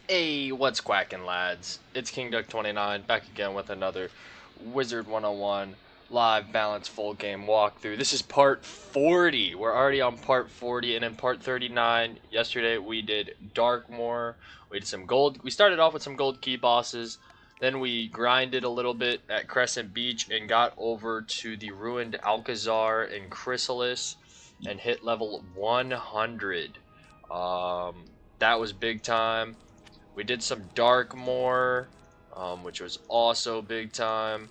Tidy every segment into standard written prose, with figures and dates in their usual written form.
Hey, what's quacking, lads? It's King Duck 29 back again with another Wizard101 live balance full game walkthrough. This is part 40. We're already on part 40, and in part 39, yesterday we did Darkmoor. We did some gold. We started off with some gold key bosses. Then we grinded a little bit at Crescent Beach and got over to the ruined Alcazar and Chrysalis and hit level 100. That was big time. We did some Darkmoor, which was also big time.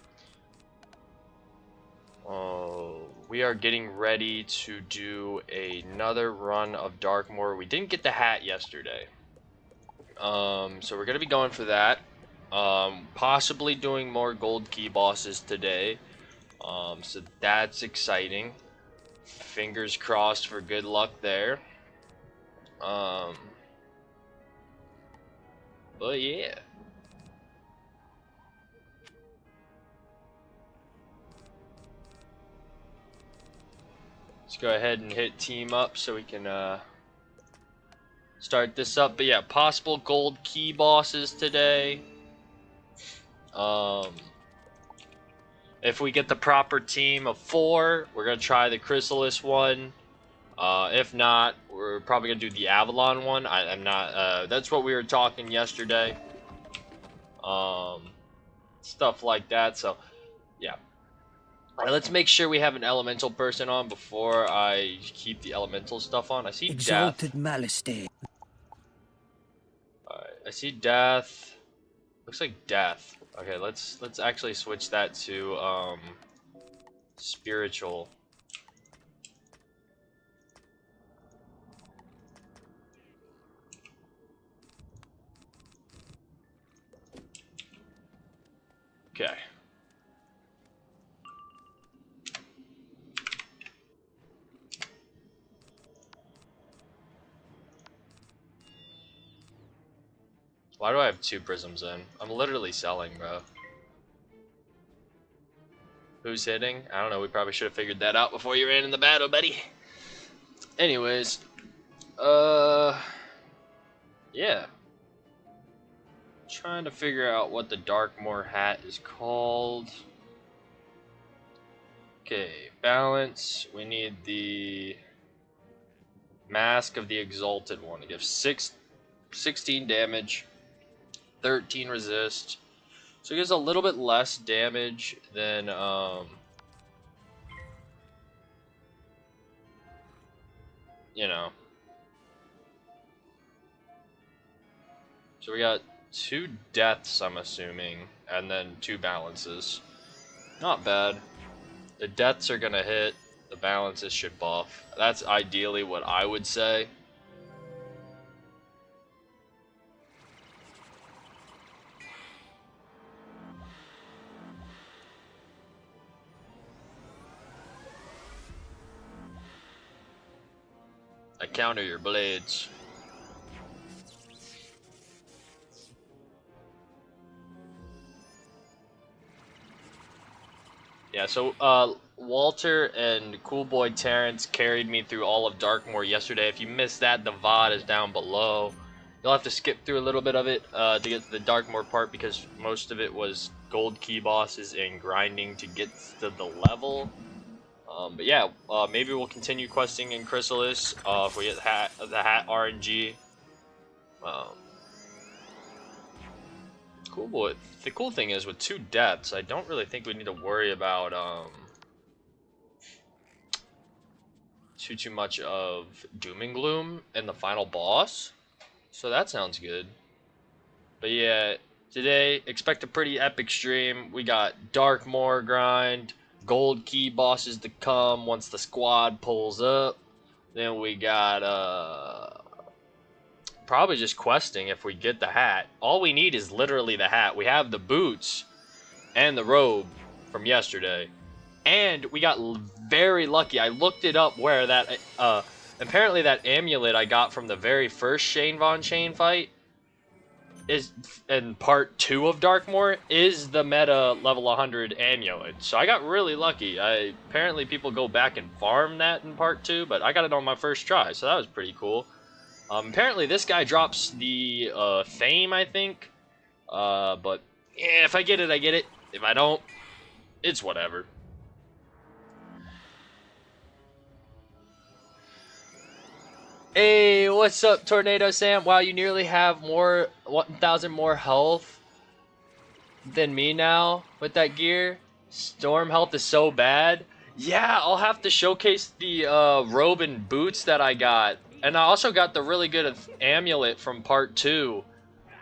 We are getting ready to do another run of Darkmoor. We didn't get the hat yesterday. So we're going to be going for that. Possibly doing more gold key bosses today. So that's exciting. Fingers crossed for good luck there. But yeah. Let's go ahead and hit team up so we can start this up. But yeah, possible gold key bosses today. If we get the proper team of 4, we're gonna try the Chrysalis one. If not, we're probably gonna do the Avalon one. I'm not. That's what we were talking yesterday. Stuff like that. So, yeah. Alright, let's make sure we have an elemental person on before I keep the elemental stuff on. I see Exalted Death. Maliste. Alright, I see Death. Looks like Death. Okay, let's actually switch that to spiritual. Okay. Why do I have 2 prisms in? I'm literally selling, bro. Who's hitting? I don't know, we probably should have figured that out before you ran in the battle, buddy. Anyways, yeah. Trying to figure out what the Darkmoor hat is called. Okay, balance. We need the Mask of the Exalted one. It gives 16 damage, 13 resist. So it gives a little bit less damage than you know. So we got 2 deaths, I'm assuming, and then 2 balances. Not bad. The deaths are gonna hit, the balances should buff. That's ideally what I would say. I counter your blades. Yeah, so Walter and Cool Boy Terrence carried me through all of Darkmoor yesterday. If you missed that, the VOD is down below. You'll have to skip through a little bit of it to get to the Darkmoor part because most of it was gold key bosses and grinding to get to the level. But yeah, maybe we'll continue questing in Chrysalis if we get the hat RNG. Cool boy. The cool thing is with 2 deaths, I don't really think we need to worry about too much of doom and gloom in the final boss. So that sounds good. But yeah, today expect a pretty epic stream. We got Darkmoor grind, gold key bosses to come once the squad pulls up. Then we got probably just questing if we get the hat. All we need is literally the hat. We have the boots and the robe from yesterday. And we got very lucky. I looked it up where that apparently that amulet I got from the very first Shane Von Shane fight is in part 2 of Darkmoor is the meta level 100 amulet. So I got really lucky. Apparently people go back and farm that in part 2, but I got it on my first try, so that was pretty cool. Apparently this guy drops the fame, I think. But yeah, if I get it, I get it. If I don't, it's whatever. Hey, what's up, Tornado Sam? Wow, you nearly have 1,000 more health than me now with that gear. Storm health is so bad. Yeah, I'll have to showcase the robe and boots that I got. And I also got the really good amulet from part 2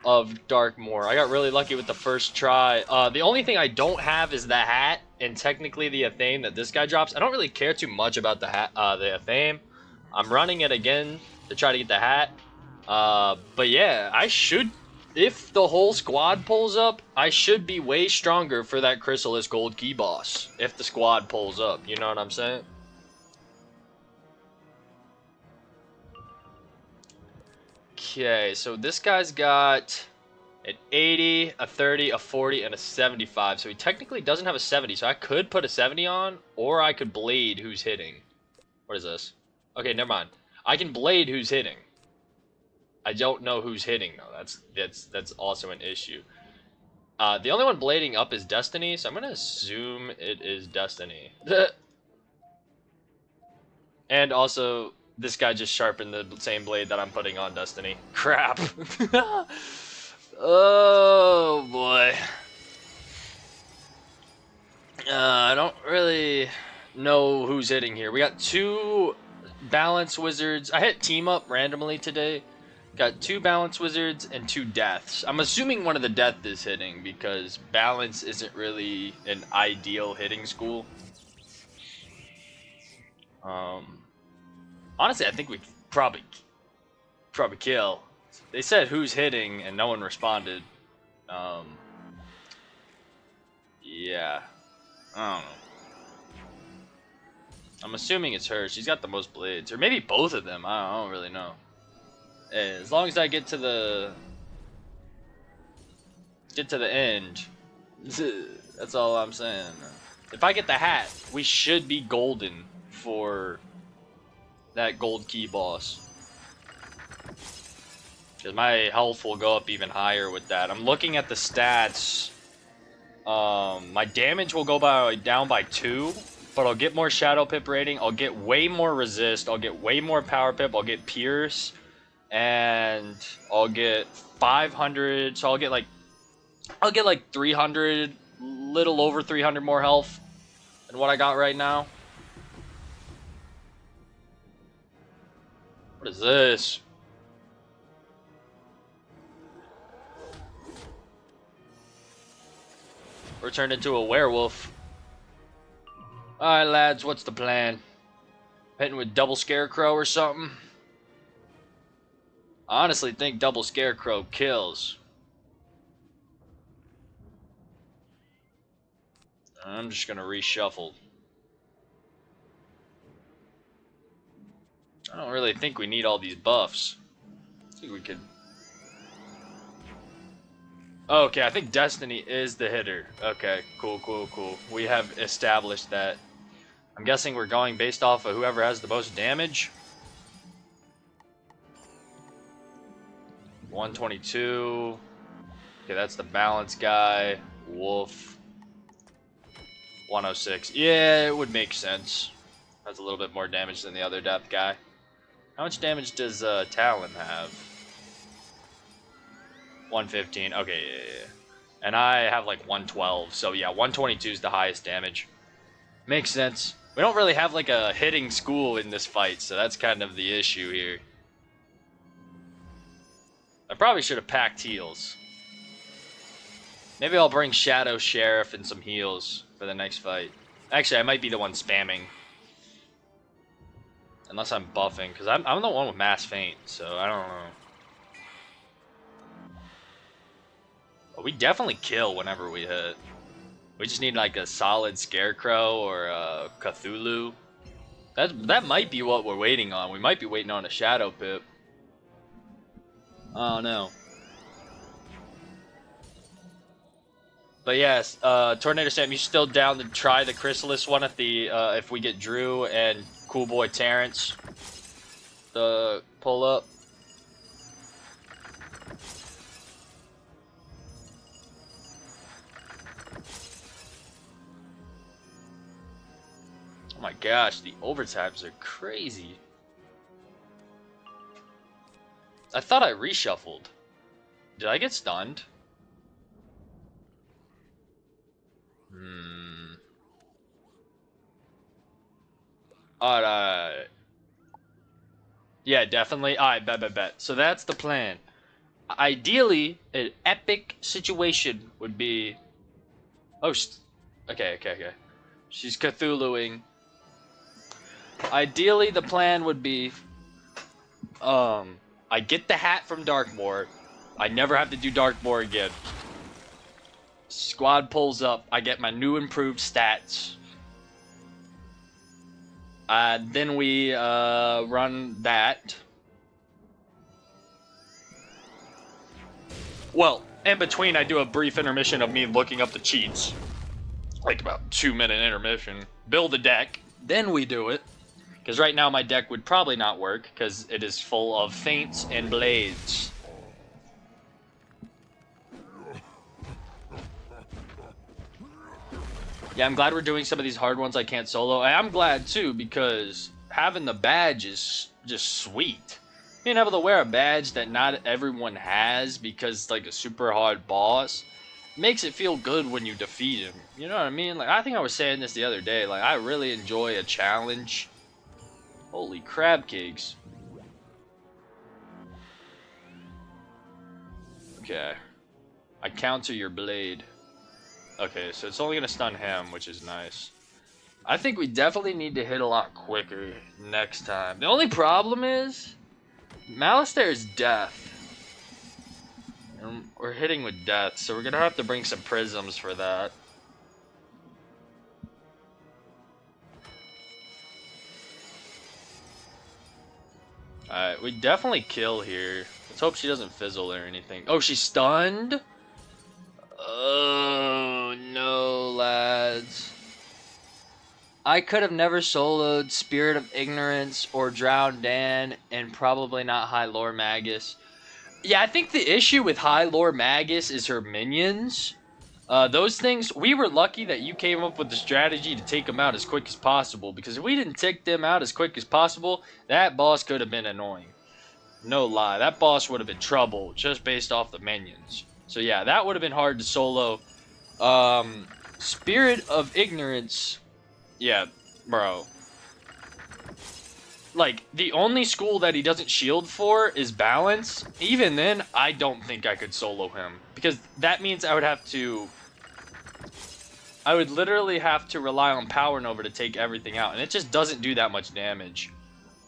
of Darkmoor. I got really lucky with the first try. The only thing I don't have is the hat, and technically the Athame that this guy drops. I don't really care too much about the hat, the Athame. I'm running it again to try to get the hat. But yeah, I should, if the whole squad pulls up, I should be way stronger for that Chrysalis Gold Key boss. If the squad pulls up, you know what I'm saying? Okay, so this guy's got an 80, a 30, a 40, and a 75. So he technically doesn't have a 70, so I could put a 70 on, or I could blade who's hitting. What is this? Okay, never mind. I can blade who's hitting. I don't know who's hitting though. That's also an issue. The only one blading up is Destiny, so I'm gonna assume it is Destiny. And also, this guy just sharpened the same blade that I'm putting on Destiny. Crap. Oh boy. I don't really know who's hitting here. We got 2 balance wizards. I hit team up randomly today. Got 2 balance wizards and 2 deaths. I'm assuming one of the death is hitting because balance isn't really an ideal hitting school. Honestly, I think we probably kill. They said who's hitting and no one responded. Yeah, I don't know. I'm assuming it's her. She's got the most blades. Or maybe both of them. I don't really know. As long as I get to the end, that's all I'm saying. If I get the hat, we should be golden for that gold key boss. Because my health will go up even higher with that. I'm looking at the stats. My damage will go down by 2. But I'll get more Shadow Pip rating, I'll get way more Resist, I'll get way more Power Pip, I'll get Pierce, and I'll get 500, so I'll get like 300, little over 300 more health than what I got right now. What is this? We're turned into a werewolf. Alright lads, what's the plan? Hitting with double Scarecrow or something? I honestly think double Scarecrow kills. I'm just gonna reshuffle. I don't really think we need all these buffs. I think we could... Okay, I think Destiny is the hitter. Okay, cool. We have established that. I'm guessing we're going based off of whoever has the most damage. 122. Okay, that's the balance guy. Wolf. 106. Yeah, it would make sense. Has a little bit more damage than the other death guy. How much damage does Talon have? 115. Okay, yeah. And I have like 112. So yeah, 122 is the highest damage. Makes sense. We don't really have like a hitting school in this fight, so that's kind of the issue here. I probably should have packed heals. Maybe I'll bring Shadow Sheriff and some heals for the next fight. Actually, I might be the one spamming. Unless I'm buffing, because I'm the one with Mass Feint, so I don't know. But we definitely kill whenever we hit. We just need like a solid Scarecrow or a Cthulhu. That might be what we're waiting on. We might be waiting on a Shadow Pip. Oh no. But yes, Tornado Sam, you still down to try the Chrysalis one at the if we get Drew and Cool Boy Terrence the pull up? my gosh, the overtaps are crazy. I thought I reshuffled. Did I get stunned? Alright. Yeah, definitely. Alright, bet. So that's the plan. Ideally, an epic situation would be... Oh, okay. She's Cthulhuing. Ideally, the plan would be... I get the hat from Darkmoor. I never have to do Darkmoor again. Squad pulls up. I get my new improved stats. Then we run that. Well, in between, I do a brief intermission of me looking up the cheats. Like about 2-minute intermission. Build a deck. Then we do it. Because right now my deck would probably not work because it is full of feints and blades. Yeah, I'm glad we're doing some of these hard ones I can't solo. I'm glad too because having the badge is just sweet. Being able to wear a badge that not everyone has because it's like a super hard boss makes it feel good when you defeat him. You know what I mean? Like, I think I was saying this the other day. Like, I really enjoy a challenge. Holy crab cakes. Okay. I counter your blade. Okay, so it's only going to stun him, which is nice. I think we definitely need to hit a lot quicker next time. The only problem is... Malistair's death. And we're hitting with death, so we're going to have to bring some prisms for that. Alright, we definitely kill here. Let's hope she doesn't fizzle or anything. Oh, she's stunned? Oh, no, lads. I could have never soloed Spirit of Ignorance or Drowned Dan and probably not High Lore Magus. Yeah, I think the issue with High Lore Magus is her minions. Those things, we were lucky that you came up with the strategy to take them out as quick as possible. Because if we didn't take them out as quick as possible, that boss could have been annoying. No lie, that boss would have been trouble just based off the minions. So yeah, that would have been hard to solo. Spirit of Ignorance... Yeah, bro. Like, the only school that he doesn't shield for is Balance. Even then, I don't think I could solo him. Because that means I would have to... I would literally have to rely on Power Nova to take everything out. And it just doesn't do that much damage.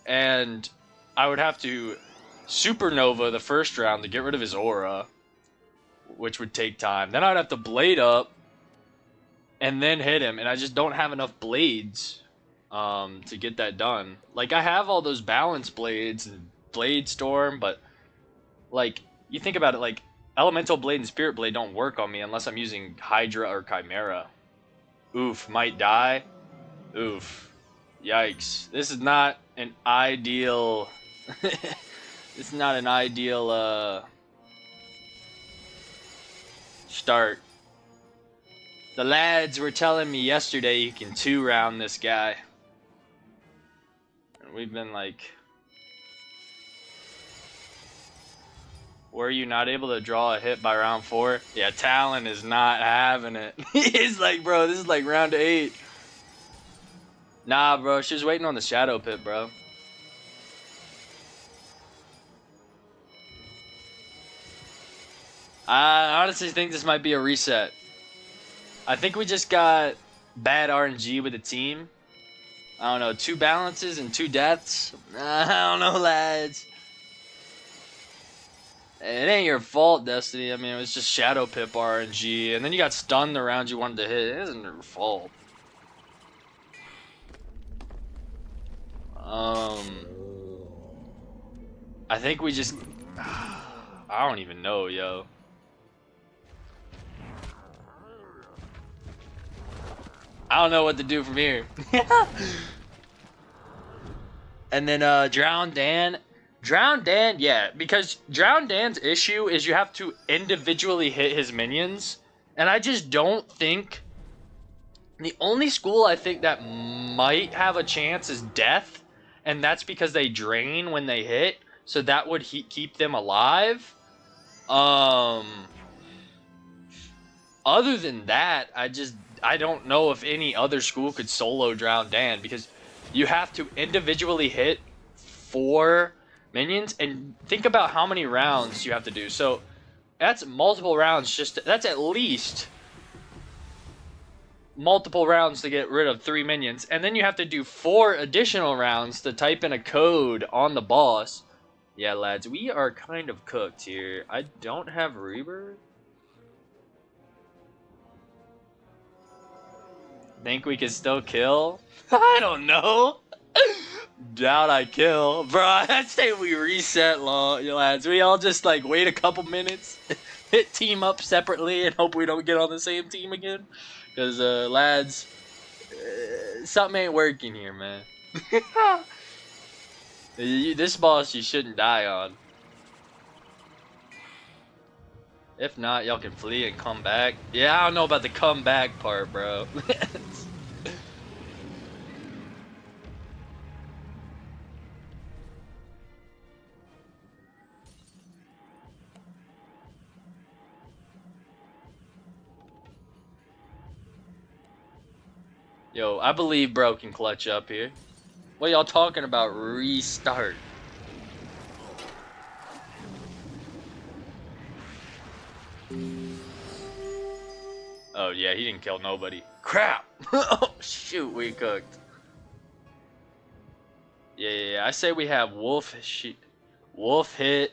And I would have to Supernova the first round to get rid of his aura. Which would take time. Then I'd have to Blade up. And then hit him, and I just don't have enough blades to get that done. Like, I have all those balance blades and Blade Storm, but, like, you think about it, like, Elemental Blade and Spirit Blade don't work on me unless I'm using Hydra or Chimera. Oof, might die. Oof. Yikes. This is not an ideal... This is not an ideal, start. The lads were telling me yesterday you can 2-round this guy. And we've been like... Were you not able to draw a hit by round 4? Yeah, Talon is not having it. He's like, bro, this is like round 8. Nah, bro, she was waiting on the Shadow Pit, bro. I honestly think this might be a reset. I think we just got bad RNG with the team. I don't know, 2 balances and 2 deaths? I don't know, lads. It ain't your fault, Destiny. I mean, it was just Shadow Pip RNG. And then you got stunned the round you wanted to hit. It isn't your fault. I think we just... I don't even know, yo. I don't know what to do from here. And then Drowned Dan. Drowned Dan, yeah, because Drowned Dan's issue is you have to individually hit his minions. And I just don't think The only school I think that might have a chance is Death, and that's because they drain when they hit, so that would keep them alive. Other than that, I don't know if any other school could solo drown Dan, because you have to individually hit 4 minions, and think about how many rounds you have to do. So that's multiple rounds. That's at least multiple rounds to get rid of 3 minions, and then you have to do 4 additional rounds to type in a code on the boss. Yeah, lads, we are kind of cooked here. I don't have Rebirth. Think we can still kill? I don't know. Doubt I kill. Bro, I'd say we reset, lads. We all just, like, wait a couple minutes, hit team up separately, and hope we don't get on the same team again. Because, lads, something ain't working here, man. This boss you shouldn't die on. If not, y'all can flee and come back. Yeah, I don't know about the come back part, bro. Yo, I believe bro can clutch up here. What y'all talking about? Restart. Oh yeah, he didn't kill nobody. Crap! Oh shoot, we cooked. Yeah. I say we have wolf hit.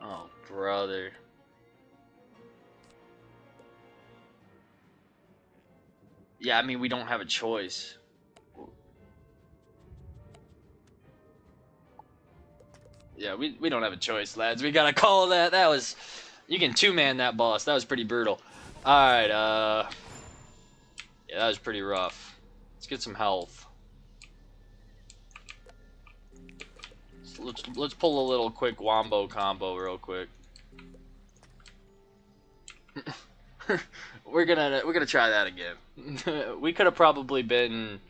Oh brother. Yeah, I mean we don't have a choice. Yeah, we don't have a choice, lads. We gotta call that. That was, you can 2-man that boss. That was pretty brutal. All right, yeah, that was pretty rough. Let's get some health. Let's pull a little quick wombo combo real quick. we're gonna try that again. We could have probably been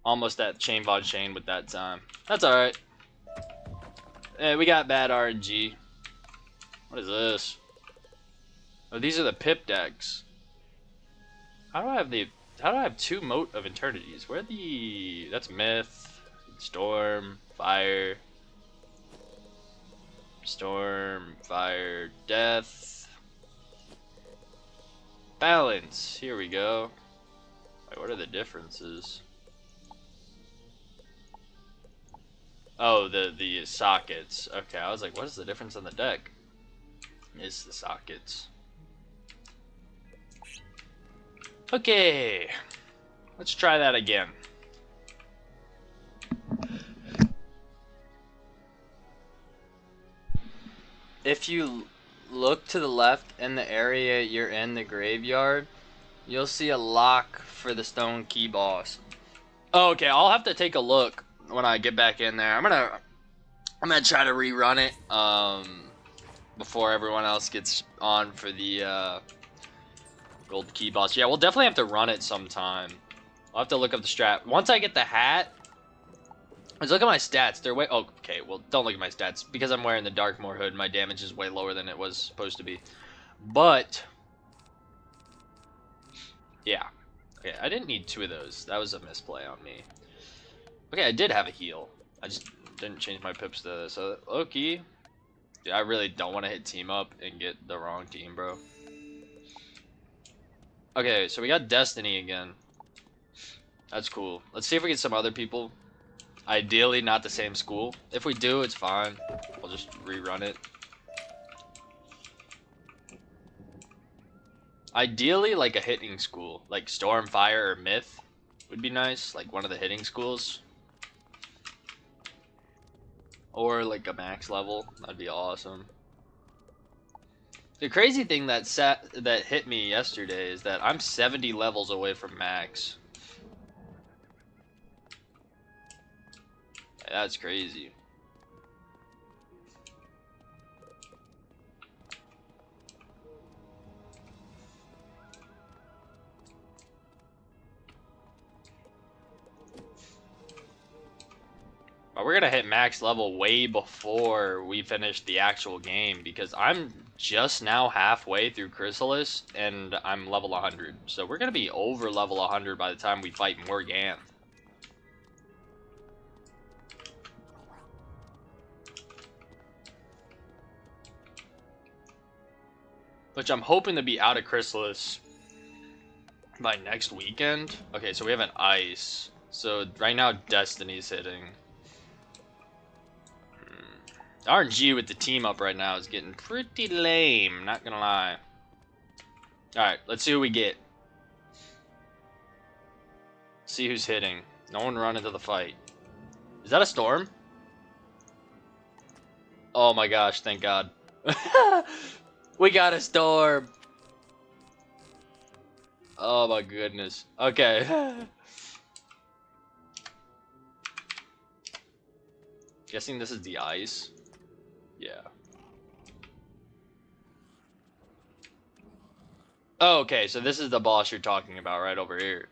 almost at chain von chain with that time. That's all right. We got bad RNG. What is this? Oh, these are the pip decks. How do I have 2 Moat of Eternities? That's Myth, Storm, Fire, Death, Balance. Here we go. Wait, what are the differences? Oh, the sockets. Okay, I was like, what is the difference on the deck? It's the sockets. Okay, let's try that again. If you look to the left in the area you're in, the graveyard, you'll see a lock for the stone key boss. Oh, okay, I'll have to take a look when I get back in there. I'm gonna try to rerun it before everyone else gets on for the gold key boss. Yeah, we'll definitely have to run it sometime. I'll have to look up the strat. Once I get the hat, let's look at my stats. They're way... Oh, okay, well, don't look at my stats. Because I'm wearing the Darkmoor hood, my damage is way lower than it was supposed to be. But, yeah. Okay, I didn't need 2 of those. That was a misplay on me. Okay, I did have a heal. I just didn't change my pips to this. So, Loki. Dude, I really don't want to hit team up and get the wrong team, bro. Okay, so we got Destiny again. That's cool. Let's see if we get some other people. Ideally, not the same school. If we do, it's fine. We'll just rerun it. Ideally, like a hitting school. Like Storm, Fire, or Myth would be nice. Like one of the hitting schools. Or like a max level. That'd be awesome. The crazy thing that hit me yesterday is that I'm 70 levels away from max. That's crazy. But we're gonna hit max level way before we finish the actual game, because I'm just now halfway through Chrysalis and I'm level 100. So we're gonna be over level 100 by the time we fight Morgan. Which I'm hoping to be out of Chrysalis by next weekend. Okay, so we have an ice. So right now Destiny's hitting. RNG with the team up right now is getting pretty lame, not gonna lie. Alright, let's see who we get. See who's hitting. No one run into the fight. Is that a storm? Oh my gosh, thank God. We got a storm. Oh my goodness. Okay. Guessing this is the ice. Yeah. Oh, okay, so this is the boss you're talking about right over here.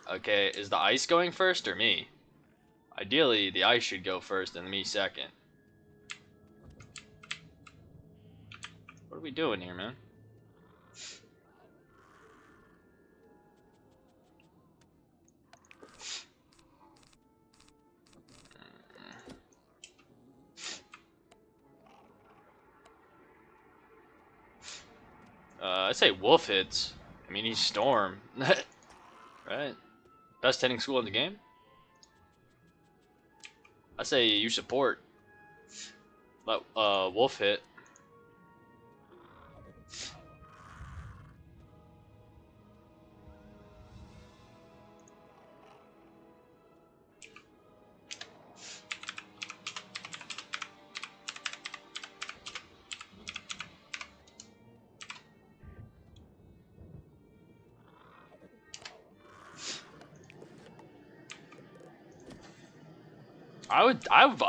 Okay, is the ice going first or me? Ideally, the ice should go first and me second. What are we doing here, man? I'd say Wolf hits. I mean, he's Storm. Right? Best hitting school in the game? I say you support. Let Wolf hit.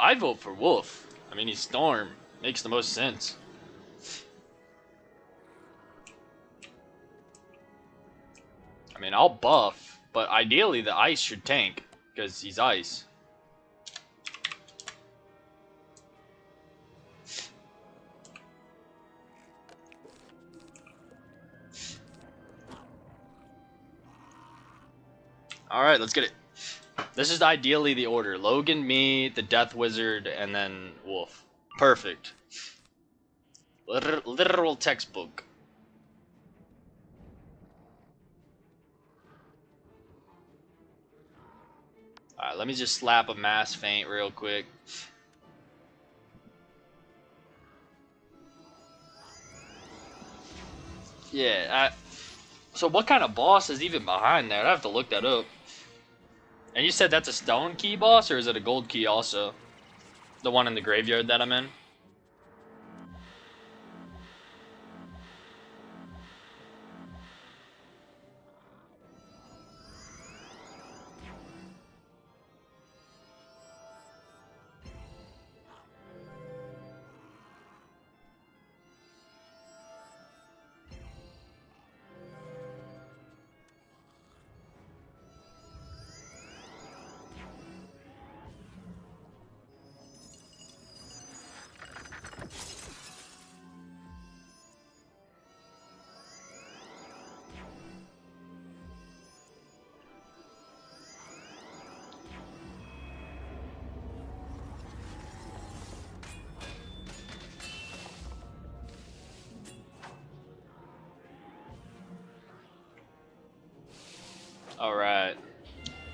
I vote for Wolf. I mean, he's Storm. Makes the most sense. I mean, I'll buff, but ideally the ice should tank because he's ice. All right, let's get it. This is ideally the order. Logan, me, the Death Wizard, and then Wolf. Perfect. Literal textbook. Alright, let me just slap a mass feint real quick. Yeah, so what kind of boss is even behind there? I have to look that up. And you said that's a stone key boss, or is it a gold key also? The one in the graveyard that I'm in? Alright.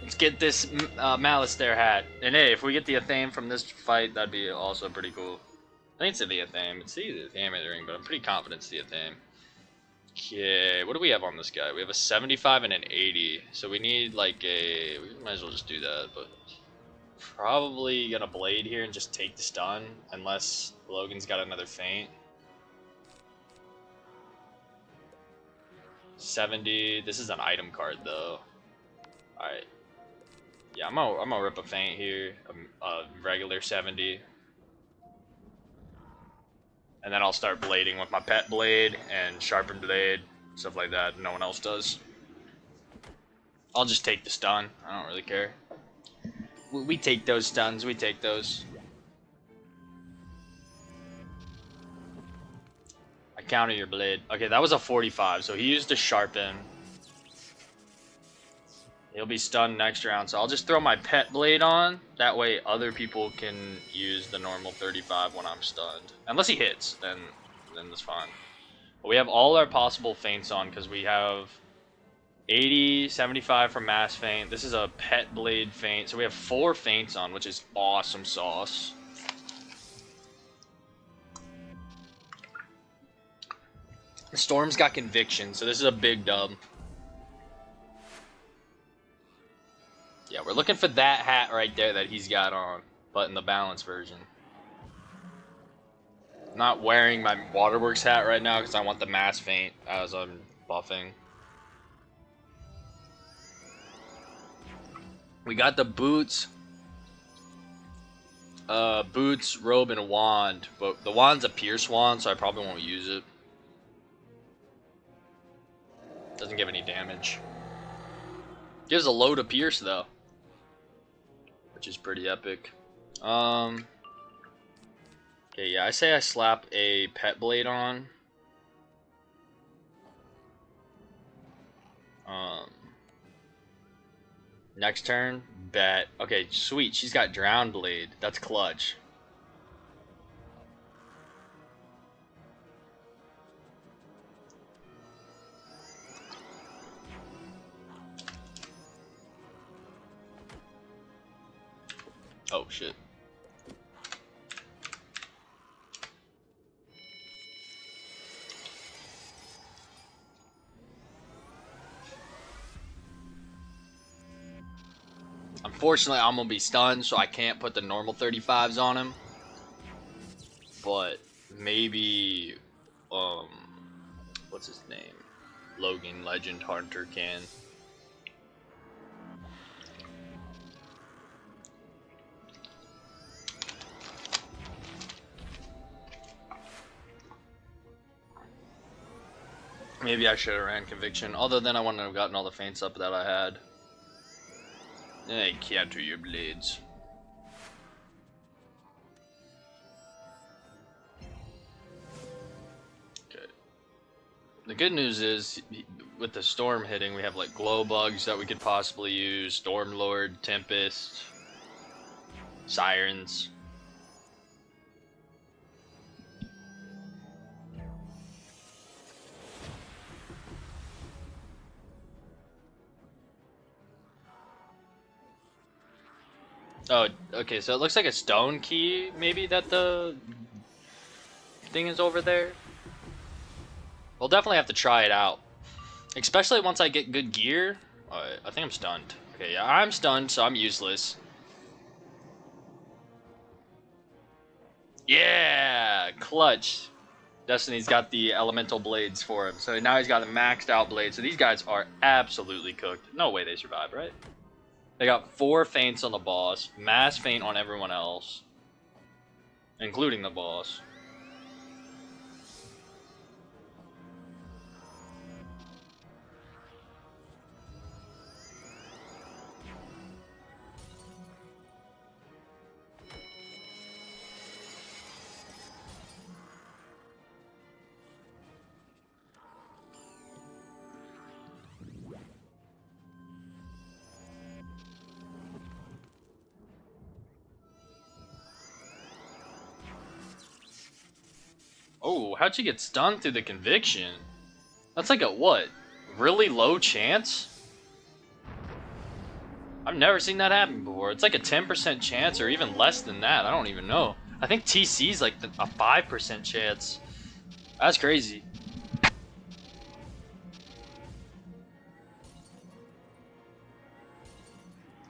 Let's get this Malice there hat. And hey, if we get the Athame from this fight, that'd be also pretty cool. I think it's the Athame. It's the Athame in the ring, but I'm pretty confident it's the Athame. Okay, what do we have on this guy? We have a 75 and an 80. So we need like a... We might as well just do that, but... Probably gonna Blade here and just take the stun, unless Logan's got another feint. 70. This is an item card though. Alright. Yeah, I'm gonna rip a feint here. A regular 70. And then I'll start blading with my pet blade and sharpened blade, stuff like that. No one else does. I'll just take the stun. I don't really care. We take those stuns. We take those. I counter your blade. Okay, that was a 45, so he used a sharpen. He'll be stunned next round, so I'll just throw my pet blade on. That way other people can use the normal 35 when I'm stunned. Unless he hits, then that's fine. But we have all our possible feints on because we have 80, 75 for mass feint. This is a pet blade feint. So we have 4 feints on, which is awesome sauce. Storm's got conviction, so this is a big dub. Yeah, we're looking for that hat right there that he's got on, but in the balanced version. I'm not wearing my Waterworks hat right now because I want the mass feint as I'm buffing. We got the boots. Boots, robe, and wand. But the wand's a pierce wand, so I probably won't use it. Doesn't give any damage. Gives a load of pierce though, which is pretty epic. Okay, yeah, I say I slap a pet blade on. Next turn, bet. Okay, sweet. She's got drown blade. That's clutch. Oh shit. Unfortunately, I'm gonna be stunned, so I can't put the normal 35s on him. But maybe, what's his name? Logan Legend Hunter can. Maybe I should have ran Conviction. Although then I wouldn't have gotten all the feints up that I had. Hey, counter your blades. Okay. The good news is, with the storm hitting, we have like glow bugs that we could possibly use. Stormlord, Tempest, Sirens. Oh, okay, so it looks like a stone key, maybe, that the thing is over there. We'll definitely have to try it out. Especially once I get good gear. Alright, I think I'm stunned. Okay, yeah, I'm stunned, so I'm useless. Yeah! Clutch. Destiny's got the elemental blades for him. So now he's got a maxed out blade. So these guys are absolutely cooked. No way they survive, right? They got 4 feints on the boss, mass feint on everyone else, including the boss. Oh, how'd you get stunned through the conviction? That's like a what? Really low chance? I've never seen that happen before. It's like a 10% chance or even less than that. I don't even know. I think TC's like a 5% chance. That's crazy.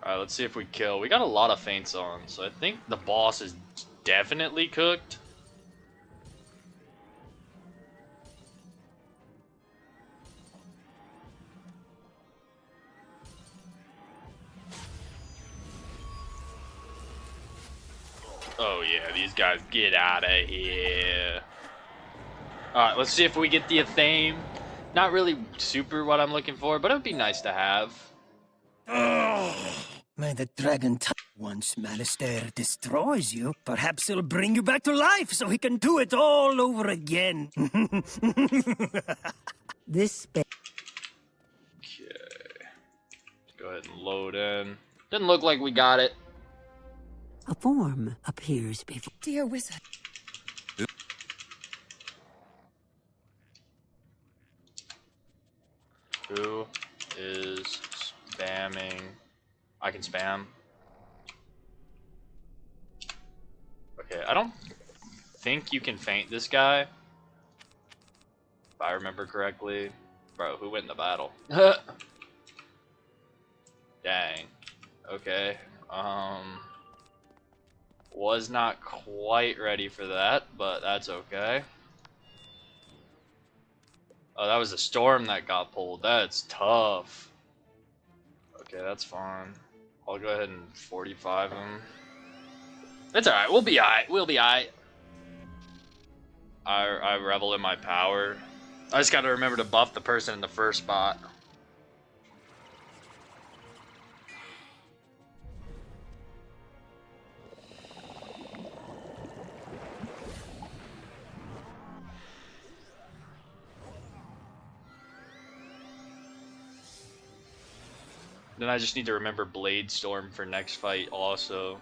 Alright, let's see if we kill. We got a lot of feints on, so I think the boss is definitely cooked. Oh yeah, these guys, get out of here. Alright, let's see if we get the Athame. Not really super what I'm looking for, but it would be nice to have. May the dragon once Malistair destroys you, perhaps he'll bring you back to life so he can do it all over again. This Okay. Go ahead and load in. Didn't look like we got it. A form appears before. Dear wizard. Who is spamming? I can spam. Okay, I don't think you can feint this guy. If I remember correctly. Bro, who went in the battle? Dang. Okay. Was not quite ready for that, but that's okay. Oh, that was a storm that got pulled. That's tough. Okay, that's fine. I'll go ahead and 45 him. It's alright. We'll be alright. We'll be alright. I revel in my power. I just gotta remember to buff the person in the first spot. Then I just need to remember Blade Storm for next fight also.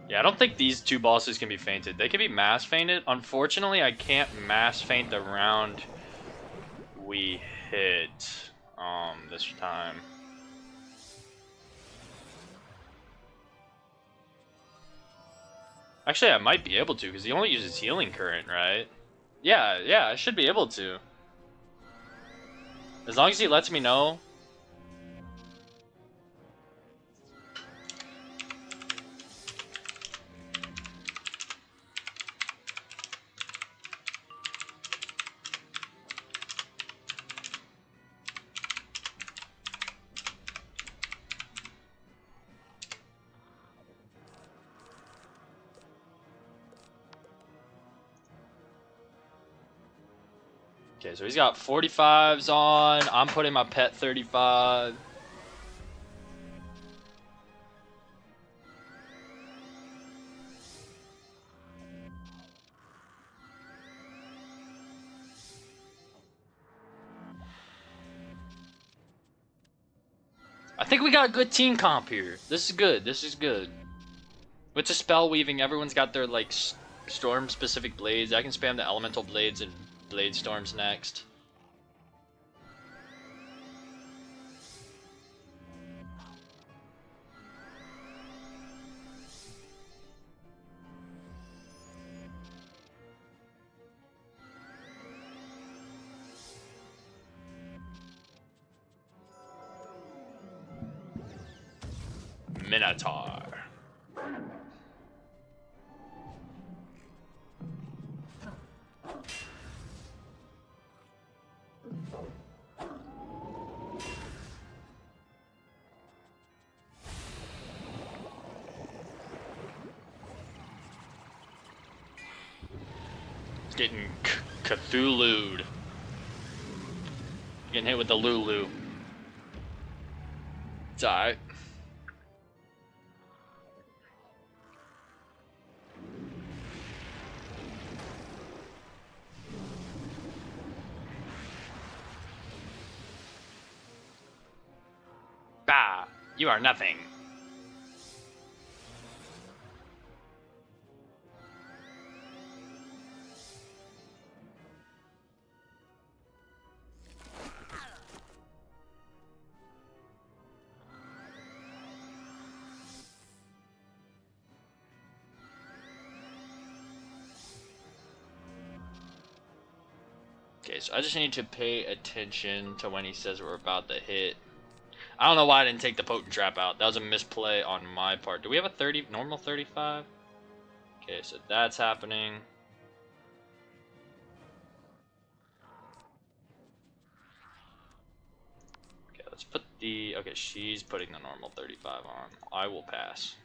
Yeah, I don't think these two bosses can be feinted. They can be mass feinted. Unfortunately, I can't mass feint the round we hit this time. Actually, I might be able to, because he only uses healing current, right? Yeah, I should be able to. As long as he lets me know. Okay, so he's got 45s on. I'm putting my pet 35. I think we got a good team comp here. This is good. This is good. With the spell weaving, everyone's got their like storm specific blades. I can spam the elemental blades and blade storms next. Minotaur. It's getting Cthulhu'd. Getting hit with the Lulu. It's alright. Bah! You are nothing. Okay, so I just need to pay attention to when he says we're about to hit. I don't know why I didn't take the potent trap out. That was a misplay on my part. Do we have a 30 normal 35? Okay, so that's happening. Okay, let's put the... Okay, she's putting the normal 35 on. I will pass.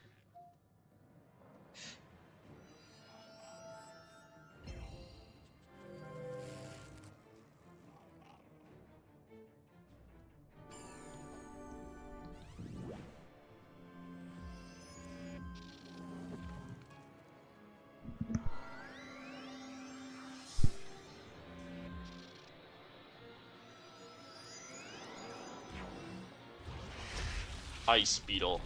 Ice Beetle.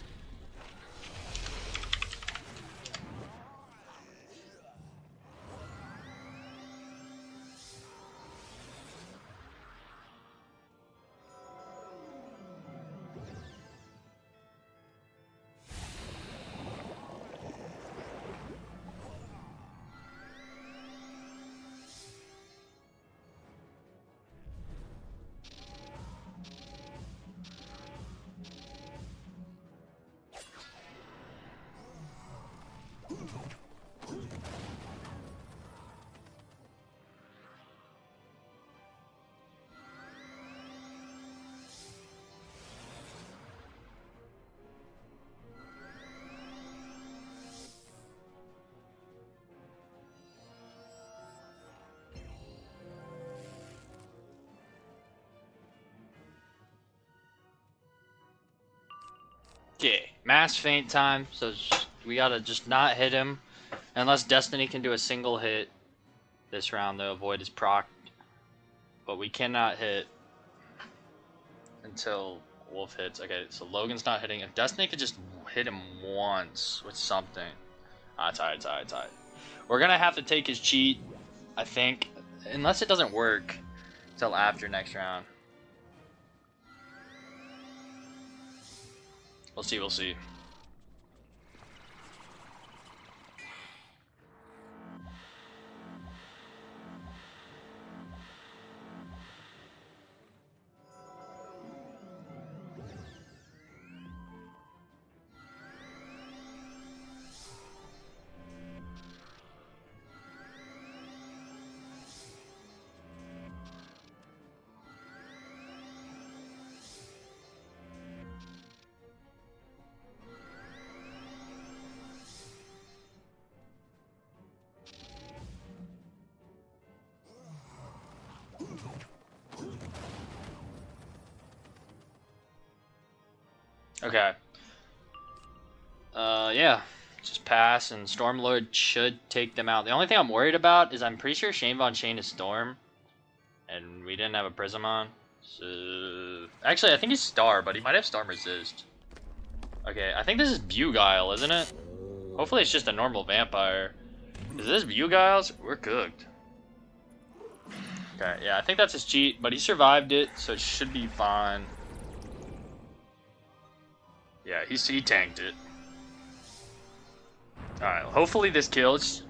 Okay, mass feint time, so we gotta just not hit him. Unless Destiny can do a single hit this round to avoid his proc. But we cannot hit until Wolf hits. Okay, so Logan's not hitting. If Destiny could just hit him once with something. It's alright. We're gonna have to take his cheat, I think. Unless it doesn't work until after next round. We'll see. Okay. Yeah. Just pass, and Stormlord should take them out. The only thing I'm worried about is I'm pretty sure Shane Von Shane is Storm. And we didn't have a Prism on. So... Actually, I think he's Star, but he might have Storm Resist. Okay, I think this is Beguile, isn't it? Hopefully it's just a normal vampire. Is this Beguile's? We're cooked. Okay, yeah, I think that's his cheat, but he survived it, so it should be fine. Yeah, he tanked it. Alright, hopefully this kills.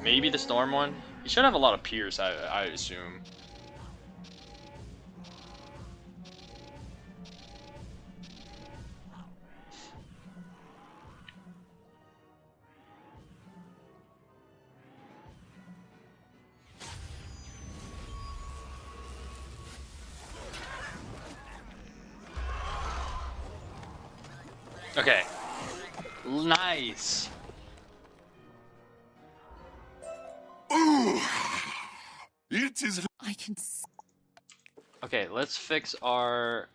Maybe the Storm one. He should have a lot of Pierce, I assume. Okay. Nice. It is. I can. Okay, let's fix our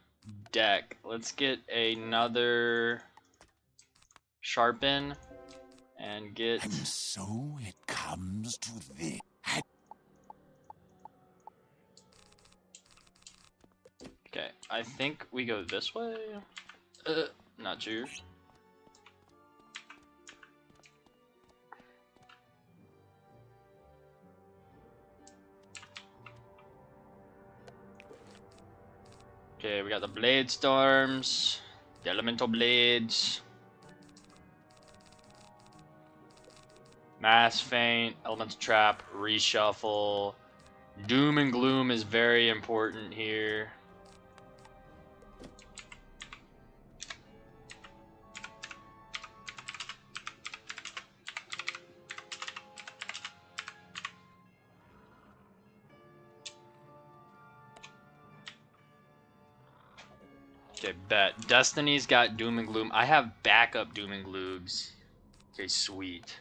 deck. Let's get another Sharpen and get. And so it comes to this. Okay, I think we go this way. Not sure. Okay, we got the Blade Storms, the Elemental Blades, Mass Feint, Elemental Trap, Reshuffle. Doom and Gloom is very important here. Okay, bet. Destiny's got Doom and Gloom. I have backup Doom and Glooms. Okay, sweet.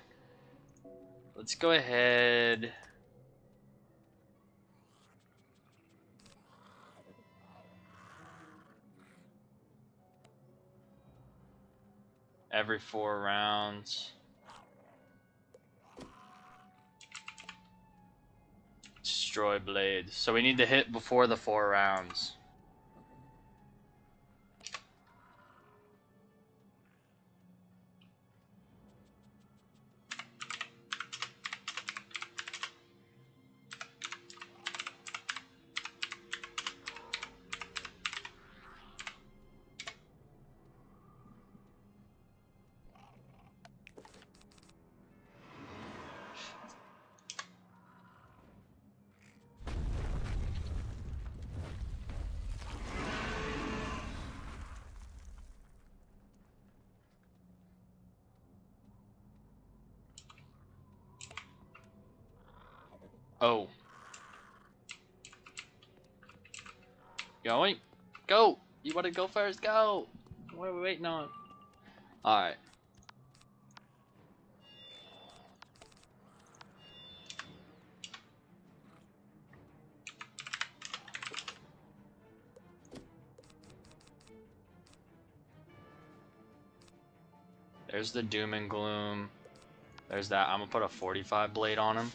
Let's go ahead. Every 4 rounds. Destroy blades. So we need to hit before the 4 rounds. Oh. Going? Go! You want to go first? Go! What are we waiting on? Alright. There's the doom and gloom. There's that. I'm gonna put a 45 blade on him.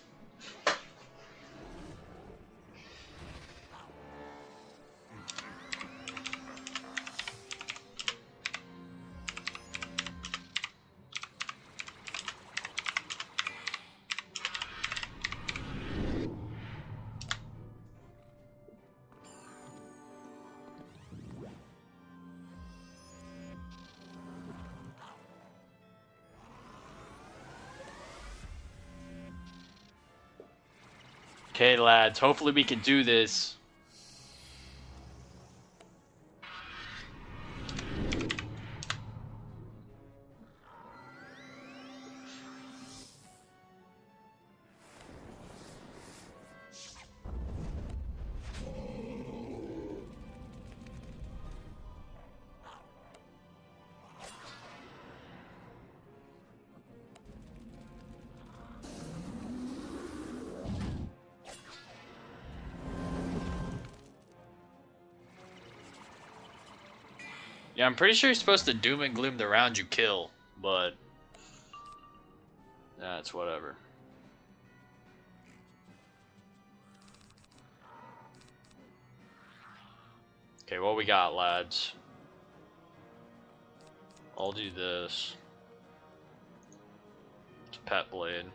Okay, lads. Hopefully we can do this. Yeah, I'm pretty sure you're supposed to doom and gloom the round you kill, but that's whatever. Okay, what we got, lads? I'll do this. It's a pet blade.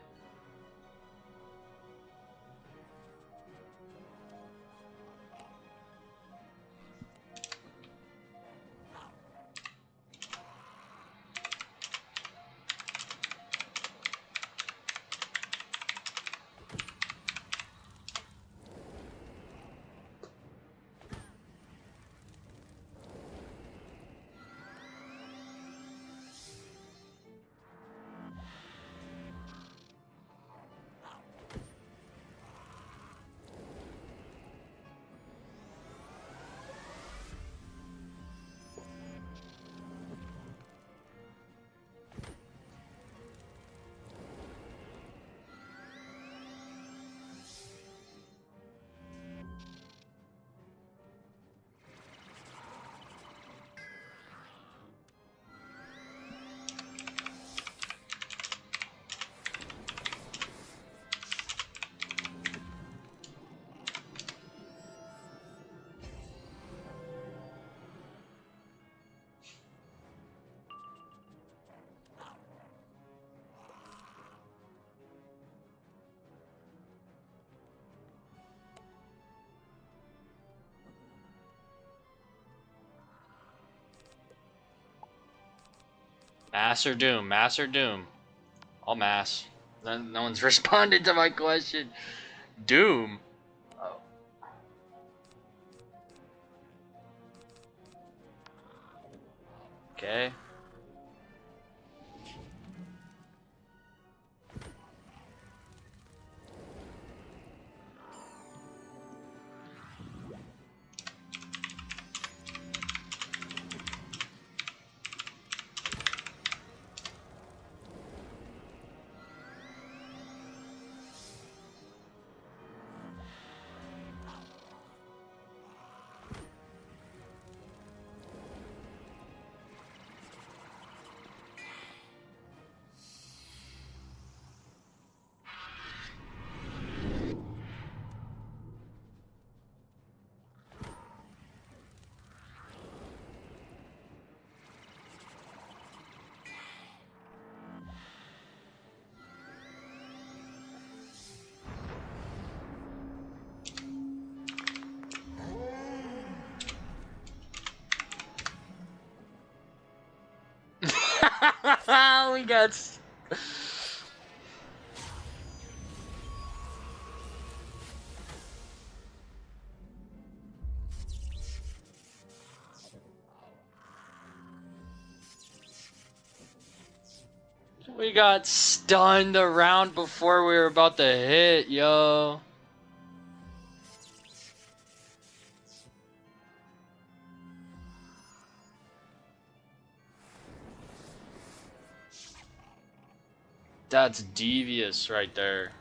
Mass or doom? Mass or doom? I'll mass. No one's responded to my question. Doom? Oh. Okay. We got. We got stunned around before we were about to hit, yo. That's devious right there.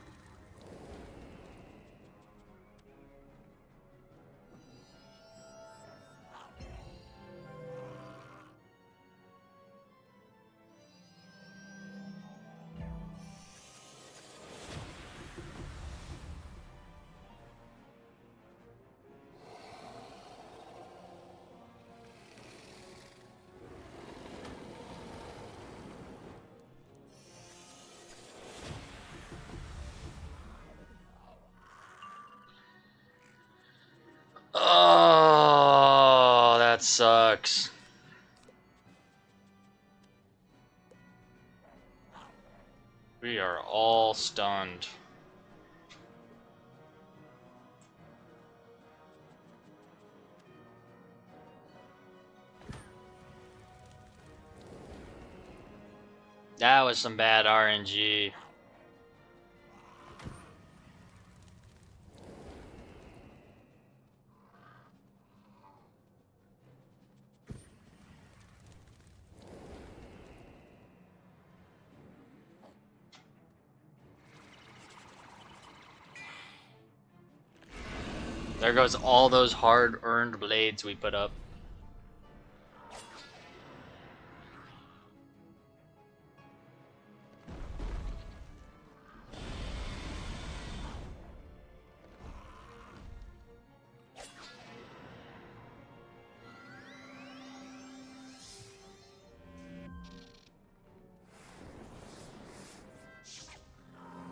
Oh, that sucks. We are all stunned. That was some bad RNG. There goes all those hard-earned blades we put up.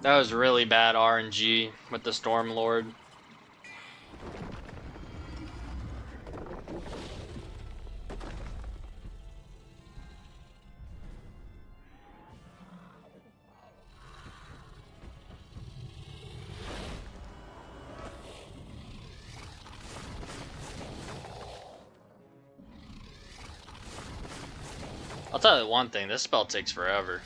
That was really bad RNG with the Storm Lord. I'll tell you one thing, this spell takes forever.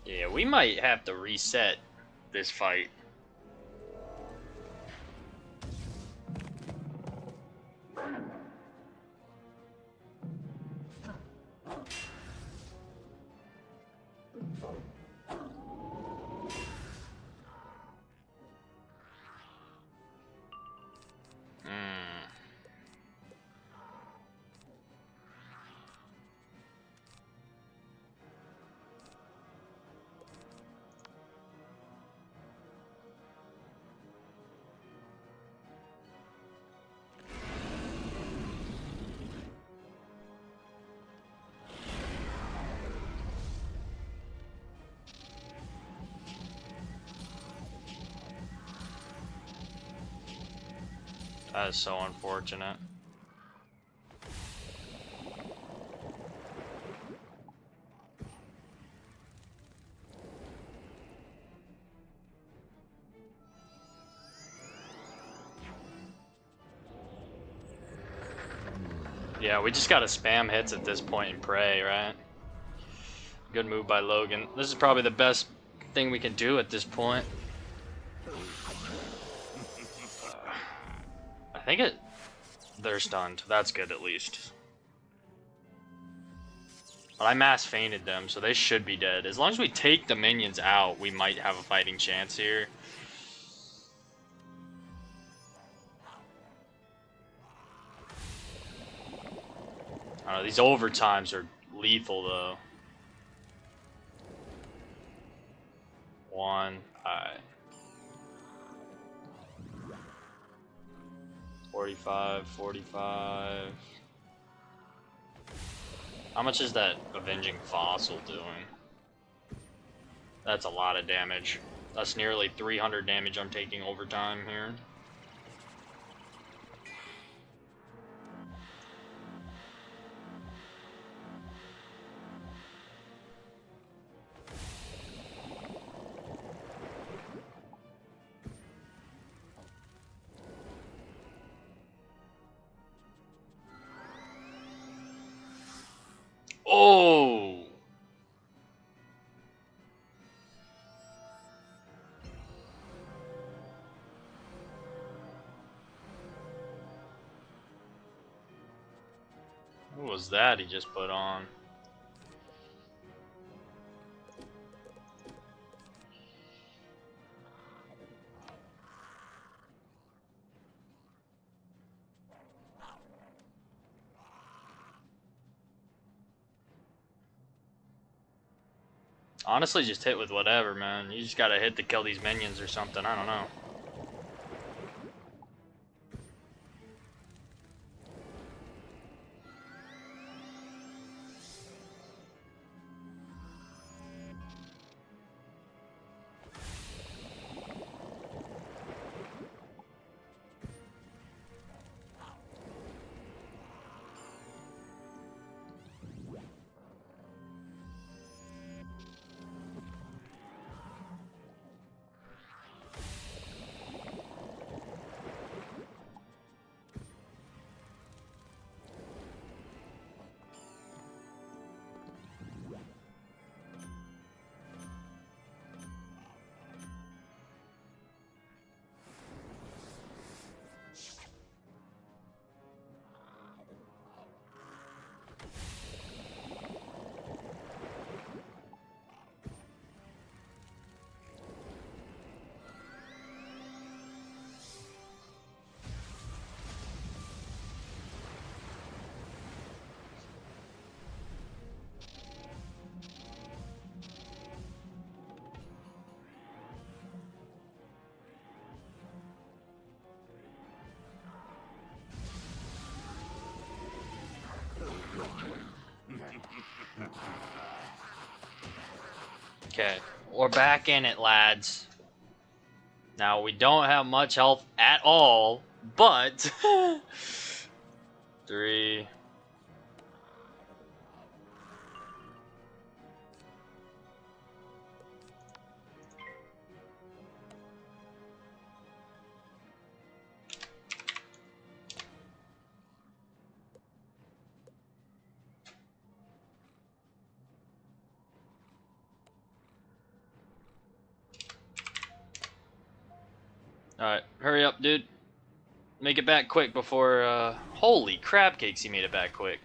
Yeah, we might have to reset this fight. That is so unfortunate. Yeah, we just gotta spam hits at this point and pray, right? Good move by Logan. This is probably the best thing we can do at this point. I think they're stunned. That's good at least. But I mass fainted them, so they should be dead. As long as we take the minions out, we might have a fighting chance here. I don't know, these overtimes are lethal though. One, alright. 45, 45. How much is that Avenging Fossil doing? That's a lot of damage. That's nearly 300 damage I'm taking overtime here. Oh! What was that he just put on? Honestly, just hit with whatever, man. You just gotta hit to kill these minions or something. I don't know. Okay, we're back in it, lads. Now, we don't have much health at all, but... 3... Alright, hurry up, dude. Make it back quick before, Holy crab cakes, he made it back quick.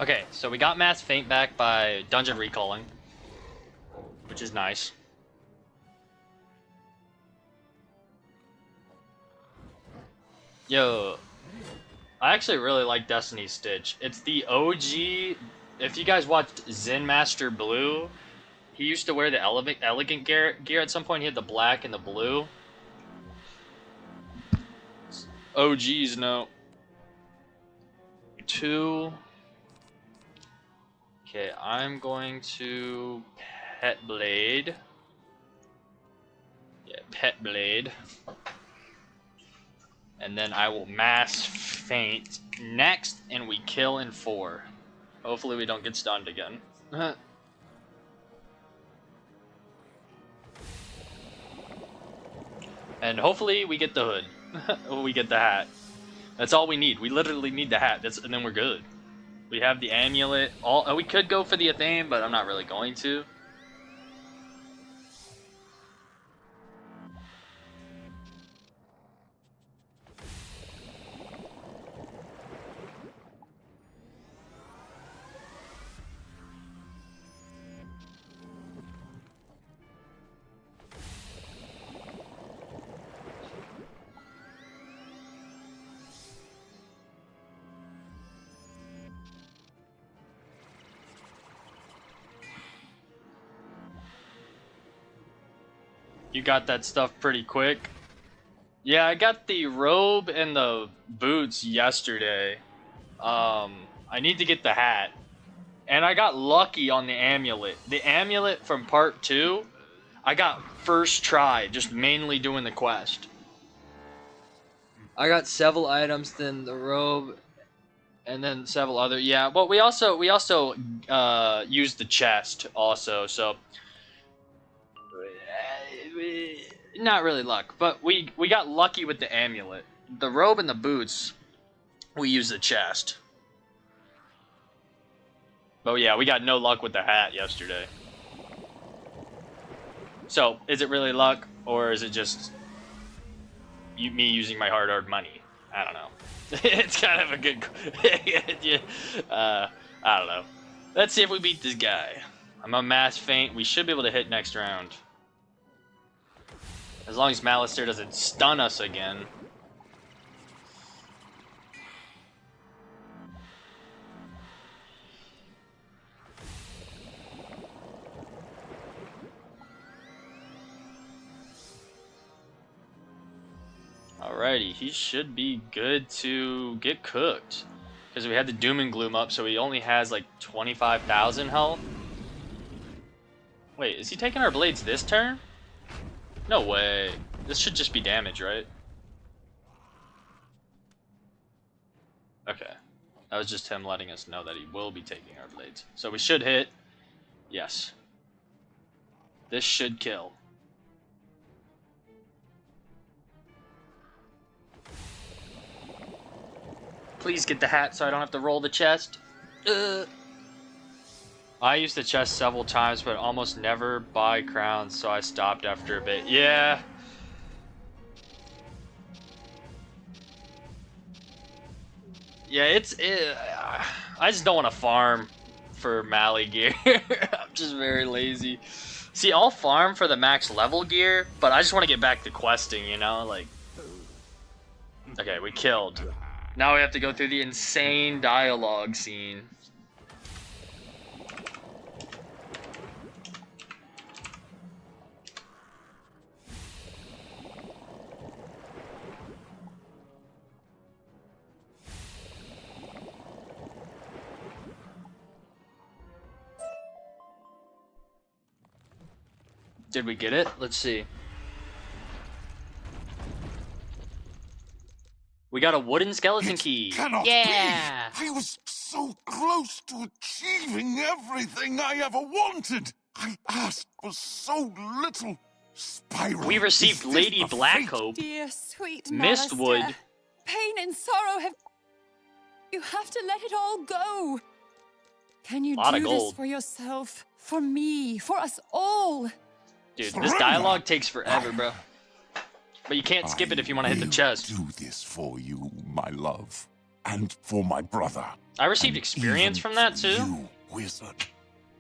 Okay, so we got Mass Faint back by dungeon recalling, which is nice. Yo, I actually really like Destiny's Stitch. It's the OG. If you guys watched Zen Master Blue, he used to wear the elegant gear at some point. He had the black and the blue. OGs, no. 2. Okay, I'm going to Pet Blade. Yeah, Pet Blade. And then I will Mass Faint next, and we kill in 4. Hopefully we don't get stunned again. And hopefully we get the hood. We get the hat. That's all we need. We literally need the hat, and then we're good. We have the amulet. We could go for the Athame, but I'm not really going to. You got that stuff pretty quick. Yeah, I got the robe and the boots yesterday. I need to get the hat. And I got lucky on the amulet. The amulet from part 2, I got first try, just mainly doing the quest. I got several items, then the robe, and then several other. Yeah, but we also used the chest also, so not really luck, but we got lucky with the amulet. The robe and the boots, we used the chest. But yeah, we got no luck with the hat yesterday. So, is it really luck, or is it just me using my hard-earned money? I don't know. It's kind of a good... I don't know. Let's see if we beat this guy. I'm on Mass Faint. We should be able to hit next round. As long as Malister doesn't stun us again. Alrighty, he should be good to get cooked. Because we had the Doom and Gloom up, so he only has like 25,000 health. Wait, is he taking our blades this turn? No way. This should just be damage, right? Okay. That was just him letting us know that he will be taking our blades. So we should hit. Yes. This should kill. Please get the hat so I don't have to roll the chest. I used the chest several times, but almost never buy crowns, so I stopped after a bit. Yeah. Yeah, I just don't want to farm for Mali gear. I'm just very lazy. See, I'll farm for the max level gear, but I just want to get back to questing, you know? Like, okay, we killed. Now we have to go through the insane dialogue scene. Did we get it? Let's see. We got a wooden skeleton key. Cannot Yeah! be. I was so close to achieving everything I ever wanted. I asked for so little. Spiral. We received is this Lady the fate? Blackhope, Dear sweet Mistwood. Master, pain and sorrow have... You have to let it all go. Can you Lot of do gold. this for yourself, for me, for us all? Dude, this Surrender. dialogue takes forever, bro. But you can't skip it if you want to hit the I chest. will do this for you, my love. and for my brother. I received and experience even from that for too. You, wizard.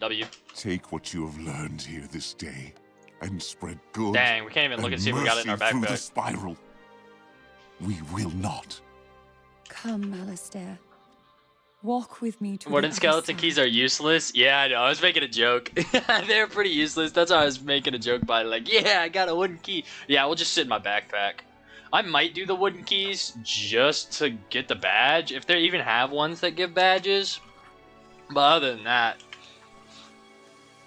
W. Take what you have learned here this day and spread good. Dang, we can't even look and see if we got it in our mercy through the backpack. spiral. We will not. Come, Alistair. Walk with me to Wooden the skeleton other keys side. are useless. Yeah, I know. I was making a joke. They're pretty useless. That's why I was making a joke by like, yeah, I got a wooden key. Yeah, we'll just sit in my backpack. I might do the wooden keys just to get the badge, if they even have ones that give badges. But other than that,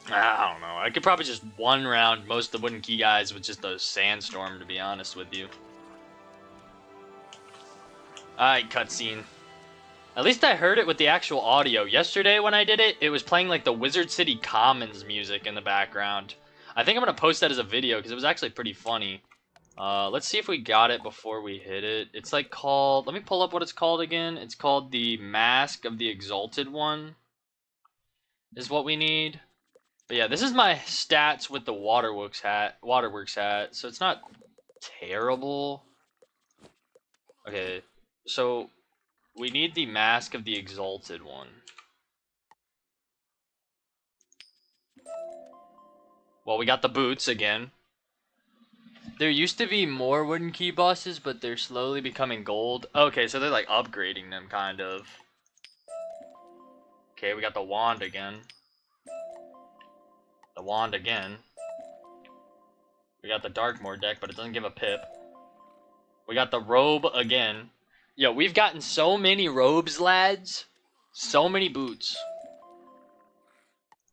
I don't know. I could probably just one round most of the wooden key guys with just a sandstorm, to be honest with you. Alright, cutscene. At least I heard it with the actual audio. Yesterday when I did it, it was playing like the Wizard City Commons music in the background. I think I'm going to post that as a video because it was actually pretty funny. Let's see if we got it before we hit it. It's like called... Let me pull up what it's called again. It's called the Mask of the Exalted One. Is what we need. But yeah, this is my stats with the Waterworks hat. So it's not terrible. Okay, so... we need the Mask of the Exalted One. Well, we got the boots again. There used to be more wooden key bosses, but they're slowly becoming gold. Okay, so they're like upgrading them, kind of. Okay, we got the wand again. The wand again. We got the Darkmoor deck, but it doesn't give a pip. We got the robe again. Yo, we've gotten so many robes, lads. So many boots.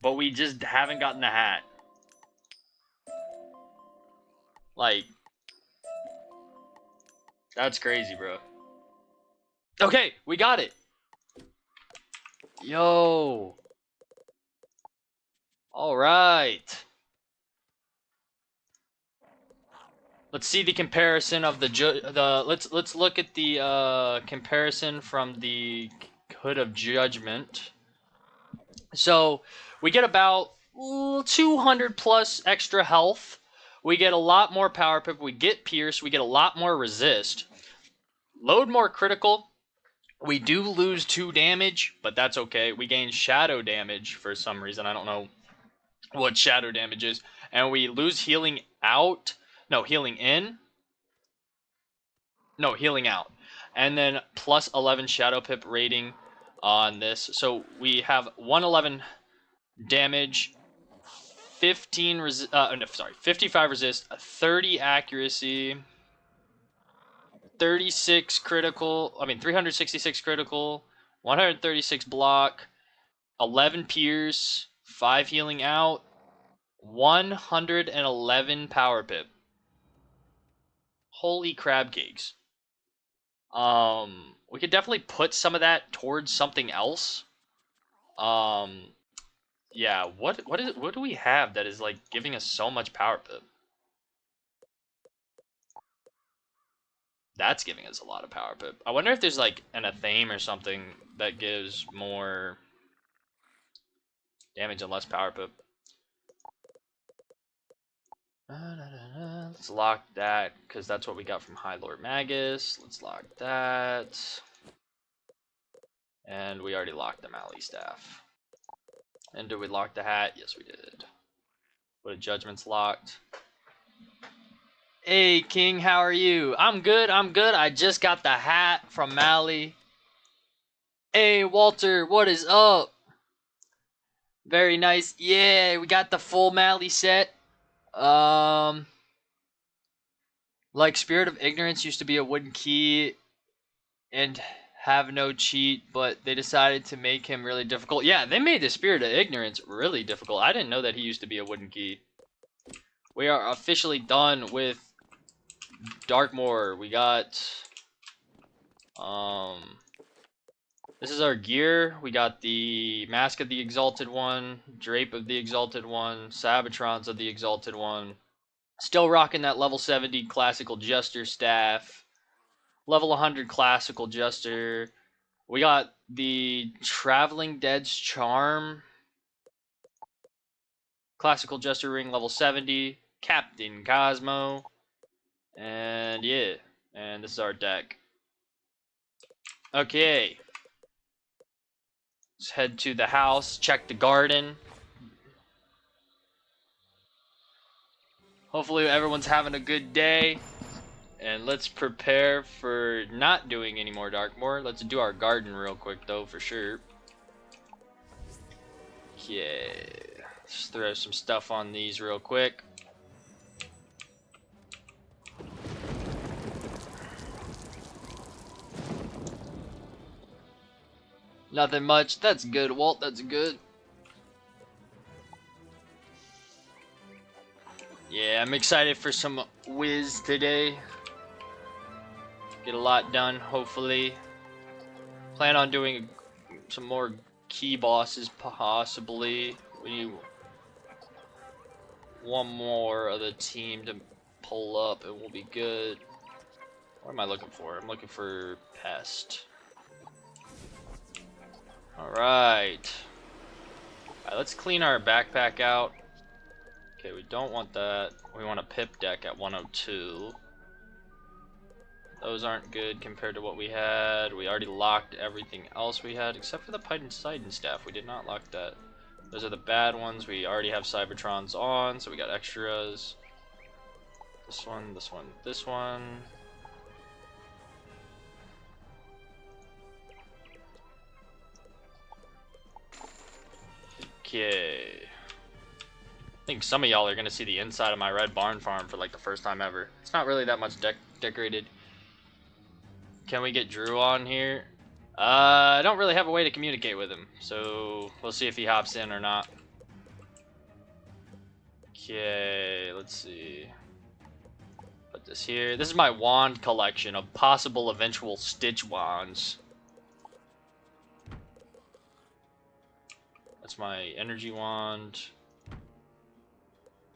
But we just haven't gotten the hat. Like, that's crazy, bro. Okay, we got it. Yo. All right. Let's see the comparison of let's look at the comparison from the Hood of Judgment. So, we get about 200 plus extra health. We get a lot more power pip. We get pierce. We get a lot more resist. Load more critical. We do lose 2 damage, but that's okay. We gain shadow damage for some reason. I don't know what shadow damage is. And we lose healing out. No, healing in. No, healing out. And then plus 11 shadow pip rating on this. So we have 111 damage. 55 resist, 30 accuracy, 36 critical, 366 critical, 136 block, 11 pierce, 5 healing out, 111 power pip. Holy crab cakes. We could definitely put some of that towards something else. Yeah, what do we have that is like giving us so much power pip? That's giving us a lot of power pip. I wonder if there's like a theme or something that gives more damage and less power pip. Let's lock that because that's what we got from High Lord Magus. Let's lock that. And we already locked the Mally Staff. And did we lock the hat? Yes, we did. What a Judgment's locked. Hey, King, how are you? I'm good, I'm good. I just got the hat from Mally. Hey, Walter, what is up? Very nice. Yeah, we got the full Mally set. Like, Spirit of Ignorance used to be a wooden key and have no cheat, but they decided to make him really difficult. Yeah, they made the Spirit of Ignorance really difficult. I didn't know that he used to be a wooden key. We are officially done with Darkmoor. We got this is our gear. We got the Mask of the Exalted One, Drape of the Exalted One, Sabatrons of the Exalted One. Still rocking that level 70 Classical Jester staff. Level 100 Classical Jester. We got the Traveling Dead's Charm. Classical Jester Ring level 70. Captain Cosmo. And yeah. And this is our deck. Okay. Let's head to the house, check the garden. Hopefully everyone's having a good day. And let's prepare for not doing any more Darkmoor. Let's do our garden real quick though, for sure. Okay. Let's throw some stuff on these real quick. Nothing much. That's good, Walt. That's good. Yeah, I'm excited for some Wiz today. Get a lot done, hopefully. Plan on doing some more key bosses, possibly. We need one more of the team to pull up and we'll be good. What am I looking for? I'm looking for Pest. Alright. Alright, let's clean our backpack out. Okay, we don't want that. We want a pip deck at 102. Those aren't good compared to what we had. We already locked everything else we had, except for the Poseidon staff. We did not lock that. Those are the bad ones. We already have Cybertrons on, so we got extras. This one, this one, this one. Okay. I think some of y'all are gonna see the inside of my red barn farm for like the first time ever. It's not really that much decorated. Can we get Drew on here? I don't really have a way to communicate with him, so we'll see if he hops in or not. Okay, let's see. Put this here. This is my wand collection of possible eventual Stitch wands. That's my energy wand.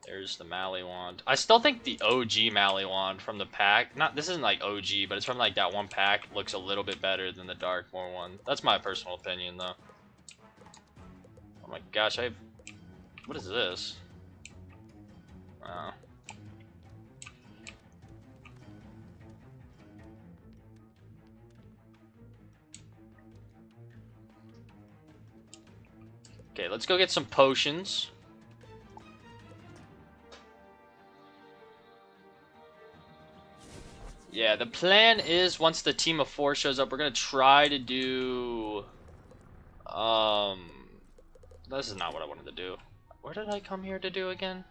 There's the Mally wand. I still think the OG Mally wand from the pack, this isn't like OG, but it's from like that one pack, looks a little bit better than the Darkmoor one. That's my personal opinion though. Oh my gosh, what is this? Wow. Okay, let's go get some potions. Yeah, the plan is once the team of 4 shows up, we're gonna try to do. This is not what I wanted to do. What did I come here to do again?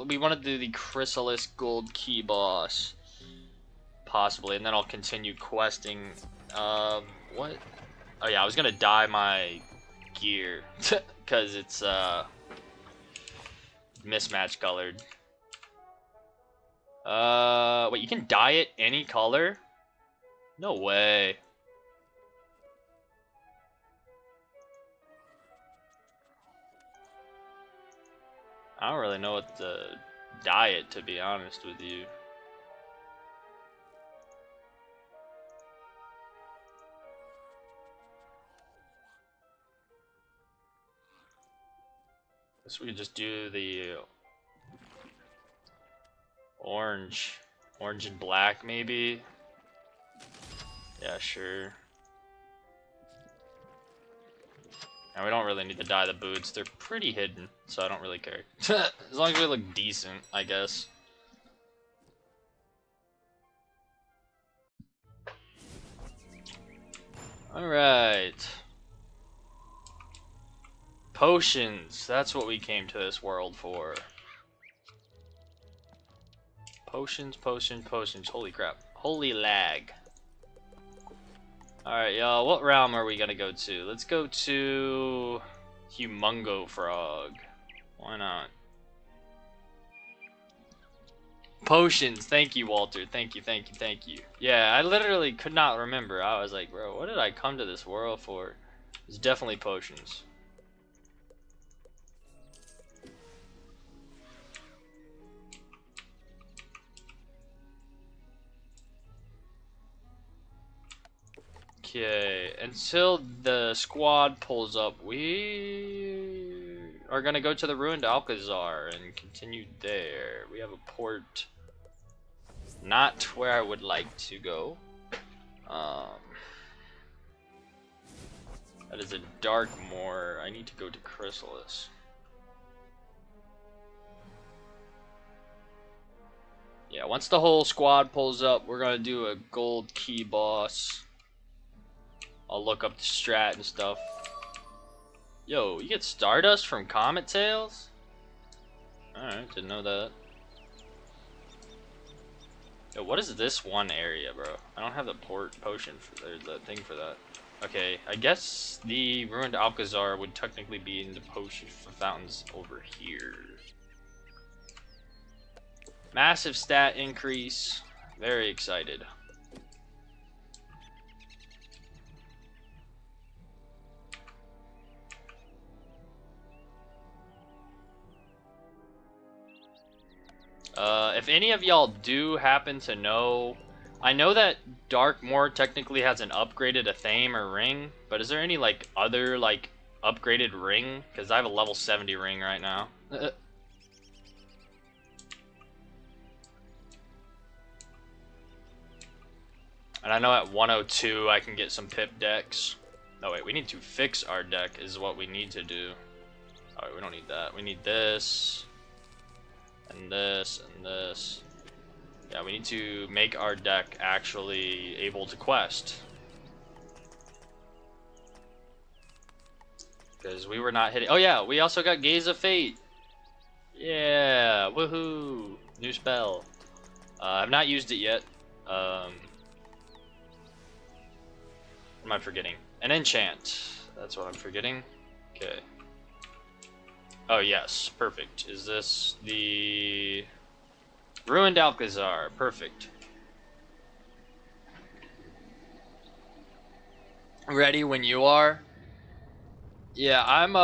We want to do the Chrysalis Gold Key boss, possibly, and then I'll continue questing. What? Oh yeah, I was gonna dye my gear because it's mismatch colored. Wait, you can dye it any color? No way. I don't really know what to dye it, to be honest with you. Guess we could just do the orange and black, maybe. Yeah, sure. And we don't really need to dye the boots. They're pretty hidden, so I don't really care. As long as we look decent, I guess. Alright. Potions. That's what we came to this world for. Potions, potions, potions. Holy crap. Holy lag. Alright, y'all. What realm are we gonna go to? Let's go to Humongo Frog. Why not? Potions. Thank you, Walter. Thank you, thank you, thank you. Yeah, I literally could not remember. I was like, bro, what did I come to this world for? It's definitely potions. Okay, until the squad pulls up, we are gonna go to the ruined Alcazar and continue there. We have a port not where I would like to go. Um, that is a Darkmoor. I need to go to Chrysalis. Yeah, once the whole squad pulls up, we're gonna do a gold key boss. I'll look up the strat and stuff. Yo, you get Stardust from Comet Tails? Alright, didn't know that. Yo, what is this one area, bro? I don't have the potion for the thing for that. Okay, I guess the ruined Alcazar would technically be in the potion for fountains over here. Massive stat increase. Very excited. If any of y'all do happen to know, I know that Darkmoor technically has an upgraded Athame or ring, but is there any like other like upgraded ring? Because I have a level 70 ring right now. And I know at 102 I can get some pip decks. No wait, we need to fix our deck is what we need to do. Oh wait, we don't need that. We need this. And this, and this. Yeah, we need to make our deck actually able to quest. Because we were not hitting. Oh yeah, we also got Gaze of Fate. Yeah, woohoo! New spell. I've not used it yet. What am I forgetting? An enchant. That's what I'm forgetting. Okay. Oh yes, perfect. Is this the ruined Alcazar? Perfect. Ready when you are. Yeah, I'm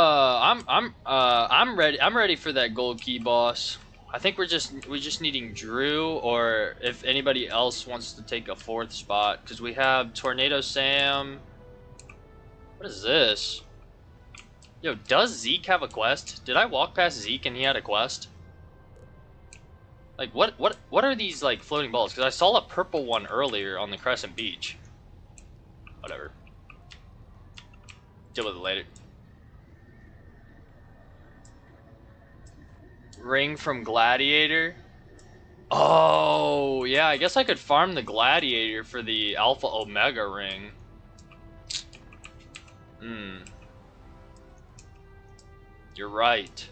ready. I'm ready for that gold key boss. I think we're just needing Drew, or if anybody else wants to take a 4th spot, because we have Tornado Sam. What is this? Yo, does Zeke have a quest? Did I walk past Zeke and he had a quest? Like, what are these, like, floating balls? Because I saw a purple one earlier on the Crescent Beach. Whatever. Deal with it later. Ring from Gladiator? Oh, yeah, I guess I could farm the Gladiator for the Alpha Omega ring. You're right.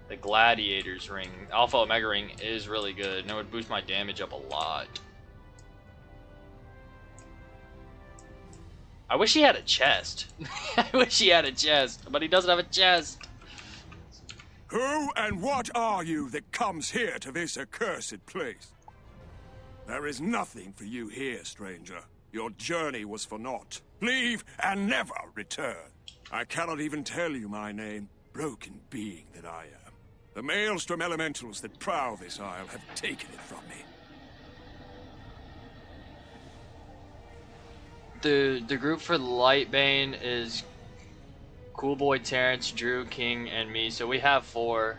The Gladiator's ring. Alpha Omega ring is really good, and it would boost my damage up a lot. I wish he had a chest. I wish he had a chest, but he doesn't have a chest. Who and what are you that comes here to this accursed place? There is nothing for you here, stranger. Your journey was for naught. Leave and never return. I cannot even tell you my name, broken being that I am. The Maelstrom elementals that prowl this isle have taken it from me. The group for the Lightbane is Cool Boy, Terrence, Drew, King, and me, so we have 4.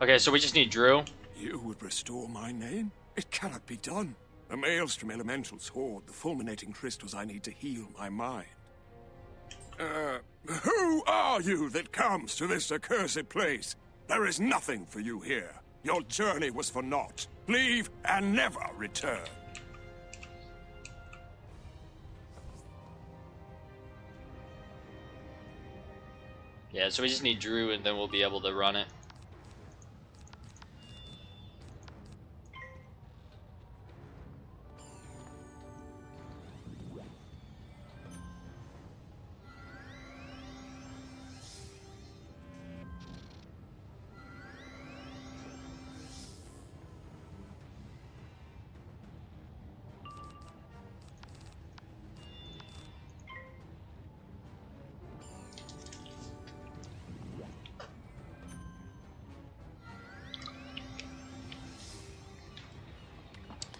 Okay, so we just need Drew. You would restore my name? It cannot be done. The Maelstrom elementals hoard the fulminating crystals I need to heal my mind. Who are you that comes to this accursed place? There is nothing for you here. Your journey was for naught. Leave and never return. Yeah, so we just need Drew, and then we'll be able to run it.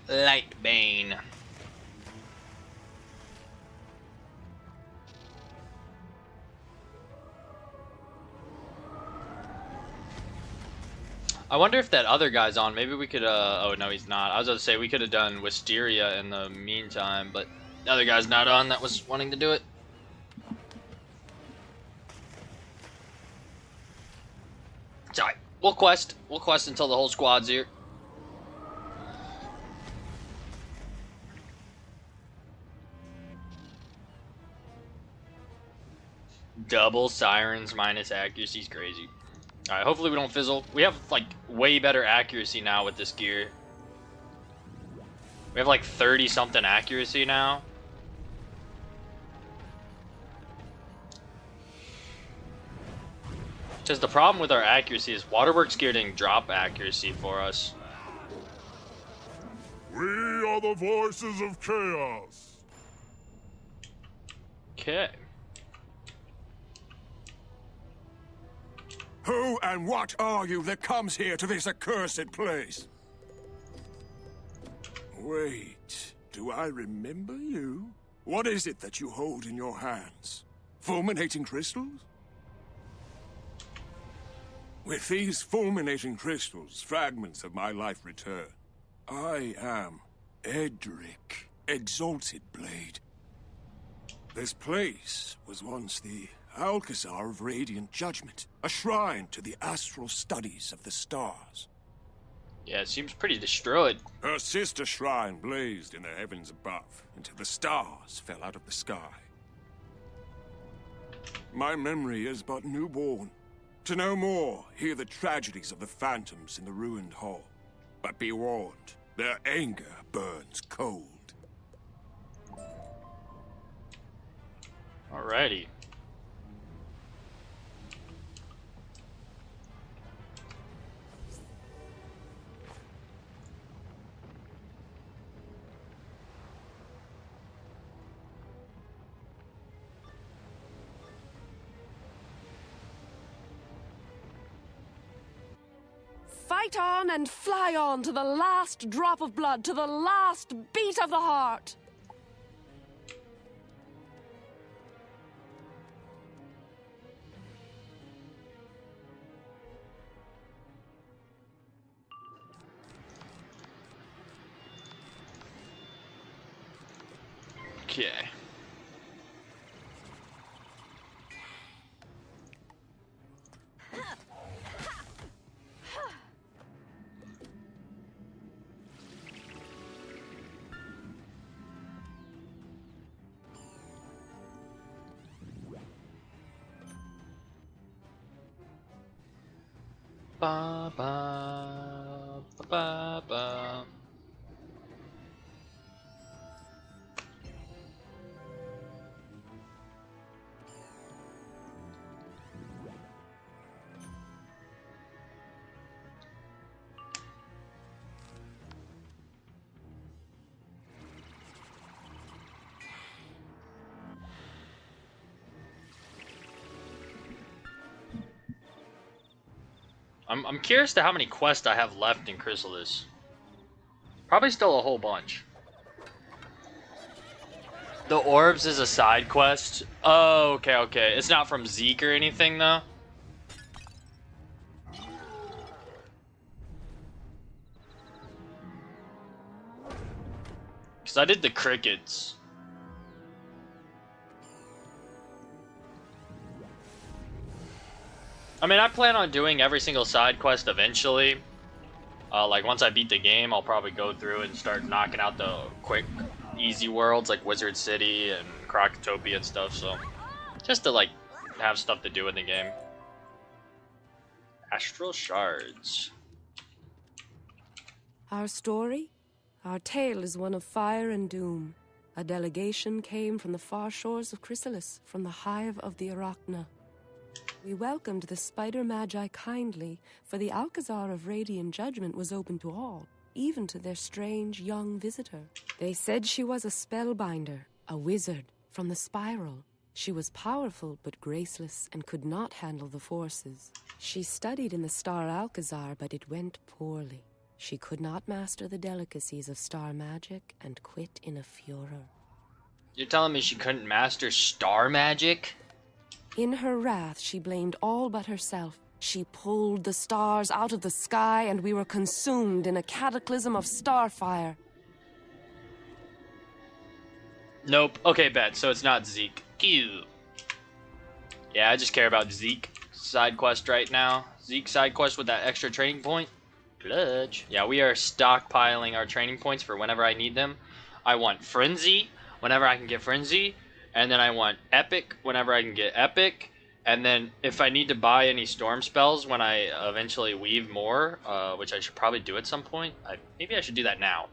Lightbane. I wonder if that other guy's on. Maybe we could, oh no, he's not. I was gonna say we could have done Wisteria in the meantime, but the other guy's not on that was wanting to do it. It's alright. We'll quest. We'll quest until the whole squad's here. Double sirens minus accuracy is crazy. Alright, hopefully we don't fizzle. We have, like, way better accuracy now with this gear. We have, like, 30-something accuracy now. Because the problem with our accuracy is Waterworks gear didn't drop accuracy for us. We are the voices of chaos. Okay. Who and what are you that comes here to this accursed place? Wait, do I remember you? What is it that you hold in your hands? Fulminating crystals? With these fulminating crystals, fragments of my life return. I am Edric, Exalted Blade. This place was once the Alcazar of Radiant Judgment, a shrine to the astral studies of the stars. Yeah, it seems pretty destroyed. Her sister shrine blazed in the heavens above, until the stars fell out of the sky. My memory is but newborn. To know more, hear the tragedies of the phantoms in the ruined hall. But be warned, their anger burns cold. Alrighty. Fight on and fly on to the last drop of blood, to the last beat of the heart. Okay. Ba ba ba ba ba. I'm curious to how many quests I have left in Chrysalis. Probably still a whole bunch. The orbs is a side quest. Oh, okay, okay. It's not from Zeke or anything, though. Because I did the crickets. I mean, I plan on doing every single side quest eventually. Like, once I beat the game, I'll probably go through and start knocking out the quick, easy worlds like Wizard City and Crocotopia and stuff, so... Just to, like, have stuff to do in the game. Astral Shards. Our story? Our tale is one of fire and doom. A delegation came from the far shores of Chrysalis, from the hive of the Arachna. We welcomed the Spider Magi kindly, for the Alcazar of Radiant Judgment was open to all, even to their strange young visitor. They said she was a spellbinder, a wizard, from the Spiral. She was powerful but graceless and could not handle the forces. She studied in the Star Alcazar, but it went poorly. She could not master the delicacies of star magic and quit in a furor. You're telling me she couldn't master star magic? In her wrath, she blamed all but herself. She pulled the stars out of the sky, and we were consumed in a cataclysm of starfire. Nope. Okay, bet. So it's not Zeke. Cute. Yeah, I just care about Zeke side quest right now. Zeke side quest with that extra training point. Clutch. Yeah, we are stockpiling our training points for whenever I need them. I want Frenzy whenever I can get Frenzy. And then I want Epic whenever I can get Epic. And then if I need to buy any Storm spells when I eventually weave more, which I should probably do at some point. Maybe I should do that now.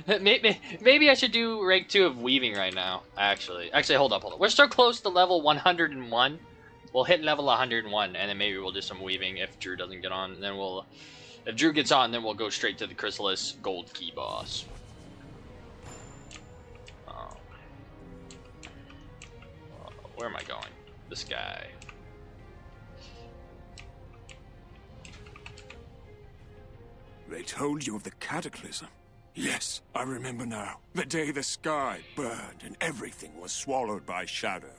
maybe I should do rank 2 of weaving right now, actually. Actually, hold up. We're so close to level 101. We'll hit level 101, and then maybe we'll do some weaving if Drew doesn't get on. And then if Drew gets on, then we'll go straight to the Chrysalis Gold Key boss. Where am I going? This guy. They told you of the cataclysm. Yes, I remember now. The day the sky burned and everything was swallowed by shadow.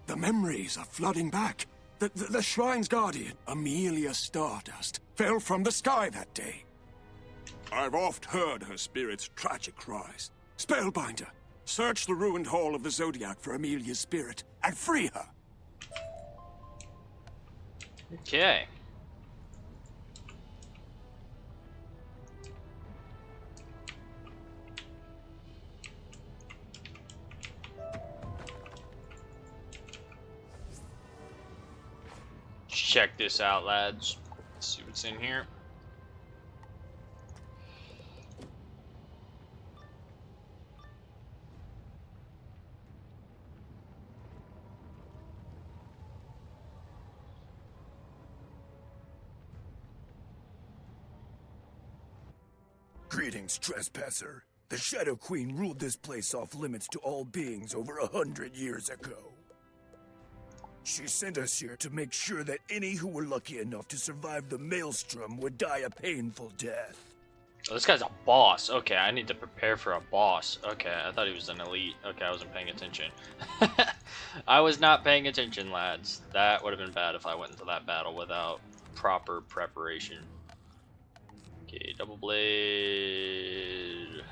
The memories are flooding back. The shrine's guardian, Amelia Stardust, fell from the sky that day. I've oft heard her spirit's tragic cries. Spellbinder, search the ruined hall of the Zodiac for Amelia's spirit and free her. Okay. Check this out, lads. Let's see what's in here. Greetings, trespasser. The Shadow Queen ruled this place off limits to all beings over 100 years ago. She sent us here to make sure that any who were lucky enough to survive the maelstrom would die a painful death. Oh, this guy's a boss. Okay, I need to prepare for a boss. Okay, I thought he was an elite. Okay, I wasn't paying attention. I was not paying attention, lads. That would have been bad if I went into that battle without proper preparation. Okay, double blade.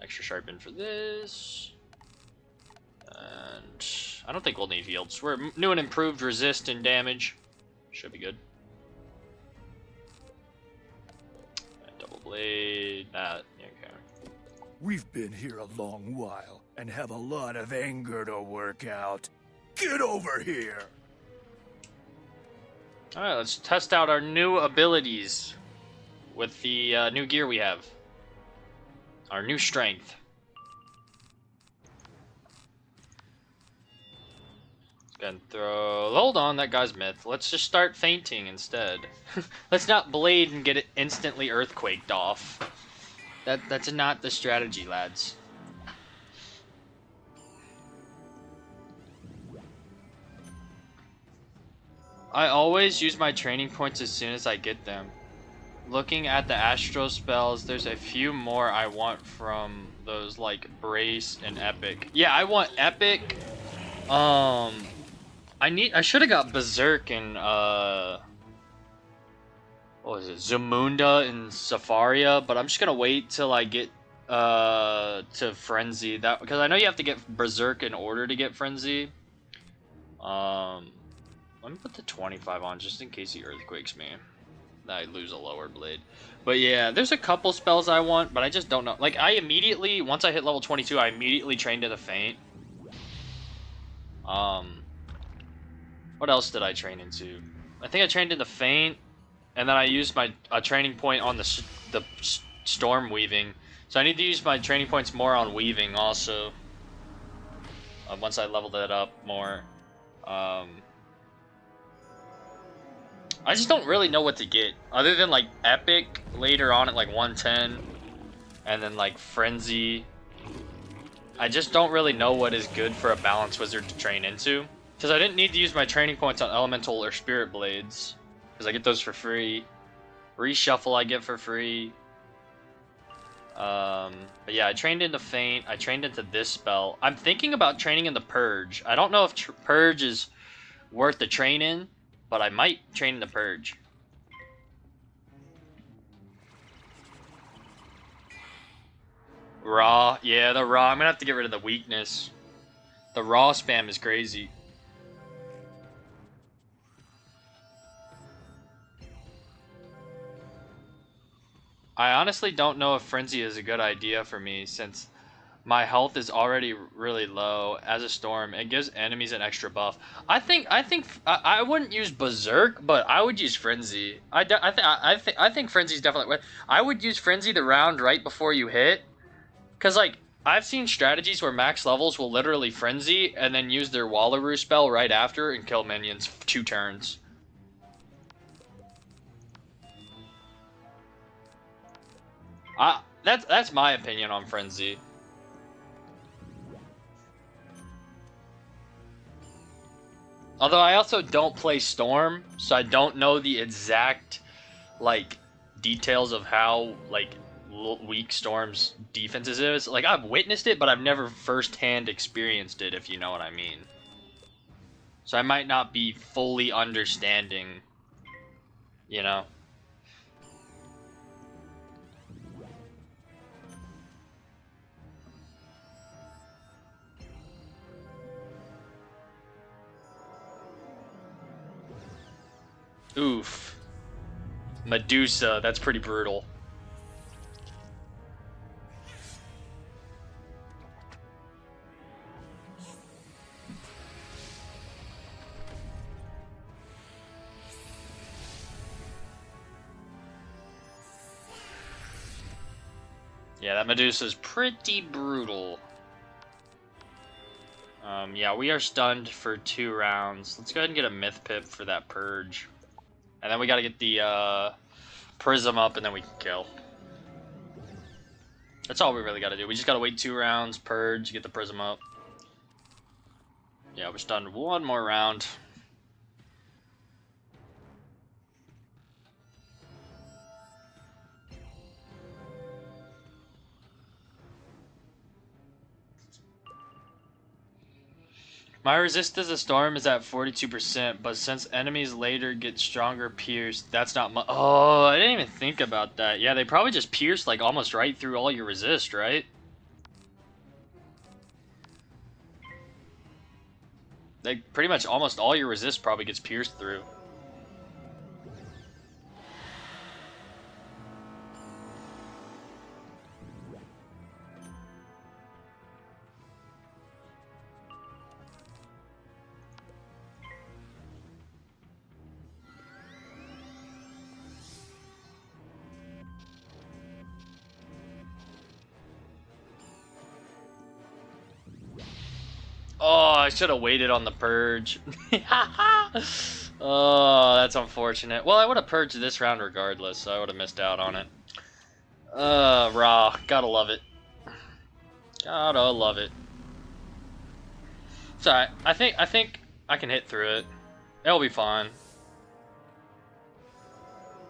Extra sharpen for this. And I don't think we'll need heals. We're new and improved resist and damage. Should be good. And double blade. That. Okay. We've been here a long while and have a lot of anger to work out. Get over here! Alright, let's test out our new abilities with the new gear we have. Our new strength. Gonna throw. Hold on, that guy's myth. Let's just start fainting instead. Let's not blade and get it instantly earthquaked off. That's not the strategy, lads. I always use my training points as soon as I get them. Looking at the astral spells, there's a few more I want from those, like brace and epic. Yeah, I want epic. I should have got berserk and what was it, Zamunda and Safaria, but I'm just gonna wait till I get to frenzy, that because I know you have to get berserk in order to get frenzy. Let me put the 25 on just in case he earthquakes me. I lose a lower blade. But yeah, there's a couple spells I want, but I just don't know. Like, I immediately, once I hit level 22, I immediately trained to the feint. What else did I train into? I think I trained in the feint, and then I used my training point on the storm weaving. So I need to use my training points more on weaving also. Once I leveled it up more. I just don't really know what to get, other than like epic later on at like 110, and then like frenzy. I just don't really know what is good for a balanced wizard to train into, because I didn't need to use my training points on elemental or spirit blades, because I get those for free. Reshuffle I get for free. But yeah, I trained into feint. I trained into this spell. I'm thinking about training in the purge. I don't know if purge is worth the train in, but I might train in the Purge. Raw, yeah, the raw. I'm gonna have to get rid of the weakness. The raw spam is crazy. I honestly don't know if Frenzy is a good idea for me since my health is already really low. As a storm, it gives enemies an extra buff. I wouldn't use Berserk, but I would use Frenzy. I think Frenzy's definitely. I would use Frenzy the round right before you hit, cause like I've seen strategies where max levels will literally Frenzy and then use their Wallaroo spell right after and kill minions 2 turns. That's my opinion on Frenzy. Although I also don't play Storm, so I don't know the exact like details of how like weak Storm's defenses is. Like I've witnessed it, but I've never firsthand experienced it, if you know what I mean. So I might not be fully understanding, you know. Oof. Medusa, that's pretty brutal. Yeah, that Medusa's pretty brutal. Yeah, we are stunned for 2 rounds. Let's go ahead and get a Myth Pip for that Purge. And then we gotta get the Prism up and then we can kill. That's all we really gotta do. We just gotta wait 2 rounds, Purge, get the Prism up. Yeah, we're stunned 1 more round. My resist as a storm is at 42%, but since enemies later get stronger pierced, that's not much. Oh, I didn't even think about that. Yeah, they probably just pierce like almost right through all your resist, right? Like pretty much almost all your resist probably gets pierced through. Oh, I should have waited on the Purge. Oh, that's unfortunate. Well, I would have purged this round regardless, so I would have missed out on it. Raw. Gotta love it. Gotta love it. It's alright. I think I can hit through it. It'll be fine.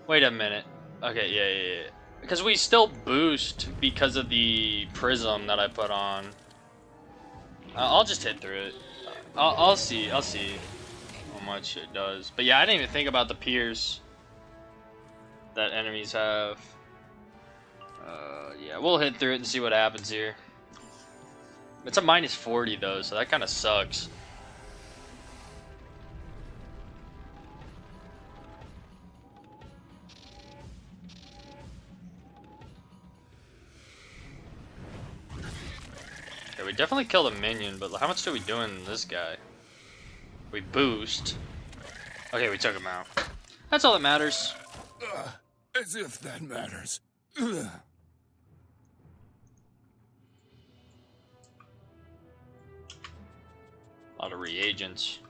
Wait a minute. Okay, yeah. Because we still boost because of the Prism that I put on. I'll just hit through it. I'll see how much it does. But yeah, I didn't even think about the pierce that enemies have. Yeah, we'll hit through it and see what happens here. It's a minus 40 though, so that kind of sucks. Okay, we definitely killed a minion, but how much do we do in this guy? We boost. Okay, we took him out. That's all that matters. As if that matters. Ugh. A lot of reagents.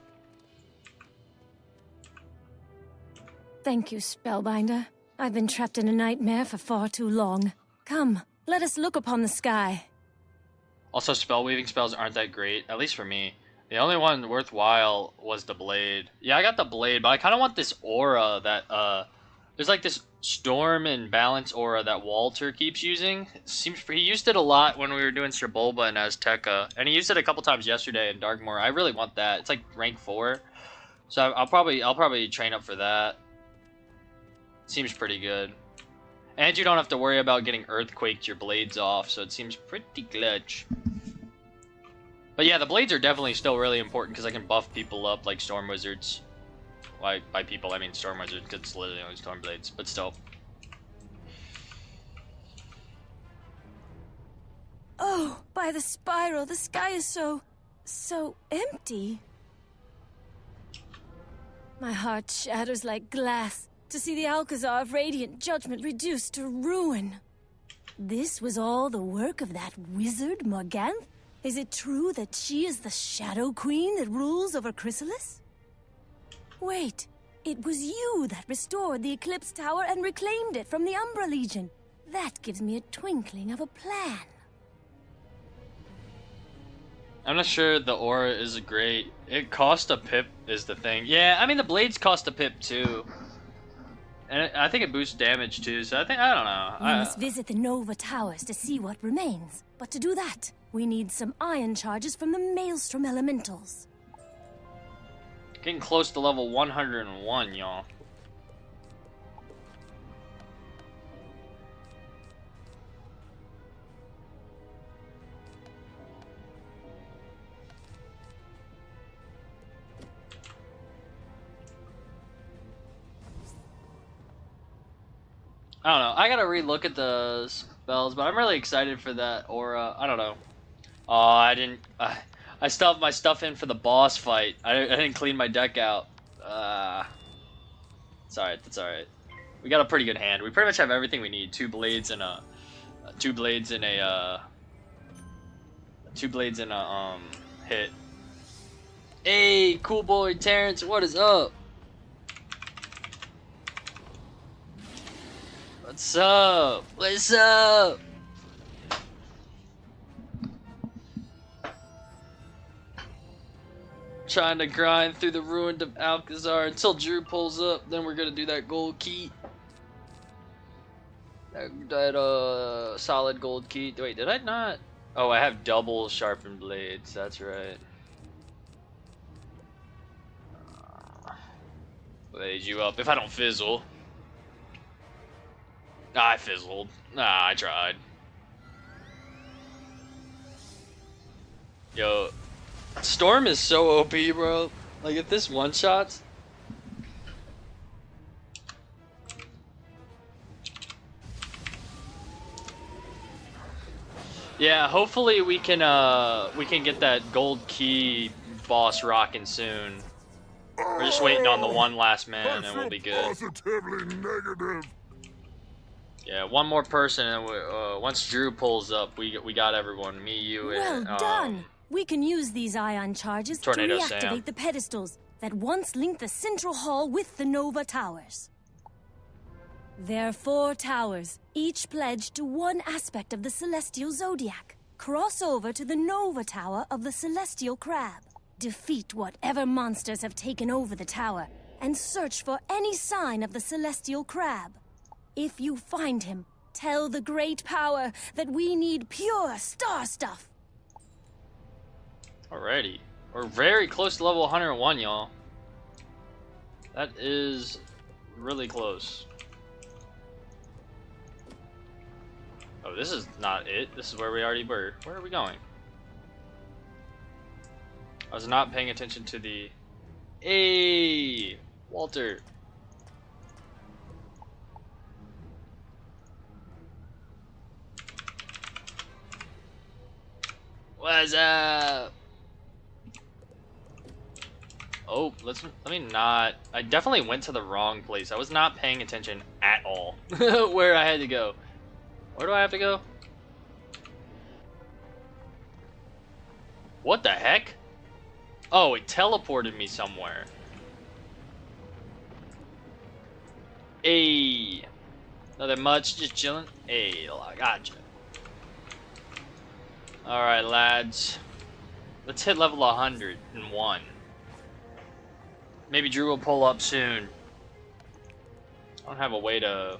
Thank you, Spellbinder. I've been trapped in a nightmare for far too long. Come, let us look upon the sky. Also, spell weaving spells aren't that great, at least for me. The only one worthwhile was the blade. Yeah, I got the blade, but I kind of want this aura that, there's like this storm and balance aura that Walter keeps using. He used it a lot when we were doing Sirbolba and Azteca, and he used it a couple times yesterday in Darkmoor. I really want that. It's like rank 4. So I'll probably train up for that. Seems pretty good. And you don't have to worry about getting earthquaked your blades off, so it seems pretty clutch. But yeah, the blades are definitely still really important because I can buff people up like storm wizards. By people, I mean storm wizards because it's literally only storm blades, but still. Oh, by the spiral, the sky is so empty. My heart shatters like glass to see the Alcazar of Radiant Judgment reduced to ruin. This was all the work of that wizard, Morganth? Is it true that she is the Shadow Queen that rules over Chrysalis? Wait, it was you that restored the Eclipse Tower and reclaimed it from the Umbra Legion. That gives me a twinkling of a plan. I'm not sure the aura is great. It cost a pip is the thing. Yeah, I mean the blades cost a pip too. And I think it boosts damage too, so I don't know. We must visit the Nova Towers to see what remains. But to do that, we need some ion charges from the Maelstrom Elementals. Getting close to level 101, y'all. I don't know. I gotta relook at the spells, but I'm really excited for that aura. I don't know. Oh, I didn't. I stuffed my stuff in for the boss fight. I didn't clean my deck out. It's alright. That's alright. We got a pretty good hand. We pretty much have everything we need. Two blades and a hit. Hey, cool boy Terrence, what is up? What's up? What's up? Trying to grind through the ruin of Alcazar until Drew pulls up. Then we're gonna do that gold key. That solid gold key. Wait, did I not? Oh, I have double sharpened blades. That's right. Blaze you up if I don't fizzle. I fizzled. I tried. Yo, Storm is so OP, bro. Like, if this one-shots... Yeah, hopefully we can get that gold key boss rocking soon. We're just waiting on the one last man and we'll be good. Positively negative. Yeah, one more person, and once Drew pulls up, we got everyone. Me, you, and well done. We can use these ion charges to Tornado reactivate Sam. the pedestals that once linked the central hall with the Nova Towers. There are 4 towers, each pledged to one aspect of the Celestial Zodiac. Cross over to the Nova Tower of the Celestial Crab. Defeat whatever monsters have taken over the tower, and search for any sign of the Celestial Crab. If you find him, tell the Great Power that we need pure star stuff. Alrighty. We're very close to level 101, y'all. That is really close. Oh, this is not it. This is where we already were. Where are we going? I was not paying attention to the... Hey! Walter! What's up? Oh, let me not. I definitely went to the wrong place. I was not paying attention at all where I had to go. Where do I have to go? What the heck? Oh, it teleported me somewhere. Hey, nothing much, just chilling. Hey, gotcha. Alright, lads. Let's hit level 101. Maybe Drew will pull up soon. I don't have a way to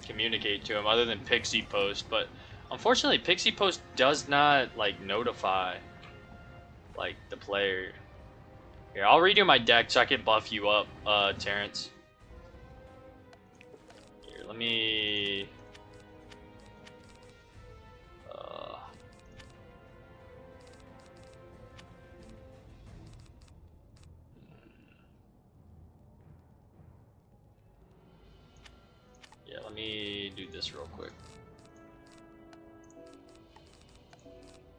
communicate to him other than Pixie Post, but unfortunately Pixie Post does not, like, notify, like, the player. Here, I'll redo my deck so I can buff you up, Terrence. Here, let me... Yeah, let me do this real quick.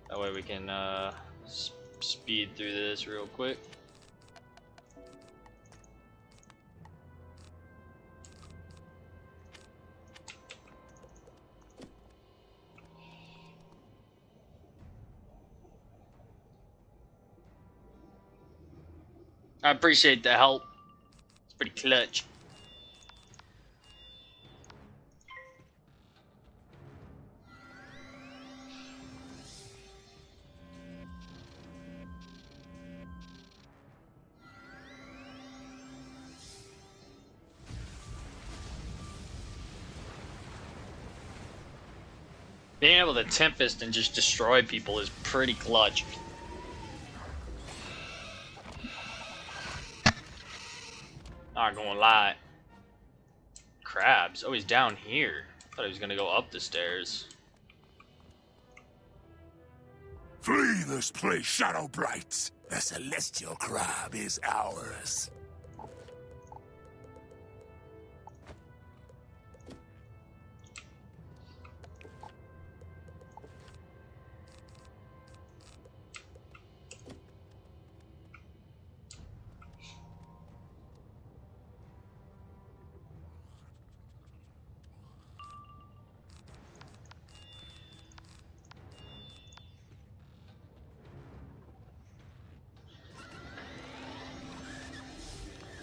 That way we can speed through this real quick. I appreciate the help. It's pretty clutch. Being able to Tempest and just destroy people is pretty clutch. Not gonna lie. Crabs. Oh, he's down here. Thought he was gonna go up the stairs. Flee this place, Shadow Brights. The celestial crab is ours.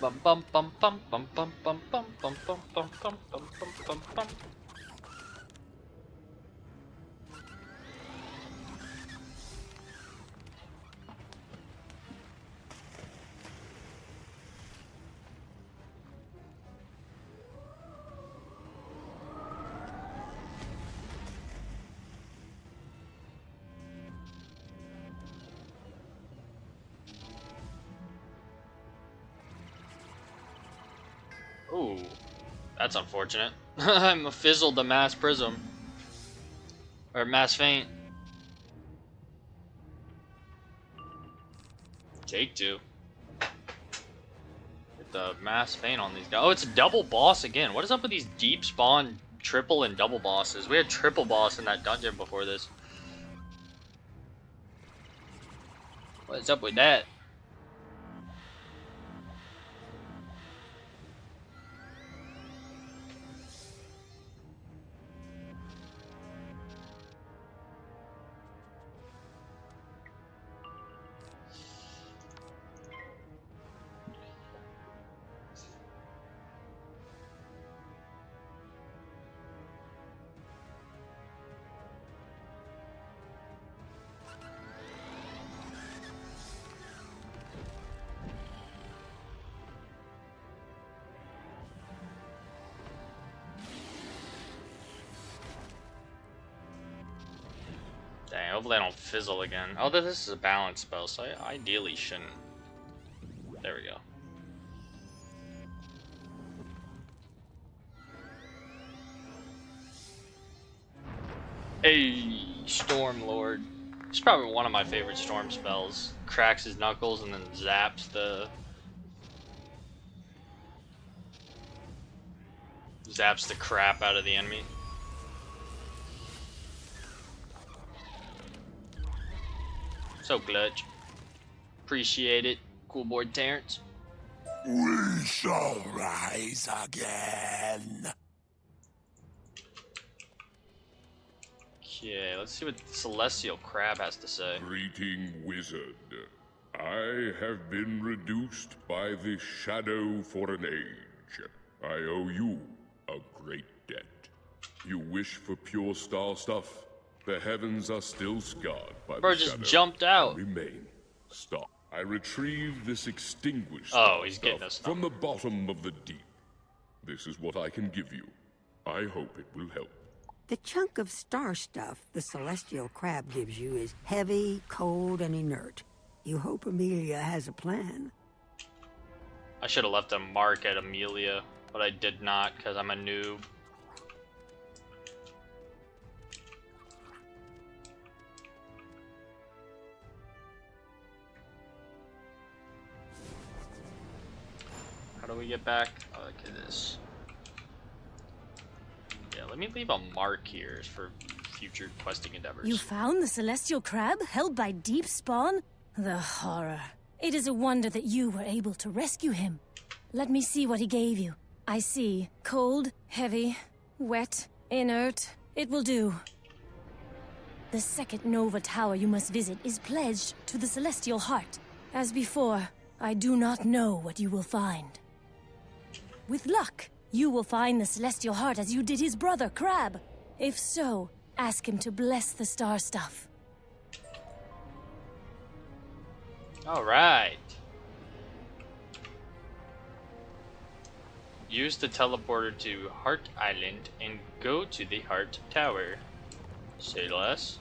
Bum bum bum bum bum bum bum bum bum bum bum bum bum bum bum. Ooh, that's unfortunate. I'm fizzled the mass prism. Or mass feint. Take two. Get the mass feint on these guys. Oh, it's a double boss again. What is up with these deep spawn triple and double bosses? We had triple boss in that dungeon before this. What's up with that? Dang, hopefully I don't fizzle again. Oh, this is a balance spell, so I ideally shouldn't. There we go. Hey, Storm Lord. It's probably one of my favorite storm spells. Cracks his knuckles and then zaps the crap out of the enemy. So clutch. Appreciate it. Cool board, Terrence. We shall rise again. Okay, let's see what Celestial Crab has to say. Greeting, wizard. I have been reduced by the shadow for an age. I owe you a great debt. You wish for pure star stuff? The heavens are still scarred by Bro the just shadow. jumped out. Remain. Stop. I retrieved this extinguished He's stuff getting us from the bottom of the deep. This is what I can give you. I hope it will help. The chunk of star stuff the celestial crab gives you is heavy, cold, and inert. You hope Amelia has a plan. I should have left a mark at Amelia, but I did not because I'm a noob. How do we get back? Oh, look at this. Yeah, let me leave a mark here for future questing endeavors. You found the celestial crab held by deep spawn? The horror. It is a wonder that you were able to rescue him. Let me see what he gave you. I see. Cold, heavy, wet, inert. It will do. The second Nova Tower you must visit is pledged to the Celestial Heart. As before, I do not know what you will find. With luck, you will find the Celestial Heart as you did his brother, Crab. If so, ask him to bless the star stuff. Alright. Use the teleporter to Heart Island and go to the Heart Tower. Say less.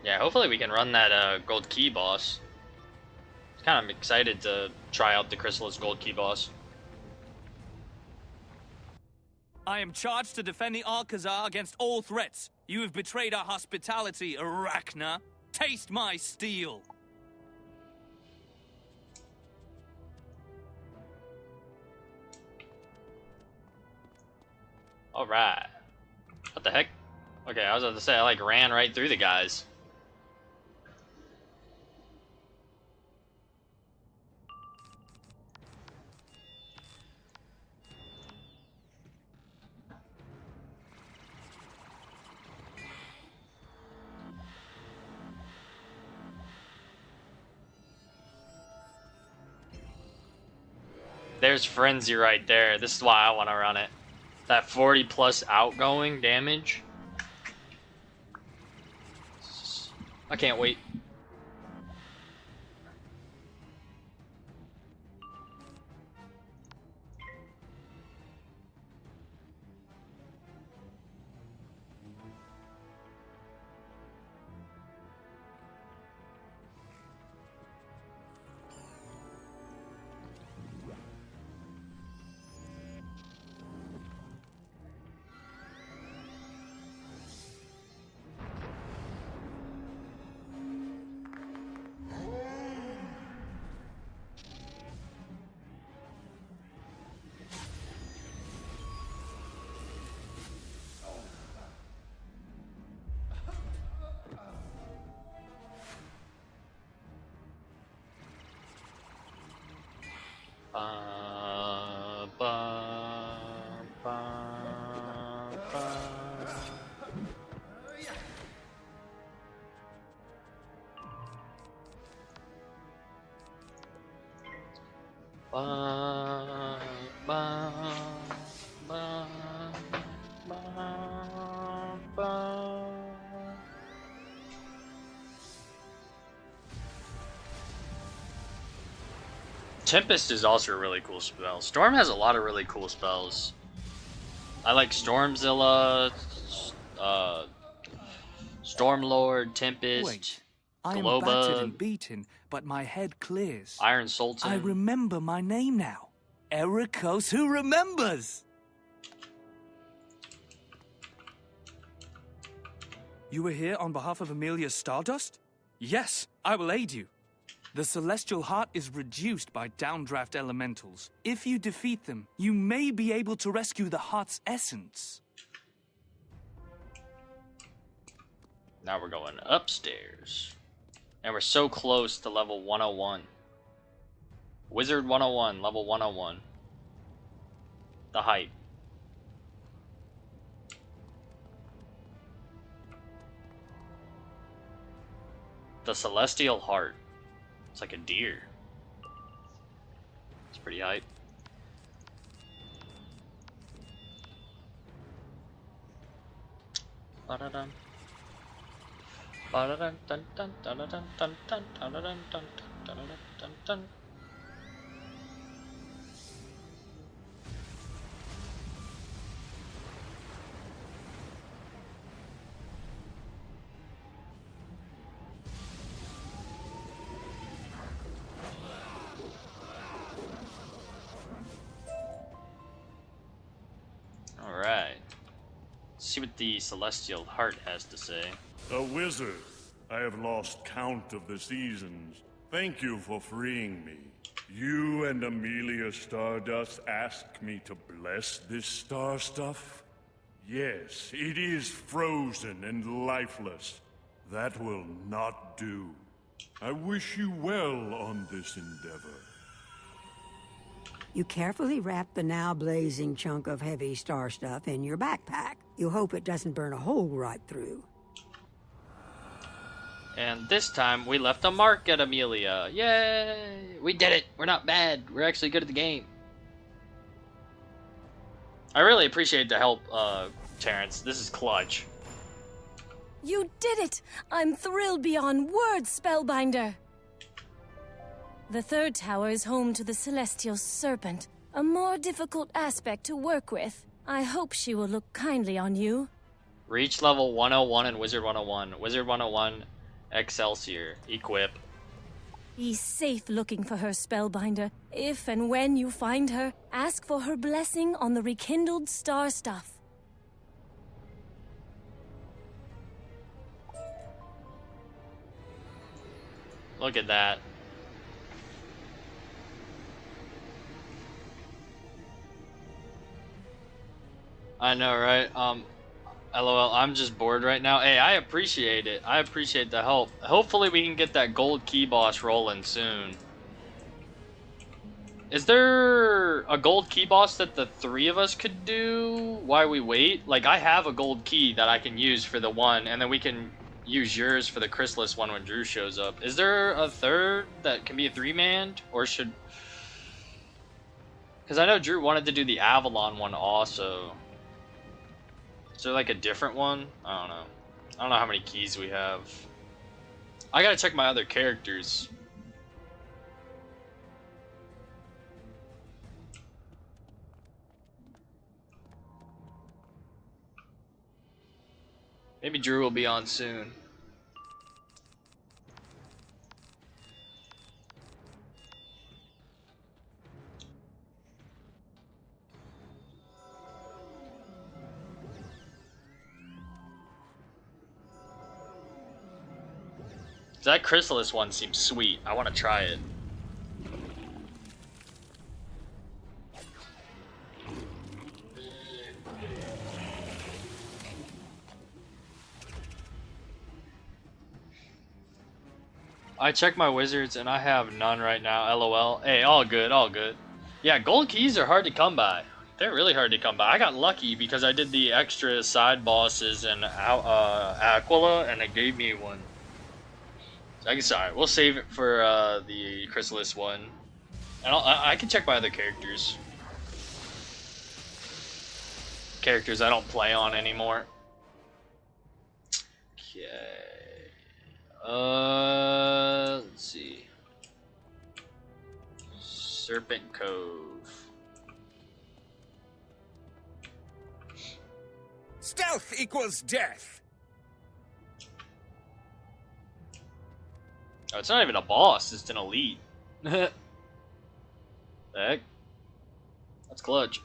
Yeah, hopefully we can run that gold key boss. Kind of excited to try out the Chrysalis gold key boss. I am charged to defend the Alcazar against all threats. You have betrayed our hospitality, Arachna. Taste my steel. Alright. What the heck? Okay, I was about to say, I like ran right through the guys. There's Frenzy right there. This is why I want to run it. That 40 plus outgoing damage. I can't wait. Tempest is also a really cool spell. Storm has a lot of really cool spells. I like Stormzilla, Stormlord, Tempest, Wait, I am Globa, battered and beaten, but my head clears. Iron Sultan. I remember my name now. Ericos, who remembers? You were here on behalf of Amelia Stardust? Yes, I will aid you. The Celestial Heart is reduced by downdraft elementals. If you defeat them, you may be able to rescue the Heart's essence. Now we're going upstairs. And we're so close to level 101. Wizard101, level 101. The height. The Celestial Heart. It's like a deer. It's pretty hype. Ba-da-dum. Ba-da-dun, dun, dun, dun, dun, dun, dun, dun, dun, dun, dun, dun, dun, dun, dun. see what the Celestial Heart has to say. A wizard. I have lost count of the seasons. Thank you for freeing me. You and Amelia Stardust asked me to bless this star stuff? Yes, it is frozen and lifeless. That will not do. I wish you well on this endeavor. You carefully wrap the now blazing chunk of heavy star stuff in your backpack. You hope it doesn't burn a hole right through. And this time, we left a mark at Amelia. Yay! We did it! We're not bad. We're actually good at the game. I really appreciate the help, Terrence. This is clutch. You did it! I'm thrilled beyond words, Spellbinder! The third tower is home to the Celestial Serpent, a more difficult aspect to work with. I hope she will look kindly on you. Reach level 101 in Wizard101. Wizard101 Excelsior. Equip. Be safe looking for her, Spellbinder. If and when you find her, ask for her blessing on the rekindled star stuff. Look at that. I know, right? LOL, I'm just bored right now. Hey, I appreciate it. I appreciate the help. Hopefully we can get that gold key boss rolling soon. Is there a gold key boss that the three of us could do while we wait? Like, I have a gold key that I can use for the one, and then we can use yours for the Chrysalis one when Drew shows up. Is there a third that can be a three-man? Or should... Because I know Drew wanted to do the Avalon one also. Is there like a different one? I don't know. I don't know how many keys we have. I gotta check my other characters. Maybe Drew will be on soon. That Chrysalis one seems sweet. I want to try it. I checked my wizards and I have none right now. LOL. Hey, all good, all good. Yeah, gold keys are hard to come by. They're really hard to come by. I got lucky because I did the extra side bosses in Aquila and it gave me one. I guess, alright, we'll save it for the Chrysalis one. And I can check my other characters. Characters I don't play on anymore. Okay. Let's see. Serpent Cove. Stealth equals death. Oh, it's not even a boss, it's an elite. The heck? That's clutch.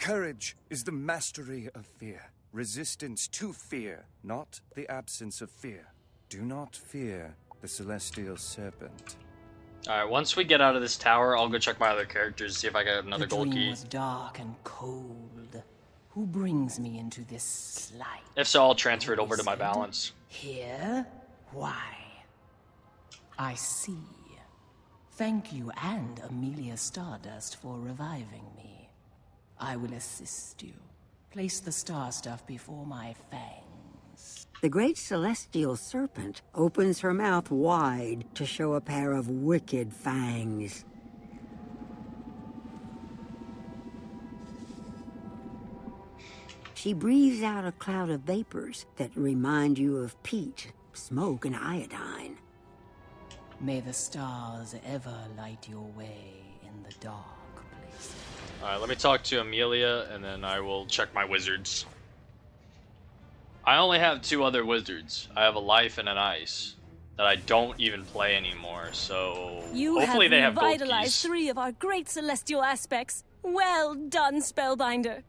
Courage is the mastery of fear. Resistance to fear, not the absence of fear. Do not fear the Celestial Serpent. Alright, once we get out of this tower, I'll go check my other characters, see if I got another gold The dream key. was dark and cold. Who brings me into this slight? If so, I'll transfer it over to my balance. Here? Why? I see. Thank you and Amelia Stardust for reviving me. I will assist you. Place the star stuff before my fangs. The great celestial serpent opens her mouth wide to show a pair of wicked fangs. She breathes out a cloud of vapors that remind you of peat, smoke, and iodine. May the stars ever light your way in the dark places. Alright, let me talk to Amelia, and then I will check my wizards. I only have 2 other wizards. I have a life and an ice that I don't even play anymore, so hopefully they have gold keys. You have revitalized 3 of our great celestial aspects. Well done, Spellbinder.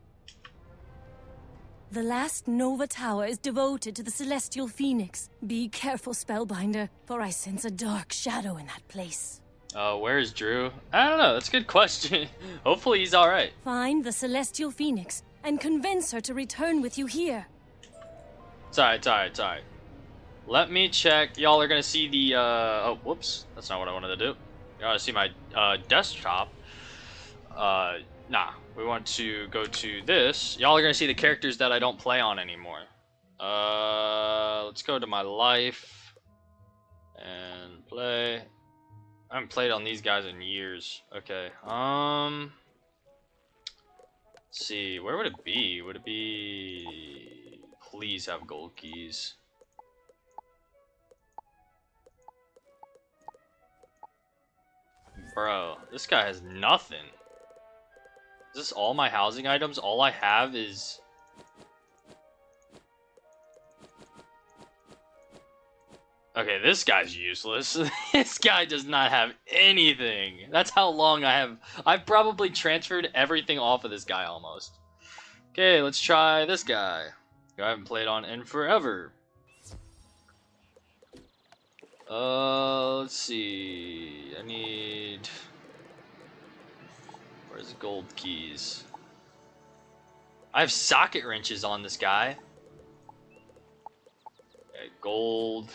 The last Nova Tower is devoted to the Celestial Phoenix. Be careful, Spellbinder, for I sense a dark shadow in that place. Where is Drew? I don't know, that's a good question. Hopefully he's alright. Find the Celestial Phoenix and convince her to return with you here. It's alright. Let me check. Y'all are gonna see the, oh, whoops. That's not what I wanted to do. Y'all gotta see my, desktop. Nah. We want to go to this. Y'all are gonna see the characters that I don't play on anymore. Let's go to my life. And play. I haven't played on these guys in years. Okay, let's see, where would it be? Would it be... Please have gold keys. Bro, this guy has nothing. Is this all my housing items? All I have is... Okay, this guy's useless. This guy does not have anything. That's how long I have. I've probably transferred everything off of this guy almost. Okay, let's try this guy. I haven't played on in forever. Let's see. I need... Where's gold keys? I have socket wrenches on this guy. Okay, gold.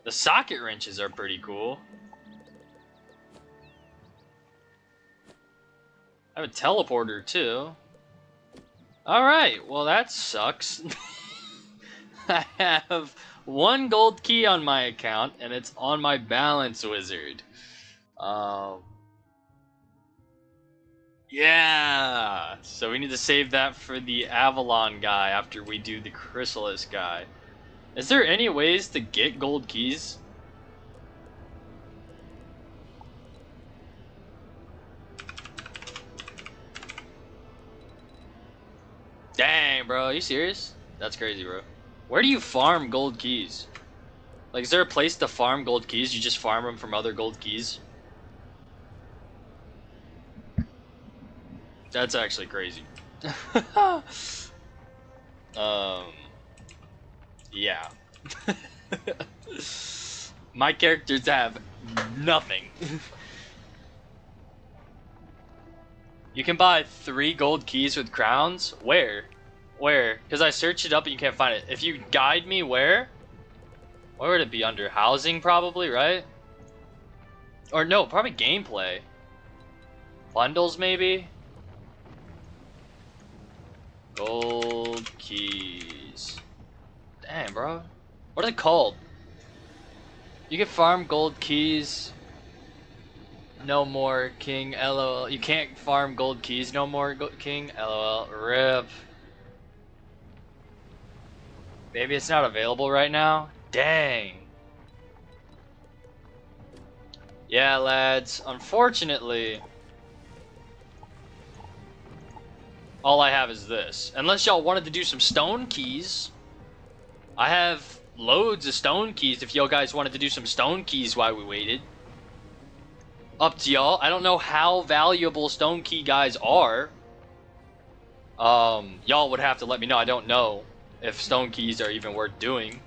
The socket wrenches are pretty cool. I have a teleporter too. Alright, well that sucks. I have 1 gold key on my account and it's on my balance wizard. Yeah, so we need to save that for the Avalon guy after we do the Chrysalis guy. Is there any ways to get gold keys? Dang, bro, are you serious? That's crazy, bro. Where do you farm gold keys? Like, is there a place to farm gold keys? You just farm them from other gold keys? That's actually crazy. Yeah. My characters have nothing. You can buy 3 gold keys with crowns? Where? Where? Because I searched it up and you can't find it. If you guide me where would it be under? Housing probably, right? Or no, probably gameplay. Bundles maybe? Gold keys. Damn, bro. What are they called? You can farm gold keys. No more king, lol. You can't farm gold keys no more, king, lol. Rip. Maybe it's not available right now? Dang. Yeah, lads. Unfortunately, all I have is this. Unless y'all wanted to do some stone keys. I have loads of stone keys if y'all guys wanted to do some stone keys while we waited. Up to y'all. I don't know how valuable stone key guys are. Y'all would have to let me know. I don't know if stone keys are even worth doing.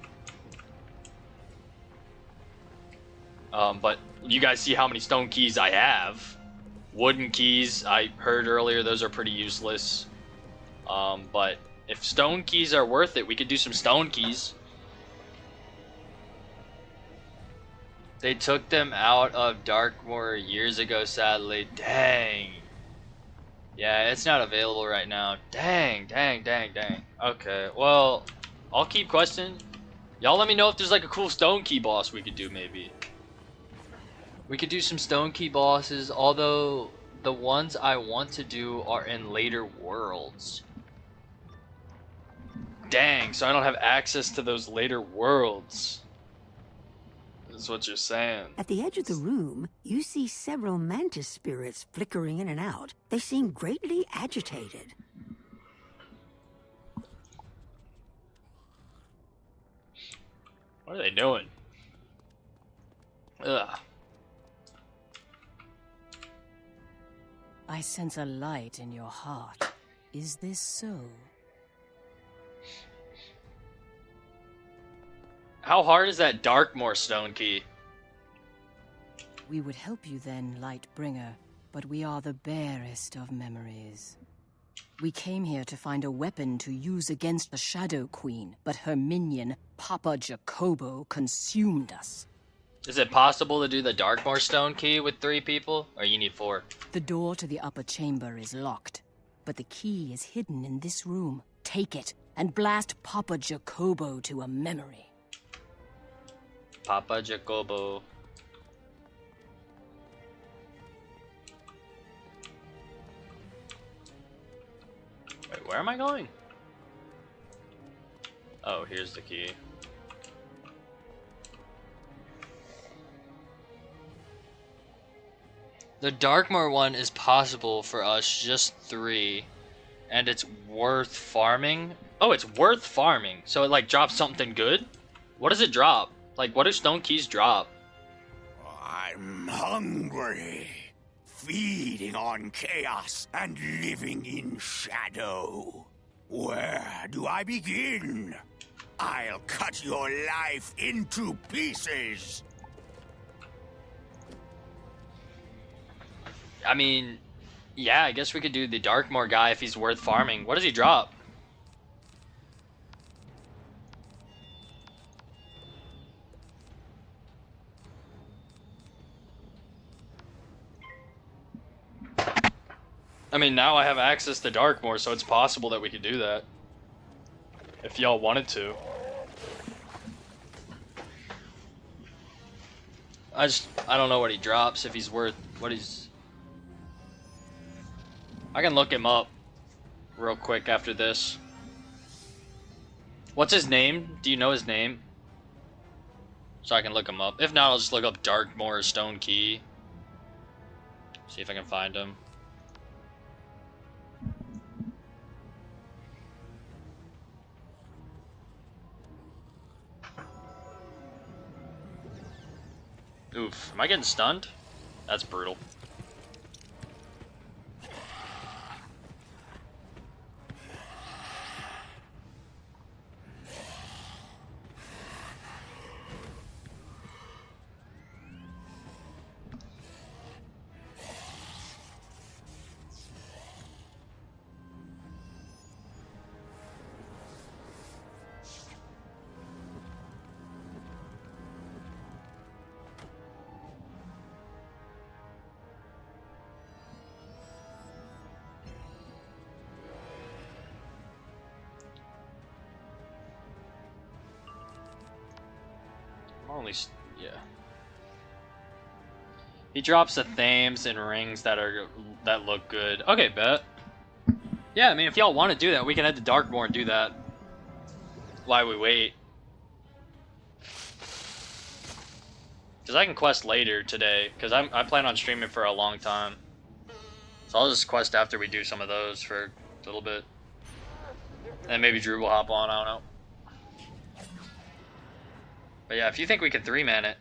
But you guys see how many stone keys I have. Wooden keys, I heard earlier, those are pretty useless. But If stone keys are worth it, we could do some stone keys. They took them out of Darkmoor years ago, sadly. Dang. Yeah, it's not available right now. Dang. Okay, well, I'll keep questioning. Y'all let me know if there's like a cool stone key boss we could do, maybe. We could do some stone key bosses, although the ones I want to do are in later worlds. Dang, so I don't have access to those later worlds. Is what you're saying. At the edge of the room, you see several mantis spirits flickering in and out. They seem greatly agitated. What are they doing? Ugh. I sense a light in your heart. Is this so? How hard is that Darkmoor stone key? We would help you then, Lightbringer, but we are the barest of memories. We came here to find a weapon to use against the Shadow Queen, but her minion, Papa Jacobo, consumed us. Is it possible to do the Darkmoor stone key with 3 people? Or you need 4? The door to the upper chamber is locked, but the key is hidden in this room. Take it and blast Papa Jacobo to a memory. Papa Jacobo. Wait, where am I going? Oh, here's the key. The Darkmoor one is possible for us, just 3. And it's worth farming. Oh, it's worth farming. So it like drops something good? What does it drop? Like, what do stone keys drop? I'm hungry, feeding on chaos and living in shadow. Where do I begin? I'll cut your life into pieces. I mean, yeah, I guess we could do the Darkmoor guy if he's worth farming. What does he drop? I mean, now I have access to Darkmoor, so it's possible that we could do that. If y'all wanted to. I don't know what he drops, if he's worth what he's... I can look him up real quick after this. What's his name? Do you know his name? So I can look him up. If not, I'll just look up Darkmoor Stone Key. See if I can find him. Oof, am I getting stunned? That's brutal. Yeah. He drops the thames and rings that look good. Okay, bet. Yeah, I mean, if y'all want to do that, we can head to Darkmoor and do that. While we wait. Because I can quest later today, because I plan on streaming for a long time. So I'll just quest after we do some of those for a little bit. And maybe Drew will hop on, I don't know. But yeah, if you think we could 3-man it,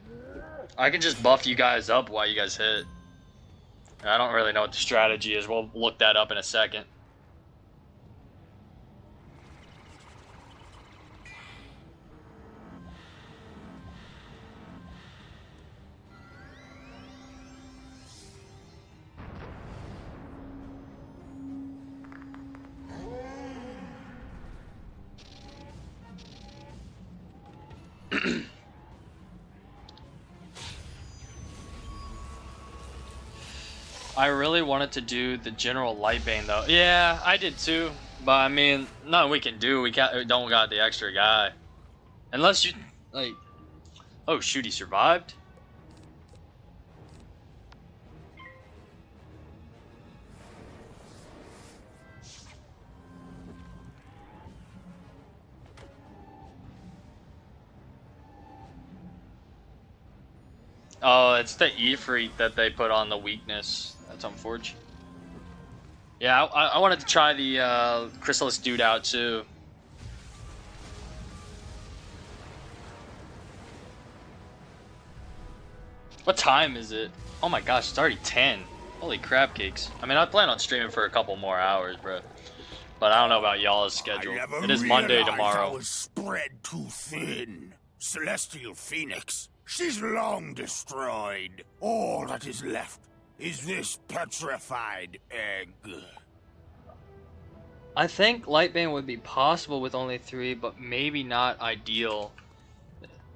I can just buff you guys up while you guys hit. And I don't really know what the strategy is. We'll look that up in a second. I really wanted to do the General Lightbane though. Yeah, I did too. But I mean, nothing we can do. We don't got the extra guy. Unless you like. Oh shoot, he survived. Oh, it's the Ifrit that they put on the weakness. That's unfortunate. Yeah, I wanted to try the Chrysalis dude out too. What time is it? Oh my gosh, it's already 10. Holy crap cakes. I mean, I plan on streaming for a couple more hours, bro. But I don't know about y'all's schedule. It is Monday tomorrow. I was spread too thin. Celestial Phoenix. She's long destroyed. All that is left is this petrified egg. I think Lightbane would be possible with only 3, but maybe not ideal.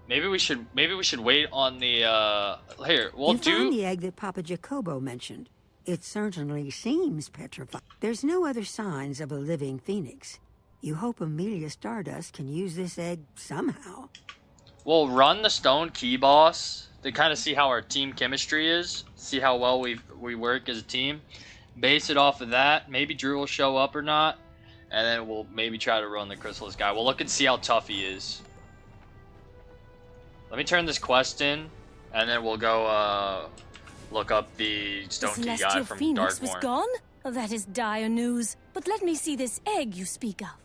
Maybe we should wait on the here. We'll you do found the egg that Papa Jacobo mentioned. It certainly seems petrified. There's no other signs of a living phoenix. You hope Amelia Stardust can use this egg somehow. We'll run the Stone Key boss to kind of see how our team chemistry is, see how well we work as a team. Base it off of that. Maybe Drew will show up or not, and then we'll maybe try to run the Chrysalis guy. We'll look and see how tough he is. Let me turn this quest in, and then we'll go look up the Stone Key guy from Phoenix was Darkmoor. gone? That is dire news. But let me see this egg you speak of.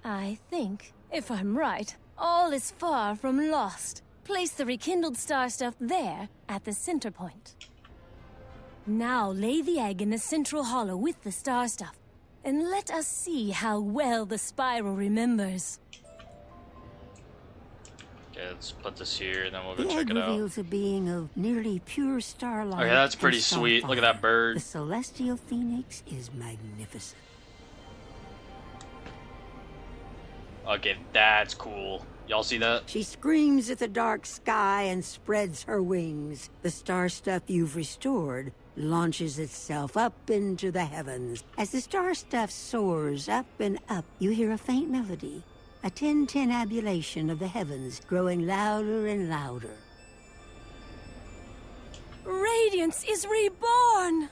I think, if I'm right, all is far from lost. Place the rekindled star stuff there, at the center point. Now lay the egg in the central hollow with the star stuff, and let us see how well the spiral remembers. Okay, let's put this here, and then we'll go The check egg it out. reveals a being of nearly pure starlight. Okay, that's and pretty sweet. Look at that bird. The celestial phoenix is magnificent. Okay, that's cool. Y'all see that? She screams at the dark sky and spreads her wings. The star stuff you've restored launches itself up into the heavens. As the star stuff soars up and up, you hear a faint melody. A tintinnabulation of the heavens growing louder and louder. Radiance is reborn!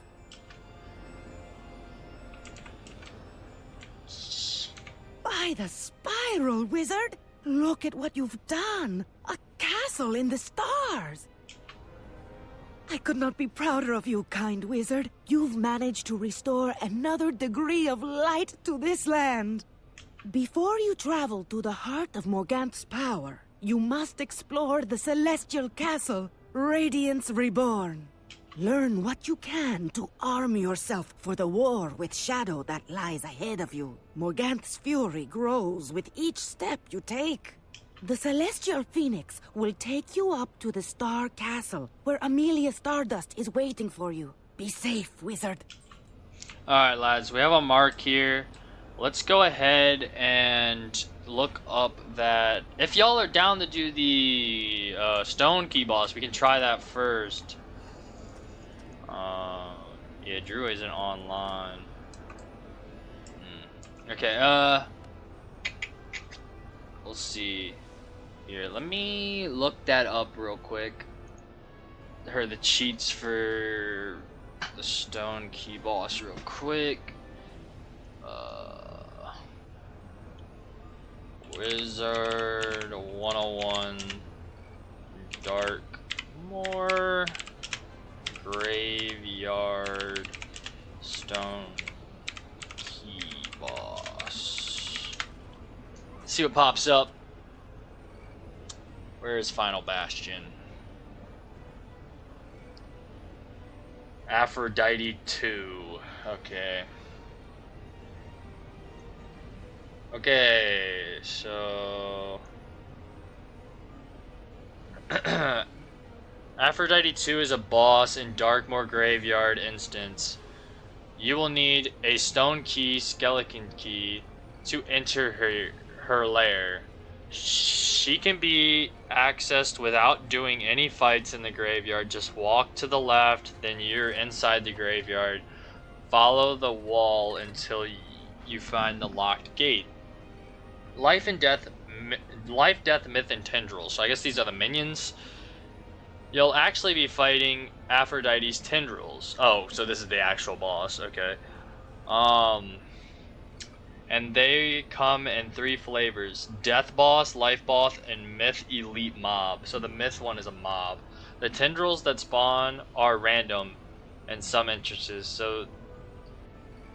By the spiral, wizard! Look at what you've done! A castle in the stars! I could not be prouder of you, kind wizard. You've managed to restore another degree of light to this land. Before you travel to the heart of Morgant's power, you must explore the celestial castle, Radiance Reborn. Learn what you can to arm yourself for the war with Shadow that lies ahead of you. Morgant's fury grows with each step you take. The Celestial Phoenix will take you up to the Star Castle, where Amelia Stardust is waiting for you. Be safe, wizard. Alright, lads, we have a mark here. Let's go ahead and look up that... If y'all are down to do the Stone Key boss, we can try that first. Yeah, Drew isn't online. Okay, we'll see. Here, let me look that up real quick. The cheats for the Stone Key boss real quick. Wizard101 Darkmoor Graveyard Stone Key boss. Let's see what pops up. Where is Final Bastion? Aphrodite 2. Okay. Okay, so... Aphrodite 2 is a boss in Darkmoor Graveyard instance. You will need a Stone Key, Skeleton Key to enter her lair. She can be accessed without doing any fights in the graveyard. Just walk to the left, then you're inside the graveyard. Follow the wall until you find the locked gate. Life, death, myth, and tendrils. So I guess these are the minions. You'll actually be fighting Aphrodite's tendrils. Oh, so this is the actual boss. Okay. And they come in 3 flavors: Death Boss, Life Boss, and Myth Elite Mob. So the Myth one is a mob. The tendrils that spawn are random in some instances. So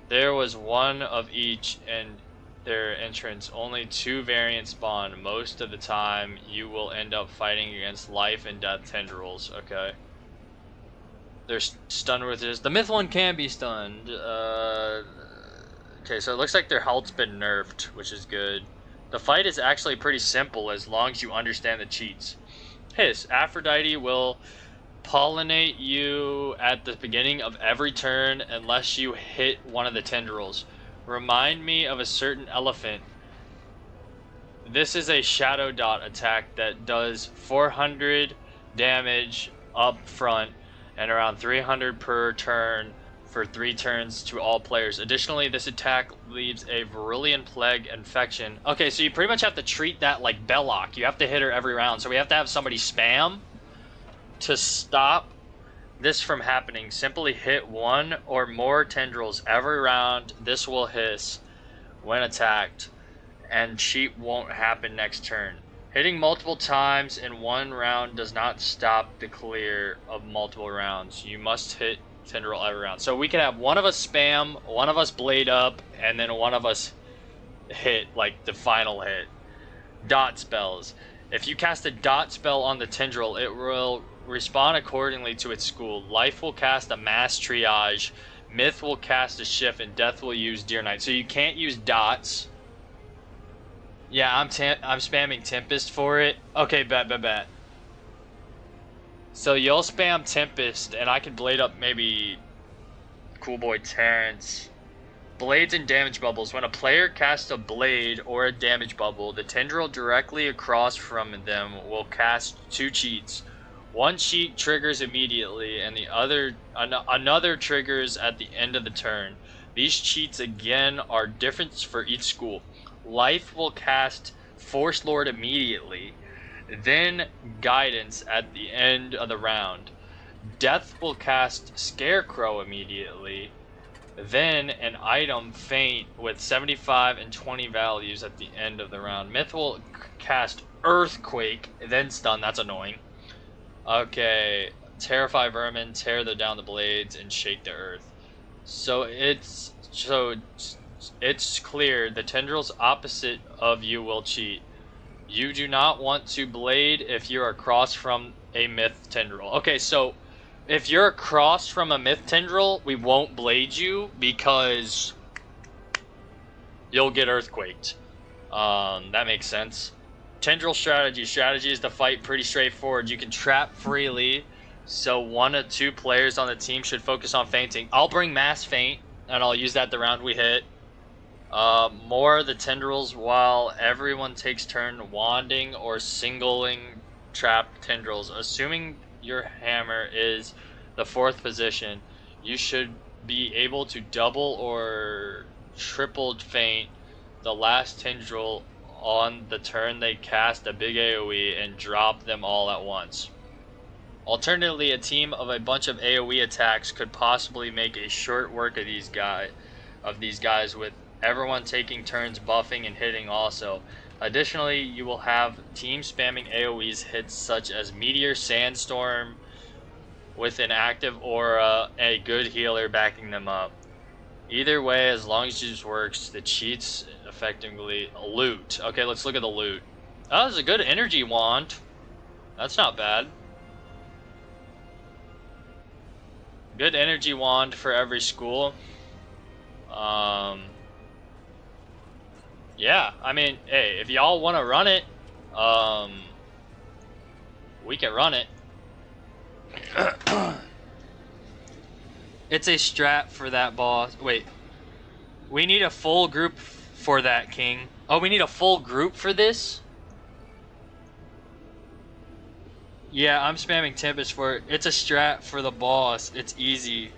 there was one of each in their entrance. Only 2 variants spawn. Most of the time you will end up fighting against life and death tendrils. Okay. They're stunned with this. The Myth one can be stunned. Okay, so it looks like their health's been nerfed, which is good. The fight is actually pretty simple as long as you understand the cheats. Hiss. Aphrodite will pollinate you at the beginning of every turn unless you hit one of the tendrils. Remind me of a certain elephant. This is a shadow dot attack that does 400 damage up front and around 300 per turn for 3 turns to all players. Additionally, this attack leaves a Virulent Plague infection. Okay, so you pretty much have to treat that like Belloc. You have to hit her every round. So we have to have somebody spam to stop this from happening. Simply hit 1 or more tendrils every round. This will hiss when attacked, and cheat won't happen next turn. Hitting multiple times in 1 round does not stop the clear of multiple rounds. You must hit tendril every round. So we can have one of us spam, one of us blade up, and then one of us hit, like the final hit. Dot spells. If you cast a dot spell on the tendril, it will respond accordingly to its school. Life will cast a mass triage, Myth will cast a shift, and Death will use Deer Knight. So you can't use dots. Yeah, I'm spamming Tempest for it. Okay, bet. So you'll spam Tempest, and I can blade up maybe Cool Boy Terrence. Blades and damage bubbles. When a player casts a blade or a damage bubble, the tendril directly across from them will cast 2 cheats. One cheat triggers immediately, and the other another triggers at the end of the turn. These cheats again are different for each school. Life will cast Force Lord immediately, then Guidance at the end of the round. Death will cast Scarecrow immediately, then an item Feint with 75 and 20 values at the end of the round. Myth will cast Earthquake, then Stun. That's annoying. Okay, Terrify Vermin, tear down the blades, and shake the earth. So it's clear the tendrils opposite of you will cheat. You do not want to blade if you're across from a Myth tendril. Okay, so if you're across from a Myth tendril, we won't blade you because you'll get earthquaked. That makes sense. Tendril strategy. Strategy is to fight pretty straightforward. You can trap freely, so 1 or 2 players on the team should focus on feinting. I'll bring Mass Feint, and I'll use that the round we hit. More of the tendrils while everyone takes turn wanding or singling trapped tendrils. Assuming your hammer is the 4th position, you should be able to double or triple feint the last tendril on the turn they cast a big AoE and drop them all at once. Alternatively, a team of a bunch of AoE attacks could possibly make a short work of these guys with everyone taking turns buffing and hitting also. Additionally, you will have team spamming AoEs hits such as Meteor, Sandstorm with an active aura, a good healer backing them up. Either way, as long as this works, the cheats effectively loot. Okay, let's look at the loot. Oh, there's a good energy wand. That's not bad. Good energy wand for every school. Yeah, I mean, hey, if y'all want to run it, we can run it. It's a strat for that boss. Wait, we need a full group for that, King. Oh, we need a full group for this? Yeah, I'm spamming Tempest for it. It's a strat for the boss. It's easy.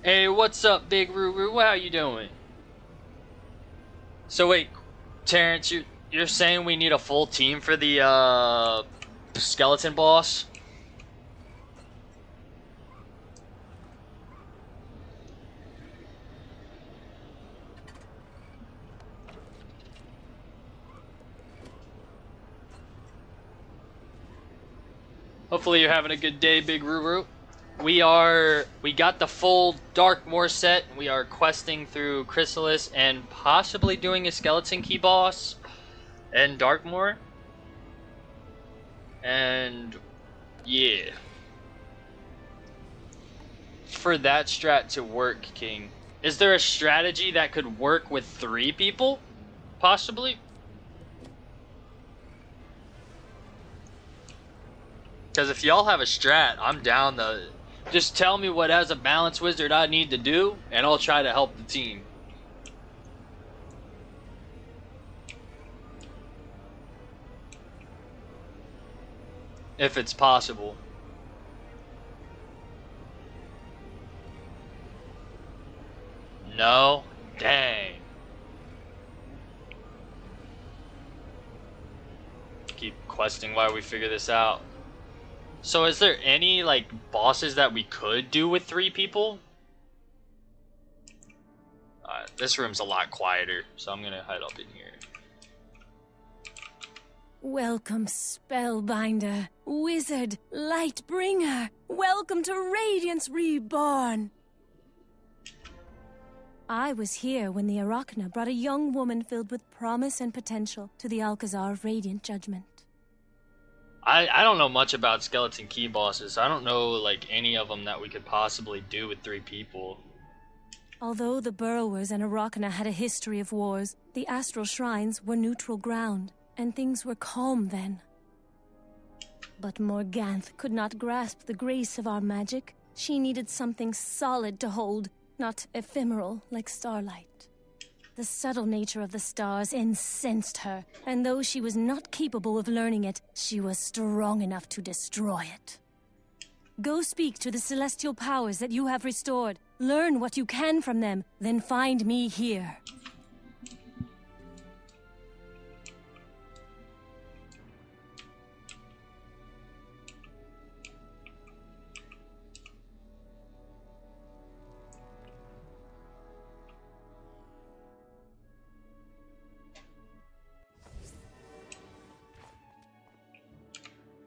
Hey, what's up, Big Ruru? How you doing? So wait, Terrence, you're saying we need a full team for the skeleton boss? Hopefully you're having a good day, Big Ruru. We got the full Darkmoor set. We are questing through Chrysalis and possibly doing a skeleton key boss in Darkmoor. And yeah. For that strat to work, King, is there a strategy that could work with 3 people? Possibly? Because if y'all have a strat, I'm down to... Just tell me what as a balance wizard I need to do, and I'll try to help the team. If it's possible. No? Dang. Keep questing while we figure this out. So is there any, like, bosses that we could do with 3 people? This room's a lot quieter, so I'm gonna hide up in here. Welcome, Spellbinder, Wizard, Lightbringer. Welcome to Radiance Reborn. I was here when the Arachna brought a young woman filled with promise and potential to the Alcazar of Radiant Judgment. I don't know much about skeleton key bosses. I don't know, like, any of them that we could possibly do with 3 people. Although the Burrowers and Arachna had a history of wars, the Astral Shrines were neutral ground, and things were calm then. But Morganth could not grasp the grace of our magic. She needed something solid to hold, not ephemeral like starlight. The subtle nature of the stars incensed her, and though she was not capable of learning it, she was strong enough to destroy it. Go speak to the celestial powers that you have restored. Learn what you can from them, then find me here.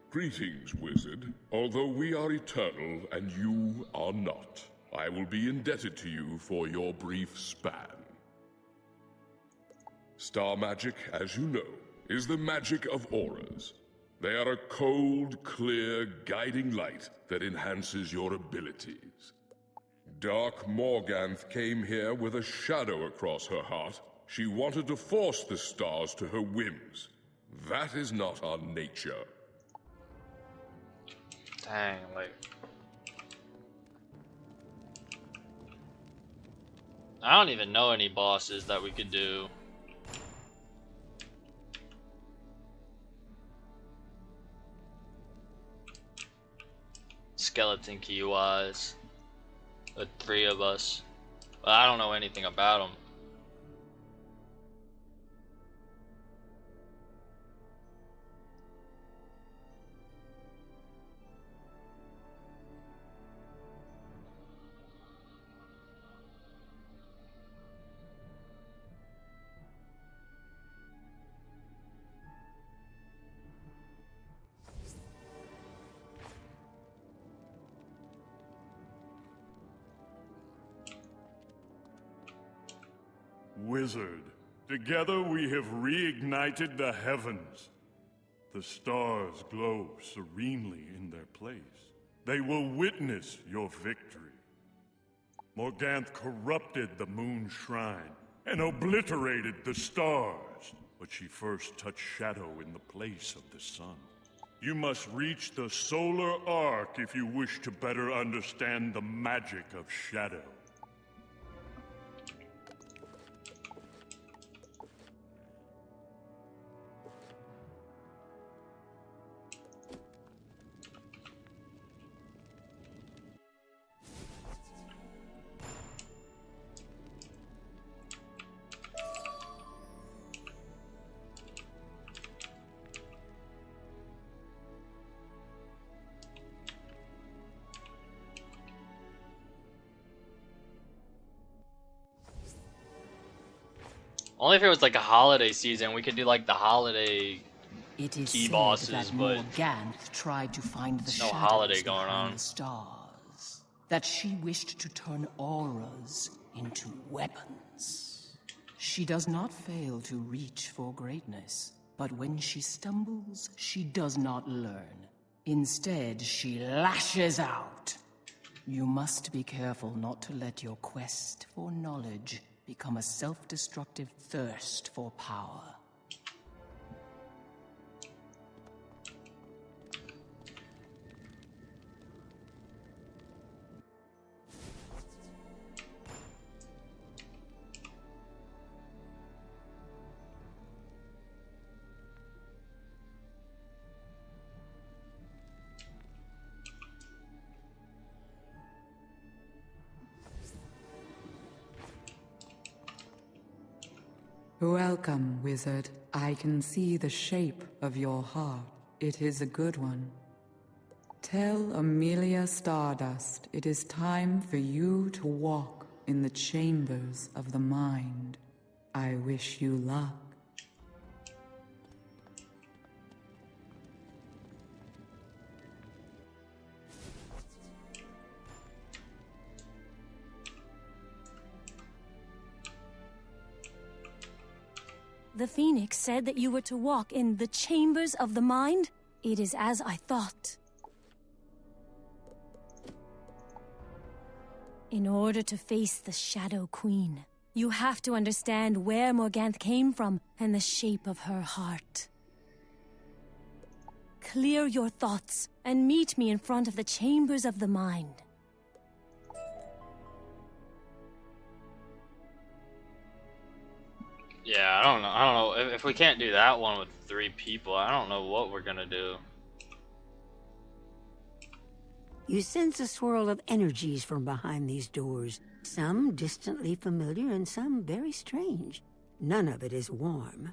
Greetings, wizard. Although we are eternal and you are not, I will be indebted to you for your brief span. Star magic, as you know, is the magic of auras. They are a cold, clear, guiding light that enhances your abilities. Dark Morganth came here with a shadow across her heart. She wanted to force the stars to her whims. That is not our nature. Dang, like... I don't even know any bosses that we could do. Skeleton key wise. The 3 of us. But I don't know anything about them. Wizard, together we have reignited the heavens. The stars glow serenely in their place. They will witness your victory. Morganth corrupted the moon shrine and obliterated the stars, but she first touched shadow in the place of the sun. You must reach the solar arc if you wish to better understand the magic of shadow. Only if it was like a holiday season, we could do like the holiday It is key said bosses, that but Morganth tried to find the there's no shadows holiday going behind on. the stars. That she wished to turn auras into weapons. She does not fail to reach for greatness, but when she stumbles, she does not learn. Instead, she lashes out. You must be careful not to let your quest for knowledge become a self-destructive thirst for power. Welcome, wizard. I can see the shape of your heart. It is a good one. Tell Amelia Stardust it is time for you to walk in the chambers of the mind. I wish you luck. The Phoenix said that you were to walk in the chambers of the mind? It is as I thought. In order to face the Shadow Queen, you have to understand where Morganth came from and the shape of her heart. Clear your thoughts and meet me in front of the chambers of the mind. Yeah, I don't know. If we can't do that one with 3 people, I don't know what we're gonna do. You sense a swirl of energies from behind these doors. Some distantly familiar and some very strange. None of it is warm.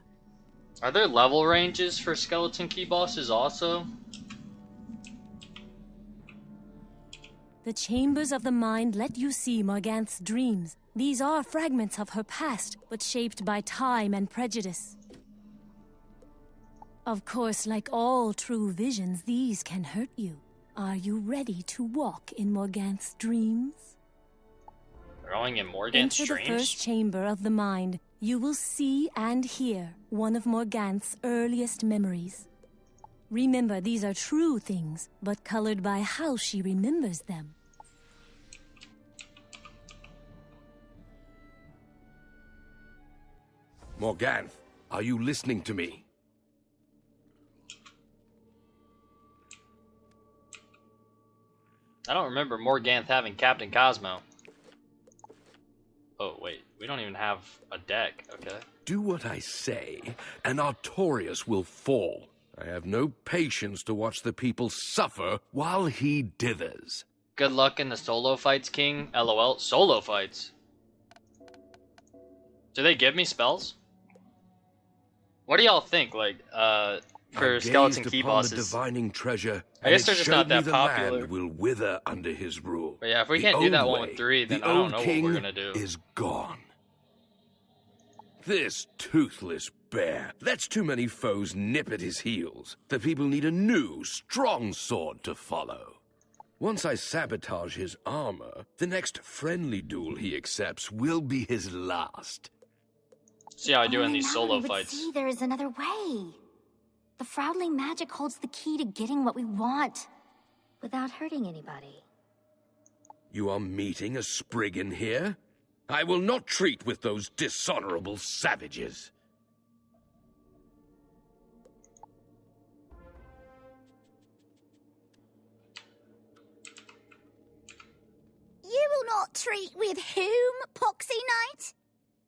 Are there level ranges for skeleton key bosses also? The chambers of the mind let you see Morganth's dreams. These are fragments of her past, but shaped by time and prejudice. Of course, like all true visions, these can hurt you. Are you ready to walk in Morganth's dreams? Going in Morganth's Enter dreams? the first chamber of the mind. You will see and hear one of Morganth's earliest memories. Remember, these are true things, but colored by how she remembers them. Morganth, are you listening to me? I don't remember Morganth having Captain Cosmo. Oh, wait. We don't even have a deck. Okay. Do what I say, and Artorias will fall. I have no patience to watch the people suffer while he dithers. Good luck in the solo fights, King. LOL. Solo fights. Do they give me spells? What do y'all think? Like, for skeleton key bosses? The divining treasure, I guess they're just not that popular. The land will wither under his rule. But yeah, if we can't do that one with 3, then I don't know what we're gonna do. Is gone. This toothless bear lets too many foes nip at his heels. The people need a new, strong sword to follow. Once I sabotage his armor, the next friendly duel he accepts will be his last. See how I do in these Now solo we would fights. See, there is another way. The Fraudling magic holds the key to getting what we want, without hurting anybody. You are meeting a Spriggan here? I will not treat with those dishonorable savages. You will not treat with whom, Poxy Knight?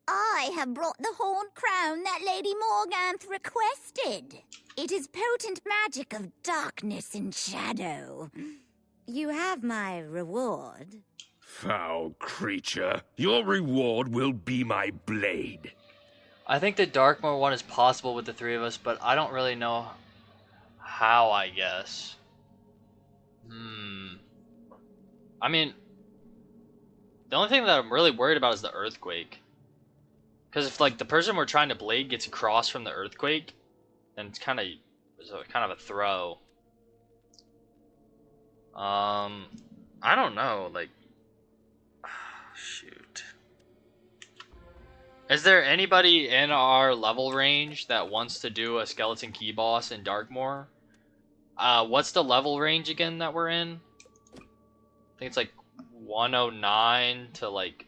I have brought the horned crown that Lady Morganth requested. It is potent magic of darkness and shadow. You have my reward. Foul creature, your reward will be my blade. I think the Darkmoor one is possible with the 3 of us, but I don't really know how, I guess. I mean, the only thing that I'm really worried about is the earthquake. Because if like the person we're trying to blade gets across from the earthquake, then it's kind of a throw. I don't know. Like, shoot. Is there anybody in our level range that wants to do a skeleton key boss in Darkmoor? What's the level range again that we're in? I think it's like 109 to like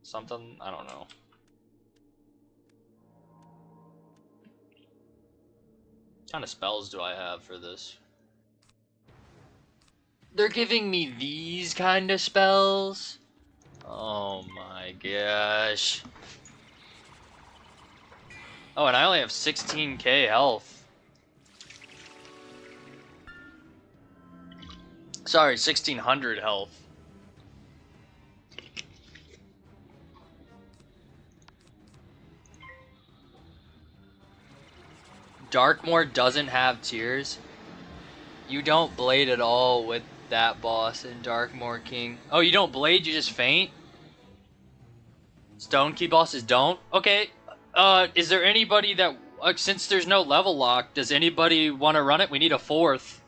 something. I don't know. What kind of spells do I have for this? They're giving me these kind of spells? Oh my gosh. Oh, and I only have 16k health. Sorry, 1600 health. Darkmoor doesn't have tears. You don't blade at all with that boss in Darkmoor, King. Oh, you don't blade, you just faint? Stone key bosses don't? Okay. Is there anybody that... since there's no level lock, does anybody want to run it? We need a 4th.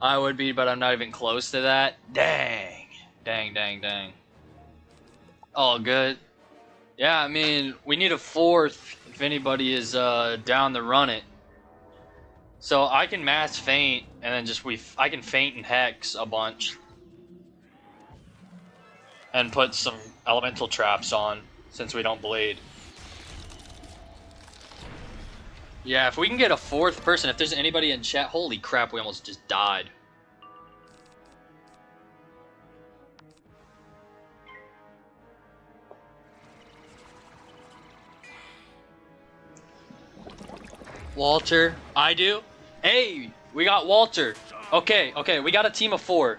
I would be, but I'm not even close to that. Dang. Dang, dang, dang. All good. Yeah, I mean, we need a 4th if anybody is down to run it. So I can mass faint, and then just I can faint and hex a bunch. And put some elemental traps on, since we don't blade. Yeah, if we can get a 4th person, if there's anybody in chat, holy crap, we almost just died. Walter, I do. Hey, we got Walter. Okay, we got a team of 4.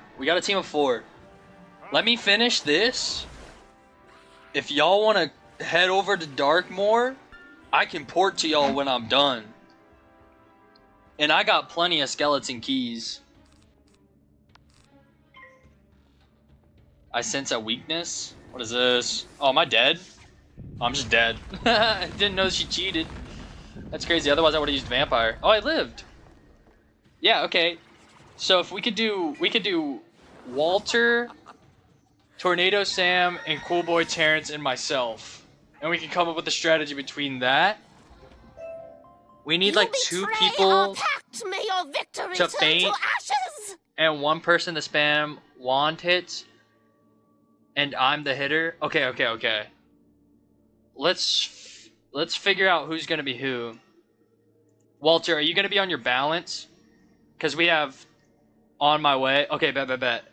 Let me finish this. If y'all want to head over to Darkmoor, I can port to y'all when I'm done. And I got plenty of skeleton keys. I sense a weakness. What is this? Oh, am I dead? Oh, I'm just dead. I didn't know she cheated. That's crazy. Otherwise, I would have used vampire. Oh, I lived. Yeah. Okay. So if we could do Walter, Tornado Sam, and Cool Boy Terrence, and myself, and we can come up with a strategy between that. We need like 2 people to faint, and 1 person to spam wand hits, and I'm the hitter. Okay. Let's figure out who's gonna be who. Walter, are you gonna be on your balance? Because we have on my way. Okay, bet.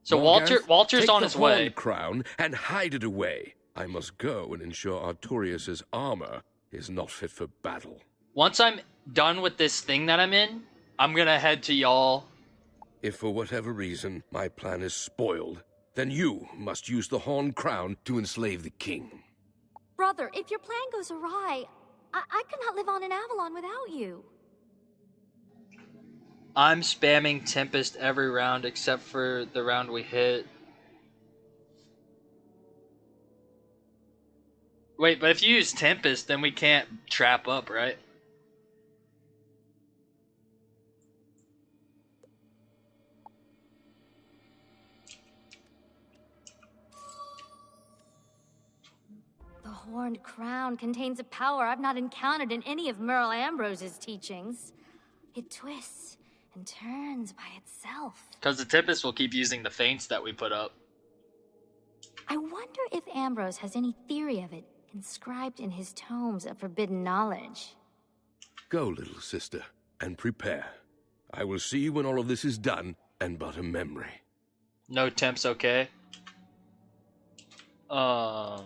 So Walter's on his way. Take the crown and hide it away. I must go and ensure Artorius's armor is not fit for battle. Once I'm done with this thing that I'm in, I'm gonna head to y'all. If for whatever reason my plan is spoiled, then you must use the Horned Crown to enslave the king. Brother, if your plan goes awry, I could not live on in Avalon without you. I'm spamming Tempest every round except for the round we hit. Wait, but if you use Tempest, then we can't trap up, right? The Horned Crown contains a power I've not encountered in any of Merle Ambrose's teachings. It twists and turns by itself. Because the Tempest will keep using the feints that we put up. I wonder if Ambrose has any theory of it inscribed in his tomes of forbidden knowledge. Go, little sister, and prepare. I will see you when all of this is done and but a memory. No temps, okay? I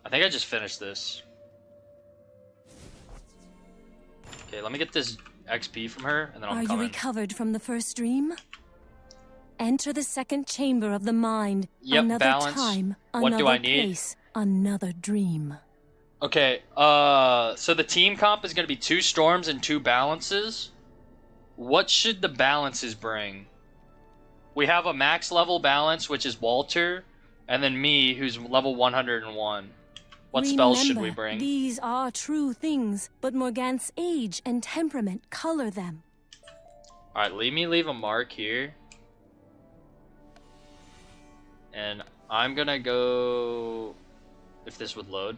think I just finished this. Okay, let me get this XP from her, and then I'll come Are you recovered from the first dream? Enter the second chamber of the mind. Yep, another balance. time, What another do I need? place, another dream. Okay, so the team comp is going to be 2 storms and 2 balances. What should the balances bring? We have a max level balance, which is Walter, and then me, who's level 101. What spells should we bring? These are true things, but Morgant's age and temperament color them. Alright, leave a mark here. And I'm gonna go... If this would load.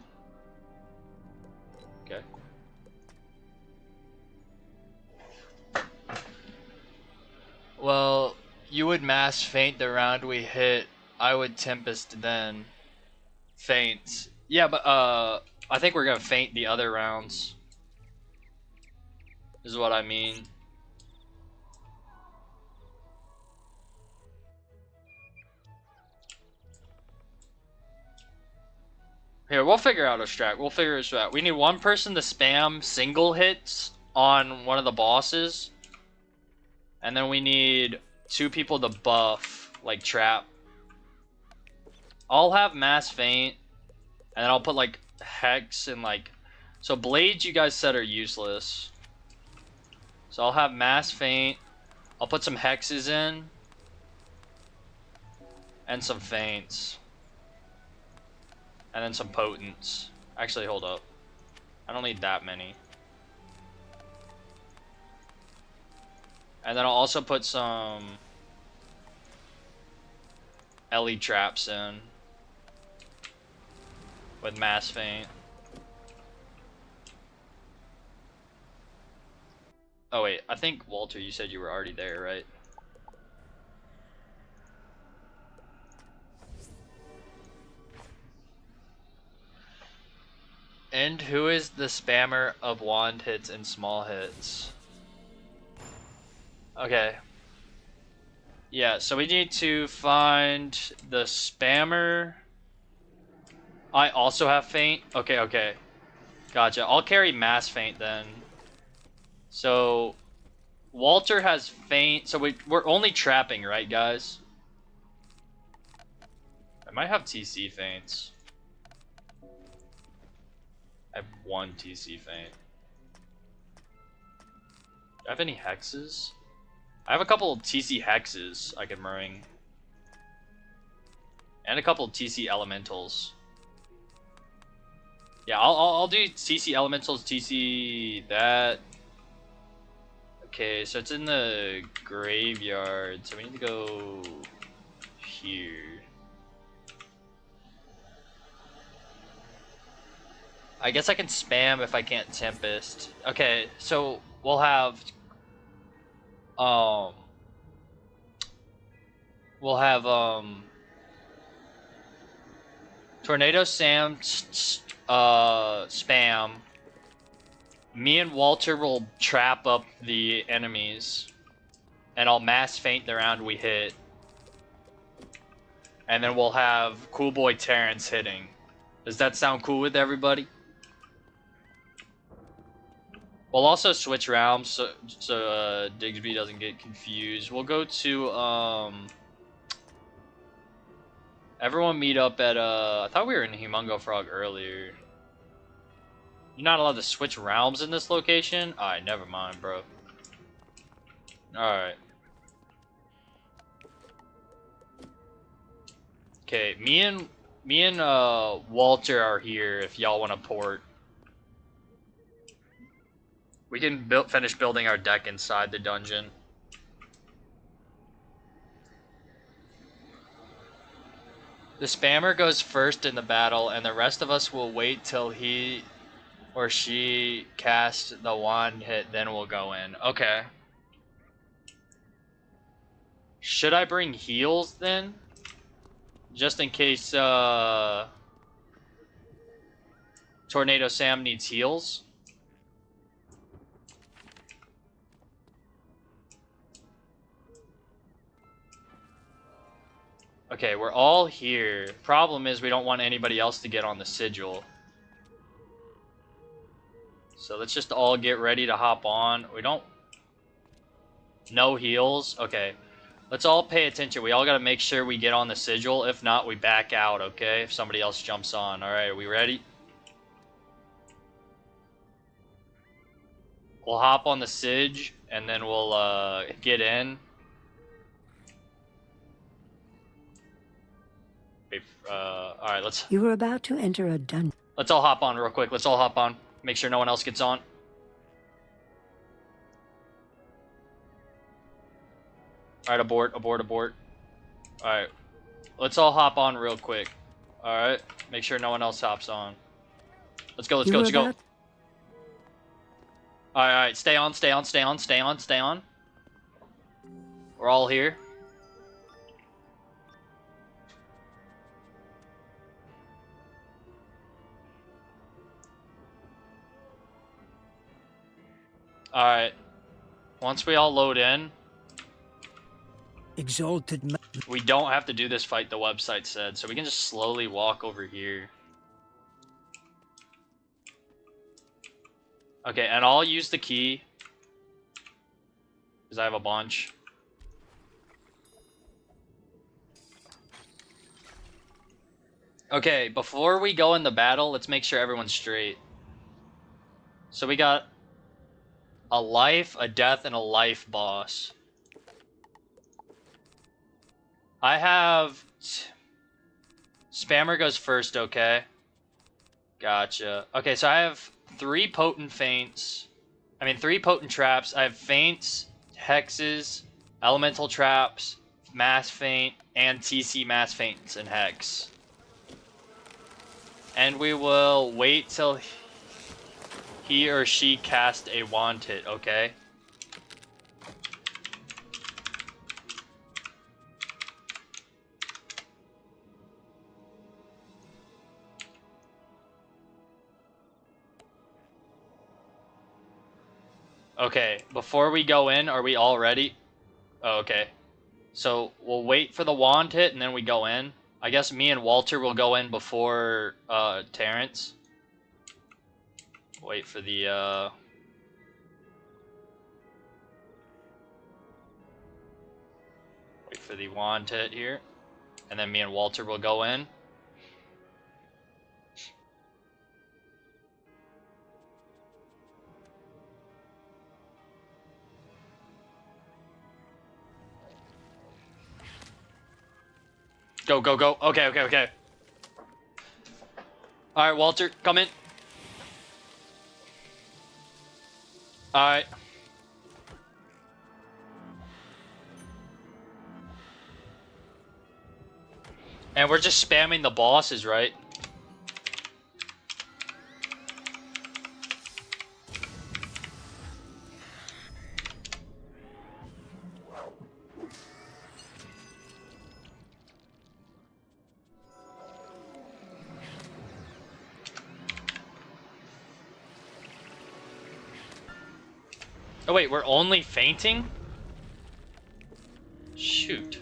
Okay. Well, you would mass faint the round we hit. I would Tempest then. Faint. Yeah, but I think we're gonna faint the other rounds. Is what I mean. Here, we'll figure out a strat. We'll figure it out. We need one person to spam single hits on one of the bosses. And then we need 2 people to buff, like trap. I'll have mass faint. And then I'll put like hex and like... So blades you guys said are useless. So I'll have mass faint. I'll put some hexes in. And some feints. And then some potents. Actually, hold up. I don't need that many. And then I'll also put some Ellie traps in. With mass faint. Oh wait, I think Walter, you said you were already there, right? And who is the spammer of wand hits and small hits? Okay. Yeah, so we need to find the spammer. I also have faint. Okay. Gotcha. I'll carry mass faint then. So Walter has faint. So we're only trapping, right, guys? I might have TC feints. I have 1 TC feint. Do I have any hexes? I have a couple of TC hexes I can bring. And a couple of TC elementals. Yeah, I'll do TC elementals, TC that. Okay, so it's in the graveyard, so we need to go here. I guess I can spam if I can't Tempest. Okay, so we'll have Tornado Sam spam. Me and Walter will trap up the enemies, and I'll mass faint the round we hit. And then we'll have Cool Boy Terrence hitting. Does that sound cool with everybody? We'll also switch realms so Digsby doesn't get confused. We'll go to everyone meet up at I thought we were in Humongo Frog earlier. You're not allowed to switch realms in this location? Alright, never mind, bro. Alright. Okay, me and Walter are here if y'all want to port. We can finish building our deck inside the dungeon. The spammer goes first in the battle, and the rest of us will wait till he or she casts the wand hit, then we'll go in. Okay. Should I bring heals then? Just in case Tornado Sam needs heals? Okay, we're all here. Problem is we don't want anybody else to get on the sigil. So let's just all get ready to hop on. We don't... No heals? Okay. Let's all pay attention. We all gotta make sure we get on the sigil. If not, we back out, okay? If somebody else jumps on. Alright, are we ready? We'll hop on the Sig, and then we'll get in. Wait, alright, let's... You were about to enter a dungeon. Let's all hop on real quick. Let's all hop on. Make sure no one else gets on. Alright, abort, abort, abort. Alright. Let's all hop on real quick. Alright. Make sure no one else hops on. Let's go, let's go, let's go. Alright, stay on, stay on, stay on, stay on, stay on. We're all here. Alright. Once we all load in, Exalted. we don't have to do this fight, the website said, so we can just slowly walk over here. Okay, and I'll use the key, because I have a bunch. Okay, before we go in the battle, let's make sure everyone's straight. So we got a life, a death, and a life boss. I have... Spammer goes first, okay? Gotcha. Okay, so I have 3 potent feints. I mean, 3 potent traps. I have feints, hexes, elemental traps, mass feint, and TC mass feints and hex. And we will wait till he or she cast a wand hit, okay? Okay, before we go in, are we all ready? Oh, okay. So, we'll wait for the wand hit and then we go in. I guess me and Walter will go in before, Terrence. Wait for the, Wait for the wand hit here. And then me and Walter will go in. Go, go, go. Okay, okay, okay. Alright, Walter, come in. Alright. And we're just spamming the bosses, right? Oh wait, we're only fainting? Shoot.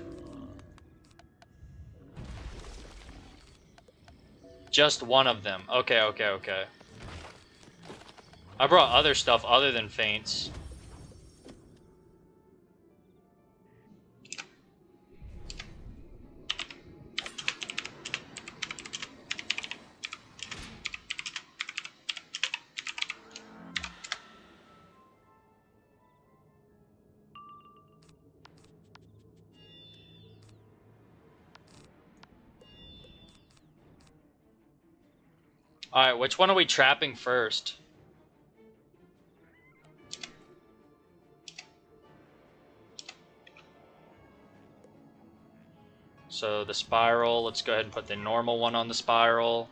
Just one of them. Okay, okay, okay. I brought other stuff other than feints. Alright, which one are we trapping first? So the spiral, let's go ahead and put the normal one on the spiral.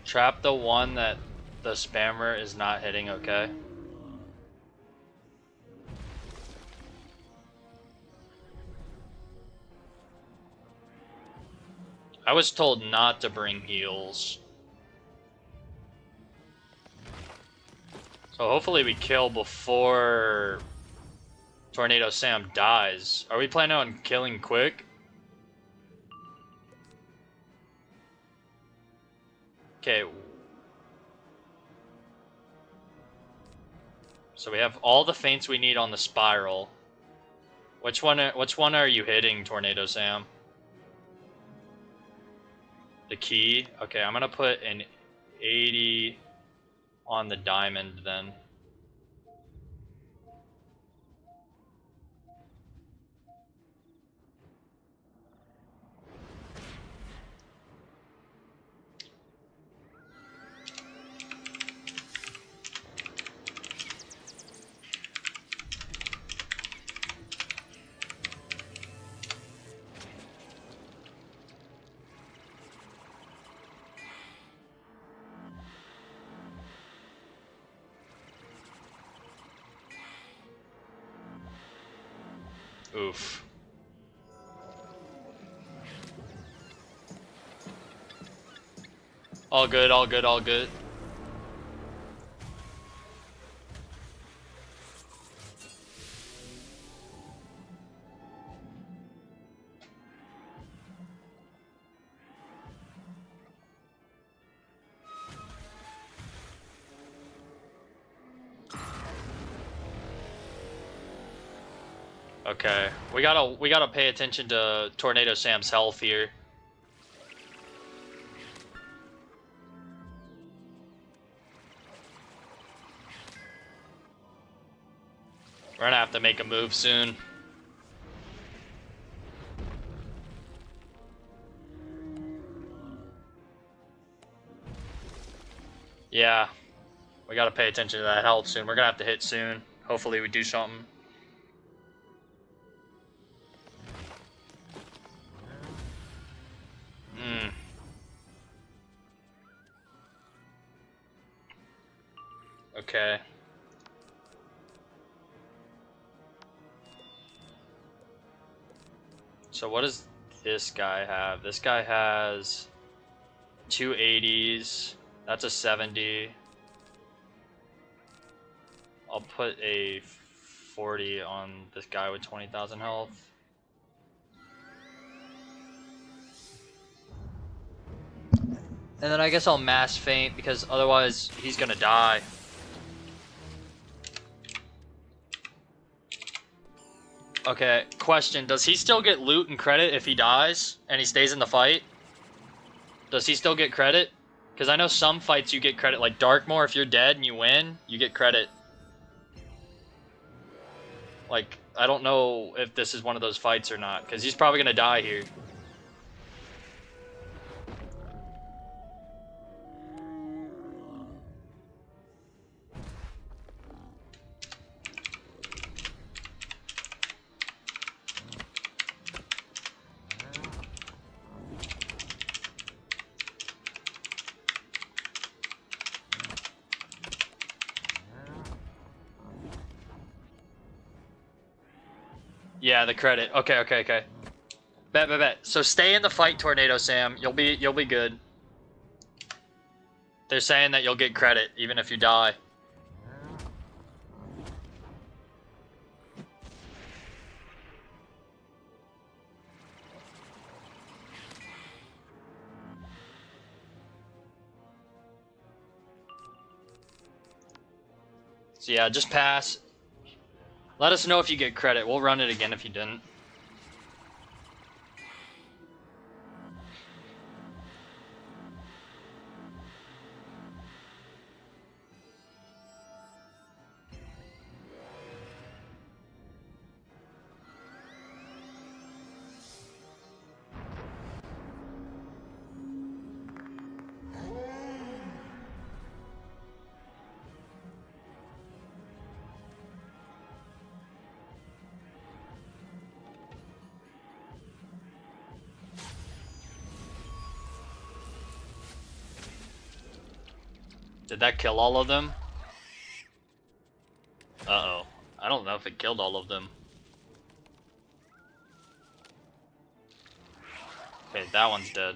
Trap the one that the spammer is not hitting, okay? I was told not to bring heals. So hopefully we kill before Tornado Sam dies. Are we planning on killing quick? Okay. So we have all the feints we need on the spiral. Which one are you hitting, Tornado Sam? The key? Okay, I'm gonna put an 80 on the diamond then. Oof. All good, all good, all good. Okay, we gotta pay attention to Tornado Sam's health here. We're gonna have to make a move soon. Yeah, we gotta pay attention to that health soon. We're gonna have to hit soon. Hopefully we do something. Okay. So what does this guy have? This guy has 2 80s. That's a 70. I'll put a 40 on this guy with 20,000 health. And then I guess I'll mass faint because otherwise he's gonna die. Okay, question. Does he still get loot and credit if he dies and he stays in the fight? Does he still get credit? Because I know some fights you get credit, like Darkmoor, if you're dead and you win, you get credit. Like, I don't know if this is one of those fights or not, because he's probably going to die here. Yeah, the credit. Okay, okay, okay. Bet. So stay in the fight, Tornado Sam. You'll be good. They're saying that you'll get credit even if you die. So yeah, just pass. Let us know if you get credit. We'll run it again if you didn't. Did that kill all of them? Uh-oh. I don't know if it killed all of them. Okay, that one's dead.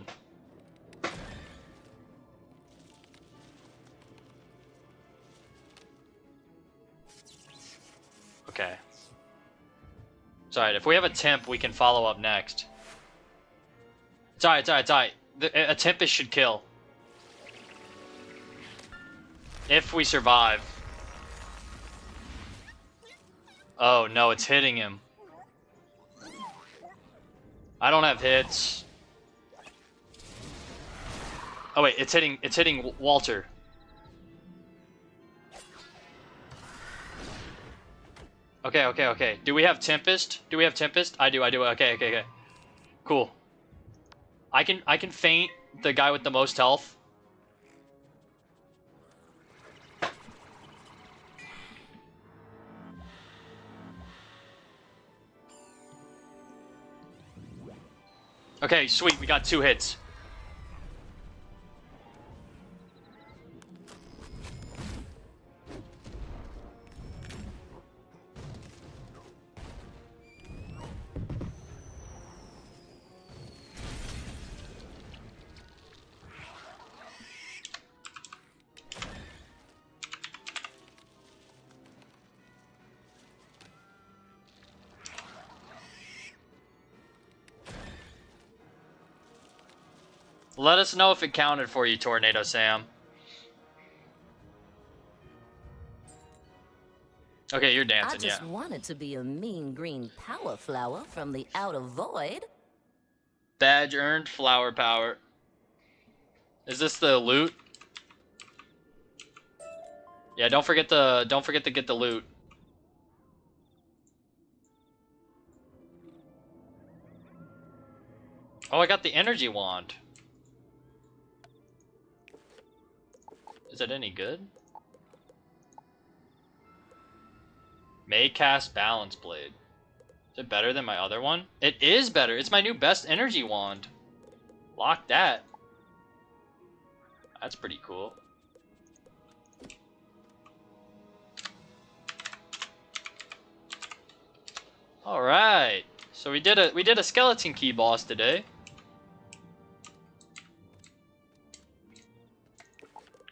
Okay. It's alright, if we have a temp, we can follow up next. It's alright, it's alright, it's alright. A tempest should kill. If we survive. Oh no, it's hitting him. I don't have hits. Oh wait, it's hitting Walter. Okay, okay, okay. Do we have Tempest? Do we have Tempest? I do. Okay, okay, okay. Cool. I can feint the guy with the most health. Okay, sweet. We got 2 hits. Let us know if it counted for you, Tornado Sam. Okay, you're dancing, I just yeah. wanted to be a mean green power flower from the outer void. Badge earned, flower power. Is this the loot? Yeah, don't forget to get the loot. Oh, I got the energy wand. Is it any good? May cast balance blade. Is it better than my other one? It is better. It's my new best energy wand. Lock that. That's pretty cool. All right. So we did a skeleton key boss today.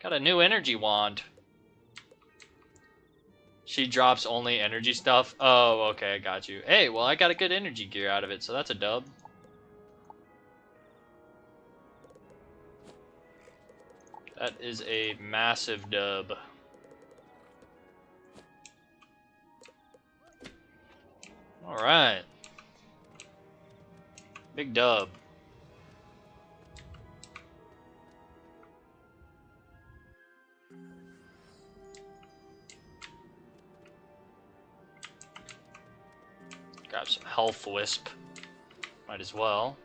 Got a new energy wand. She drops only energy stuff. Oh, okay, I got you. Hey, well, I got a good energy gear out of it, so that's a dub. That is a massive dub. All right. Big dub. Grab some health wisp. Might as well.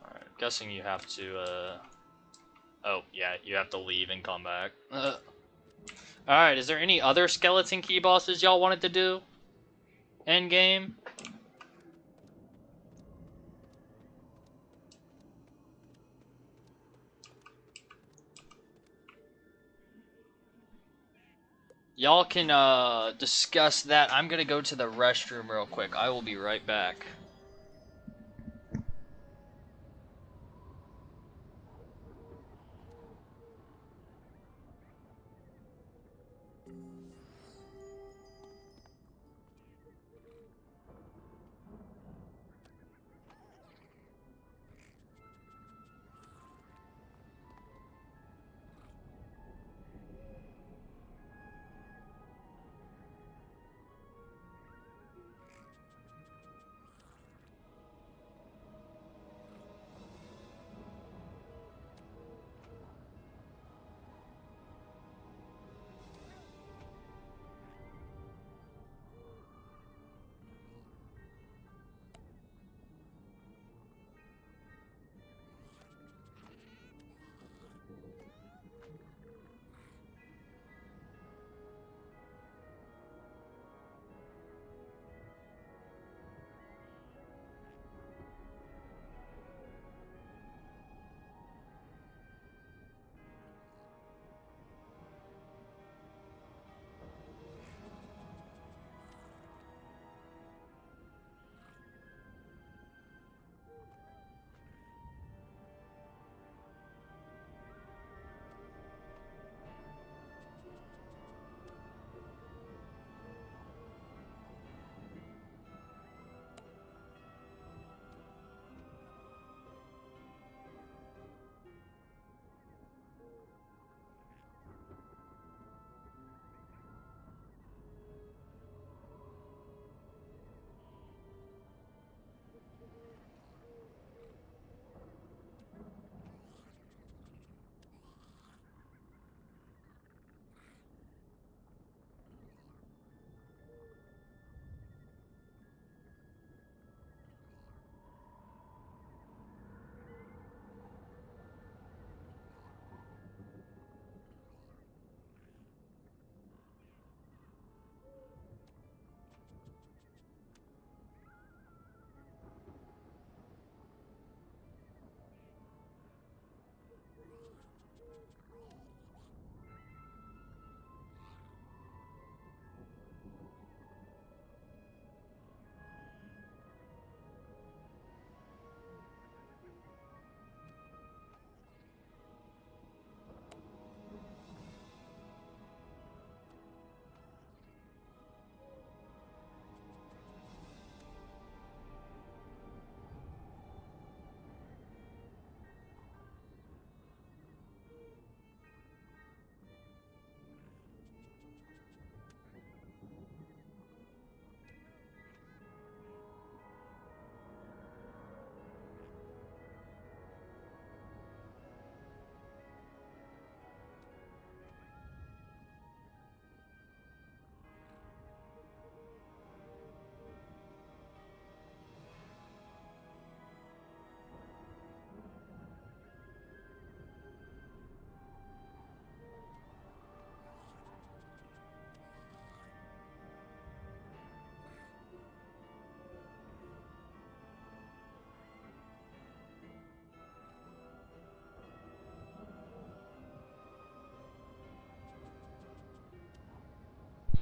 Alright, guessing you have to, oh, yeah, you have to leave and come back. Alright, is there any other skeleton key bosses y'all wanted to do? End game? Y'all can discuss that. I'm gonna go to the restroom real quick. I will be right back.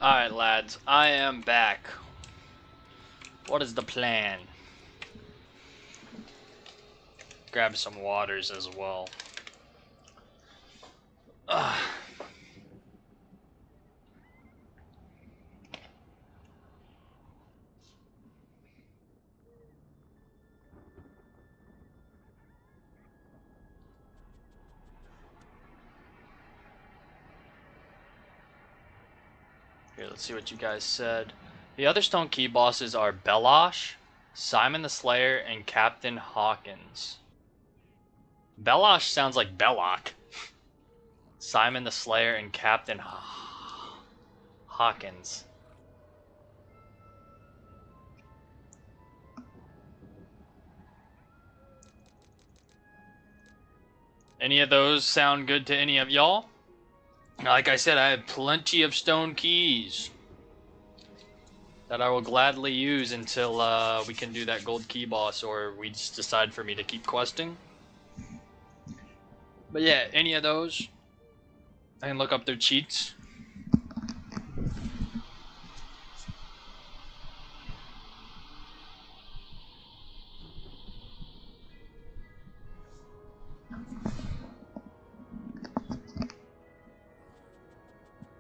Alright, lads, I am back. What is the plan? Grab some waters as well. Ugh. Here, let's see what you guys said. The other Stone Key bosses are Belosh, Simon the Slayer, and Captain Hawkins. Belosh sounds like Belloc. Simon the Slayer and Captain Hawkins. Any of those sound good to any of y'all? Like I said, I have plenty of stone keys that I will gladly use until we can do that gold key boss, or we just decide for me to keep questing. But yeah, any of those, I can look up their cheats.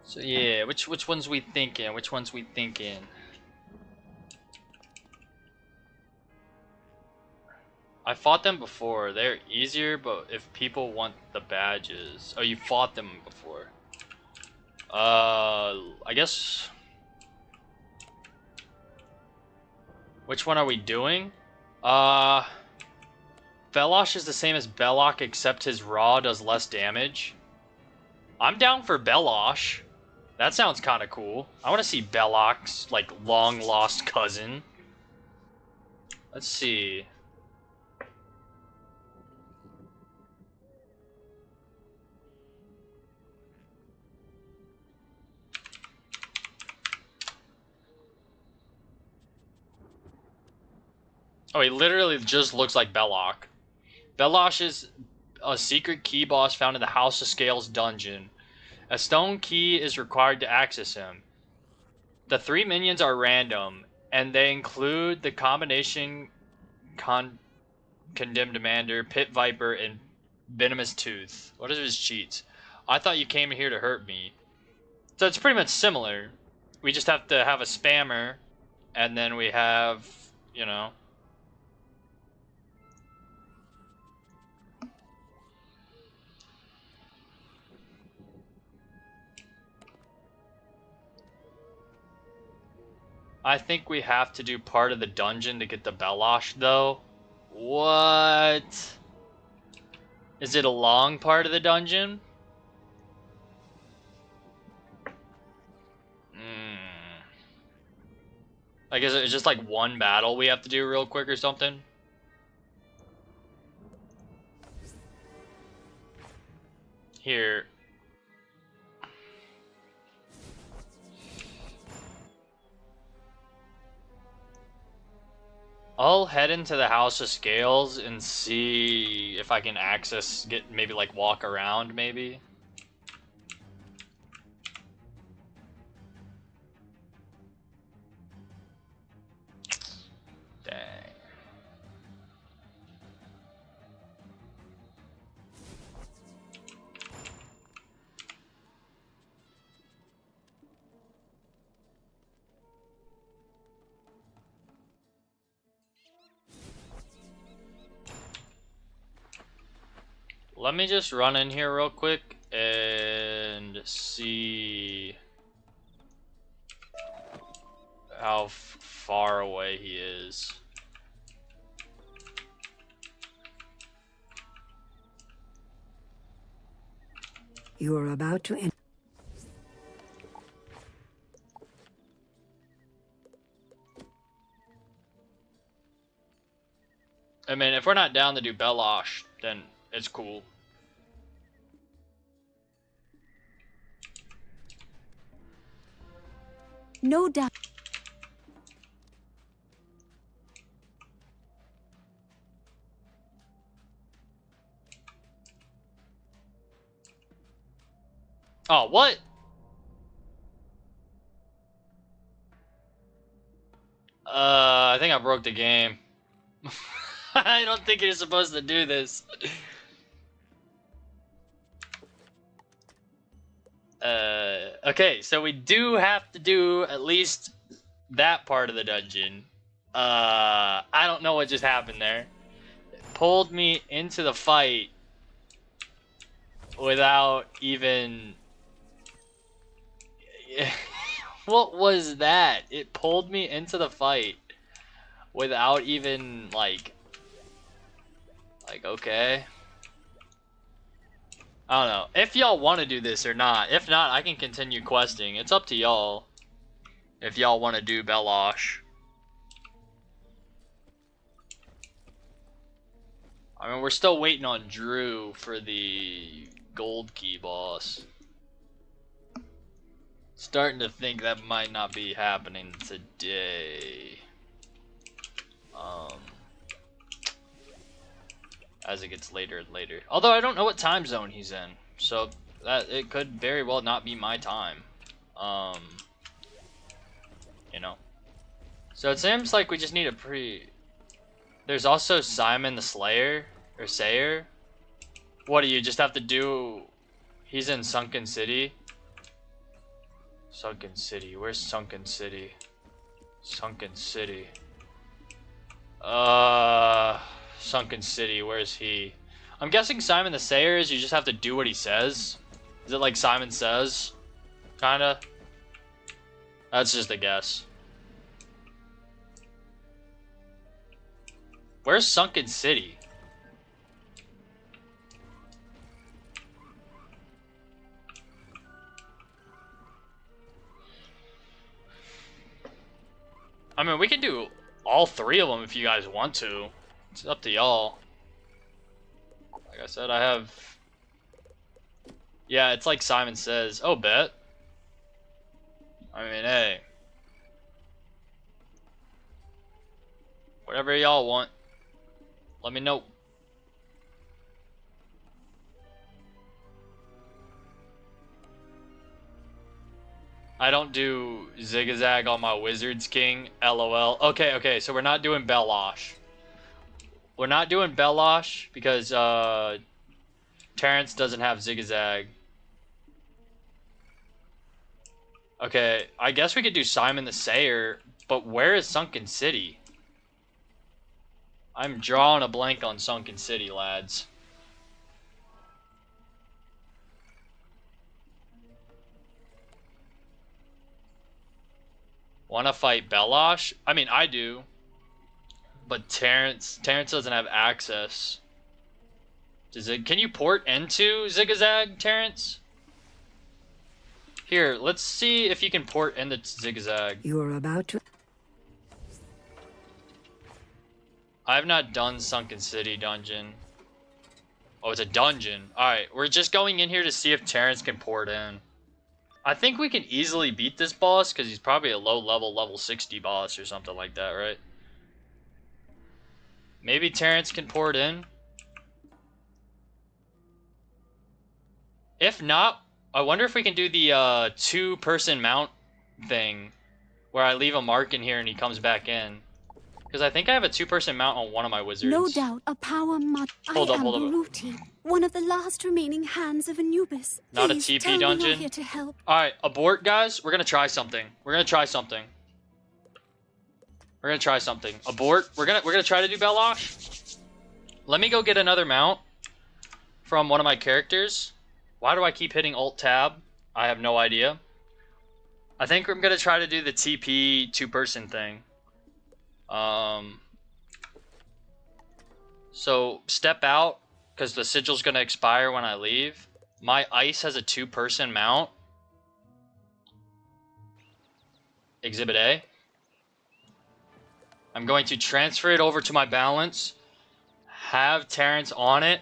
So yeah, which ones we thinking? Which ones we thinking? I fought them before. They're easier, but if people want the badges, oh, you fought them before. I guess. Which one are we doing? Velosh is the same as Belloc, except his Raw does less damage. I'm down for Belosh. That sounds kind of cool. I want to see Belloc's, like, long-lost cousin. Let's see. Oh, he literally just looks like Belloc. Belosh is a secret key boss found in the House of Scales dungeon. A stone key is required to access him. The 3 minions are random, and they include the combination Condemned Demander, Pit Viper, and Venomous Tooth. What are his cheats? I thought you came here to hurt me. So it's pretty much similar. We just have to have a spammer, and then we have, you know... I think we have to do part of the dungeon to get the Belosh, though. What? Is it a long part of the dungeon? Like, is it just like one battle we have to do real quick or something? Here. I'll head into the House of Scales and see if I can maybe like walk around, maybe. Dang. Let me just run in here real quick and see how far away he is. You are about to enter. I mean, if we're not down to do Belosh, then it's cool. No doubt. Oh, what? I think I broke the game. I don't think you're supposed to do this. Okay, so we do have to do at least that part of the dungeon. I don't know what just happened there. It pulled me into the fight without even... What was that? It pulled me into the fight without even, like, okay. I don't know. If y'all want to do this or not. If not, I can continue questing. It's up to y'all. If y'all want to do Belosh. I mean, we're still waiting on Drew for the gold key boss. Starting to think that might not be happening today. As it gets later and later. Although I don't know what time zone he's in, so that it could very well not be my time. You know. So it seems like we just need a There's also Simon the Slayer or Sayer. What do you just have to do? He's in Sunken City. Sunken City. Where's Sunken City? Sunken City. Sunken City. Where's he? I'm guessing Simon the Sayer is you just have to do what he says. Is it like Simon Says? Kinda. That's just a guess. Where's Sunken City? I mean, we can do all three of them if you guys want to. It's up to y'all. Like I said, I have... Yeah, it's like Simon Says. Oh, bet. I mean, hey. Whatever y'all want. Let me know. I don't do zigzag on my Wizard's King. LOL. Okay, so we're not doing Belosh. We're not doing Belosh because Terrence doesn't have zigzag. Okay, I guess we could do Simon the Sayer, but where is Sunken City? I'm drawing a blank on Sunken City, lads. Wanna fight Belosh? I mean, I do. But Terrence doesn't have access. Can you port into Zigzag, Terrence? Here, let's see if you can port into Zigzag. You're about to... I've not done Sunken City dungeon. Oh, it's a dungeon. Alright, we're just going in here to see if Terrence can port in. I think we can easily beat this boss because he's probably a low level 60 boss or something like that, right? Maybe Terrence can port in. If not, I wonder if we can do the two-person mount thing where I leave a mark in here and he comes back in. Because I think I have a two-person mount on one of my wizards. No doubt a power Hold up. Baruti, one of the last remaining hands of Anubis. Not a Please TP tell me dungeon? you're here to help. Alright, abort, guys. We're gonna try something. We're gonna try something. Abort. We're gonna try to do Belosh. Let me go get another mount from one of my characters. Why do I keep hitting Alt-Tab? I have no idea. I think I'm gonna try to do the TP two-person thing. So step out because the sigil's gonna expire when I leave. My ice has a two-person mount. Exhibit A. I'm going to transfer it over to my balance. Have Terrence on it.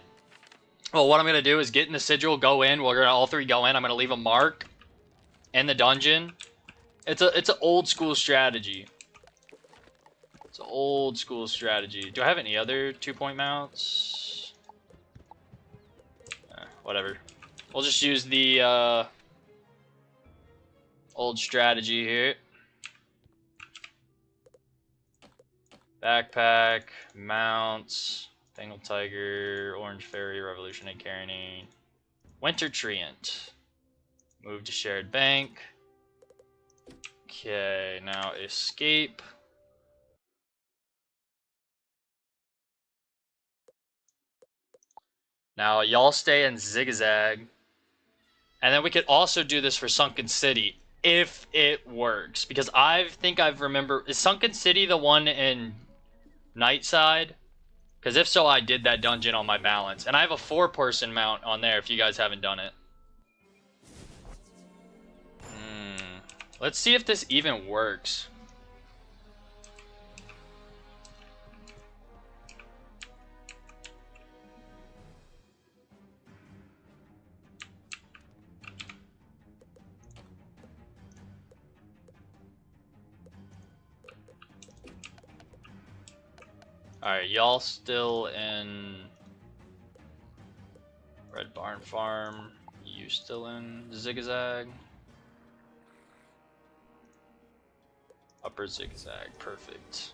Well, what I'm gonna do is get in the sigil, go in. We're gonna all three go in. I'm gonna leave a mark in the dungeon. It's an old school strategy. It's an old school strategy. Do I have any other 2-point mounts? Whatever. We'll just use the old strategy here. Backpack, mounts, Bengal Tiger, Orange Fairy, Revolutionary Carrying, Winter Treant. Move to Shared Bank. Okay, now escape. Now y'all stay in Zigzag. And then we could also do this for Sunken City if it works. Because I think I've remember, is Sunken City the one in Nightside? Because if so, I did that dungeon on my balance. And I have a 4-person mount on there if you guys haven't done it. Let's see if this even works. Alright, y'all still in Red Barn Farm. You still in Zigzag. Upper Zigzag, perfect.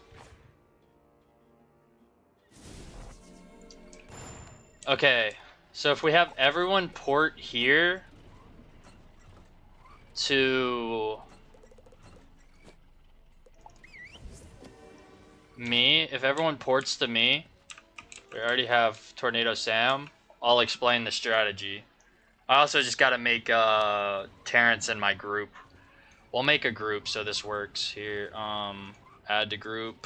Okay, so if we have everyone port here to me, if everyone ports to me, we already have Tornado Sam. I'll explain the strategy. I also just gotta make Terrence in my group. We'll make a group so this works here. Add to group.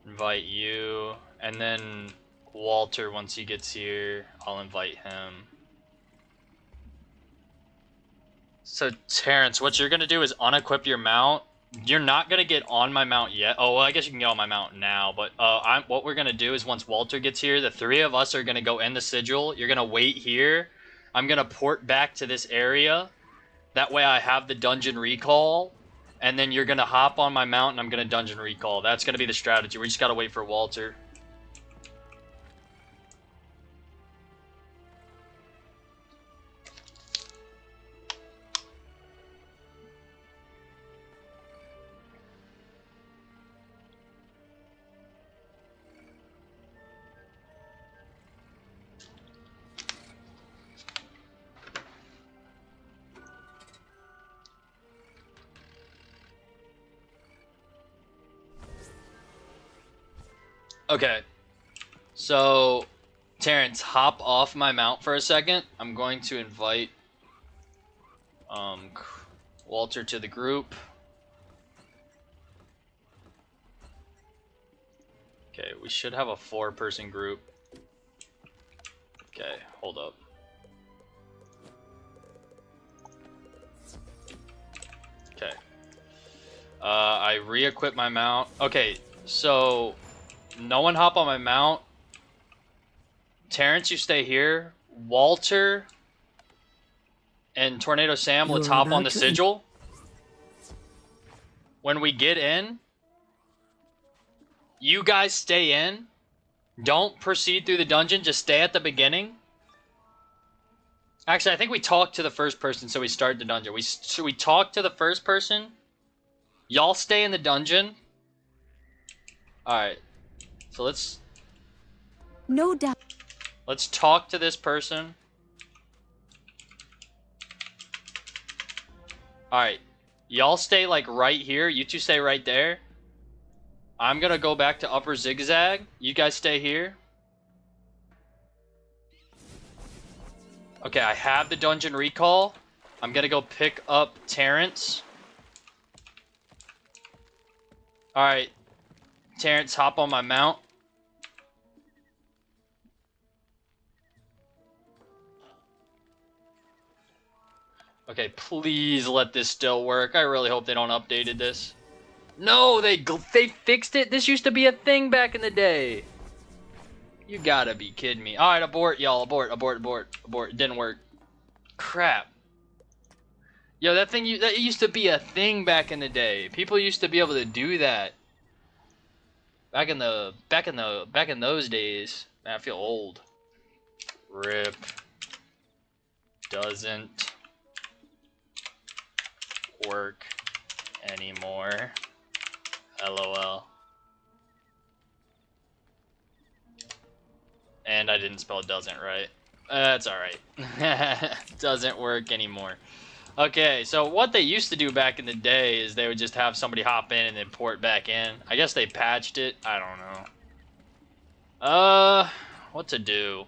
Invite you, and then Walter, once he gets here, I'll invite him. So Terrence, what you're gonna do is unequip your mount. You're not gonna get on my mount yet. Oh, well, I guess you can get on my mount now. But what we're gonna do is once Walter gets here, the 3 of us are gonna go in the sigil. You're gonna wait here. I'm gonna port back to this area. That way I have the dungeon recall. And then you're gonna hop on my mount and I'm gonna dungeon recall. That's gonna be the strategy. We just gotta wait for Walter. Okay, so Terrence, hop off my mount for a second. I'm going to invite Walter to the group. Okay, we should have a 4-person group. Okay, hold up. Okay. I re-equip my mount. Okay, so no one hop on my mount. Terrence, you stay here. Walter and Tornado Sam, let's hop on the sigil. When we get in, you guys stay in. Don't proceed through the dungeon. Just stay at the beginning. Actually, I think we talked to the first person, so we start the dungeon. So we talk to the first person. Y'all stay in the dungeon. Alright. So let's... No doubt. Let's talk to this person. Alright. Y'all stay, like, right here. You two stay right there. I'm gonna go back to Upper Zigzag. You guys stay here. Okay, I have the dungeon recall. I'm gonna go pick up Terrence. Alright. Terrence, hop on my mount. Okay, please let this still work. I really hope they don't updated this. No, they fixed it? This used to be a thing back in the day. You gotta be kidding me. Alright, abort, y'all. Abort. It didn't work. Crap. Yo, that used to be a thing back in the day. People used to be able to do that. Back in those days. Man, I feel old. Rip. Doesn't work anymore. LOL. And I didn't spell doesn't right. That's alright. Doesn't work anymore. Okay, so what they used to do back in the day is they would just have somebody hop in and then port back in. I guess they patched it. I don't know. What to do?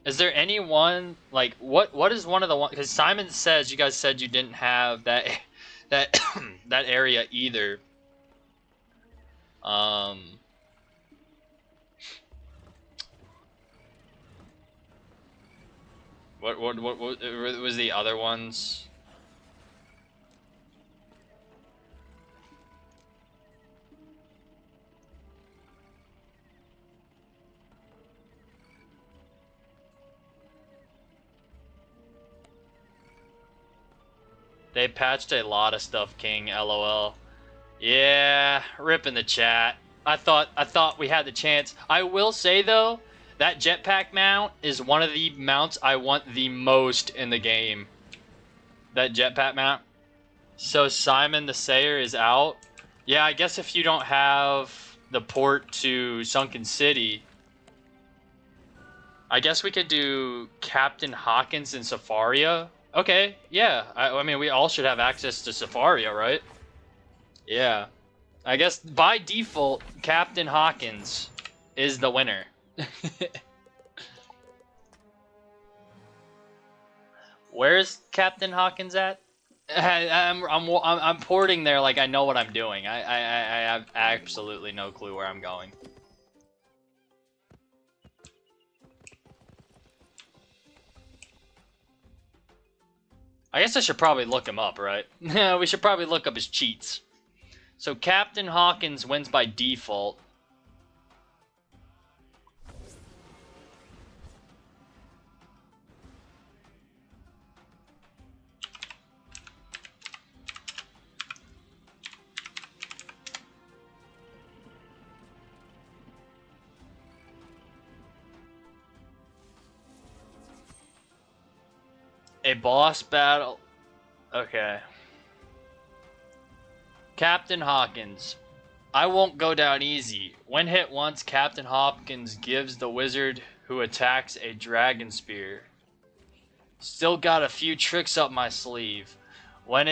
Is there anyone, like, what is one of the one, because Simon says, you guys said you didn't have that, that area either. What was the other ones? They patched a lot of stuff, King. LOL. Yeah, rip in the chat. I thought we had the chance. I will say though, that jetpack mount is one of the mounts I want the most in the game. That jetpack mount. So Simon the Sayer is out. Yeah, I guess if you don't have the port to Sunken City, I guess we could do Captain Hawkins and Safaria. Okay, yeah. I mean, we all should have access to Safaria, right? Yeah. I guess by default, Captain Hawkins is the winner. Where's Captain Hawkins at? I'm porting there like I know what I'm doing. I have absolutely no clue where I'm going. I guess I should probably look him up, right? We should probably look up his cheats. So Captain Hawkins wins by default. A boss battle. Okay. Captain Hawkins. I won't go down easy. When hit once, Captain Hawkins gives the wizard who attacks a dragon spear. Still got a few tricks up my sleeve. When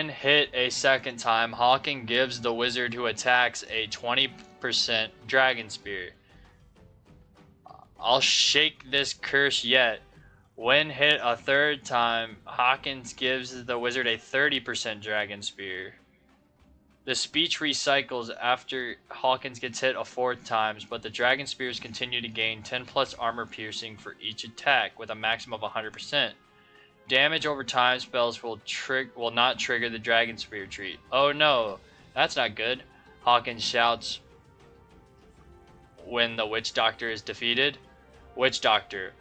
hit a second time, Hawkins gives the wizard who attacks a 20% dragon spear. I'll shake this curse yet. When hit a third time, Hawkins gives the wizard a 30% dragon spear. The speech recycles after Hawkins gets hit a fourth time, but the dragon spears continue to gain 10 plus armor piercing for each attack with a maximum of 100%. Damage over time spells will not trigger the dragon spear treat. Oh no, that's not good. Hawkins shouts when the witch doctor is defeated. Witch doctor.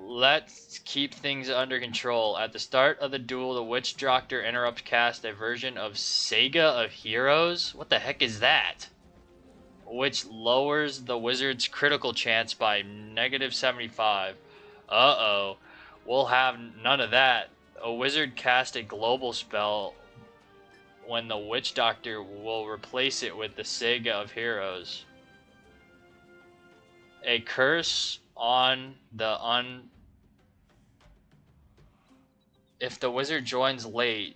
Let's keep things under control. At the start of the duel, the Witch Doctor interrupts cast a version of Sega of Heroes. What the heck is that? Which lowers the wizard's critical chance by -75. Uh-oh. We'll have none of that. A wizard casts a global spell when the Witch Doctor will replace it with the Sega of Heroes. A curse on the If the wizard joins late,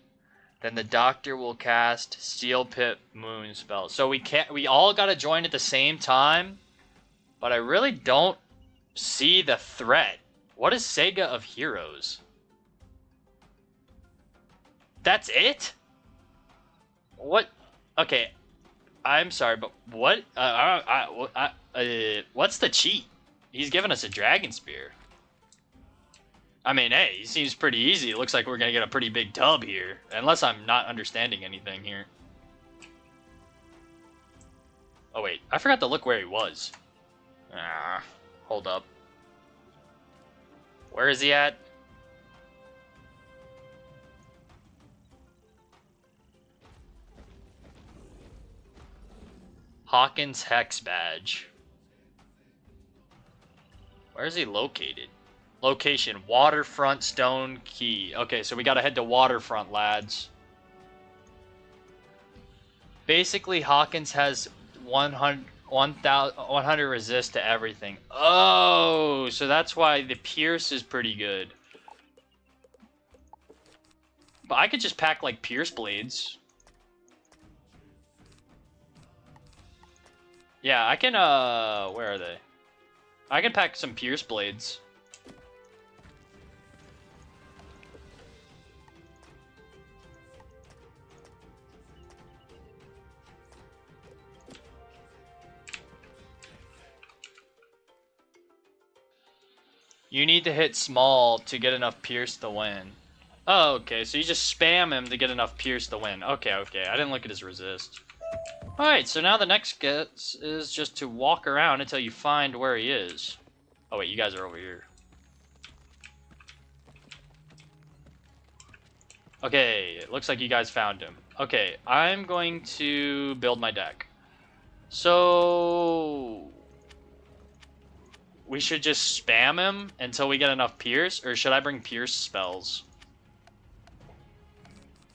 then the doctor will cast Steel Pit Moon spell. So we all gotta join at the same time, but I really don't see the threat. What is Sega of Heroes? That's it? What? Okay, I'm sorry, but what? What's the cheat? He's giving us a dragon spear. I mean, hey, he seems pretty easy. It looks like we're gonna get a pretty big dub here. Unless I'm not understanding anything here. Oh wait, I forgot to look where he was. Hold up. Where is he at? Hawkins Hex badge. Where is he located? Location, Waterfront Stone Key. Okay, so we gotta head to Waterfront, lads. Basically, Hawkins has 100 resist to everything. Oh, so that's why the Pierce is pretty good. But I could just pack, like, Pierce Blades. Yeah, I can, where are they? I can pack some Pierce Blades. You need to hit small to get enough Pierce to win. Oh, okay, so you just spam him to get enough Pierce to win. Okay, okay, I didn't look at his resist. Alright, so now the next guess is just to walk around until you find where he is. Oh wait, you guys are over here. Okay, it looks like you guys found him. Okay, I'm going to build my deck. So... we should just spam him until we get enough Pierce, or should I bring Pierce spells?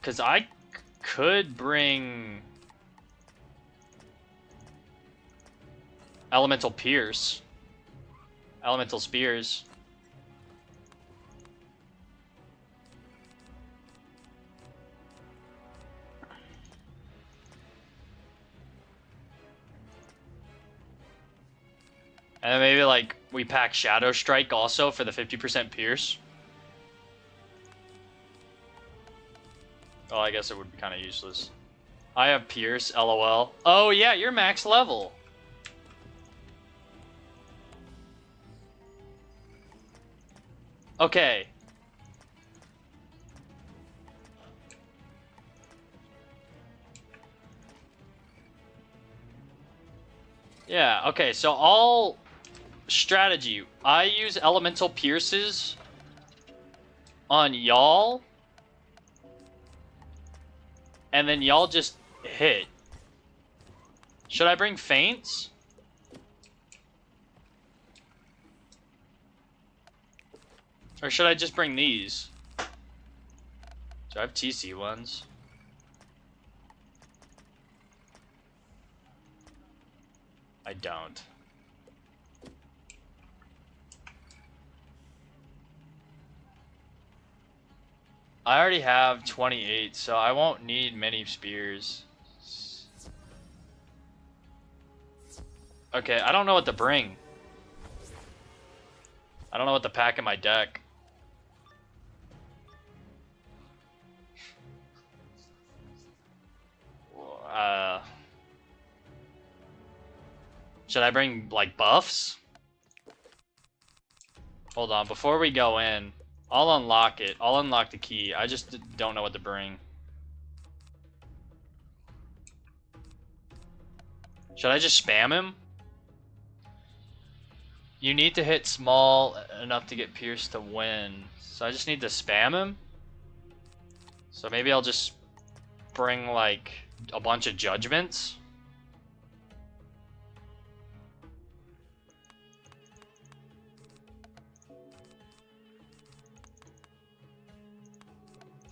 Because I could bring... Elemental Pierce. Elemental Spears. And then maybe, like, we pack Shadow Strike also for the 50% Pierce. Oh, I guess it would be kind of useless. I have Pierce, LOL. Oh, yeah, you're max level. Okay. Yeah, okay, so all strategy. I use Elemental Pierces on y'all. And then y'all just hit. Should I bring Feints? Or should I just bring these? Do I have TC ones? I don't. I already have 28, so I won't need many spears. Okay, I don't know what to bring. I don't know what to pack in my deck. Should I bring, like, buffs? Hold on, before we go in, I'll unlock it. I'll unlock the key. I just don't know what to bring. Should I just spam him? You need to hit small enough to get Pierce to win. So I just need to spam him? So maybe I'll just bring, like, a bunch of judgments?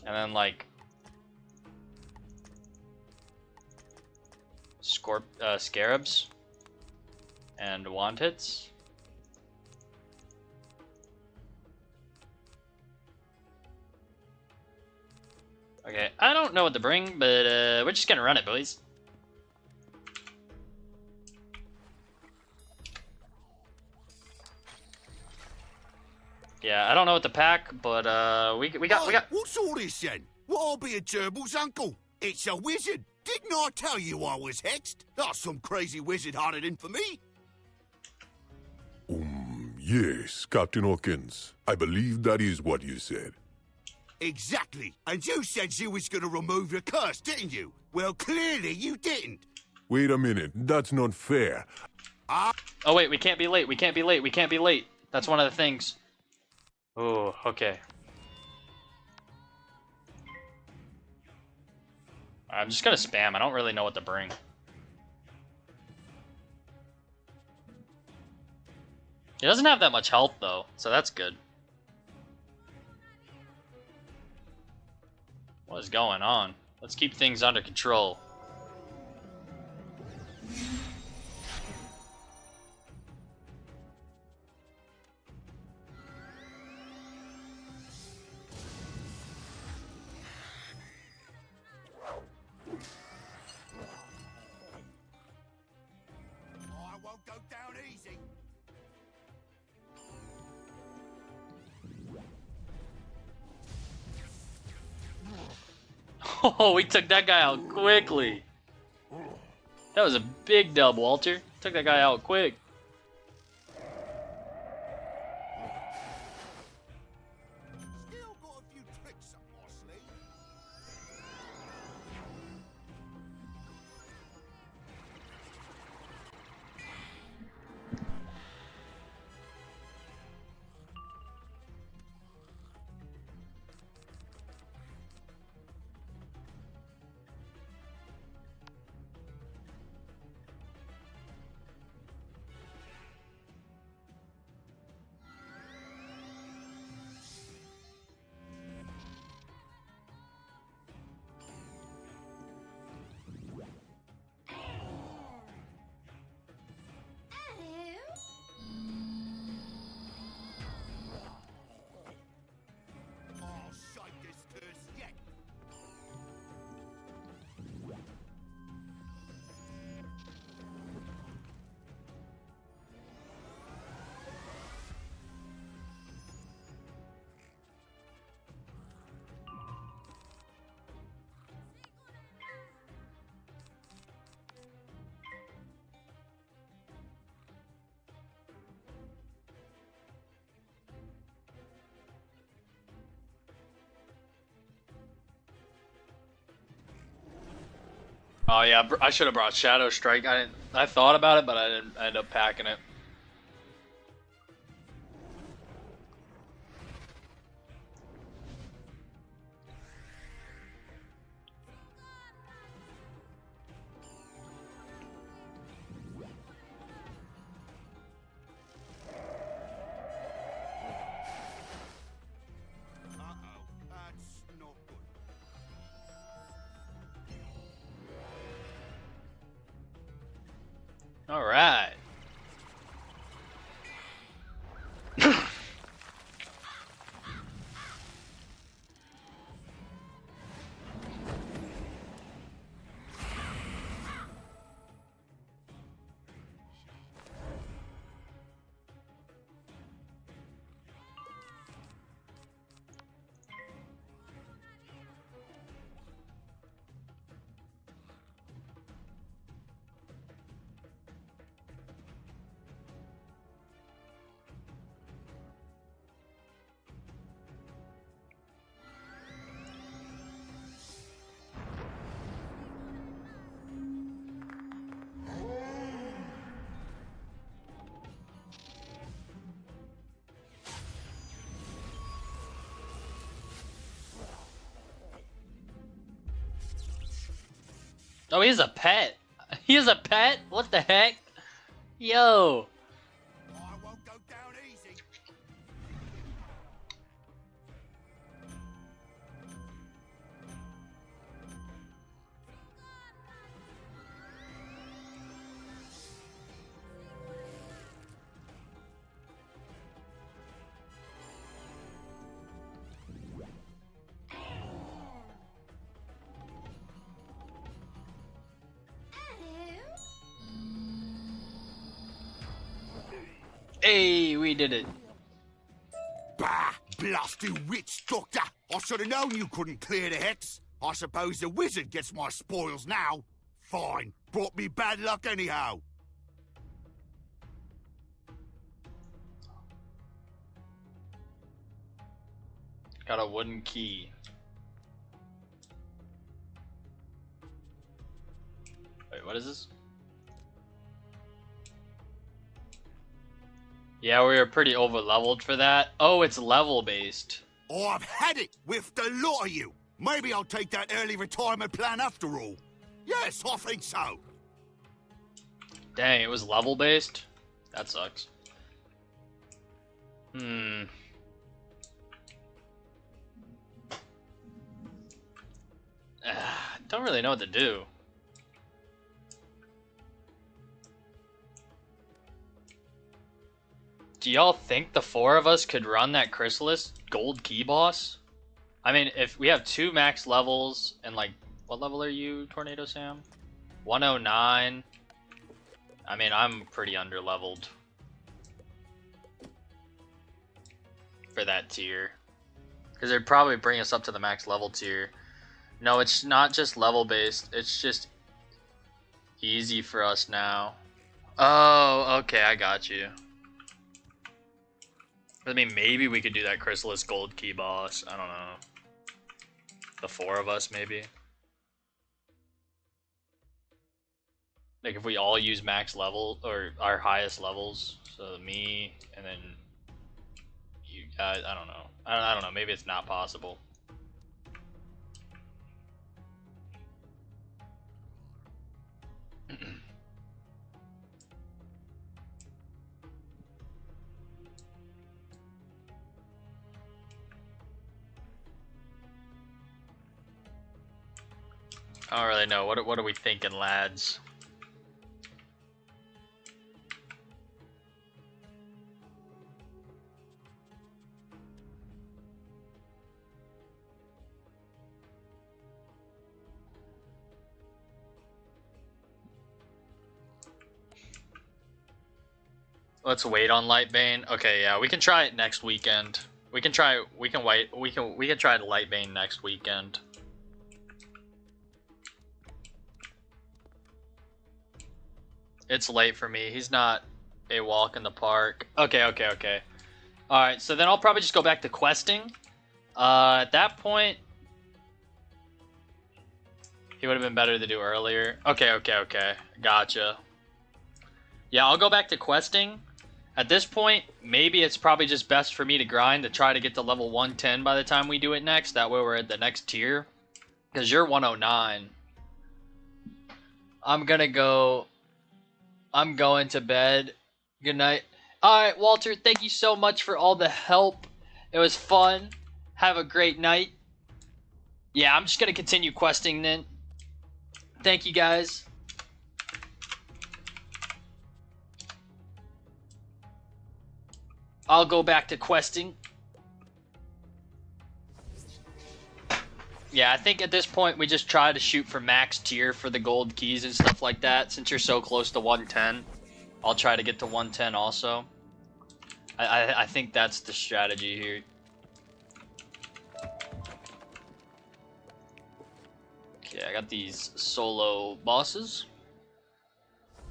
And then, like, scarabs and wanteds. Okay, I don't know what to bring, but we're just gonna run it, boys. Yeah, I don't know what to pack, but we got. What's all this then? What, I'll be a gerbil's uncle? It's a wizard. Didn't I tell you I was hexed? That's some crazy wizard hunted in for me. Yes, Captain Hawkins. I believe that is what you said. Exactly. And you said you was going to remove your curse, didn't you? Well, clearly you didn't. Wait a minute. That's not fair. Oh, wait, we can't be late. We can't be late. We can't be late. That's one of the things. Oh, okay. I'm just gonna spam. I don't really know what to bring. He doesn't have that much health though, so that's good. What is going on? Let's keep things under control. I won't go down easy. Oh, we took that guy out quickly. That was a big dub, Walter. Took that guy out quick. Still got a few tricks up my sleeve. I'll shake this curse yet. Oh yeah, I should have brought Shadow Strike. I thought about it, but I didn't end up packing it. Uh-oh, that's not good. All right. Oh, he's a pet. He is a pet? What the heck? Yo. I won't go down easy. Hey, we did it. Bah! Blasted witch doctor! I should have known you couldn't clear the hex. I suppose the wizard gets my spoils now. Fine. Brought me bad luck anyhow. Got a wooden key. Wait, what is this? Yeah, we were pretty over leveled for that. Oh, it's level based. Oh, I've had it with the lot of you. Maybe I'll take that early retirement plan after all. Yes, I think so. Dang, it was level based? That sucks. Don't really know what to do. Do y'all think the 4 of us could run that Chrysalis gold key boss? I mean, if we have 2 max levels and like, what level are you, Tornado Sam? 109. I mean, I'm pretty underleveled for that tier. Because they'd probably bring us up to the max level tier. No, it's not just level based. It's just easy for us now. Oh, okay, I got you. I mean, maybe we could do that Chrysalis gold key boss. I don't know. The 4 of us, maybe. Like if we all use max level or our highest levels. So me and then you guys. I don't know. I don't know. Maybe it's not possible. I don't really know. What are we thinking, lads? Let's wait on Lightbane. Okay, yeah, we can try it next weekend. We can try the Lightbane next weekend. It's late for me. He's not a walk in the park. Okay. Alright, so then I'll probably just go back to questing. At that point, he would have been better to do earlier. Okay. Gotcha. Yeah, I'll go back to questing. At this point, maybe it's probably just best for me to grind to try to get to level 110 by the time we do it next. That way we're at the next tier. Because you're 109. I'm going to bed. Good night. Alright, Walter, thank you so much for all the help. It was fun. Have a great night. Yeah, I'm just going to continue questing then. Thank you, guys. I'll go back to questing. Yeah, I think at this point we just try to shoot for max tier for the gold keys and stuff like that. Since you're so close to 110, I'll try to get to 110 also. I think that's the strategy here. Okay, I got these solo bosses.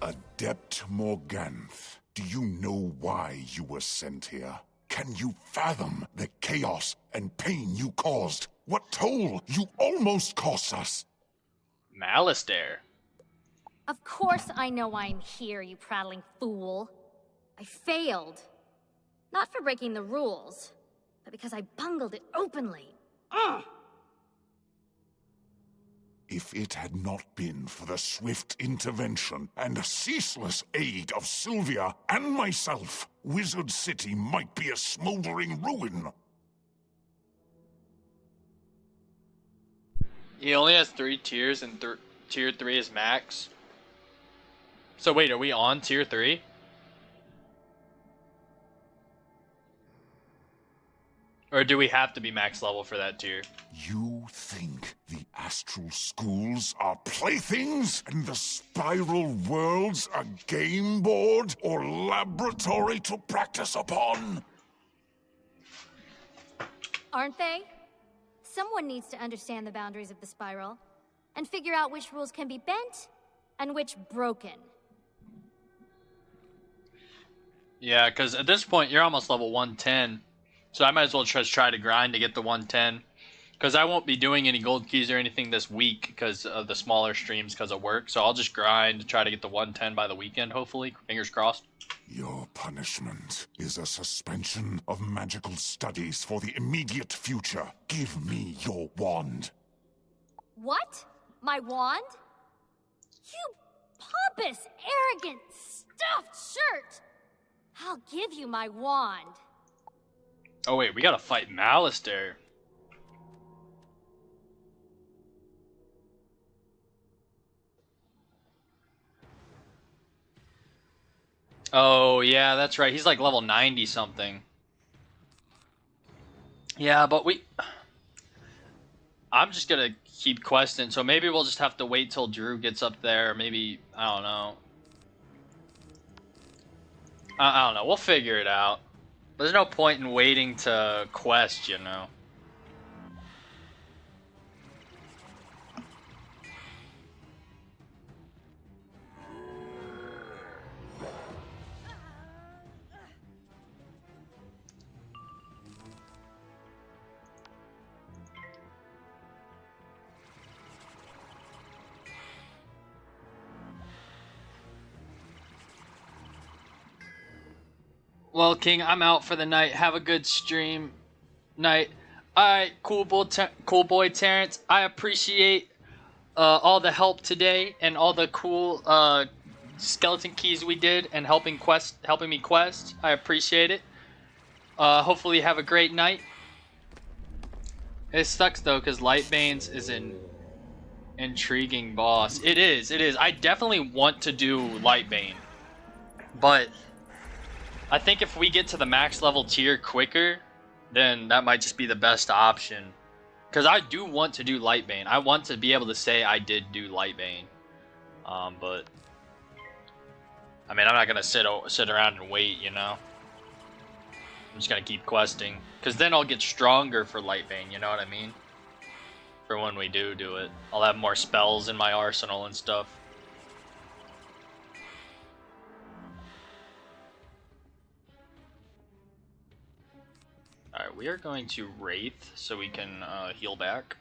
Adept Morganth, do you know why you were sent here? Can you fathom the chaos and pain you caused? What toll you almost cost us? Malistaire. Of course I know why I'm here, you prattling fool. I failed. Not for breaking the rules, but because I bungled it openly. Ugh! If it had not been for the swift intervention and ceaseless aid of Sylvia and myself, Wizard City might be a smoldering ruin. He only has 3 tiers and tier 3 is max. So wait, are we on tier 3? Or do we have to be max level for that tier? You think the astral schools are playthings and the spiral worlds a game board or laboratory to practice upon? Aren't they? Someone needs to understand the boundaries of the spiral and figure out which rules can be bent and which broken. Yeah, because at this point you're almost level 110. So I might as well just try to grind to get to 110. Because I won't be doing any gold keys or anything this week because of the smaller streams because of work. So I'll just grind to try to get to 110 by the weekend, hopefully. Fingers crossed. Your punishment is a suspension of magical studies for the immediate future. Give me your wand. What? My wand? You pompous, arrogant, stuffed shirt! I'll give you my wand. Oh wait, we gotta fight Malister. Oh yeah, that's right. He's like level 90 something. Yeah, but I'm just gonna keep questing, so maybe we'll just have to wait till Drew gets up there. Maybe, I don't know. I don't know. We'll figure it out. There's no point in waiting to quest, you know. Well, King, I'm out for the night. Have a good stream night. Alright, cool boy Terrence. I appreciate all the help today and all the cool skeleton keys we did and helping me quest. I appreciate it. Hopefully you have a great night. It sucks though, because Lightbane's is an intriguing boss. It is. I definitely want to do Lightbane, but I think if we get to the max level tier quicker, then that might just be the best option. Because I do want to do Lightbane. I want to be able to say I did do Lightbane. But I mean, I'm not gonna sit around and wait, you know. I'm just gonna keep questing, because then I'll get stronger for Lightbane. You know what I mean? For when we do it, I'll have more spells in my arsenal and stuff. Alright, we are going to Wraith so we can heal back.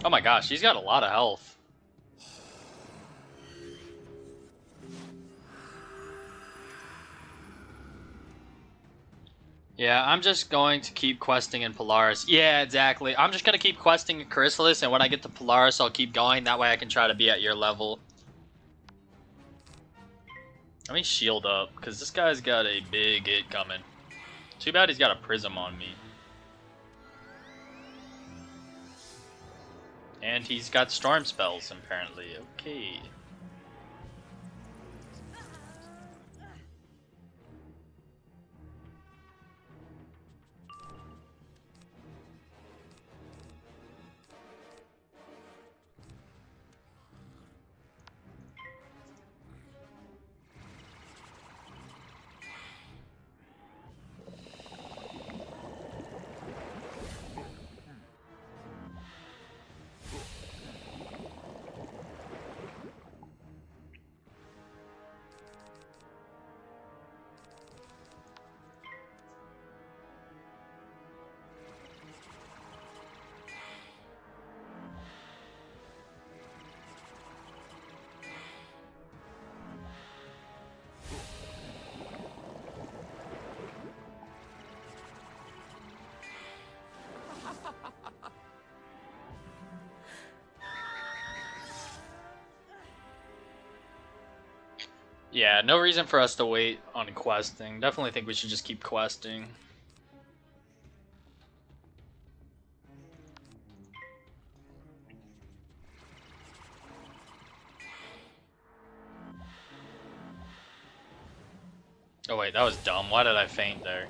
Oh my gosh, he's got a lot of health. Yeah, I'm just going to keep questing in Polaris. Yeah, exactly. I'm just going to keep questing in Chrysalis, and when I get to Polaris, I'll keep going. That way I can try to be at your level. Let me shield up, because this guy's got a big hit coming. Too bad he's got a Prism on me. And he's got Storm spells, apparently. Okay. Yeah, no reason for us to wait on questing. Definitely think we should just keep questing. Oh wait, that was dumb. Why did I faint there?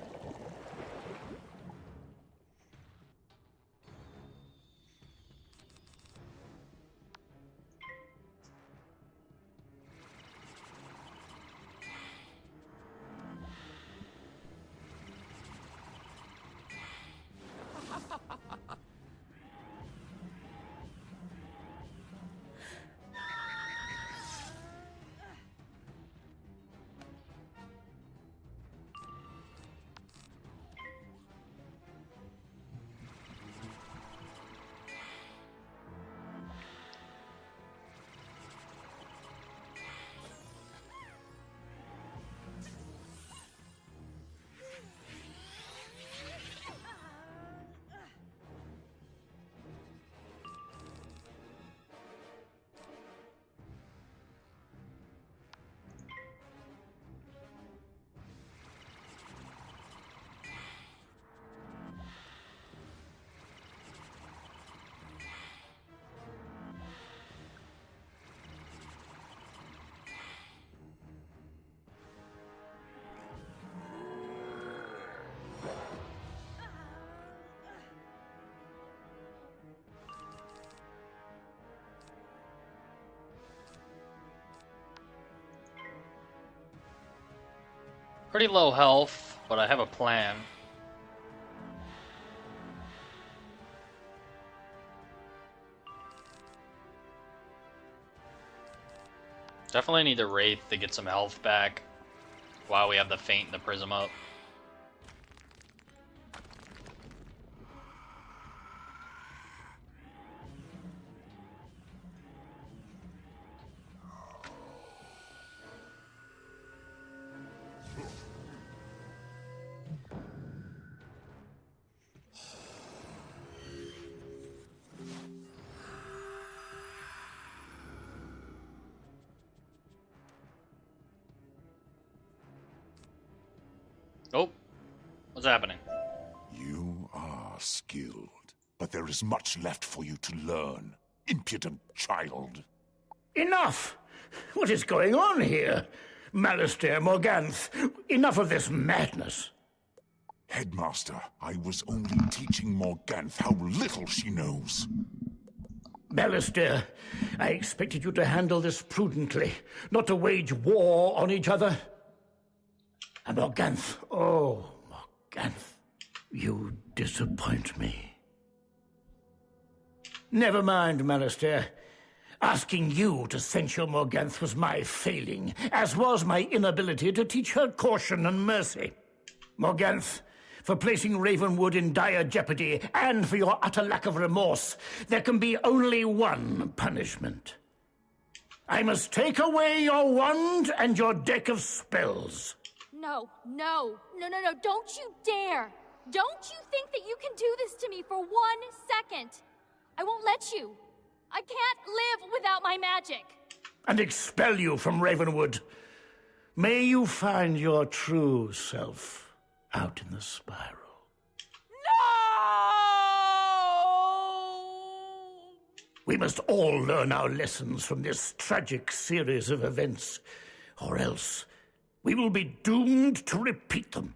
Pretty low health, but I have a plan. Definitely need the Wraith to get some health back while we have the Feint and the Prism up. Oh, what's happening? You are skilled, but there is much left for you to learn, impudent child. Enough! What is going on here? Malastair Morganth, enough of this madness. Headmaster, I was only teaching Morganth how little she knows. Malastair, I expected you to handle this prudently, not to wage war on each other. And Morganth, oh, Morganth, you disappoint me. Never mind, Malastair. Asking you to censure Morganth was my failing, as was my inability to teach her caution and mercy. Morganth, for placing Ravenwood in dire jeopardy, and for your utter lack of remorse, there can be only one punishment. I must take away your wand and your deck of spells. No, don't you dare! Don't you think that you can do this to me for 1 second? I won't let you. I can't live without my magic. And expel you from Ravenwood. May you find your true self out in the spiral. No! We must all learn our lessons from this tragic series of events, or else we will be doomed to repeat them.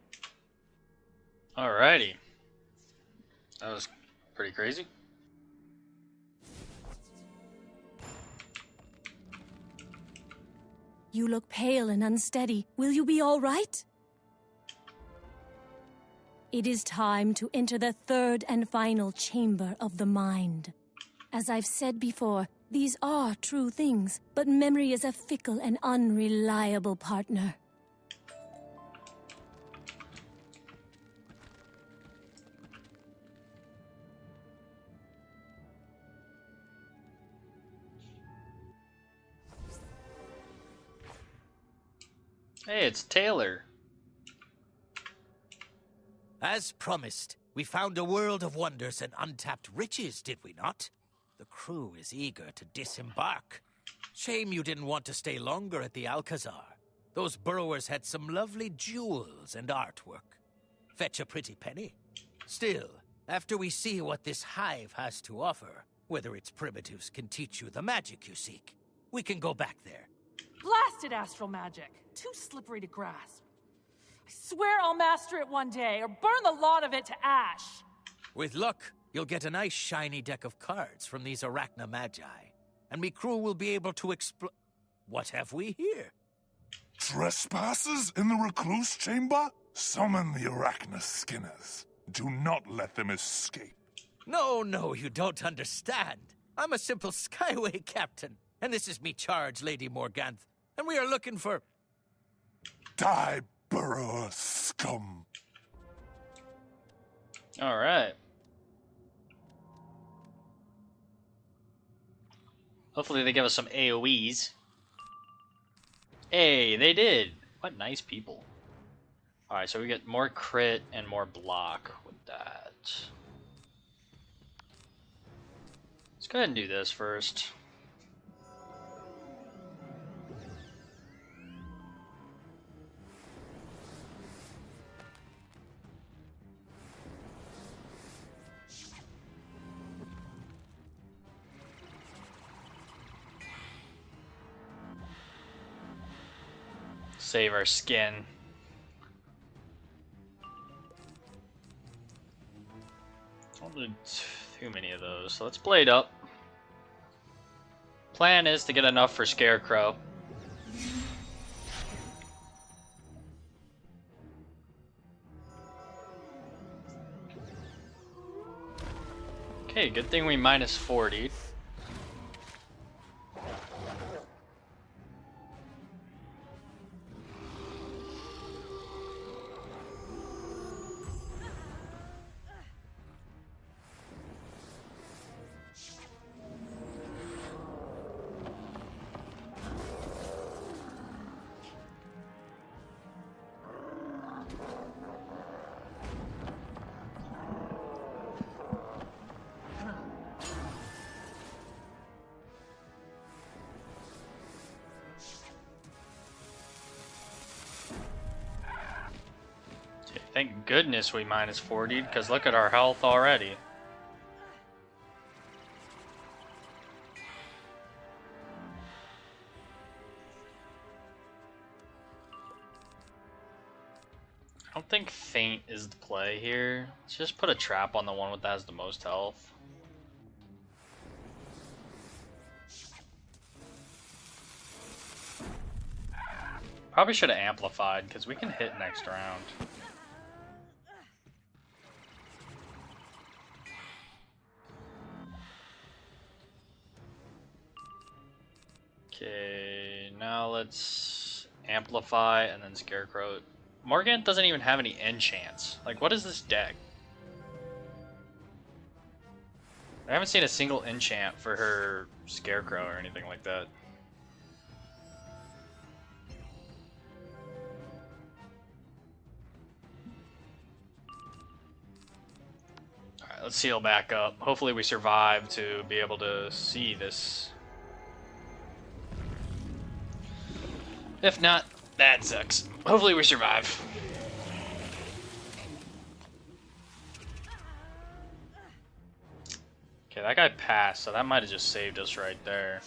Alrighty. That was pretty crazy. You look pale and unsteady. Will you be all right? It is time to enter the third and final chamber of the mind. As I've said before, these are true things, but memory is a fickle and unreliable partner. Hey, it's Taylor. As promised, we found a world of wonders and untapped riches, did we not? The crew is eager to disembark. Shame you didn't want to stay longer at the Alcazar. Those burrowers had some lovely jewels and artwork. Fetch a pretty penny. Still, after we see what this hive has to offer, whether its primitives can teach you the magic you seek, we can go back there. Blasted astral magic. Too slippery to grasp. I swear I'll master it one day, or burn the lot of it to ash. With luck, you'll get a nice shiny deck of cards from these Arachna Magi, and me crew will be able to explore. What have we here? Trespassers in the recluse chamber? Summon the Arachna Skinners. Do not let them escape. No, you don't understand. I'm a simple Skyway captain, and this is me charge, Lady Morganth, and we are looking for... Die, burrower scum. Alright. Hopefully they give us some AoEs. Hey, they did! What nice people. Alright, so we get more crit and more block with that. Let's go ahead and do this first. Save our skin. Don't do too many of those, so let's blade up. Plan is to get enough for Scarecrow. Okay, good thing we minus 40. Thank goodness we minus 40, because look at our health already. I don't think Faint is the play here. Let's just put a trap on the one that has the most health. Probably should have amplified, because we can hit next round. Okay, now let's amplify and then Scarecrow. Morgant doesn't even have any enchants. Like, what is this deck? I haven't seen a single enchant for her Scarecrow or anything like that. Alright, let's heal back up. Hopefully we survive to be able to see this. If not, that sucks. Hopefully we survive. Okay, that guy passed, so that might have just saved us right there.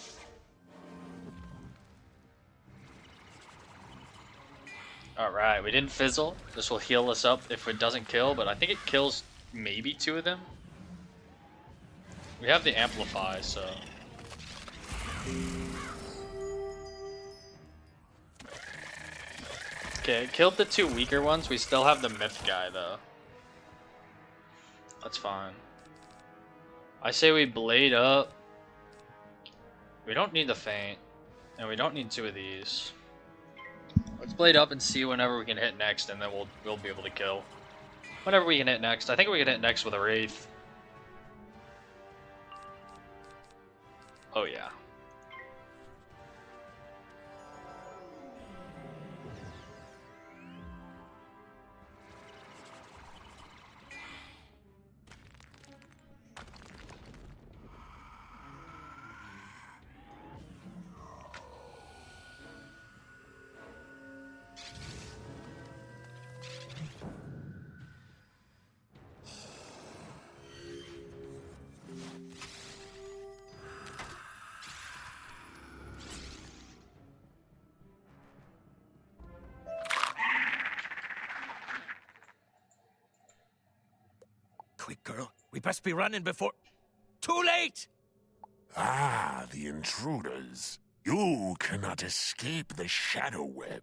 Alright, we didn't fizzle. This will heal us up if it doesn't kill, but I think it kills maybe 2 of them. We have the Amplify, so... Okay, killed the 2 weaker ones. We still have the Myth guy, though. That's fine. I say we blade up. We don't need the Faint. And we don't need 2 of these. Let's blade up and see whenever we can hit next, and then we'll be able to kill. Whenever we can hit next. I think we can hit next with a Wraith. Oh yeah. Quick, girl. We best be running before... Too late! Ah, the intruders. You cannot escape the Shadow Web.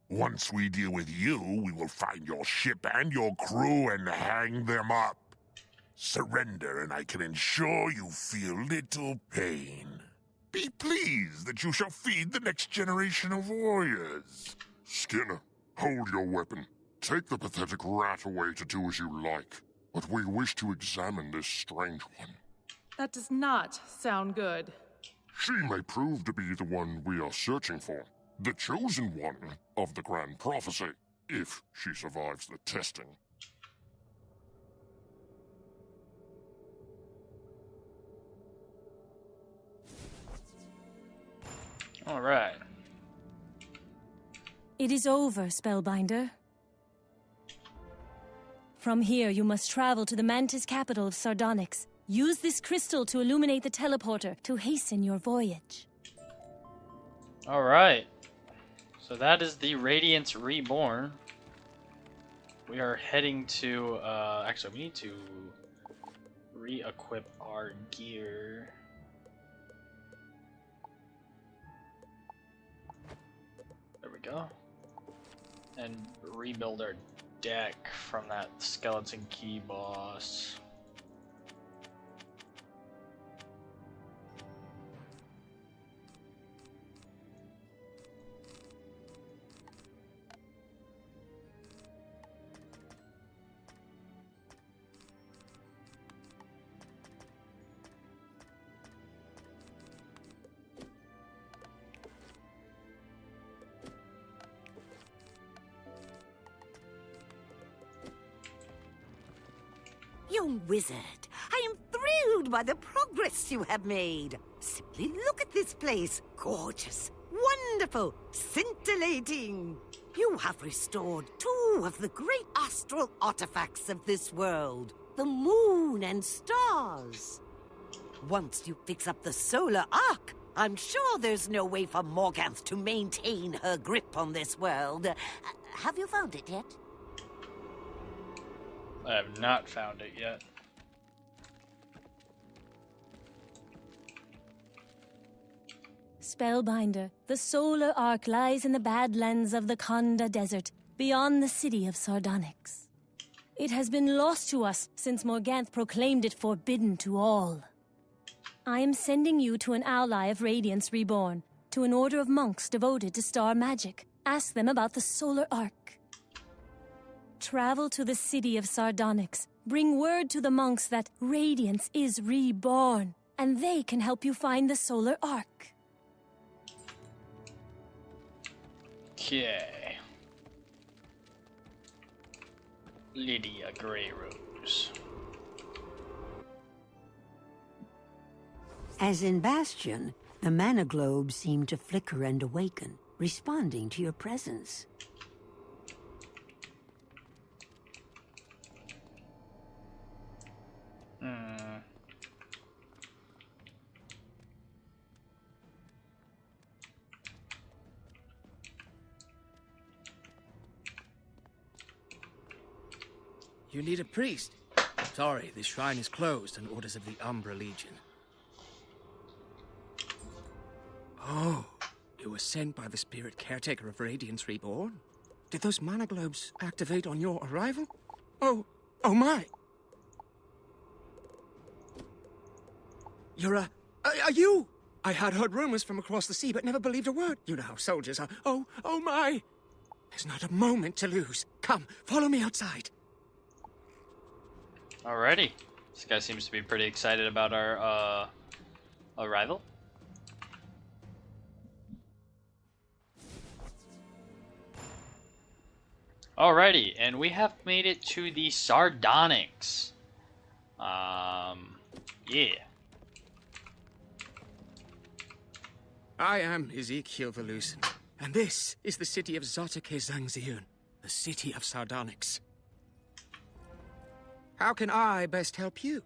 Once we deal with you, we will find your ship and your crew and hang them up. Surrender, and I can ensure you feel little pain. Be pleased that you shall feed the next generation of warriors. Skinner, hold your weapon. Take the pathetic rat away to do as you like. But we wish to examine this strange one. That does not sound good. She may prove to be the one we are searching for. The chosen one of the Grand Prophecy, if she survives the testing. Alright. It is over, Spellbinder. From here, you must travel to the Mantis capital of Sardonyx. Use this crystal to illuminate the teleporter to hasten your voyage. Alright. So that is the Radiance Reborn. We are heading to, actually we need to re-equip our gear. There we go. And rebuild our deck from that Skeleton Key boss. Young wizard, I am thrilled by the progress you have made. Simply look at this place. Gorgeous, wonderful, scintillating. You have restored 2 of the great astral artifacts of this world, the moon and stars. Once you fix up the solar arc, I'm sure there's no way for Morganth to maintain her grip on this world. Have you found it yet? I have not found it yet. Spellbinder, the solar arc lies in the Badlands of the Konda Desert, beyond the city of Sardonyx. It has been lost to us since Morganth proclaimed it forbidden to all. I am sending you to an ally of Radiance Reborn, to an order of monks devoted to star magic. Ask them about the solar arc. Travel to the city of Sardonyx. Bring word to the monks that Radiance is reborn, and they can help you find the solar arc. Okay. Lydia Greyrose. As in Bastion, the mana globes seem to flicker and awaken, responding to your presence. You need a priest. Sorry, this shrine is closed on orders of the Umbra Legion. Oh, you were sent by the spirit caretaker of Radiance Reborn? Did those mana globes activate on your arrival? Oh my! You're are you? I had heard rumors from across the sea, but never believed a word. You know how soldiers are. Oh my! There's not a moment to lose. Come, follow me outside. Alrighty. This guy seems to be pretty excited about our arrival. Alrighty, and we have made it to the Sardonyx. Yeah. I am Ezekiel the Lucent, and this is the city of Zotake Zangziun, the city of Sardonyx. How can I best help you?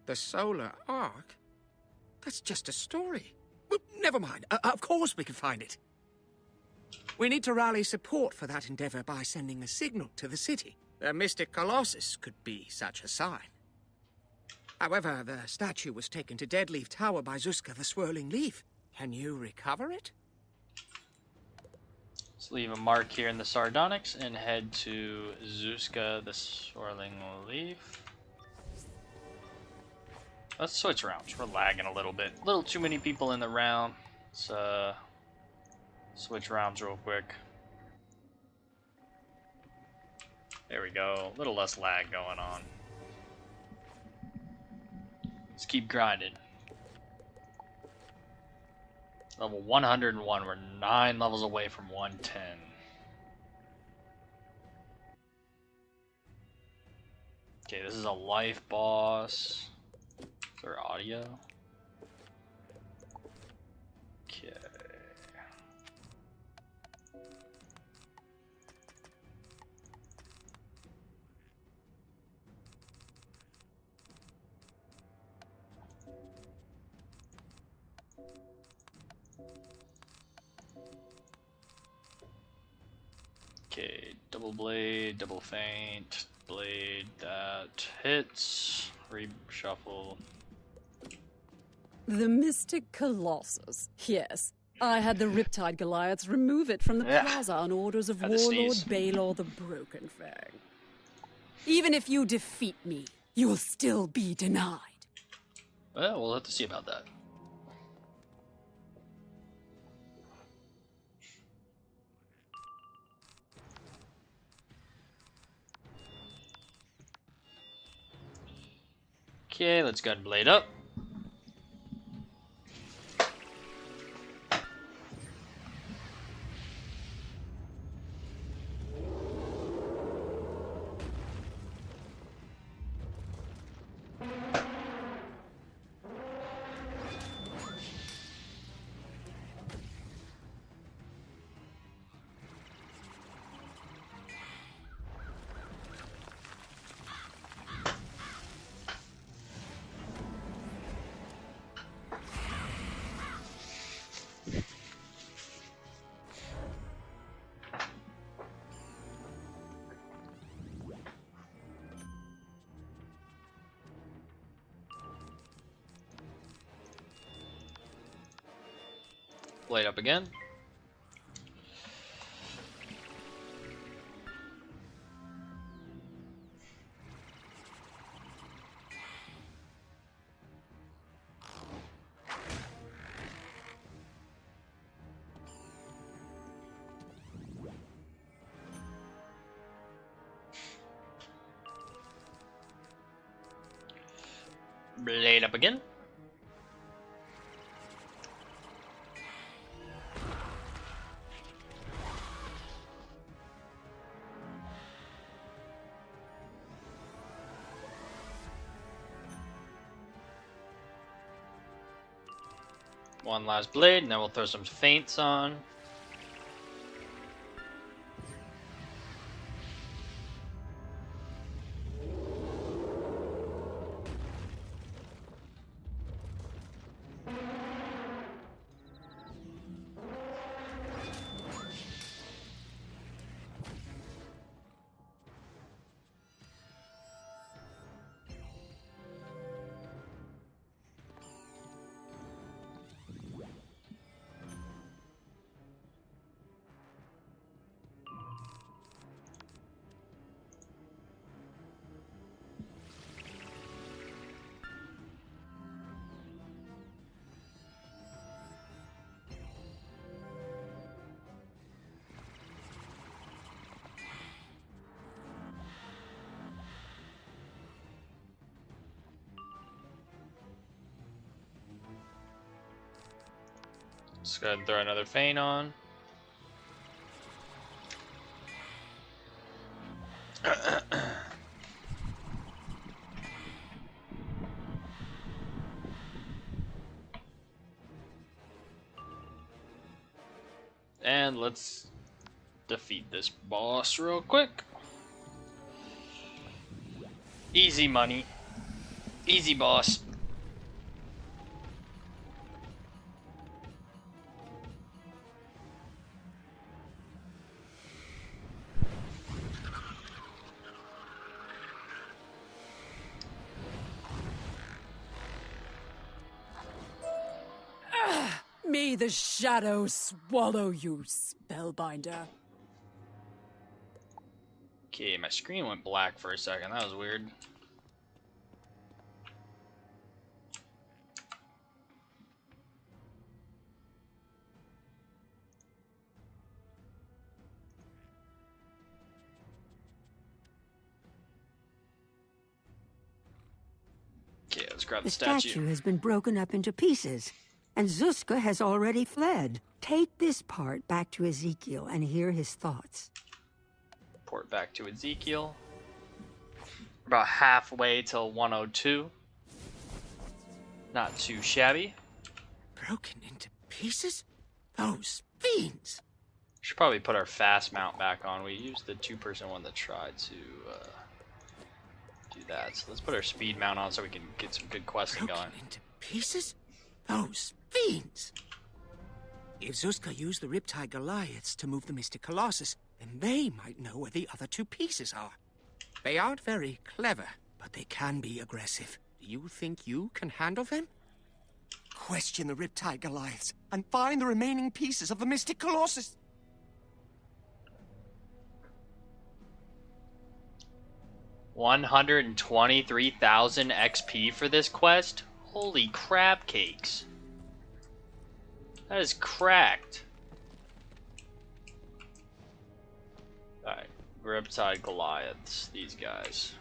The solar arc? That's just a story. Well, never mind. Of course we can find it. We need to rally support for that endeavor by sending a signal to the city. The mystic Colossus could be such a sign. However, the statue was taken to Deadleaf Tower by Zuska the Swirling Leaf. Can you recover it? Let's leave a mark here in the Sardonyx and head to Zuska the Swirling Leaf. Let's switch rounds. We're lagging a little bit. A little too many people in the round. Let's switch rounds real quick. There we go. A little less lag going on. Let's keep grinding. Level 101. We're 9 levels away from 110. Okay, this is a life boss. Is there audio? Okay. Okay, double blade, double feint, blade that hits, reshuffle. The Mystic Colossus. Yes. I had the Riptide Goliaths remove it from the plaza on orders of Warlord Baylor the Broken Fang. Even if you defeat me, you will still be denied. Well, we'll have to see about that. Okay, let's go ahead and blade up. Blade up again. Blade up again. One last blade, and then we'll throw some feints on. Let's go ahead and throw another feint on. And let's defeat this boss real quick. Easy money. Easy boss. May the shadow swallow you, Spellbinder. Okay, my screen went black for a second. That was weird. Okay, let's grab the statue has been broken up into pieces, and Zuska has already fled. Take this part back to Ezekiel and hear his thoughts. Port back to Ezekiel. About halfway till 102. Not too shabby. Broken into pieces? Those fiends! Should probably put our fast mount back on. We used the two-person one that tried to do that. So let's put our speed mount on so we can get some good questing going. Into pieces? Those fiends! If Zuska used the Riptide Goliaths to move the Mystic Colossus, then they might know where the other two pieces are. They aren't very clever, but they can be aggressive. Do you think you can handle them? Question the Riptide Goliaths and find the remaining pieces of the Mystic Colossus. $123,000 XP for this quest? Holy crab cakes. That is cracked. Alright, Riptide Goliaths, these guys.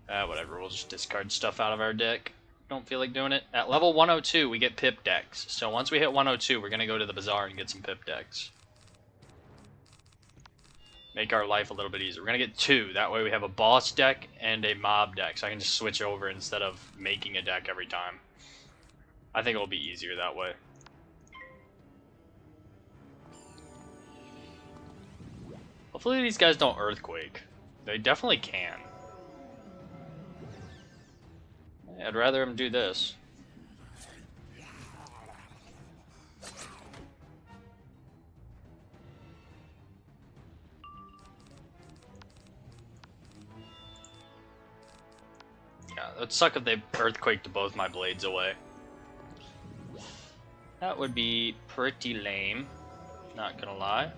Whatever, we'll just discard stuff out of our deck. Don't feel like doing it. At level 102, we get pip decks. So once we hit 102, we're gonna go to the bazaar and get some pip decks. Make our life a little bit easier. We're gonna get 2. That way we have a boss deck and a mob deck. So I can just switch over instead of making a deck every time. I think it will be easier that way. Hopefully these guys don't earthquake. They definitely can. I'd rather them do this. Yeah, it would suck if they earthquaked both my blades away. That would be pretty lame, not gonna lie.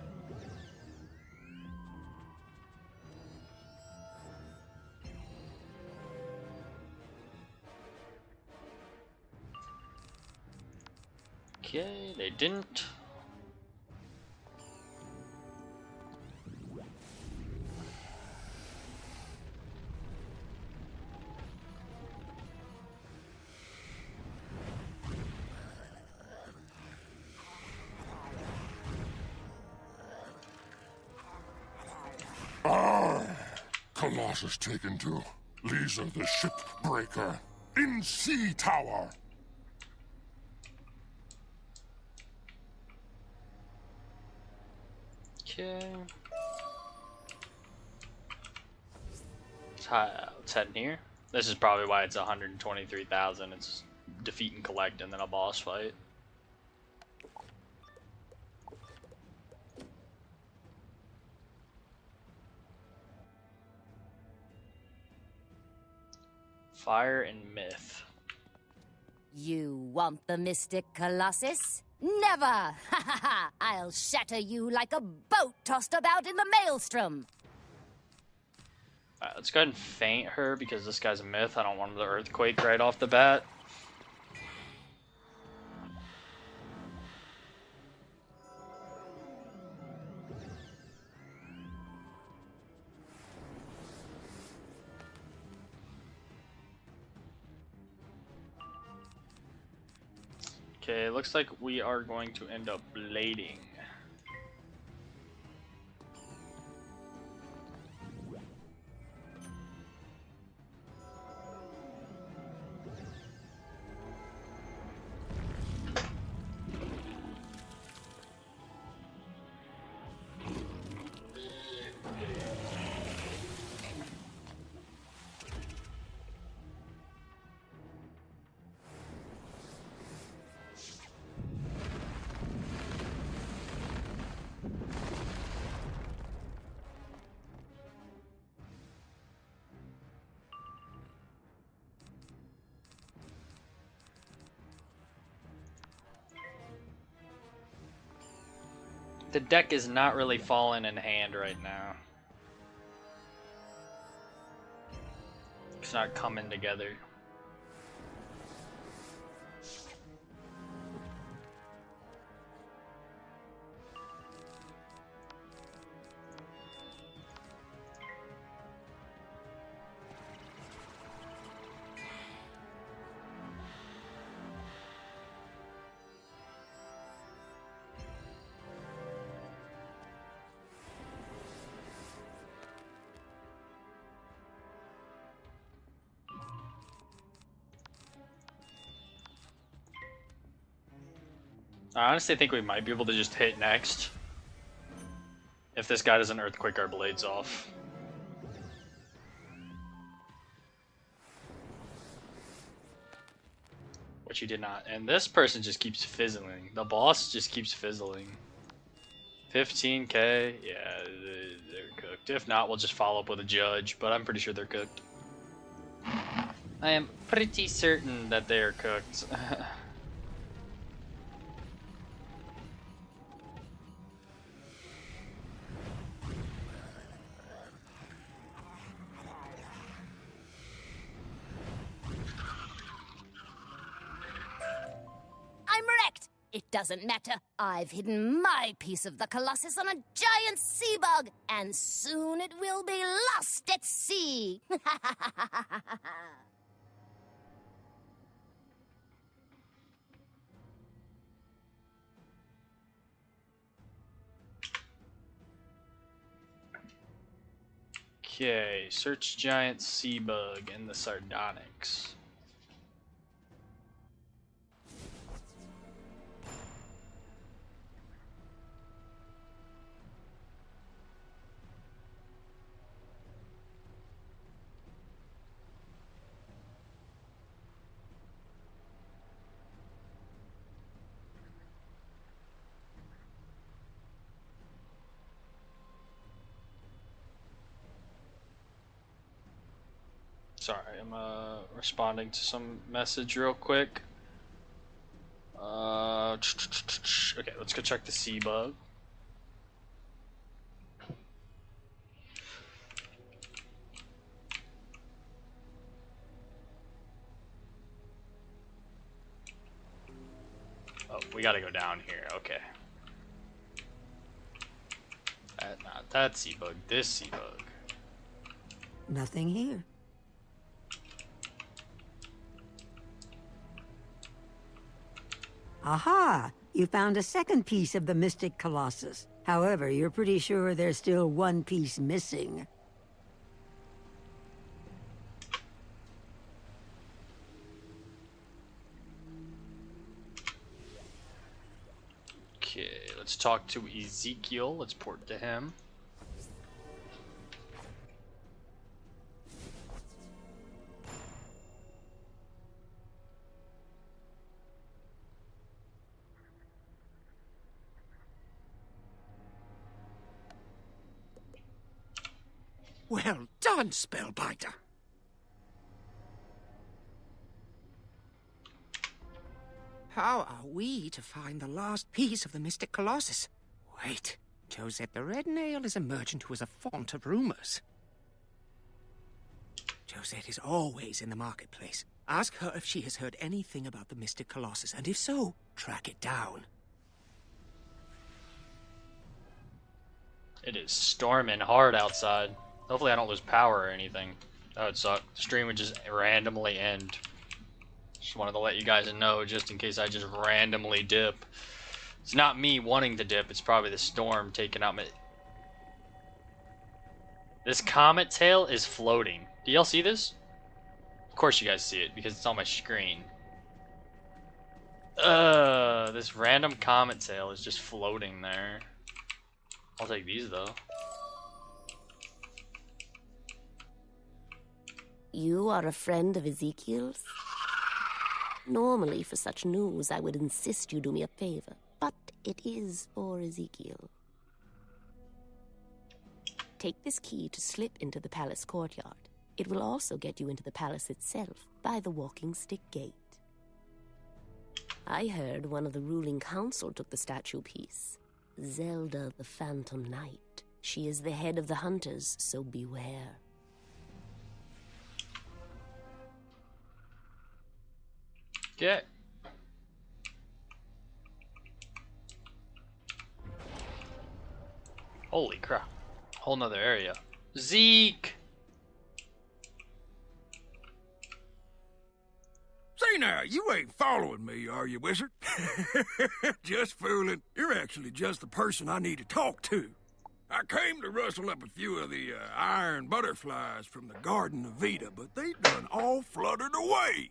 Okay, they didn't. Colossus taken to Lisa the Shipbreaker in Sea Tower. Okay. Let's head in here. This is probably why it's 123,000. It's defeat and collect and then a boss fight. Fire and myth. You want the Mystic Colossus? Never! Ha ha ha! I'll shatter you like a boat tossed about in the maelstrom! Alright, let's go ahead and feint her because this guy's a myth. I don't want him to earthquake right off the bat. Okay, looks like we are going to end up blading. The deck is not really falling in hand right now. It's not coming together. I honestly think we might be able to just hit next. If this guy doesn't earthquake our blades off. Which he did not. And this person just keeps fizzling. The boss just keeps fizzling. 15k, yeah, they're cooked. If not, we'll just follow up with a judge, but I'm pretty sure they're cooked. I am pretty certain that they are cooked. I'm wrecked! It doesn't matter. I've hidden my piece of the Colossus on a giant sea bug, and soon it will be lost at sea. Okay, search giant sea bug in the Sardonyx. Sorry, I'm responding to some message real quick. Okay, let's go check the sea bug. Oh, we gotta go down here. Okay. Not that sea bug. This sea bug. Nothing here. Aha! You found a second piece of the Mystic Colossus. However, you're pretty sure there's still one piece missing. Okay, let's talk to Ezekiel. Let's port to him. Well done, Spellbinder. How are we to find the last piece of the Mystic Colossus? Wait, Josette the Red Nail is a merchant who is a font of rumors. Josette is always in the marketplace. Ask her if she has heard anything about the Mystic Colossus, and if so, track it down. It is storming hard outside. Hopefully I don't lose power or anything. That would suck. The stream would just randomly end. Just wanted to let you guys know, just in case I just randomly dip. It's not me wanting to dip, it's probably the storm taking out my... This comet tail is floating. Do y'all see this? Of course you guys see it, because it's on my screen. This random comet tail is just floating there. I'll take these, though. You are a friend of Ezekiel's? Normally, for such news, I would insist you do me a favor, but it is for Ezekiel. Take this key to slip into the palace courtyard. It will also get you into the palace itself by the walking stick gate. I heard one of the ruling council took the statue piece. Zelda the Phantom Knight. She is the head of the hunters, so beware. Okay. Holy crap. Whole nother area. Zeke! Say now, you ain't following me, are you, Wizard? Just fooling. You're actually just the person I need to talk to. I came to rustle up a few of the iron butterflies from the Garden of Vita, but they done all fluttered away.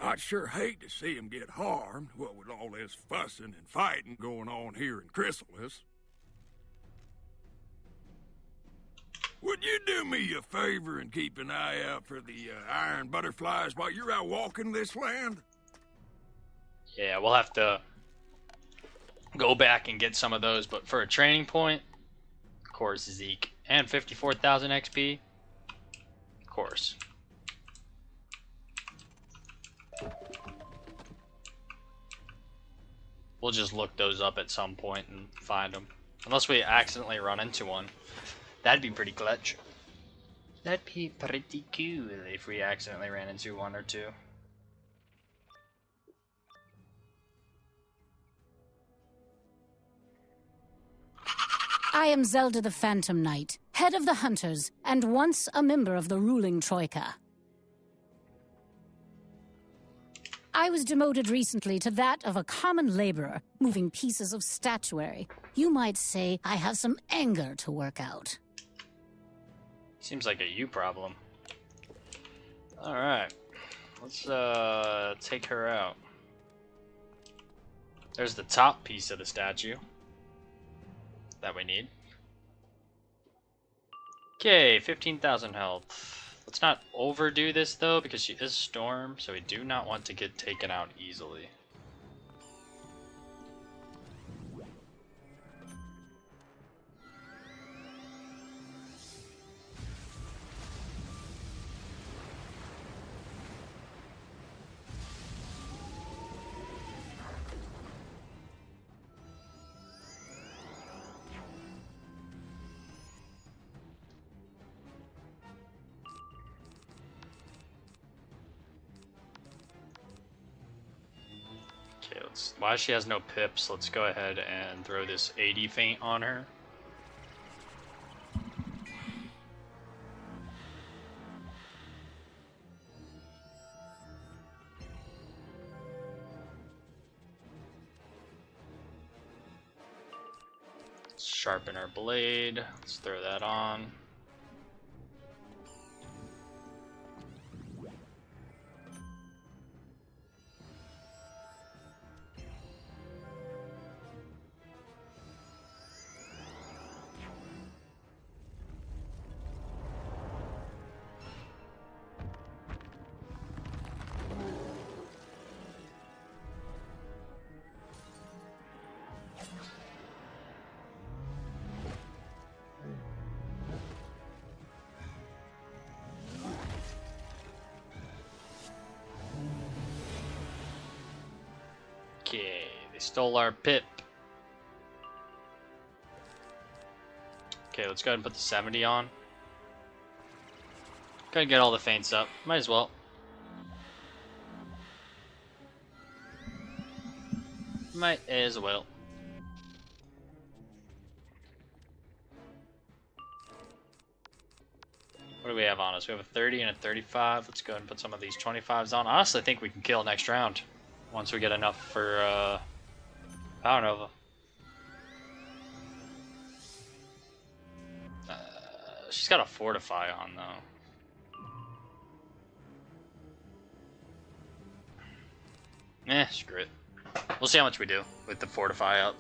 I'd sure hate to see him get harmed, what with all this fussing and fighting going on here in Chrysalis. Would you do me a favor and keep an eye out for the iron butterflies while you're out walking this land? Yeah, we'll have to go back and get some of those, but for a training point, of course, Zeke. And 54,000 XP, of course. We'll just look those up at some point and find them. Unless we accidentally run into one. That'd be pretty clutch. That'd be pretty cool if we accidentally ran into one or two. I am Zelda the Phantom Knight, head of the Hunters, and once a member of the ruling Troika. I was demoted recently to that of a common laborer, moving pieces of statuary. You might say I have some anger to work out. Seems like a you problem. Alright. Let's take her out. There's the top piece of the statue that we need. Okay, 15,000 health. Let's not overdo this though, because she is Storm, so we do not want to get taken out easily. Okay, why she has no pips, let's go ahead and throw this 80 feint on her. Sharpen our blade. Let's throw that on. Okay, they stole our pip. Okay, let's go ahead and put the 70 on. Gotta get all the feints up. Might as well. Might as well. What do we have on us? We have a 30 and a 35. Let's go ahead and put some of these 25s on. Honestly, I think we can kill next round. Once we get enough for, Power Nova. She's got a Fortify on, though. Screw it. We'll see how much we do with the Fortify up.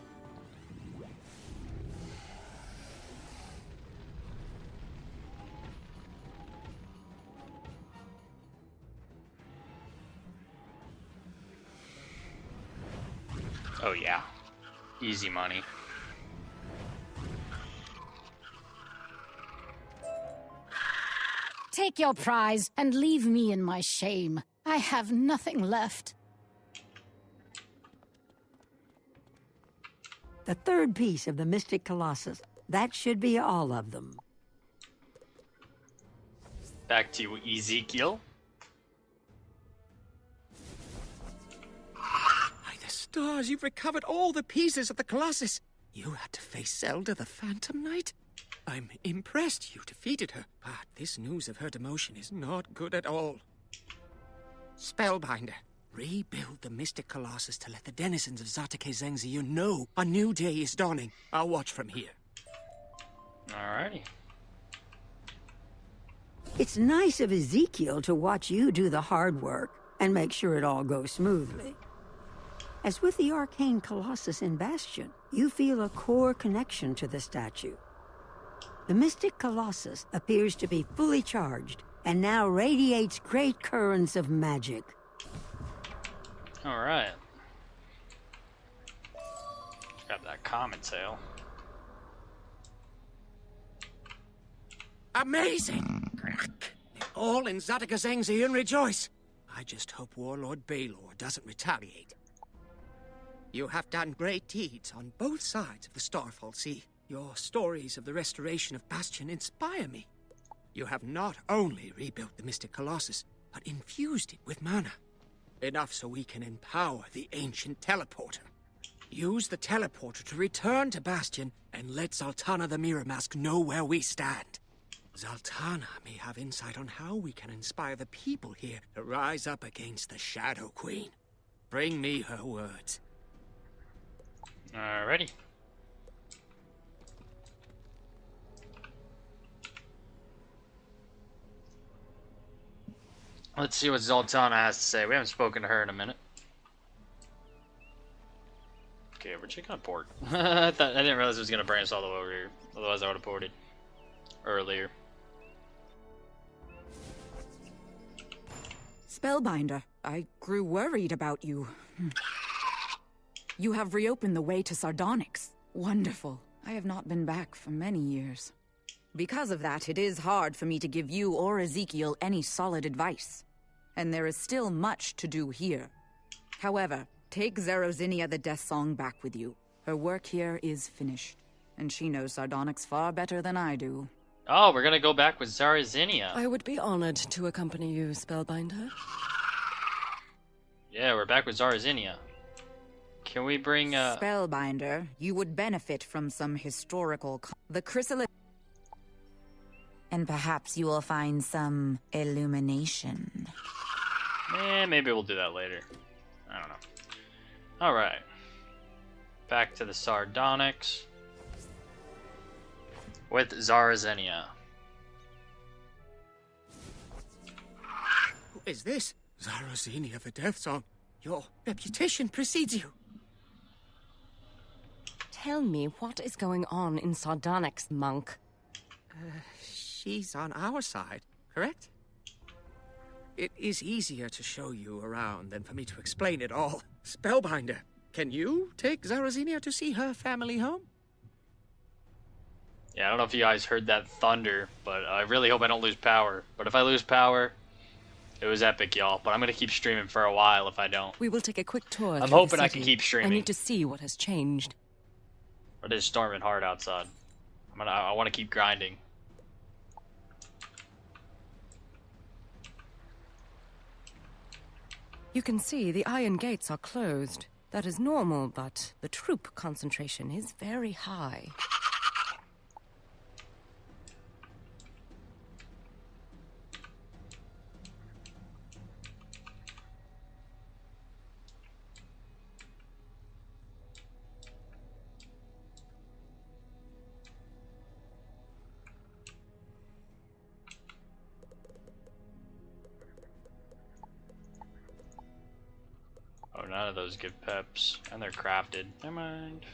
Oh yeah, easy money. Take your prize and leave me in my shame. I have nothing left. The third piece of the Mystic Colossus. That should be all of them. Back to you, Ezekiel. Stars, you've recovered all the pieces of the Colossus. You had to face Zelda the Phantom Knight? I'm impressed you defeated her, but this news of her demotion is not good at all. Spellbinder, rebuild the Mystic Colossus to let the denizens of Zatake Zengziyun know a new day is dawning. I'll watch from here. Alrighty. It's nice of Ezekiel to watch you do the hard work and make sure it all goes smoothly. As with the Arcane Colossus in Bastion, you feel a core connection to the statue. The Mystic Colossus appears to be fully charged, and now radiates great currents of magic. Alright. Got that common tail. Amazing! All in Zatake Zengziyun rejoice. I just hope Warlord Baylor doesn't retaliate. You have done great deeds on both sides of the Starfall Sea. Your stories of the restoration of Bastion inspire me. You have not only rebuilt the Mystic Colossus, but infused it with mana. Enough so we can empower the ancient teleporter. Use the teleporter to return to Bastion and let Zaltana the Mirror Mask know where we stand. Zaltana may have insight on how we can inspire the people here to rise up against the Shadow Queen. Bring me her words. Alrighty. Let's see what Zoltana has to say. We haven't spoken to her in a minute. Okay, we're checking on port. I didn't realize it was gonna bring us all the way over here. Otherwise, I would have ported earlier. Spellbinder, I grew worried about you. You have reopened the way to Sardonyx. Wonderful. I have not been back for many years. Because of that, it is hard for me to give you or Ezekiel any solid advice. And there is still much to do here. However, take Zerozinia the Death Song back with you. Her work here is finished, and she knows Sardonyx far better than I do. Oh, we're gonna go back with Zarazinia. I would be honored to accompany you, Spellbinder. Yeah, we're back with Zarazinia. Can we bring Spellbinder, you would benefit from some historical... The chrysalis... And perhaps you will find some illumination. Maybe we'll do that later. I don't know. Alright. Back to the Sardonyx. With Zarazenia. Who is this? Zarazenia, the Death Song. Your reputation precedes you. Tell me what is going on in Sardonyx, monk. She's on our side, correct? It is easier to show you around than for me to explain it all. Spellbinder, can you take Zarazenia to see her family home? Yeah, I don't know if you guys heard that thunder, but I really hope I don't lose power. But if I lose power, it was epic, y'all. But I'm gonna keep streaming for a while if I don't. We will take a quick tour. I'm hoping I can keep I streaming. need to see what has changed. It is storming hard outside. I want to keep grinding. You can see the iron gates are closed. That is normal, but the troop concentration is very high. Oh, none of those give peps. And they're crafted. Never mind.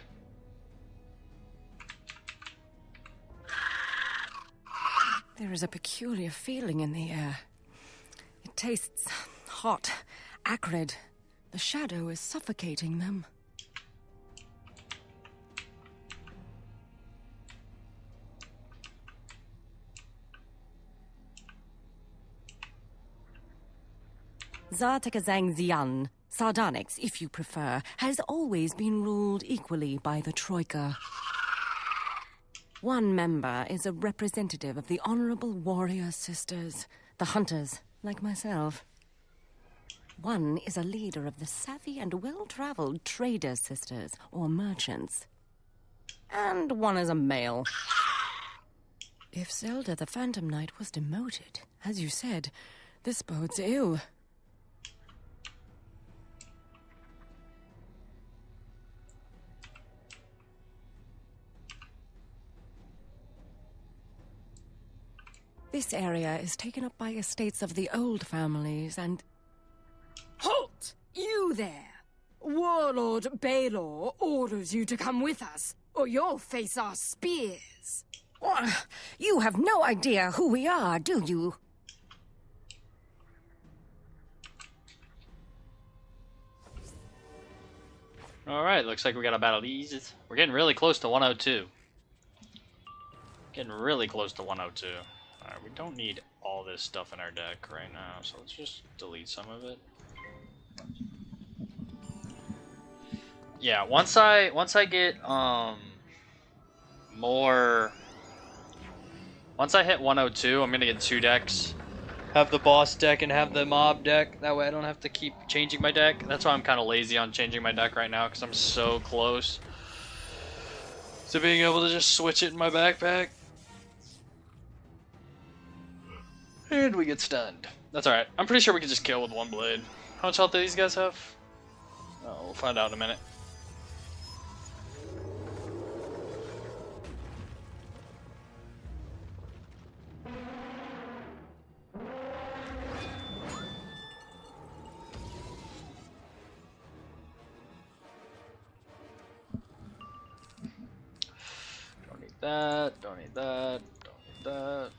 There is a peculiar feeling in the air. It tastes hot, acrid. The shadow is suffocating them. Zartekazang Sardonyx, if you prefer, has always been ruled equally by the Troika. One member is a representative of the Honorable Warrior Sisters, the Hunters, like myself. One is a leader of the savvy and well-traveled Trader Sisters, or merchants. And one is a male. If Zelda the Phantom Knight was demoted, as you said, this bodes ill. This area is taken up by estates of the old families and... Halt! You there! Warlord Baylor orders you to come with us, or you'll face our spears. You have no idea who we are, do you? Alright, looks like we got about these. We're getting really close to 102. Getting really close to 102. Alright, we don't need all this stuff in our deck right now, so let's just delete some of it. Yeah, once I get more, once I hit 102, I'm gonna get 2 decks. Have the boss deck and have the mob deck. That way I don't have to keep changing my deck. That's why I'm kind of lazy on changing my deck right now, because I'm so close to being able to just switch it in my backpack. And we get stunned. That's alright. I'm pretty sure we can just kill with one blade. How much health do these guys have? Oh, we'll find out in a minute. Don't need that, don't need that, don't need that.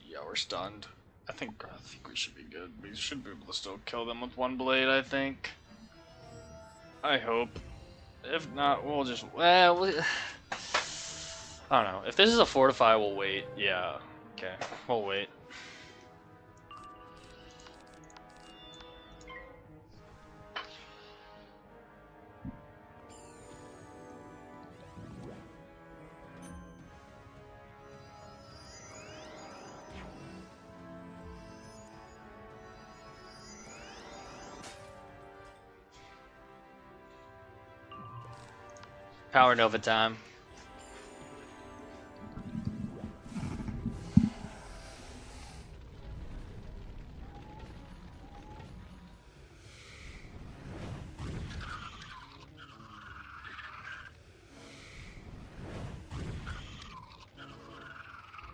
Yeah, we're stunned. I think we should be good. We should be able to still kill them with one blade, I think. I hope. If not, we'll just... Well, I don't know. If this is a fortify, we'll wait. Yeah. Okay. We'll wait. Power Nova time.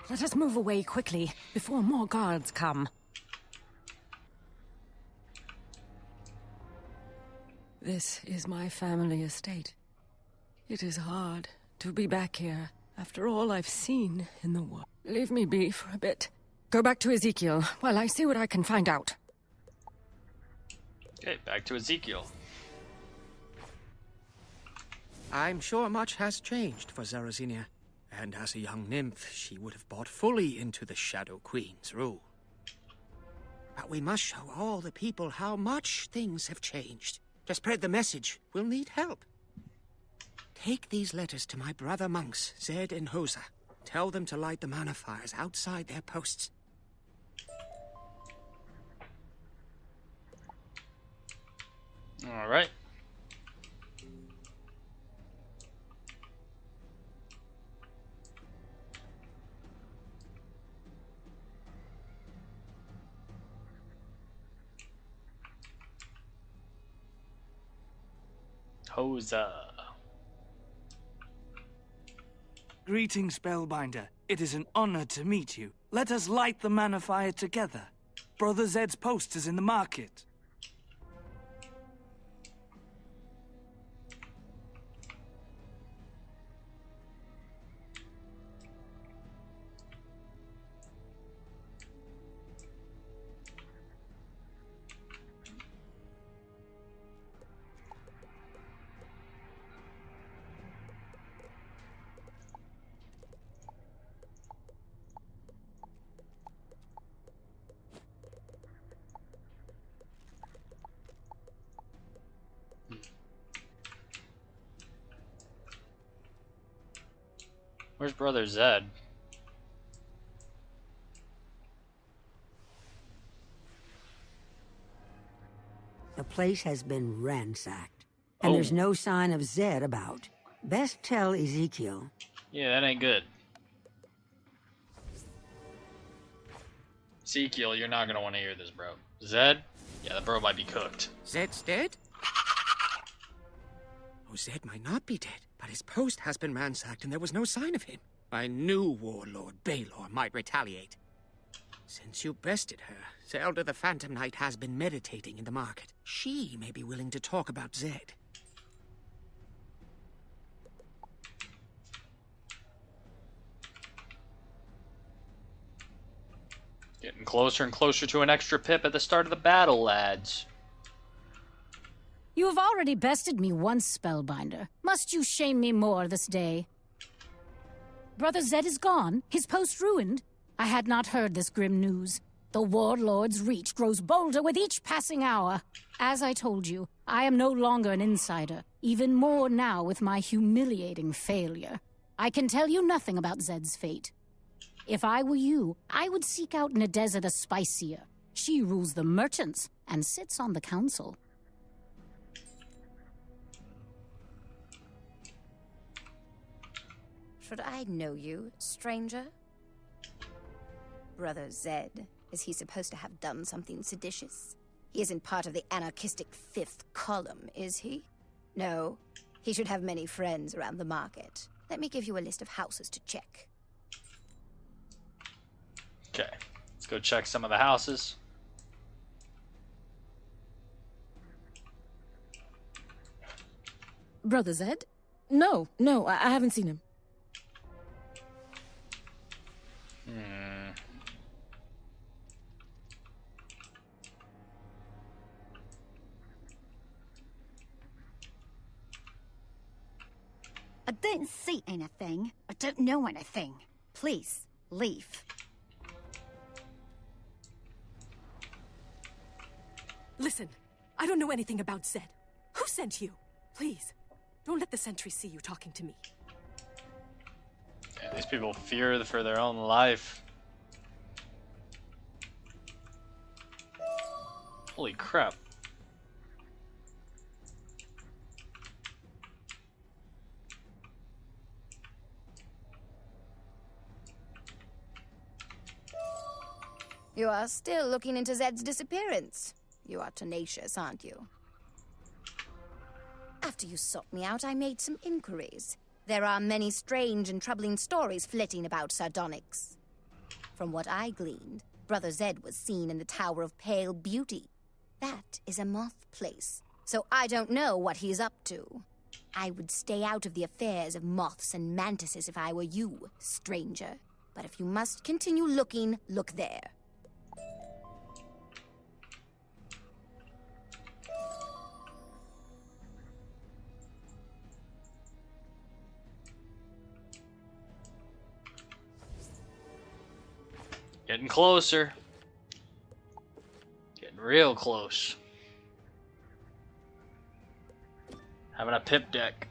Let us move away quickly before more guards come. This is my family estate. It is hard to be back here after all I've seen in the world. Leave me be for a bit. Go back to Ezekiel while I see what I can find out. Okay, back to Ezekiel. I'm sure much has changed for Zerasinia. And as a young nymph, she would have bought fully into the Shadow Queen's rule. But we must show all the people how much things have changed. To spread the message, we'll need help. Take these letters to my brother monks, Zed and Hosa. Tell them to light the mana fires outside their posts. All right. Hosa. Greetings, Spellbinder. It is an honor to meet you. Let us light the mana fire together. Brother Zed's post is in the market. Where's Brother Zed? The place has been ransacked, and there's no sign of Zed about. Best tell Ezekiel. Yeah, that ain't good. Ezekiel, you're not gonna want to hear this, bro. Zed? Yeah, the bro might be cooked. Zed's dead? Oh, Zed might not be dead, but his post has been ransacked and there was no sign of him. I knew Warlord Baylor might retaliate. Since you bested her, Zelda the Phantom Knight has been meditating in the market. She may be willing to talk about Zed. Getting closer and closer to an extra pip at the start of the battle, lads. You have already bested me once, Spellbinder. Must you shame me more this day? Brother Zed is gone, his post ruined. I had not heard this grim news. The Warlord's reach grows bolder with each passing hour. As I told you, I am no longer an insider, even more now with my humiliating failure. I can tell you nothing about Zed's fate. If I were you, I would seek out Nadeza the Spicier. She rules the merchants and sits on the council. Should I know you, stranger? Brother Zed, is he supposed to have done something seditious? He isn't part of the anarchistic fifth column, is he? No, he should have many friends around the market. Let me give you a list of houses to check. Okay, let's go check some of the houses. Brother Zed? No, I haven't seen him. I don't see anything. I don't know anything. Please, leave. Listen, I don't know anything about Zed. Who sent you? Please, don't let the sentry see you talking to me. Yeah, these people fear for their own life. Holy crap. You are still looking into Zed's disappearance. You are tenacious, aren't you? After you sought me out, I made some inquiries. There are many strange and troubling stories flitting about Sardonyx. From what I gleaned, Brother Zed was seen in the Tower of Pale Beauty. That is a moth place, so I don't know what he's up to. I would stay out of the affairs of moths and mantises if I were you, stranger. But if you must continue looking, look there. Getting closer. Getting real close. Having a pip deck.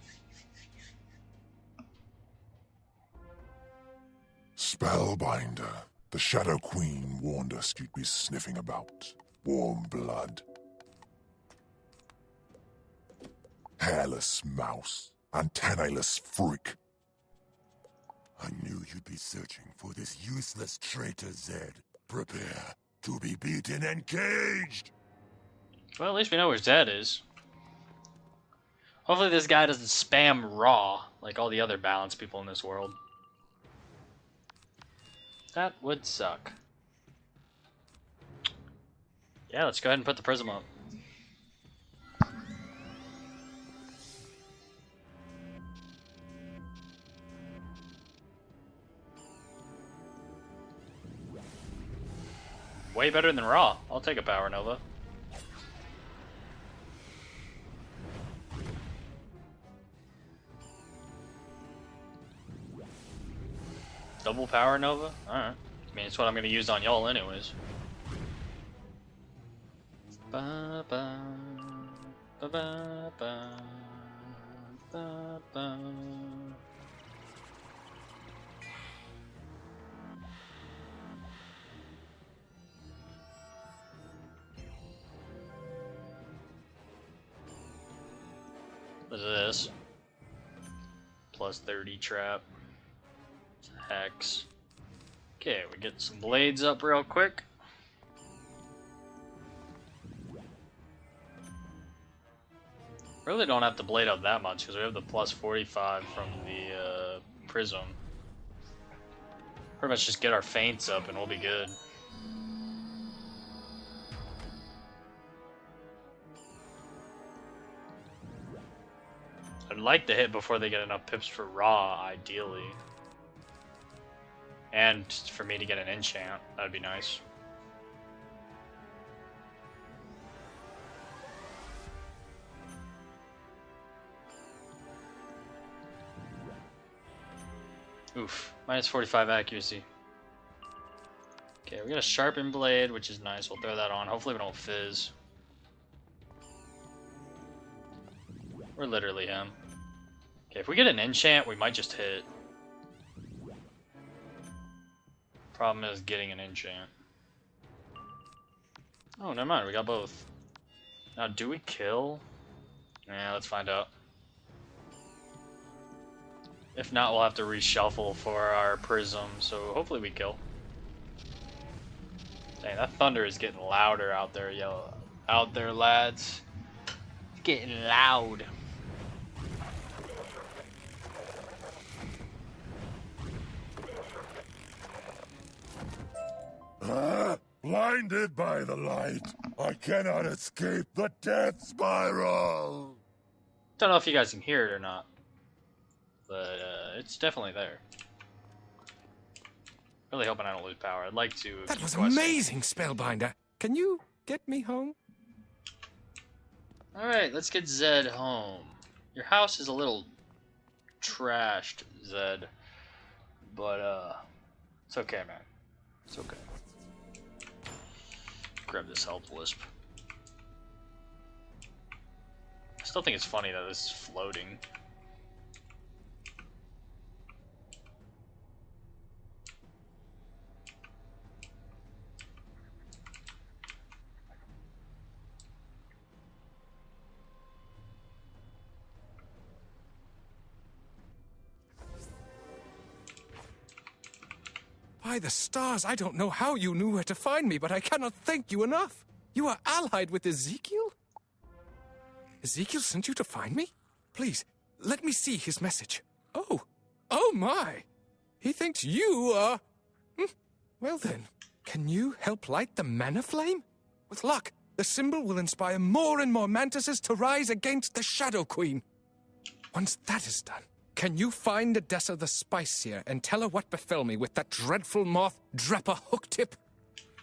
Spellbinder. The Shadow Queen warned us you'd be sniffing about. Warm blood. Hairless mouse. Antennaless freak. I knew you'd be searching for this useless traitor, Zed. Prepare to be beaten and caged! Well, at least we know where Zed is. Hopefully this guy doesn't spam raw like all the other balanced people in this world. That would suck. Yeah, let's go ahead and put the prism up. Way better than raw. I'll take a power nova. Double power nova? Alright. I mean, it's what I'm going to use on y'all anyways. Ba ba ba ba ba ba ba. What is this? Plus 30 trap. Hex. Okay, we get some blades up real quick. Really don't have to blade up that much because we have the plus 45 from the prism. Pretty much just get our feints up and we'll be good. I'd like to hit before they get enough pips for raw, ideally. And for me to get an enchant, that'd be nice. Oof, minus 45 accuracy. Okay, we got a sharpened blade, which is nice. We'll throw that on. Hopefully we don't fizz. We're literally him. Okay, if we get an enchant, we might just hit. Problem is getting an enchant. Oh, never mind. We got both. Now, do we kill? Yeah, let's find out. If not, we'll have to reshuffle for our prism, so hopefully we kill. Dang, that thunder is getting louder out there, yo. Out there, lads. It's getting loud. Blinded by the light, I cannot escape the death spiral! Don't know if you guys can hear it or not, but it's definitely there. Really hoping I don't lose power. I'd like to. That was amazing, Spellbinder. Can you get me home? Alright, let's get Zed home. Your house is a little trashed, Zed. But, it's okay, man. It's okay. Grab this health wisp. I still think it's funny that this is floating. By the stars, I don't know how you knew where to find me, but I cannot thank you enough. You are allied with Ezekiel? Ezekiel sent you to find me? Please, let me see his message. Oh my! He thinks you are... Well then, can you help light the mana flame? With luck, the symbol will inspire more and more mantises to rise against the Shadow Queen. Once that is done, can you find Nadessa the Spice Seer and tell her what befell me with that dreadful moth, Dreppa Hooktip?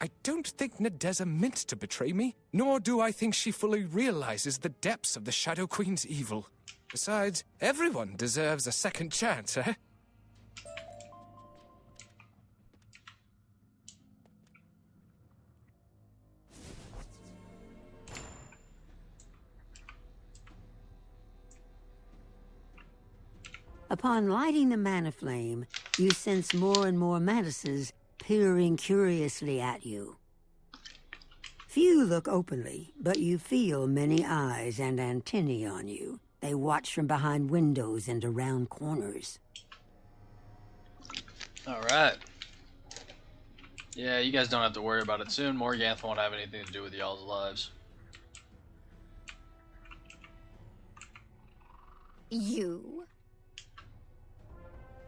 I don't think Nadessa meant to betray me, nor do I think she fully realizes the depths of the Shadow Queen's evil. Besides, everyone deserves a second chance, eh? Upon lighting the mana flame, you sense more and more mantises peering curiously at you. Few look openly, but you feel many eyes and antennae on you. They watch from behind windows and around corners. Alright. Yeah, you guys don't have to worry about it soon. Morganth won't have anything to do with y'all's lives. You?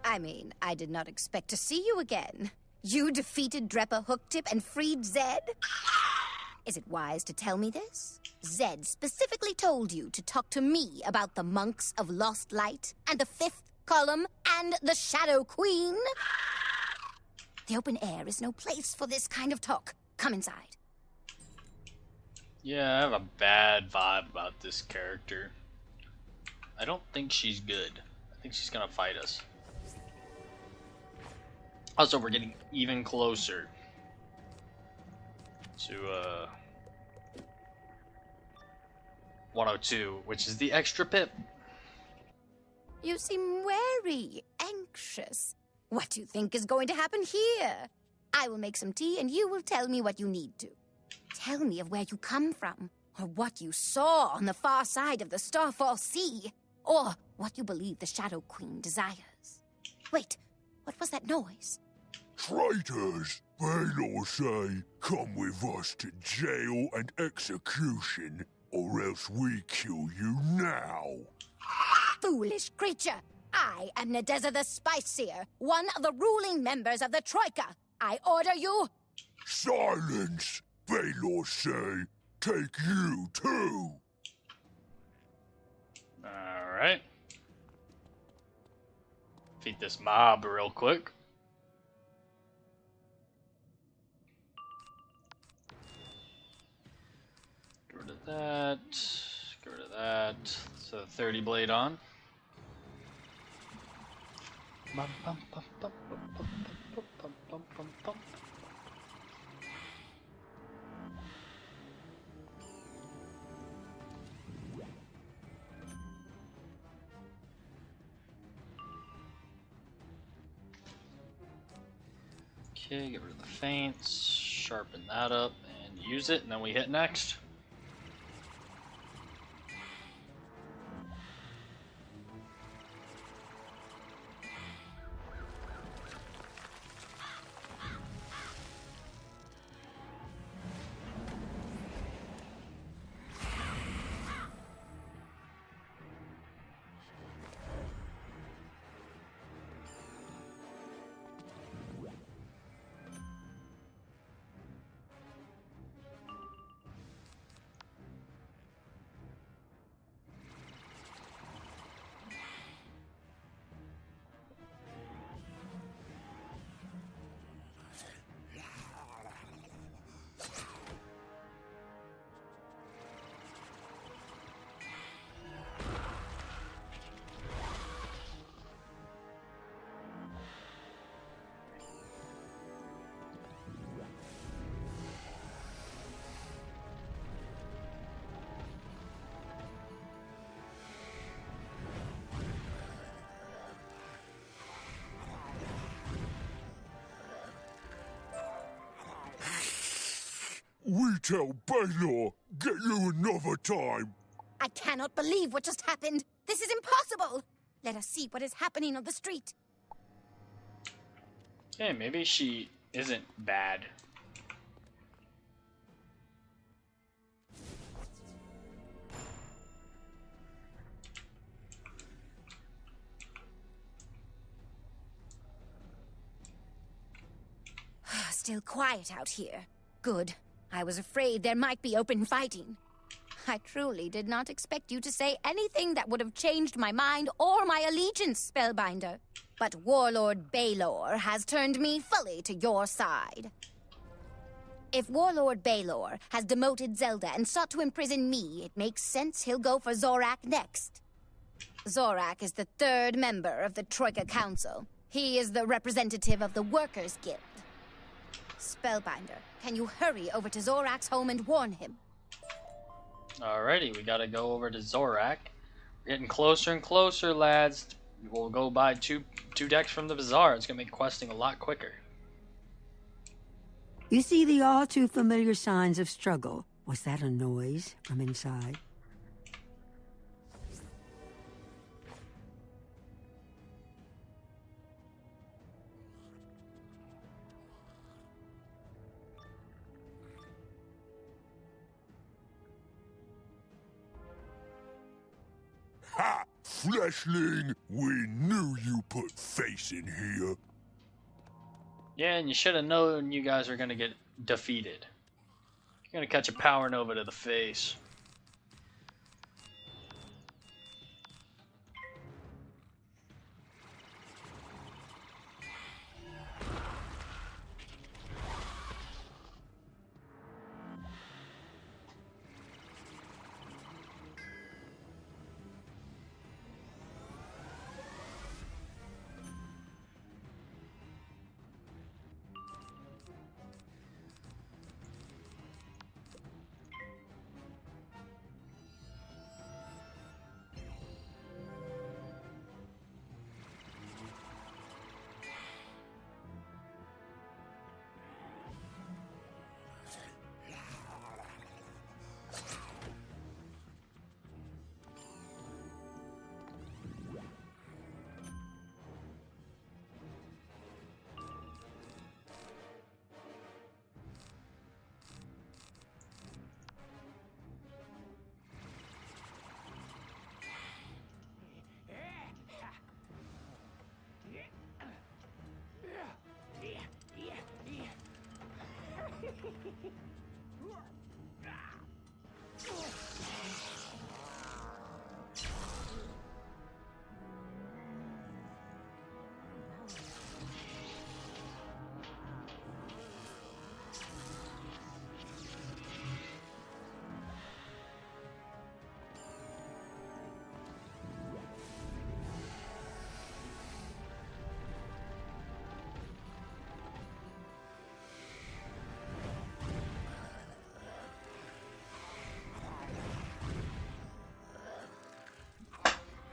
I mean, I did not expect to see you again. You defeated Dreppa Hooktip and freed Zed? Is it wise to tell me this? Zed specifically told you to talk to me about the Monks of Lost Light, and the Fifth Column, and the Shadow Queen? The open air is no place for this kind of talk. Come inside. Yeah, I have a bad vibe about this character. I don't think she's good. I think she's gonna fight us. Also, we're getting even closer to 102, which is the extra pip. You seem wary, anxious. What do you think is going to happen here? I will make some tea and you will tell me what you need to. Tell me of where you come from, or what you saw on the far side of the Starfall Sea, or what you believe the Shadow Queen desires. Wait, what was that noise? Traitors! Baylor say, come with us to jail and execution, or else we kill you now. Foolish creature! I am Nadessa the Spice Seer, one of the ruling members of the Troika. I order you... Silence! Baylor say, take you too! Alright. Feed this mob real quick. Get rid of that. Get rid of that. So 30 blade on. Bum, bum, bum, bum, bum, bum, bum, bum, bum, bum, bum. Okay, get rid of the feints, sharpen that up, and use it, and then we hit next. We tell Baylor, get you another time. I cannot believe what just happened. This is impossible. Let us see what is happening on the street. Hey, maybe she isn't bad. Still quiet out here. Good. I was afraid there might be open fighting. I truly did not expect you to say anything that would have changed my mind or my allegiance, Spellbinder. But Warlord Baelor has turned me fully to your side. If Warlord Baelor has demoted Zelda and sought to imprison me, it makes sense he'll go for Zorak next. Zorak is the third member of the Troika Council. He is the representative of the Workers' Guild. Spellbinder, can you hurry over to Zorak's home and warn him? Alrighty, we gotta go over to Zorak. We're getting closer and closer, lads. We'll go buy two decks from the bazaar. It's gonna make questing a lot quicker. You see the all too familiar signs of struggle. Was that a noise from inside? Ha! Fleshling! We knew you put face in here. Yeah, and you should have known you guys were gonna get defeated. You're gonna catch a Power Nova to the face.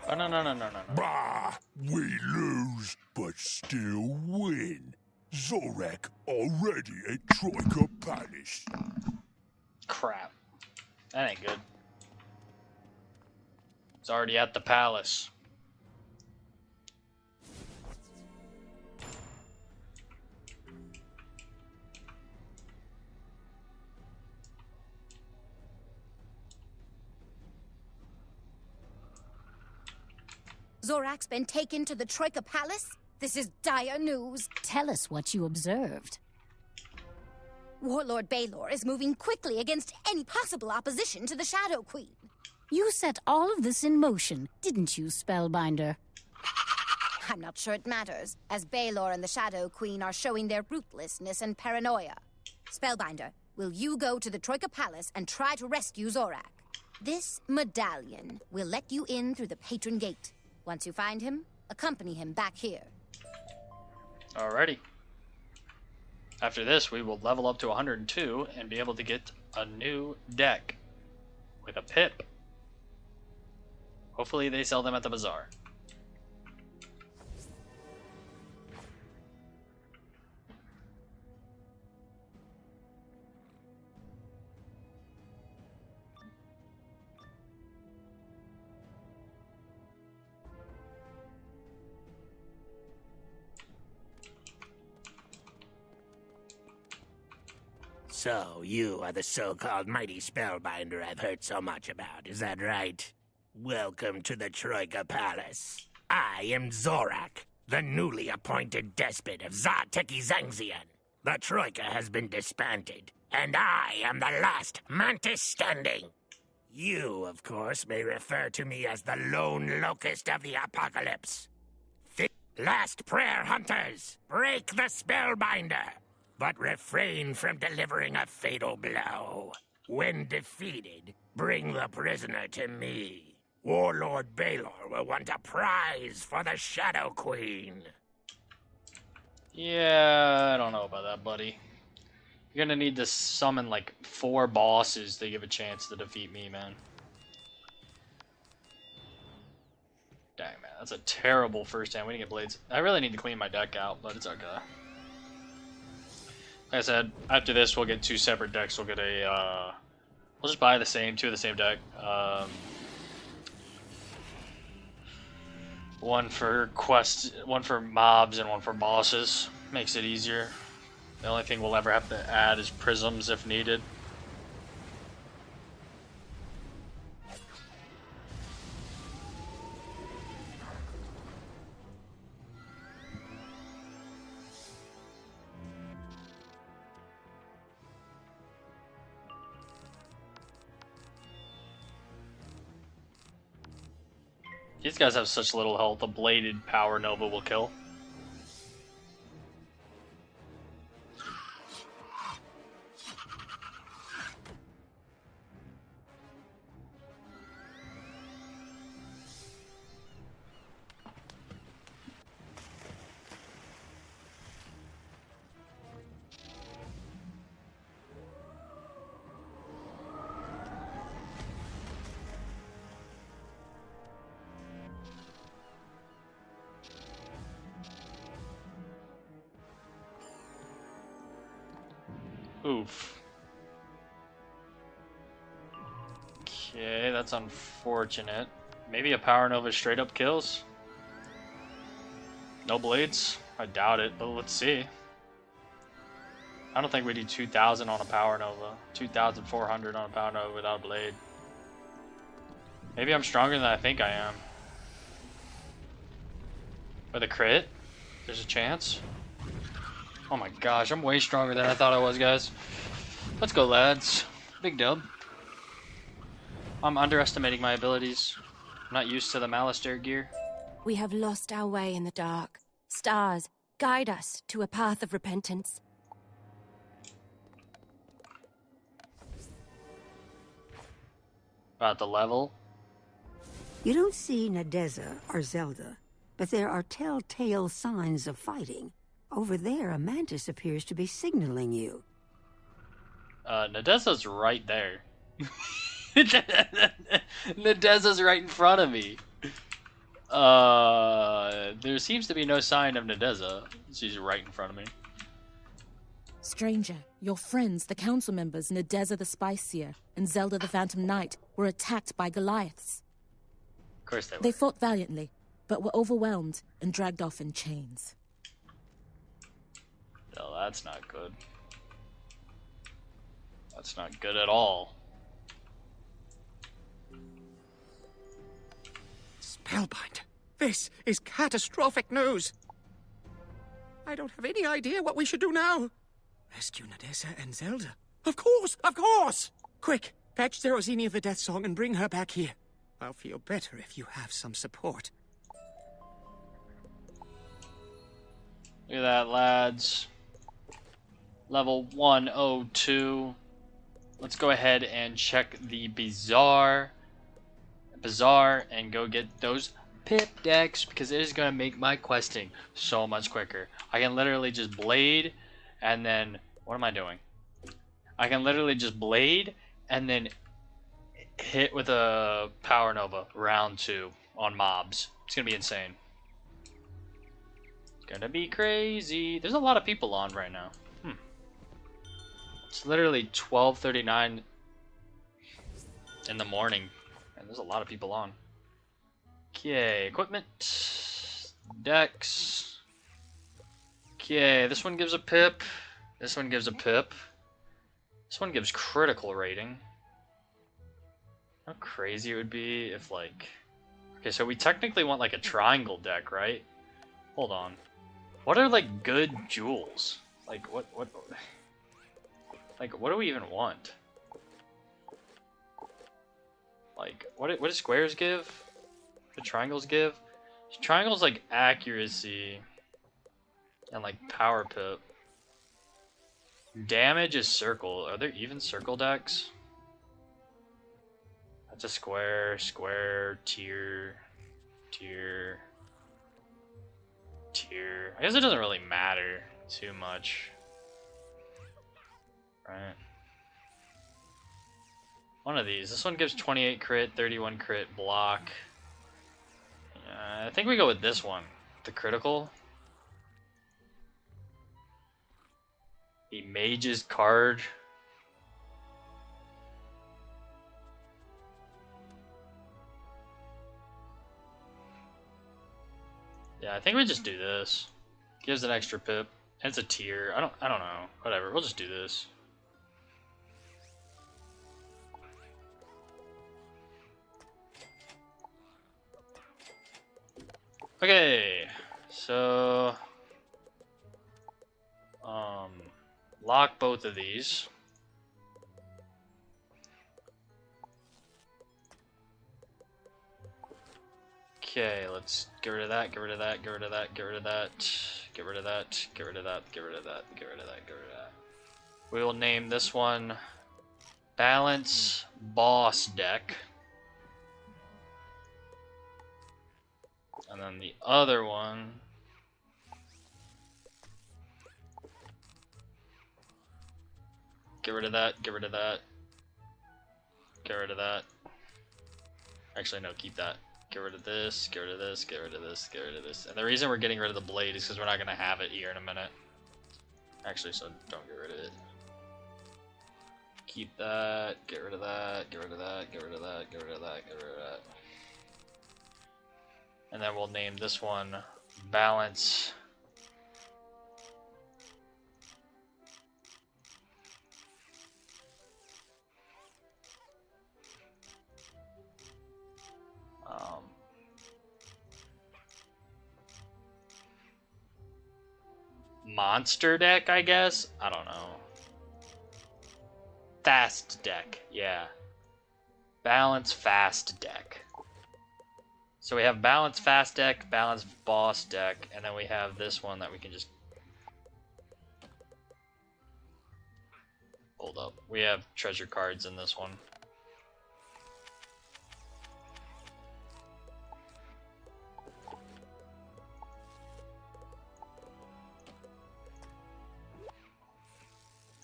Oh, no. Bah! We lose, but still win. Zorak already at Troika Palace. Crap. That ain't good. It's already at the palace. Zorak's been taken to the Troika Palace? This is dire news. Tell us what you observed. Warlord Baelor is moving quickly against any possible opposition to the Shadow Queen. You set all of this in motion, didn't you, Spellbinder? I'm not sure it matters, as Baelor and the Shadow Queen are showing their ruthlessness and paranoia. Spellbinder, will you go to the Troika Palace and try to rescue Zorak? This medallion will let you in through the patron gate. Once you find him, accompany him back here. Alrighty. After this, we will level up to 102 and be able to get a new deck with a pip. Hopefully they sell them at the bazaar. So, you are the so-called mighty spellbinder I've heard so much about, is that right? Welcome to the Troika Palace. I am Zorak, the newly appointed despot of Zarteki Zangzian. The Troika has been disbanded, and I am the last mantis standing. You, of course, may refer to me as the Lone Locust of the Apocalypse. Last prayer, hunters! Break the spellbinder! But refrain from delivering a fatal blow. When defeated, bring the prisoner to me. Warlord Baylor will want a prize for the Shadow Queen. Yeah, I don't know about that, buddy. You're gonna need to summon like 4 bosses to give a chance to defeat me, man. Dang, man, that's a terrible first hand. We didn't get blades. I really need to clean my deck out, but it's okay. Like I said, after this, we'll get 2 separate decks. We'll get a, we'll just buy the same, 2 of the same deck. One for mobs and one for bosses. Makes it easier. The only thing we'll ever have to add is prisms if needed. These guys have such little health, a bladed power nova will kill. Oof. Okay, that's unfortunate. Maybe a power nova straight up kills. No blades? I doubt it, but let's see. I don't think we do 2,000 on a power nova. 2,400 on a power nova without a blade. Maybe I'm stronger than I think I am. With a crit? There's a chance? Oh my gosh, I'm way stronger than I thought I was, guys. Let's go, lads. Big dub. I'm underestimating my abilities. I'm not used to the Malistaire gear. We have lost our way in the dark. Stars, guide us to a path of repentance. About the level? You don't see Nadeza or Zelda, but there are telltale signs of fighting. Over there, a mantis appears to be signaling you. Nadeza's right there. Nadeza's right in front of me. There seems to be no sign of Nadeza. She's right in front of me. Stranger, your friends, the council members, Nadeza the Spice Seer and Zelda the Phantom Knight, were attacked by Goliaths. Of course they were. They fought valiantly, but were overwhelmed and dragged off in chains. No, that's not good. That's not good at all. Spellbinder, this is catastrophic news. I don't have any idea what we should do now. Rescue Nadeza and Zelda. Of course, of course! Quick, fetch Zerozini of the Death Song and bring her back here. I'll feel better if you have some support. Look at that, lads. Level 102. Let's go ahead and check the bazaar and go get those pip decks because it is going to make my questing so much quicker. I can literally just blade and then what am I doing? I can literally just blade and then hit with a power nova round 2 on mobs. It's going to be insane. It's going to be crazy. There's a lot of people on right now. It's literally 12:39 in the morning, and there's a lot of people on. Okay, equipment, decks. Okay, this one gives a pip. This one gives a pip. This one gives critical rating. How crazy it would be if, like... Okay, so we technically want, like, a triangle deck, right? Hold on. What are, like, good jewels? Like, what... Like, what do we even want? Like, what do squares give? What do triangles give? Triangles, like, accuracy. And, like, power pip. Damage is circle. Are there even circle decks? That's a square, square, tier, tier, tier. I guess it doesn't really matter too much. Right. One of these. This one gives 28 crit, 31 crit, block. I think we go with this one. The critical. The mage's card. Yeah, I think we just do this. Gives an extra pip. And it's a tier. I don't know. Whatever. We'll just do this. Okay. So lock both of these. Okay, let's get rid of that, get rid of that, get rid of that, get rid of that, get rid of that, get rid of that, get rid of that, get rid of that, get rid of that. We will name this one Balance Boss Deck. And then the other one, get rid of that, get rid of that, get rid of that. Actually, no, keep that. Get rid of this, get rid of this, get rid of this, get rid of this. And the reason we're getting rid of the blade is because we're not going to have it here in a minute. Actually, so don't get rid of it. Keep that, get rid of that, get rid of that, get rid of that, get rid of that, get rid of that. And then we'll name this one Balance Monster Deck, I guess? I don't know. Fast Deck, yeah. Balance Fast Deck. So we have Balance Fast Deck, Balance Boss Deck, and then we have this one that we can just... Hold up. We have treasure cards in this one.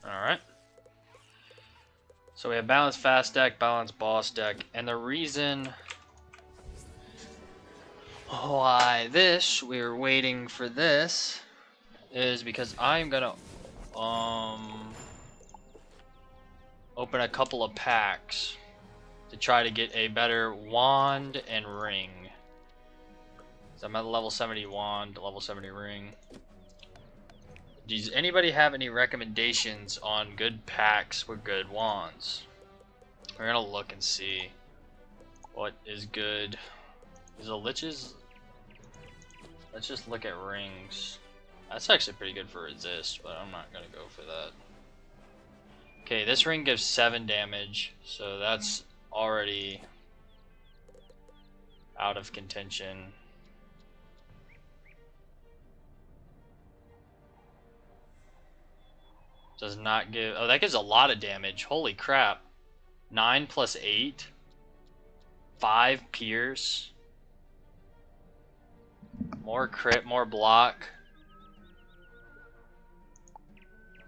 Alright. So we have Balance Fast Deck, Balance Boss Deck, and the reason why we were waiting for this is because I'm gonna open a couple of packs to try to get a better wand and ring. So I'm at level 70 wand, level 70 ring. Does anybody have any recommendations on good packs with good wands? We're gonna look and see what is good. Is the liches? Let's just look at rings. That's actually pretty good for resist, but I'm not gonna go for that. Okay, this ring gives 7 damage, so that's already out of contention. Does not give... Oh, that gives a lot of damage. Holy crap. 9 plus 8. 5 pierce. More crit, more block.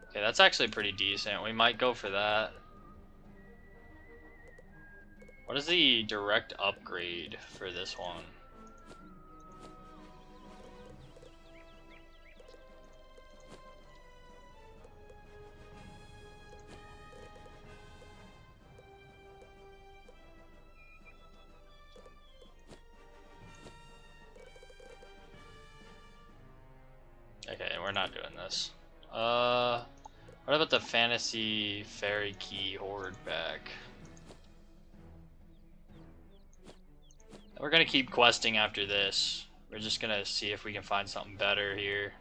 Okay, that's actually pretty decent. We might go for that. What is the direct upgrade for this one? Okay, we're not doing this. What What about the fantasy fairy key horde back? We're gonna keep questing after this. We're just gonna see if we can find something better here.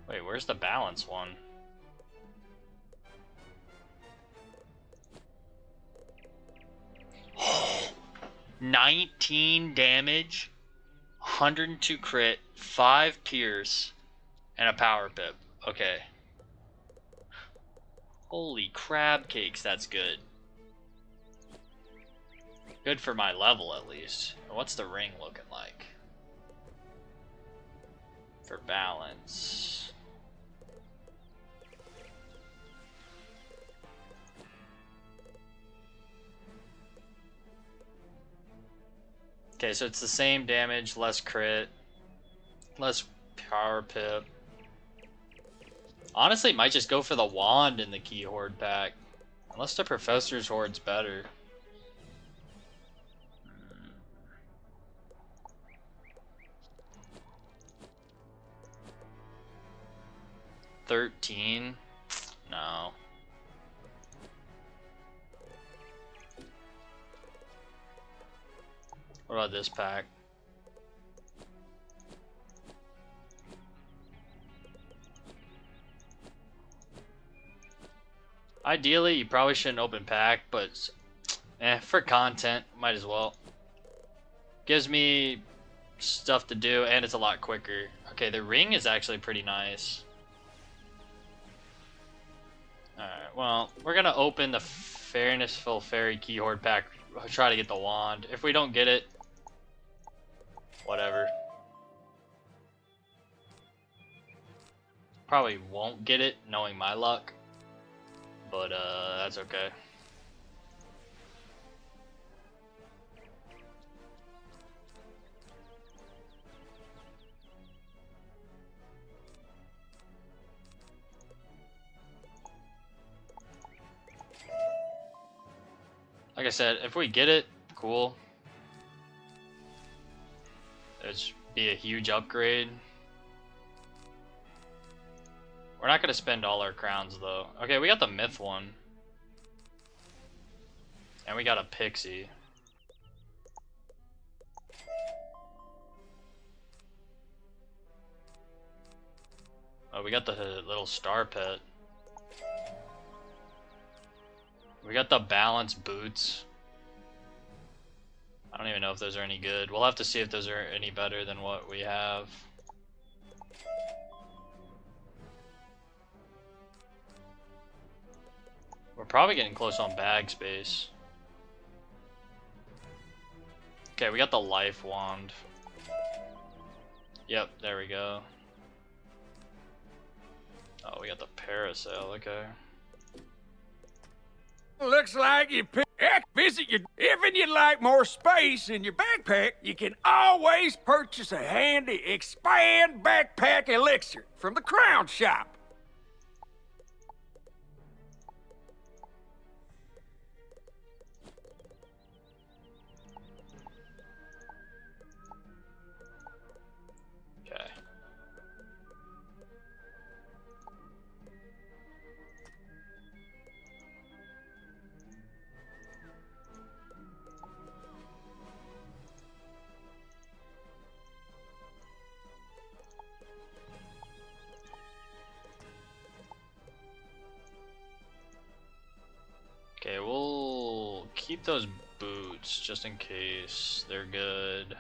Wait, where's the balance one? Oh, 19 damage, 102 crit, 5 pierce, and a power pip. Okay. Holy crab cakes, that's good. Good for my level, at least. What's the ring looking like? For balance. Okay, so it's the same damage, less crit, less power pip. Honestly, might just go for the wand in the key horde pack. Unless the professor's horde's better. $13? No. What about this pack? Ideally, you probably shouldn't open pack, but for content, might as well. Gives me stuff to do, and it's a lot quicker. Okay, the ring is actually pretty nice. Alright, well, we're gonna open the Fairnessful Fairy Key Horde pack. I'll try to get the wand. If we don't get it, whatever. Probably won't get it, knowing my luck. But, that's okay. Like I said, if we get it, cool. It'd be a huge upgrade. We're not going to spend all our crowns, though. Okay, we got the myth one. And we got a pixie. Oh, we got the little star pet. We got the balance boots. I don't even know if those are any good. We'll have to see if those are any better than what we have. We're probably getting close on bag space. Okay, we got the life wand. Yep, there we go. Oh, we got the parasail, okay. Looks like you visit your... If you'd like more space in your backpack, you can always purchase a handy expand backpack elixir from the Crown Shop. Okay. Okay, we'll keep those boots just in case they're good.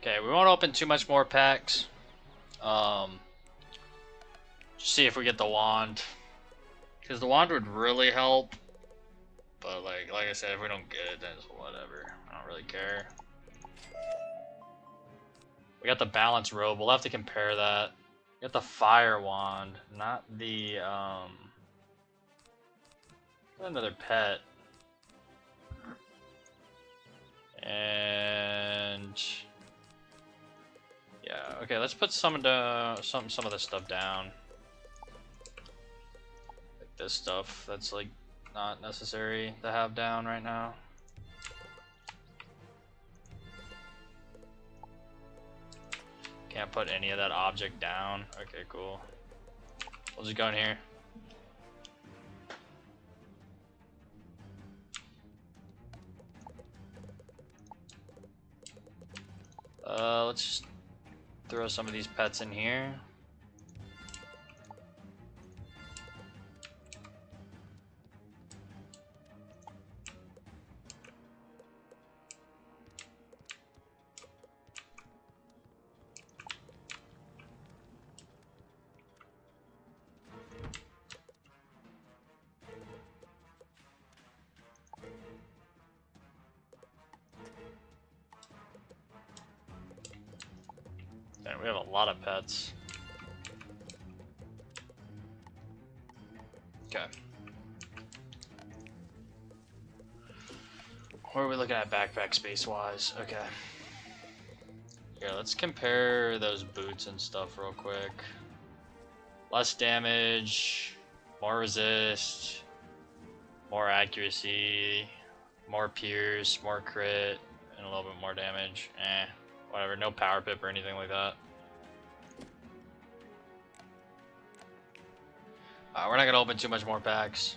Okay, we won't open too much more packs. Just see if we get the wand. Because the wand would really help. But like I said, if we don't get it, then it's whatever. I don't really care. We got the balance robe. We'll have to compare that. We got the fire wand, not the another pet. And yeah, okay, let's put some of the some of this stuff down. Like this stuff that's like not necessary to have down right now. Can't put any of that object down. Okay, cool. We'll just go in here. Let's just throw some of these pets in here. Man, we have a lot of pets. Okay. Where are we looking at backpack space-wise? Okay. Here, let's compare those boots and stuff real quick. Less damage, more resist, more accuracy, more pierce, more crit, and a little bit more damage. Whatever, no power pip or anything like that. We're not gonna open too much more packs.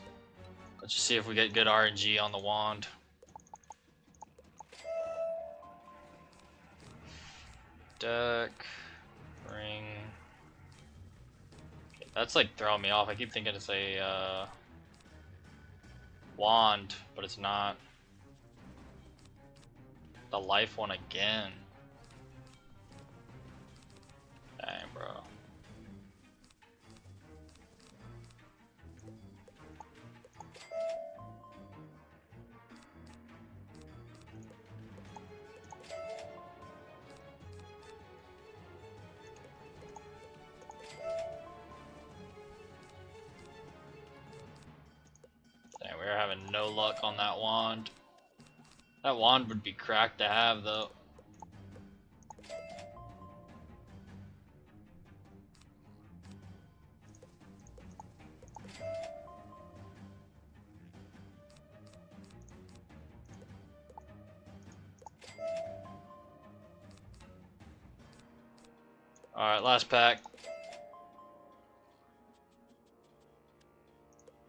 Let's just see if we get good RNG on the wand. Deck, ring. That's like throwing me off. I keep thinking it's a wand, but it's not. The life one again. Dang, bro. Dang, we're having no luck on that wand. That wand would be cracked to have, though. Alright, last pack.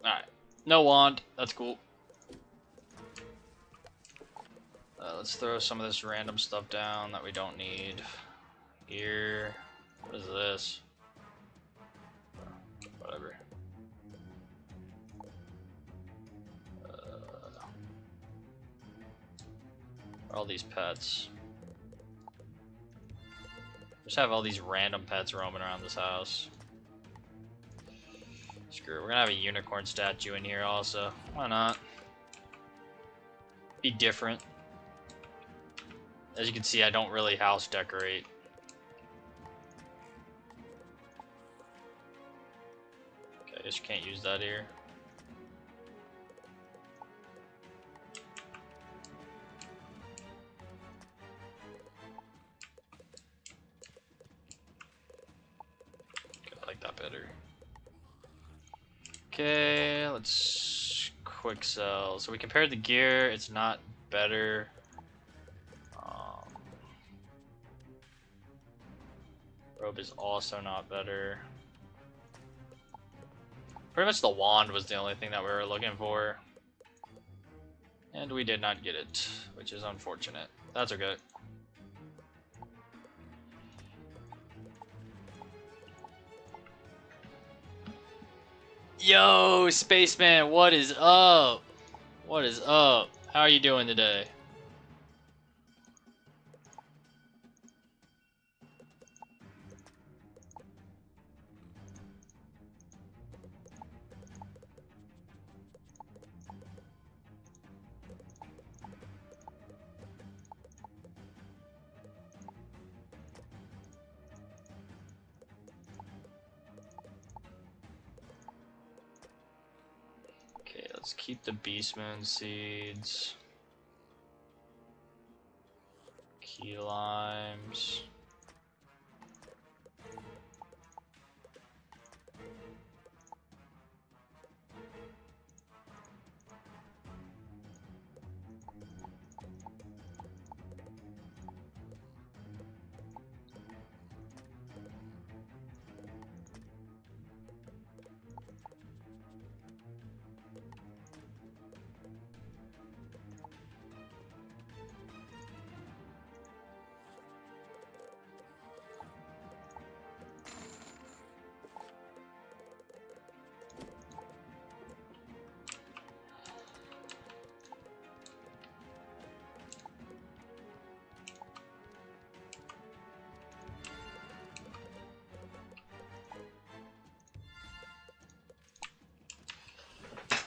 Alright, no wand, that's cool. Let's throw some of this random stuff down that we don't need. Here, what is this? Whatever. All these pets. Just have all these random pets roaming around this house. Screw it. We're gonna have a unicorn statue in here also. Why not? Be different. As you can see, I don't really house decorate. Okay, I guess you can't use that here. I like that better. Okay, let's quick sell. So we compared the gear, it's not better. Robe is also not better. Pretty much the wand was the only thing that we were looking for. And we did not get it, which is unfortunate. That's okay. Yo, Spaceman, what is up? What is up? How are you doing today? Let's keep the beast moon seeds. Key limes.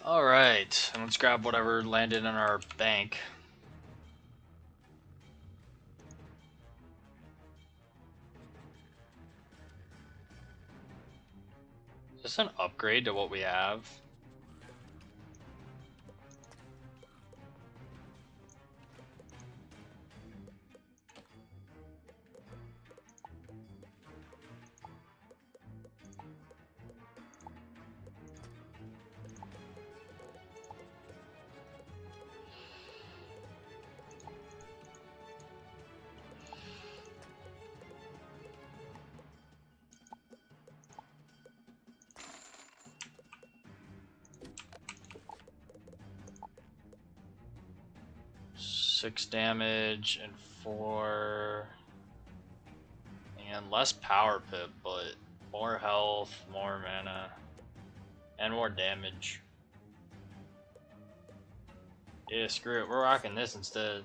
Alright, and let's grab whatever landed in our bank. Is this an upgrade to what we have? Six damage and 4, and less power pip, but more health, more mana, and more damage. Yeah, screw it, we're rocking this instead.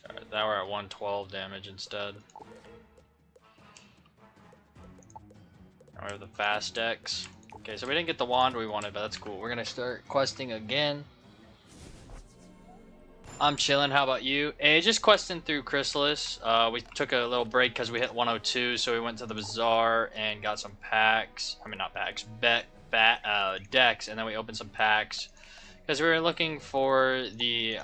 Alright, now we're at 112 damage instead. Now we have the fast decks. Okay, so we didn't get the wand we wanted, but that's cool. We're gonna start questing again. I'm chilling, how about you? Hey, just questing through Chrysalis. We took a little break because we hit 102, so we went to the bazaar and got some packs. I mean, not packs, decks, and then we opened some packs. Because we were looking for the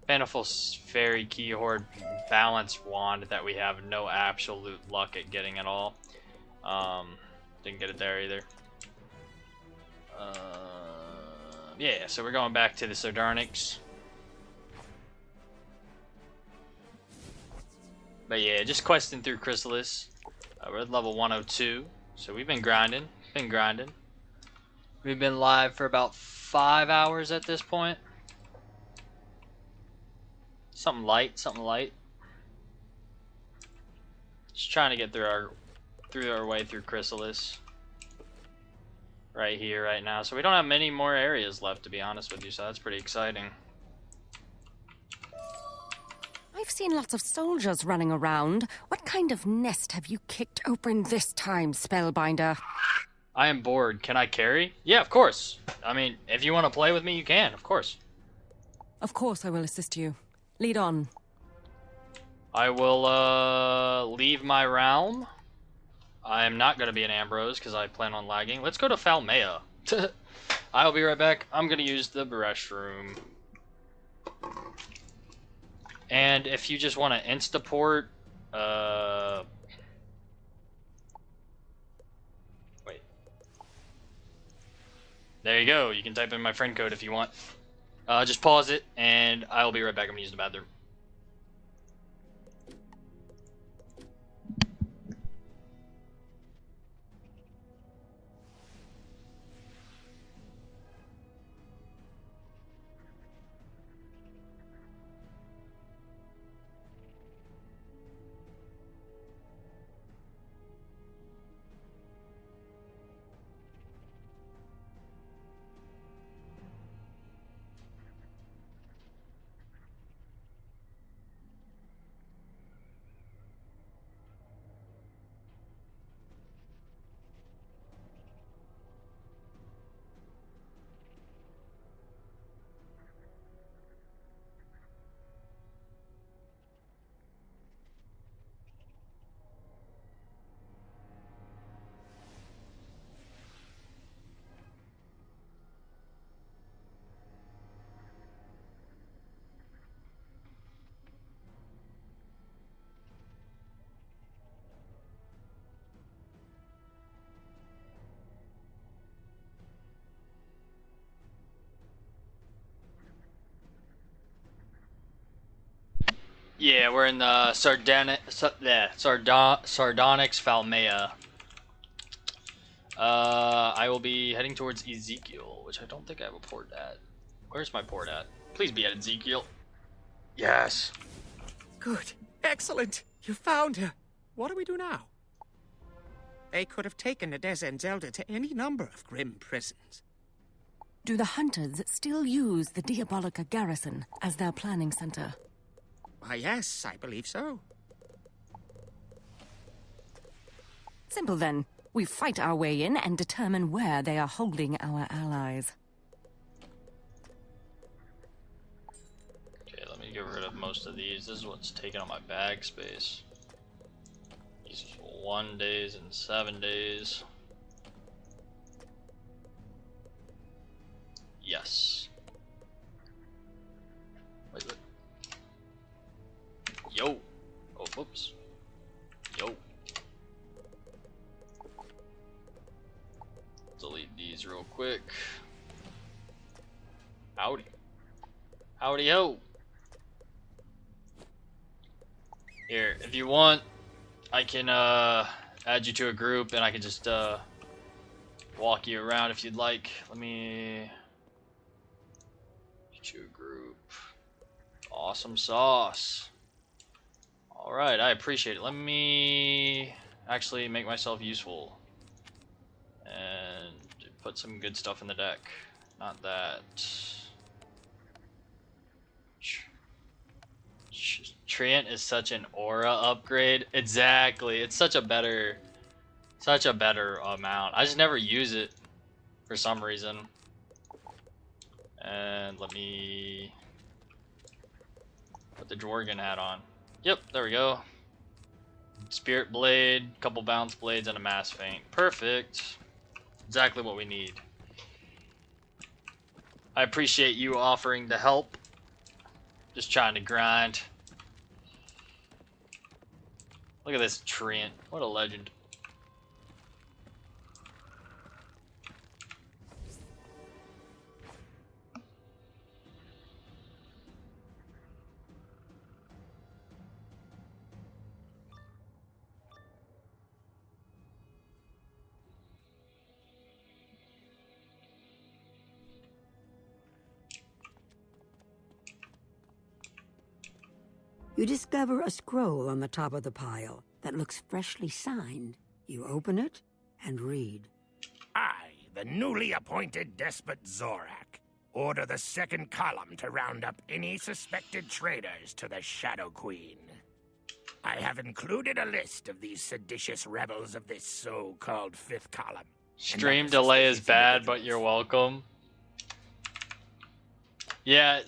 Plentiful Fairy Keyhoard Balance Wand that we have no absolute luck at getting at all. Didn't get it there either. Yeah, so we're going back to the Sardarnics. But yeah, just questing through Chrysalis. We're at level 102, so we've been grinding. We've been live for about 5 hours at this point. Something light. Just trying to get through our way through Chrysalis. Right here, right now. So we don't have many more areas left, to be honest with you, so that's pretty exciting. I've seen lots of soldiers running around. What kind of nest have you kicked open this time, Spellbinder? I am bored. Can I carry? Yeah, of course. I mean, if you want to play with me, you can, of course. Of course I will assist you. Lead on. I will leave my realm. I am not going to be an Ambrose because I plan on lagging. Let's go to Falmea. I'll be right back. I'm going to use the restroom. And if you just want to instaport, wait. There you go. You can type in my friend code if you want. Just pause it, and I'll be right back. I'm going to use the bathroom. Yeah, we're in the Sardonyx Falmea. I will be heading towards Ezekiel, which I don't think I have a port at. Where's my port at? Please be at Ezekiel. Yes. Good. Excellent. You found her. What do we do now? They could have taken Nadeza and Zelda to any number of grim prisons. Do the Hunters still use the Diabolica garrison as their planning center? Why, yes, I believe so. Simple then. We fight our way in and determine where they are holding our allies. Okay, let me get rid of most of these. This is what's taking up my bag space. These 1 days and 7 days. Yes. Wait. Yo. Oh, whoops. Yo. Delete these real quick. Howdy. Howdy ho. Here, if you want, I can add you to a group and I can just walk you around if you'd like. Let me get you a group. Awesome sauce. Alright, I appreciate it. Let me actually make myself useful and put some good stuff in the deck. Not that. Treant is such an aura upgrade. Exactly. It's such a better amount. I just never use it for some reason. And let me put the Dworgen hat on. Yep, there we go. Spirit Blade, couple bounce blades, and a mass feint. Perfect. Exactly what we need. I appreciate you offering to help. Just trying to grind. Look at this Treant. What a legend. You discover a scroll on the top of the pile that looks freshly signed. You open it and read. I, the newly appointed Despot Zorak, order the second column to round up any suspected traitors to the Shadow Queen. I have included a list of these seditious rebels of this so-called fifth column. Stream delay is bad, but you're welcome. Yeah,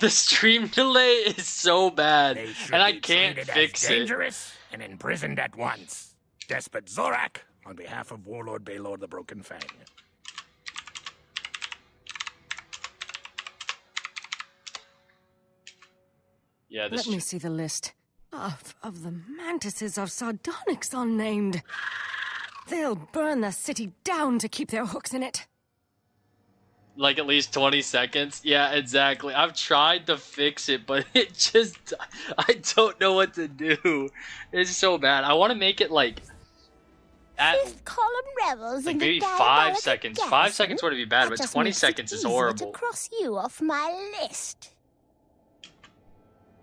the stream delay is so bad, and I can't fix it. Dangerous and imprisoned at once. Despot Zorak, on behalf of Warlord Baylor the Broken Fang. Yeah, Let me see the list. Of the mantises of Sardonyx unnamed. They'll burn the city down to keep their hooks in it. Like at least 20 seconds? Yeah, exactly. I've tried to fix it, but it just... I don't know what to do. It's so bad. I want to make it like... At, Fifth column rebels like in maybe the 5 seconds. garrison. 5 seconds would be bad, That but just 20 makes it seconds is easier horrible. to cross you off my list.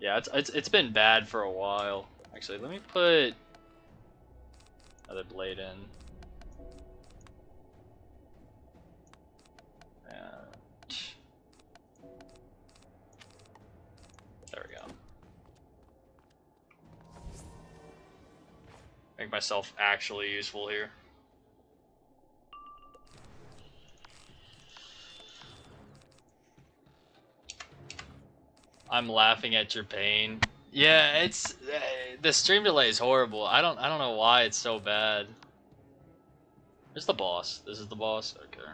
Yeah, it's been bad for a while. Actually, let me put another blade in. And there we go. Make myself actually useful here. I'm laughing at your pain. Yeah, it's the stream delay is horrible. I don't know why it's so bad. Where's the boss? This is the boss. Okay.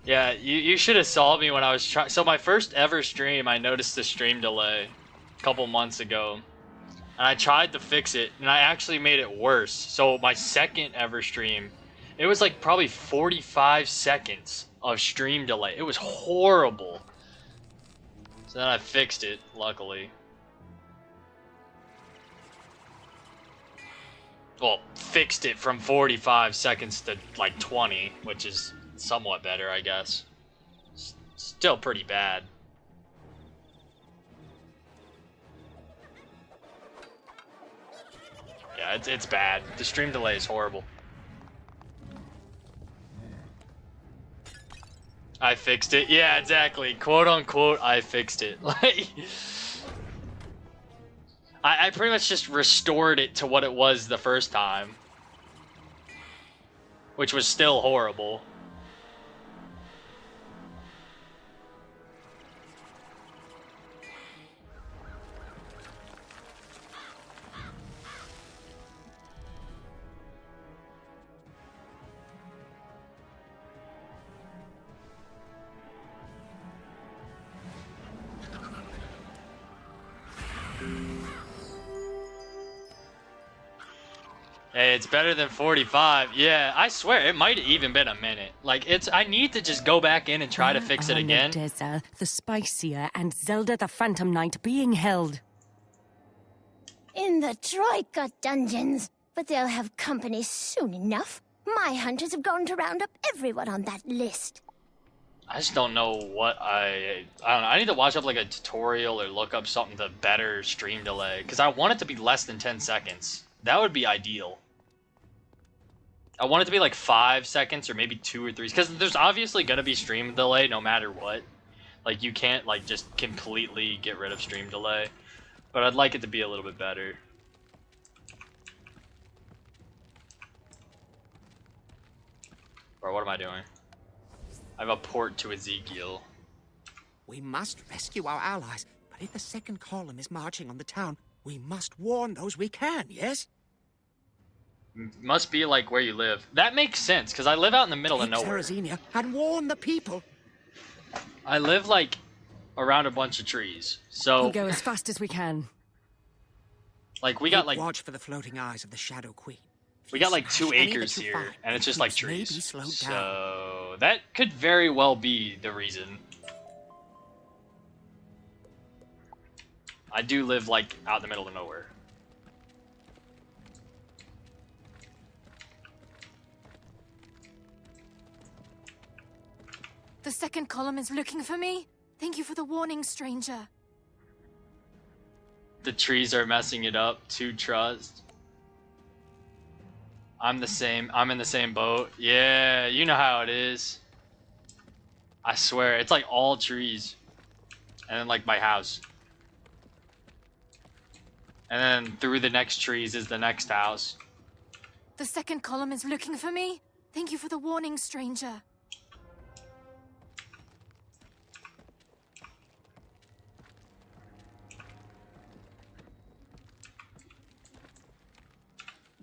Yeah, you should have saw me when I was trying. So my first ever stream, I noticed the stream delay a couple months ago, and I tried to fix it, and I actually made it worse. So my second ever stream, it was like probably 45 seconds of stream delay. It was horrible. So then I fixed it, luckily. Well, fixed it from 45 seconds to like 20, which is somewhat better, I guess. Still pretty bad. Yeah, it's bad. The stream delay is horrible. I fixed it. Yeah, exactly. Quote unquote, I fixed it. Like, I pretty much just restored it to what it was the first time, which was still horrible. Hey, it's better than 45. Yeah, I swear, it might have even been a minute. Like, I need to just go back in and try to fix it again. Nadeza, the Spicier, and Zelda the Phantom Knight being held. In the Troika dungeons, but they'll have company soon enough. My hunters have gone to round up everyone on that list. I just don't know what I don't know. I need to watch up like a tutorial or look up something to better stream delay, because I want it to be less than 10 seconds. That would be ideal. I want it to be like 5 seconds or maybe 2 or 3, because there's obviously going to be stream delay no matter what. Like, you can't like just completely get rid of stream delay, but I'd like it to be a little bit better. Or what am I doing? I have a port to Ezekiel. We must rescue our allies, but if the second column is marching on the town, we must warn those we can, yes? Must be like where you live. That makes sense, because I live out in the middle of Take nowhere. Terrazenia and warn the people. I live like around a bunch of trees, so We'll go as fast as we can. like we got Keep like watch for the floating eyes of the Shadow Queen. we got like 2 Smash any acres that you here, find, and it's the just like troops may be trees. slowed So that could very well be the reason. I do live like out in the middle of nowhere. The second column is looking for me. Thank you for the warning, stranger. The trees are messing it up. To trust. I'm the same. I'm in the same boat. Yeah, you know how it is. I swear, it's like all trees. And then like my house. And then through the next trees is the next house. The second column is looking for me. Thank you for the warning, stranger.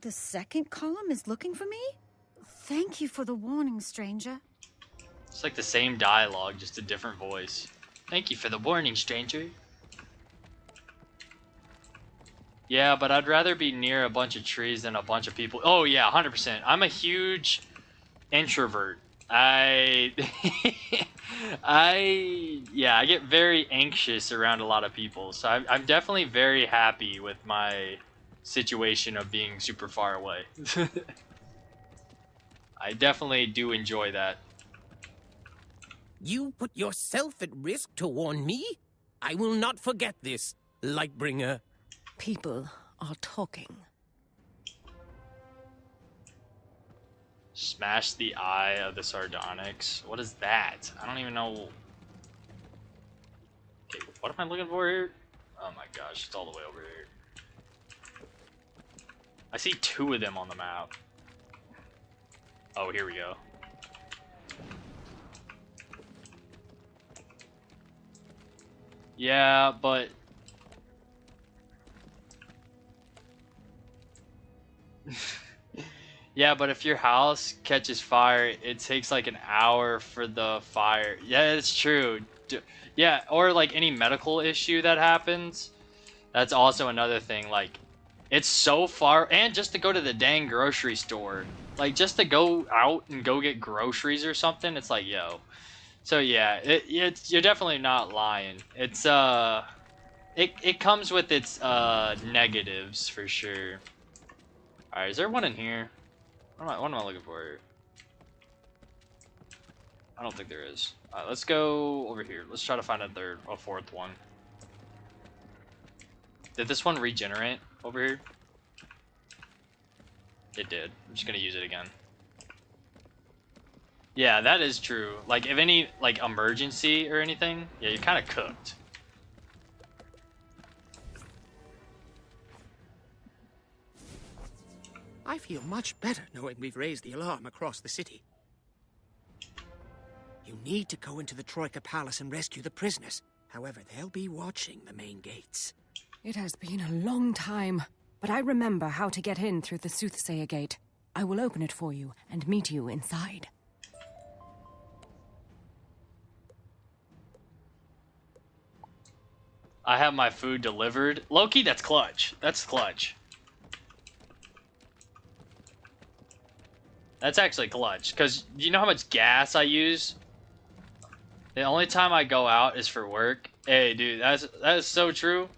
The second column is looking for me? Thank you for the warning, stranger. It's like the same dialogue, just a different voice. Thank you for the warning, stranger. Yeah, but I'd rather be near a bunch of trees than a bunch of people. Oh yeah, 100%. I'm a huge introvert. I get very anxious around a lot of people. So I'm definitely very happy with my situation of being super far away. I definitely do enjoy that. You put yourself at risk to warn me? I will not forget this, Lightbringer. People are talking. Smash the eye of the sardonyx. What is that? I don't even know. Okay, what am I looking for here? Oh my gosh, it's all the way over here. I see 2 of them on the map. Oh, here we go. Yeah, but yeah, but if your house catches fire, it takes like an hour for the fire. Yeah, it's true. Yeah, or like any medical issue that happens. That's also another thing. Like, it's so far, and just to go to the dang grocery store, like just to go out and go get groceries or something, it's like, yo, So yeah, you're definitely not lying. It's it comes with its negatives for sure. All right, is there one in here? What am I looking for here? I don't think there is. Let's go over here. Let's try to find a fourth one. Did this one regenerate over here? It did. I'm just gonna use it again. Yeah, that is true. Like, if any, like, emergency or anything, yeah, you're kind of cooked. I feel much better knowing we've raised the alarm across the city. You need to go into the Troika Palace and rescue the prisoners. However, they'll be watching the main gates. It has been a long time, but I remember how to get in through the Soothsayer Gate. I will open it for you and meet you inside. I have my food delivered. Loki, that's clutch. That's clutch. That's actually clutch, because do you know how much gas I use? The only time I go out is for work. Hey, dude, that is so true.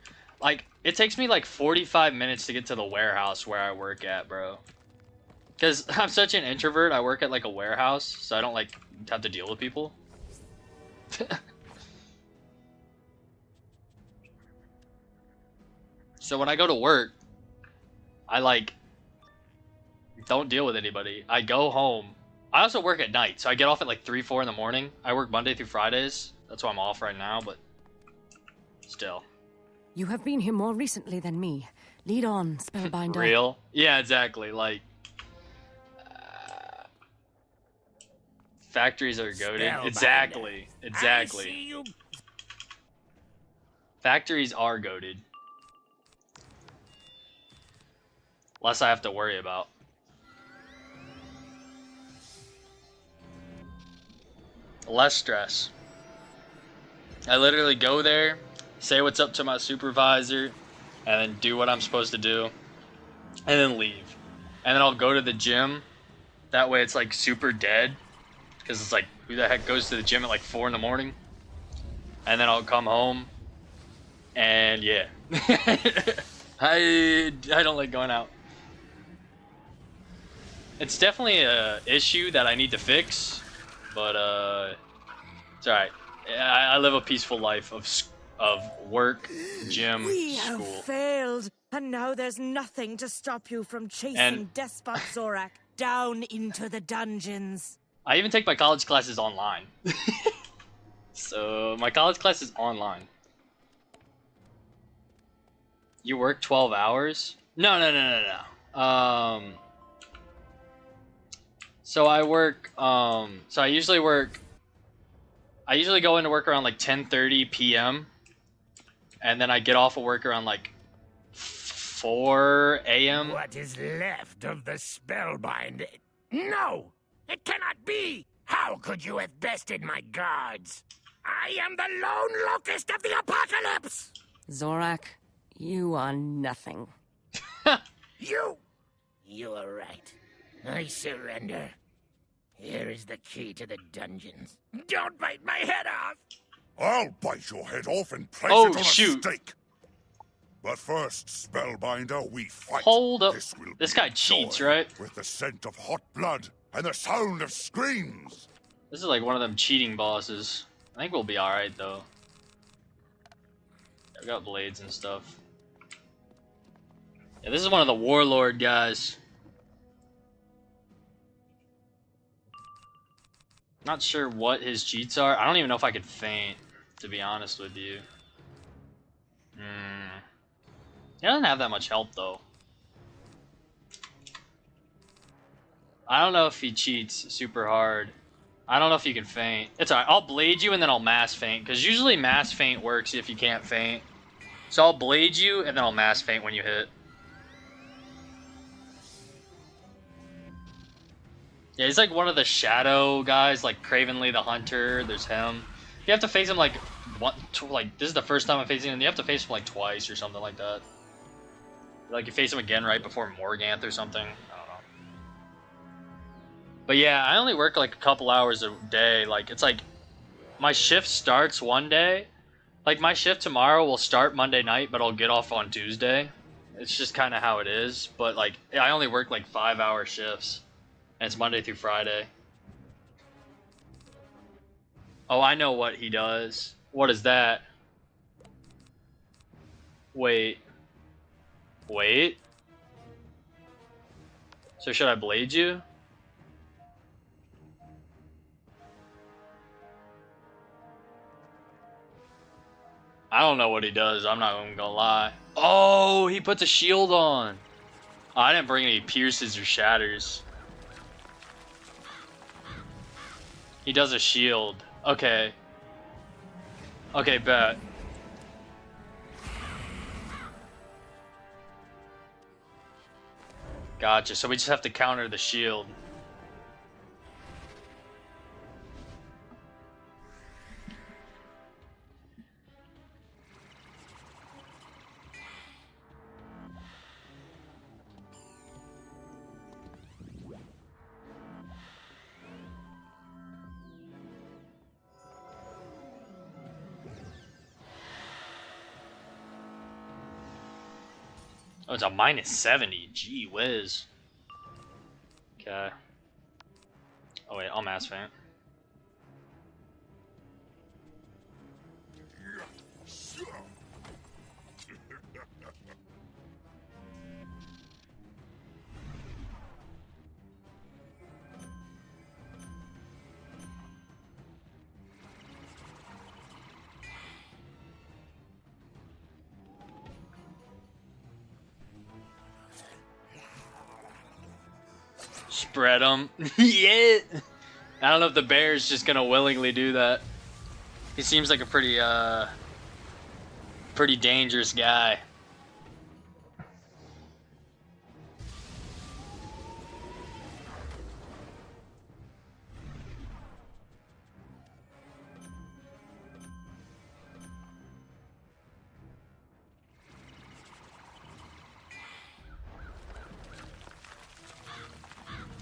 Like, it takes me like 45 minutes to get to the warehouse where I work at, bro. Because I'm such an introvert, I work at like a warehouse, so I don't like have to deal with people. So when I go to work, I like don't deal with anybody. I go home. I also work at night, so I get off at like 3, 4 in the morning. I work Monday through Fridays. That's why I'm off right now, but still. You have been here more recently than me. Lead on, Spellbinder. Real? Yeah, exactly. Like, factories are goated. Exactly. Exactly. Factories are goated. Less I have to worry about. Less stress. I literally go there, say what's up to my supervisor, and then do what I'm supposed to do, and then leave. And then I'll go to the gym. That way it's like super dead, because it's like, who the heck goes to the gym at like 4 in the morning? And then I'll come home, and yeah. I don't like going out. It's definitely a issue that I need to fix, but it's alright. I live a peaceful life of work, gym, We school. have failed, and now there's nothing to stop you from chasing Despot Zorak down into the dungeons. I even take my college classes online. So my college class is online. You work 12 hours? No. So I work, so I usually go into work around like 10:30 p.m. and then I get off of work around like 4 a.m. What is left of the Spellbinder? No! It cannot be! How could you have bested my guards? I am the lone locust of the apocalypse! Zorak, you are nothing. You are right. I surrender. Here is the key to the dungeons. Don't bite my head off! I'll bite your head off and place Oh, it on shoot. a stake. But first, Spellbinder, we fight. Hold up. This will This be guy cheats, joy, right? With the scent of hot blood and the sound of screams. This is like one of them cheating bosses. I think we'll be alright though. I've got blades and stuff. Yeah, this is one of the warlord guys. Not sure what his cheats are. I don't even know if I could feint, to be honest with you. He doesn't have that much health though. I don't know if he cheats super hard. I don't know if you can feint. It's alright. I'll blade you and then I'll mass feint, because usually mass feint works if you can't feint. So I'll blade you and then I'll mass feint when you hit. Yeah, he's like one of the shadow guys, like Cravenly the Hunter. There's him. You have to face him like this is the first time I'm facing him. You have to face him like twice or something like that. Like you face him again right before Morganth or something. I don't know. But yeah, I only work like a couple hours a day. Like it's like my shift starts one day. Like, my shift tomorrow will start Monday night, but I'll get off on Tuesday. It's just kind of how it is. But, like, I only work, like, 5-hour shifts. And it's Monday through Friday. Oh, I know what he does. What is that? Wait. Wait. So should I blade you? I don't know what he does. I'm not even gonna lie. Oh, he puts a shield on. Oh, I didn't bring any pierces or shatters. He does a shield. Okay. Okay, bet. Gotcha. So we just have to counter the shield. Oh, it's a -70. Gee whiz. Okay. Oh wait, I'll mass faint. Spread them. Yeah. I don't know if the bear's just gonna willingly do that. He seems like a pretty dangerous guy.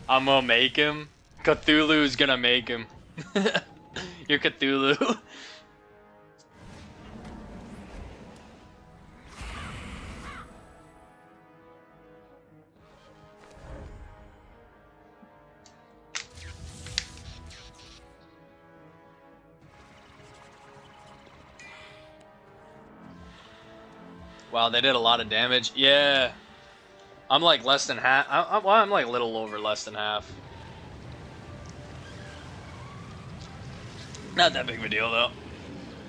I'm gonna make him. Cthulhu's gonna make him. You're Cthulhu. Wow, they did a lot of damage. Yeah. I'm like less than half. I'm like a little over less than half. Not that big of a deal, though.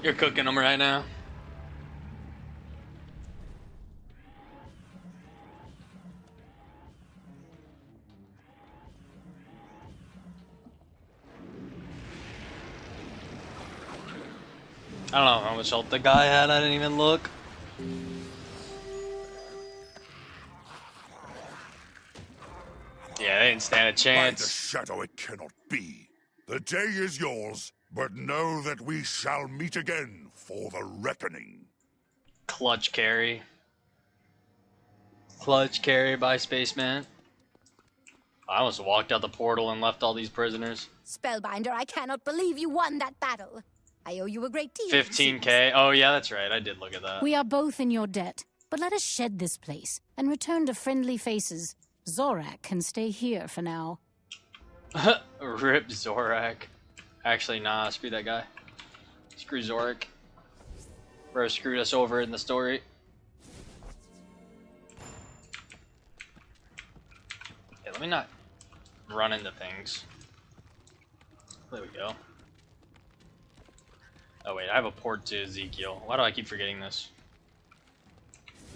You're cooking them right now. I don't know how much health the guy had. I didn't even look. Yeah, they didn't stand a By chance. the shadow it cannot be. The day is yours, but know that we shall meet again for the reckoning. Clutch carry. Clutch carry by Spaceman. I almost walked out the portal and left all these prisoners. Spellbinder, I cannot believe you won that battle. I owe you a great deal. 15k. Oh, yeah, that's right. I did look at that. We are both in your debt, but let us shed this place and return to friendly faces. Zorak can stay here for now. Rip Zorak. Actually, nah, screw that guy. Screw Zorak. Bro screwed us over in the story. Yeah, let me not run into things. There we go. Oh wait, I have a port to Ezekiel. Why do I keep forgetting this?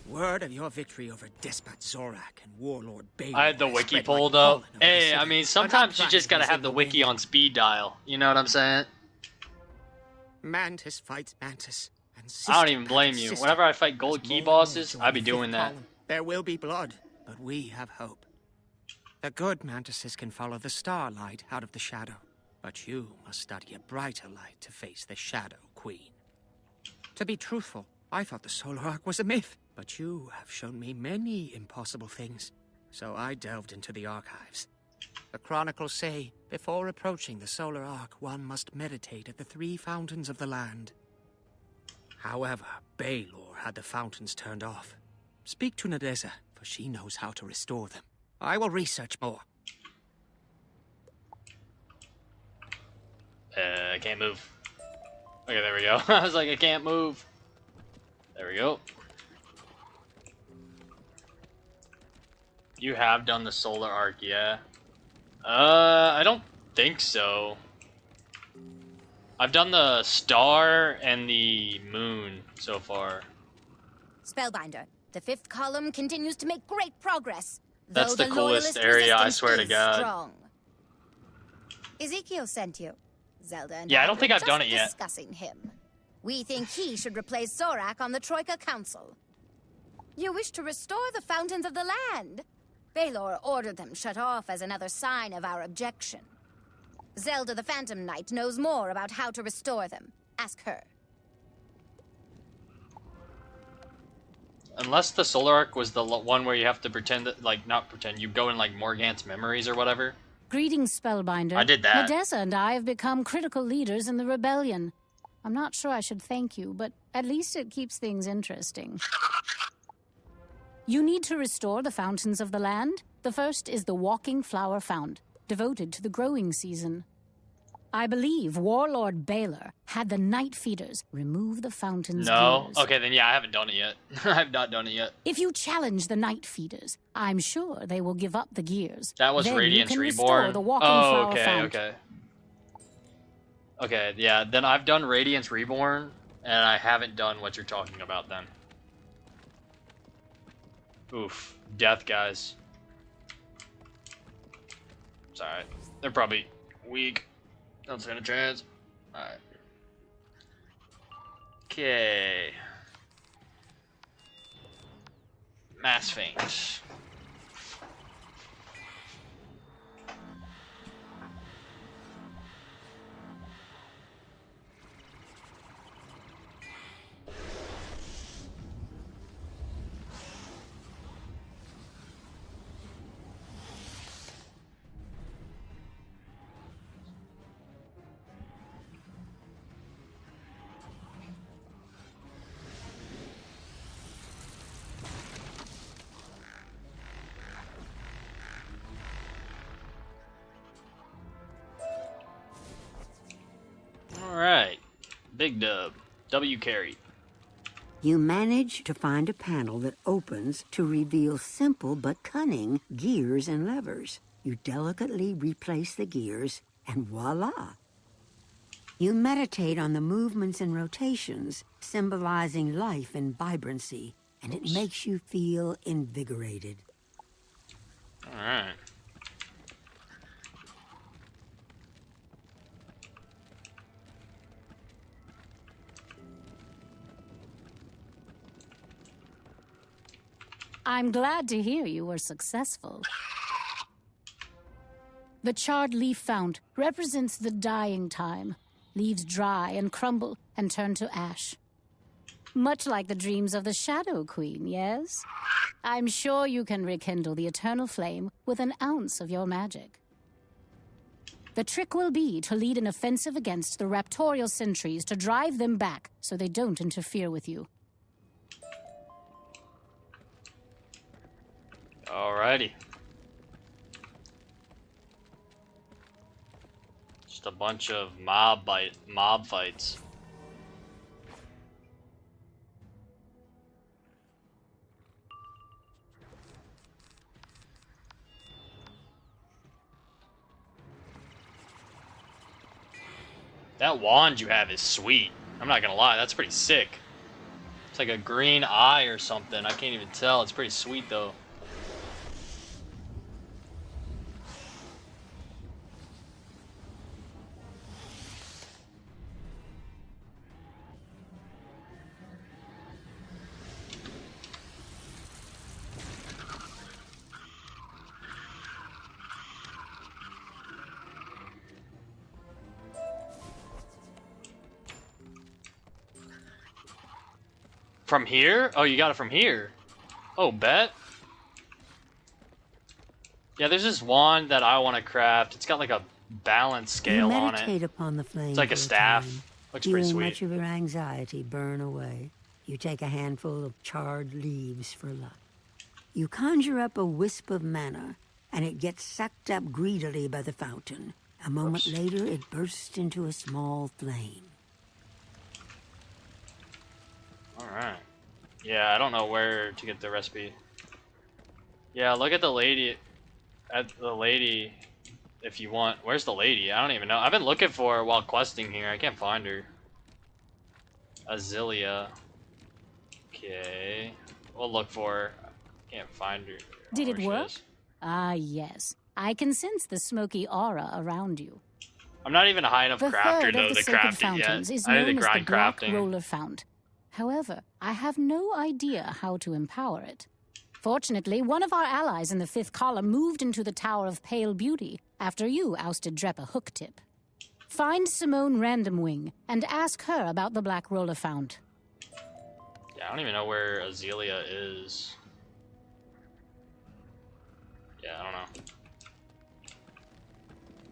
Word of your victory over Despot Zorak and Warlord Bane. I had the wiki pulled up. Hey, I mean, sometimes you just gotta have the wiki on speed dial. You know what I'm saying? Mantis fights Mantis. And I don't even blame you. Whenever I fight gold key bosses, I be doing that. There will be blood, but we have hope. The good Mantises can follow the starlight out of the shadow, but you must study a brighter light to face the Shadow Queen. To be truthful, I thought the Solar Arc was a myth, but you have shown me many impossible things, so I delved into the archives. The chronicles say, before approaching the solar arc, one must meditate at the 3 fountains of the land. However, Baelor had the fountains turned off. Speak to Nadeza, for she knows how to restore them. I will research more. I can't move. Okay, there we go. I was like, I can't move. There we go. You have done the solar arc, yeah? I don't think so. I've done the star and the moon so far. Spellbinder, the 5th column continues to make great progress. That's though the coolest area, I resistance swear to is God. Strong. Ezekiel sent you. Zelda and Yeah, I don't were think I've just done it yet. Discussing him. We think he should replace Zorak on the Troika Council. You wish to restore the fountains of the land. Baelor ordered them shut off as another sign of our objection. Zelda the Phantom Knight knows more about how to restore them. Ask her. Unless the solar arc was the one where you have to pretend that, like, not pretend, you go in, like, Morgant's memories or whatever. Greetings, Spellbinder. I did that. Nadeza and I have become critical leaders in the rebellion. I'm not sure I should thank you, but at least it keeps things interesting. You need to restore the fountains of the land. The first is the Walking Flower Fount, devoted to the growing season. I believe Warlord Baelor had the Night Feeders remove the fountain's No? gears. Okay, then yeah, I haven't done it yet. I've not done it yet. If you challenge the Night Feeders, I'm sure they will give up the gears. That was Then Radiance you can restore Reborn. the Walking Oh, Flower okay, Fount. okay. Okay, yeah, then I've done Radiance Reborn, and I haven't done what you're talking about then. Oof. Death, guys. It's alright. They're probably weak. Don't stand a chance. Alright. Okay. Mass Sphinx. Alright. Big dub. W carry. You manage to find a panel that opens to reveal simple but cunning gears and levers. You delicately replace the gears, and voila! You meditate on the movements and rotations, symbolizing life and vibrancy, and it makes you feel invigorated. Alright. I'm glad to hear you were successful. The charred leaf fount represents the dying time. Leaves dry and crumble and turn to ash. Much like the dreams of the Shadow Queen, yes? I'm sure you can rekindle the eternal flame with an ounce of your magic. The trick will be to lead an offensive against the raptorial sentries to drive them back so they don't interfere with you. Alrighty. Just a bunch of mob fights. That wand you have is sweet. I'm not gonna lie, that's pretty sick. It's like a green eye or something. I can't even tell. It's pretty sweet though. From here? Oh, you got it from here. Oh, bet. Yeah, there's this wand that I want to craft. It's got like a balance scale on it. Meditate upon the flame. It's like a staff. Time. Looks pretty Feeling sweet. much of your anxiety burn away. You take a handful of charred leaves for luck. You conjure up a wisp of mana, and it gets sucked up greedily by the fountain. A moment later, it bursts into a small flame. Alright. Yeah, I don't know where to get the recipe. Yeah, look at the lady. If you want. Where's the lady? I don't even know. I've been looking for her while questing here. I can't find her. Azilia. Okay. We'll look for her. Can't find her. Did it work? Ah, yes. I can sense the smoky aura around you. I'm not even a high enough The crafter third though of the to sacred craft it fountains yet. is I need known to as the grind Black crafting. Roller Fount. However, I have no idea how to empower it. Fortunately, one of our allies in the 5th column moved into the Tower of Pale Beauty after you ousted Drepa Hooktip. Find Simone Randomwing and ask her about the Black Roller Fount. Yeah, I don't even know where Azealia is. Yeah, I don't know.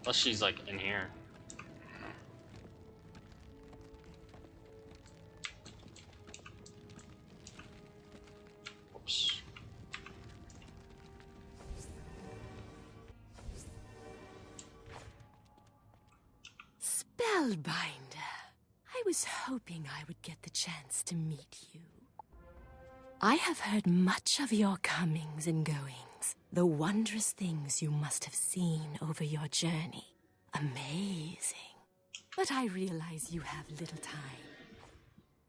Unless she's like in here. Oops. Spellbinder. I was hoping I would get the chance to meet you. I have heard much of your comings and goings, the wondrous things you must have seen over your journey. Amazing. But I realize you have little time.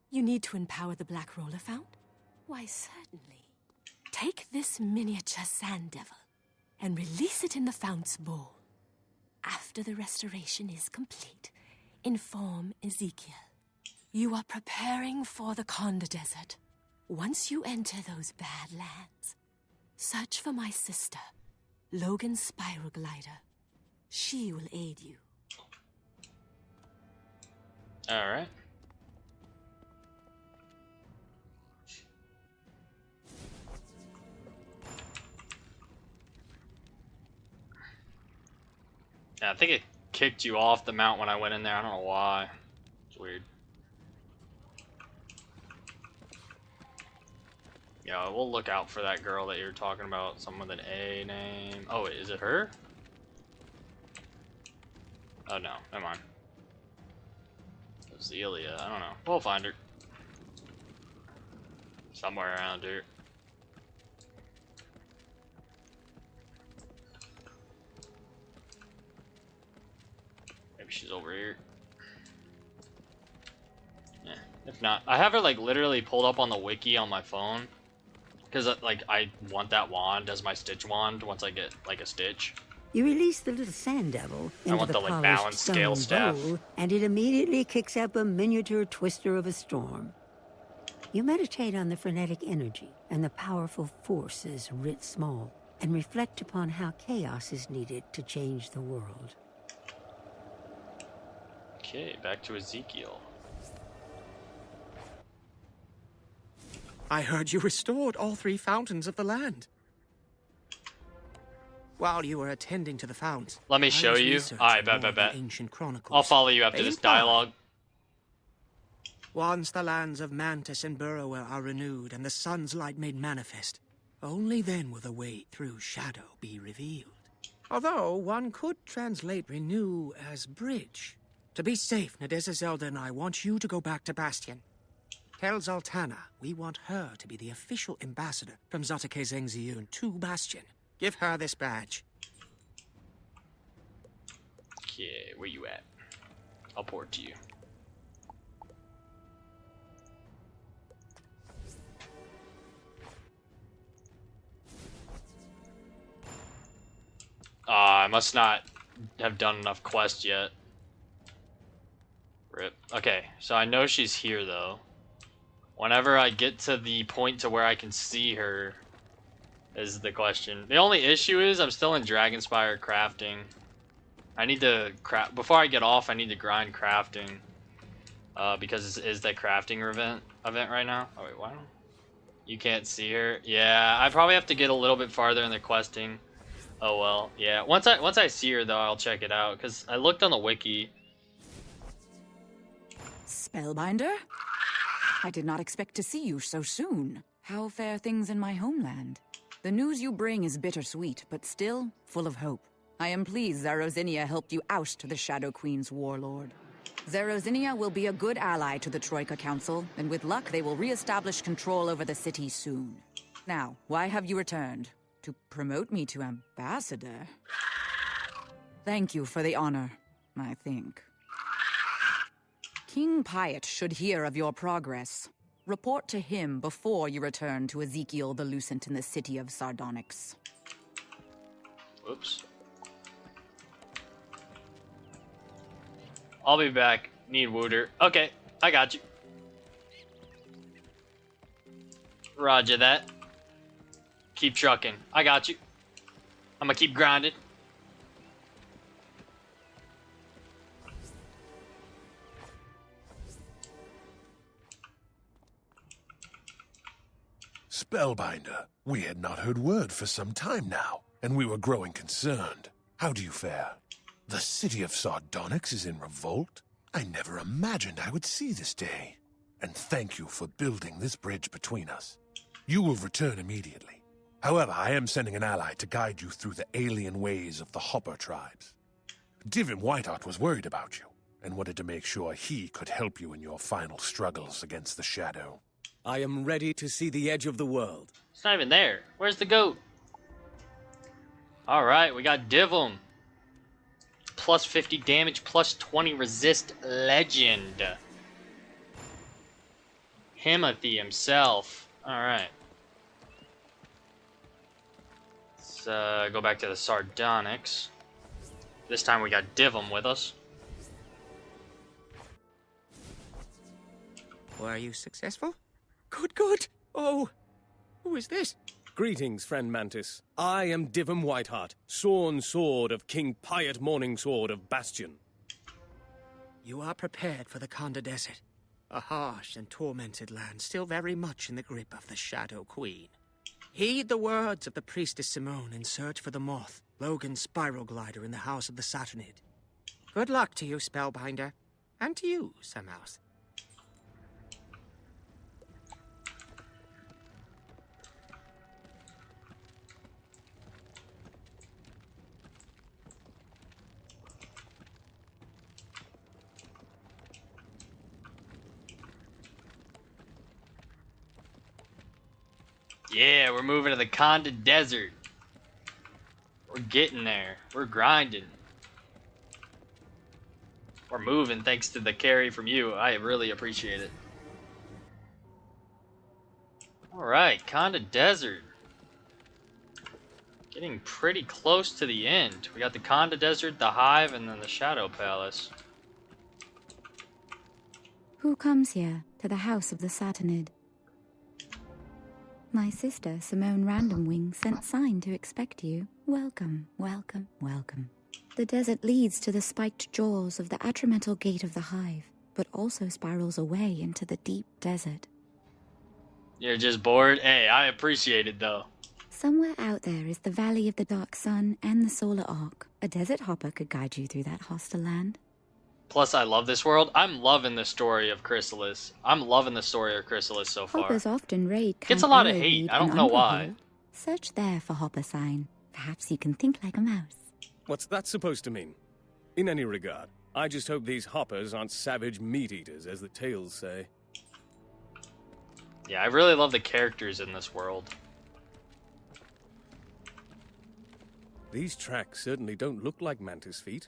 You need to empower the Black Roller Fount? Why, certainly. Take this miniature sand devil and release it in the Fount's bowl. After the restoration is complete, inform Ezekiel. You are preparing for the Conda Desert. Once you enter those bad lands, search for my sister, Logan's Spiral Glider. She will aid you. Alright. Yeah, I think it kicked you off the mount when I went in there. I don't know why. It's weird. Yeah, we'll look out for that girl that you're talking about. Someone with an A name. Oh, wait, is it her? Oh, no. Never mind. Zelia. I don't know. We'll find her. Somewhere around here. Maybe she's over here. Yeah. If not, I have her like literally pulled up on the wiki on my phone. Because like I want that wand as my stitch wand once I get like a stitch. You release the little sand devil into the like polished balance scale stone staff. bowl, and it immediately kicks up a miniature twister of a storm. You meditate on the frenetic energy and the powerful forces writ small, and reflect upon how chaos is needed to change the world. Okay, back to Ezekiel. I heard you restored all 3 fountains of the land. While you were attending to the fount, Let me show you. Alright, bet. Ancient chronicles. I'll follow you after They this imply, dialogue. Once the lands of Mantis and Burrower are renewed and the sun's light made manifest, only then will the way through shadow be revealed. Although one could translate renew as bridge. To be safe, Nadeza Zelda and I want you to go back to Bastion. Tell Zoltana we want her to be the official ambassador from Zotake Zengziyun to Bastion. Give her this badge. Okay, where you at? I'll port to you. I must not have done enough quests yet. Rip. Okay, so I know she's here though. Whenever I get to the point to where I can see her is the question. The only issue is I'm still in Dragonspire crafting. I need to craft before I get off. I need to grind crafting because is that crafting event right now? Oh wait, why don't you can't see her? Yeah, I probably have to get a little bit farther in the questing. Oh well, yeah. Once I see her though, I'll check it out because I looked on the wiki. Spellbinder? I did not expect to see you so soon. How fare things in my homeland? The news you bring is bittersweet, but still full of hope. I am pleased Zarozinia helped you oust the Shadow Queen's warlord. Zarozinia will be a good ally to the Troika Council, and with luck they will re-establish control over the city soon. Now, why have you returned? To promote me to ambassador? Thank you for the honor, I think. King Piot should hear of your progress. Report to him before you return to Ezekiel the Lucent in the city of Sardonyx. Whoops. I'll be back. Need Wooter. Okay, I got you. Roger that. Keep trucking. I got you. I'm gonna keep grinding. Spellbinder, we had not heard word for some time now, and we were growing concerned. How do you fare? The city of Sardonyx is in revolt? I never imagined I would see this day. And thank you for building this bridge between us. You will return immediately. However, I am sending an ally to guide you through the alien ways of the Hopper tribes. Divin Whiteheart was worried about you, and wanted to make sure he could help you in your final struggles against the Shadow. I am ready to see the edge of the world. It's not even there. Where's the goat? Alright, we got Divum. Plus 50 damage, plus 20 resist legend. Himothy himself. Alright. Let's go back to the Sardonyx. This time we got Divum with us. Were you successful? Good, good. Oh, who is this? Greetings, friend Mantis. I am Divum Whiteheart, sworn sword of King Piot Morningsword of Bastion. You are prepared for the Conda Desert, a harsh and tormented land still very much in the grip of the Shadow Queen. Heed the words of the priestess Simone and search for the moth, Logan's spiral glider in the house of the Saturnid. Good luck to you, Spellbinder, and to you, Sammouse. Yeah, we're moving to the Conda Desert. We're getting there. We're grinding. We're moving thanks to the carry from you. I really appreciate it. Alright, Conda Desert. Getting pretty close to the end. We got the Conda Desert, the Hive, and then the Shadow Palace. Who comes here to the house of the Saturnid? My sister, Simone Randomwing, sent sign to expect you. Welcome, welcome, welcome. The desert leads to the spiked jaws of the atramental gate of the Hive, but also spirals away into the deep desert. You're just bored? Hey, I appreciate it though. Somewhere out there is the Valley of the Dark Sun and the Solar Arc. A desert hopper could guide you through that hostile land. Plus, I love this world. I'm loving the story of Chrysalis. I'm loving the story of Chrysalis so far. Hoppers often raid Gets a lot of hate. I don't know why. Search there for Hopper sign. Perhaps you can think like a mouse. What's that supposed to mean? In any regard, I just hope these hoppers aren't savage meat-eaters, as the tales say. Yeah, I really love the characters in this world. These tracks certainly don't look like mantis feet.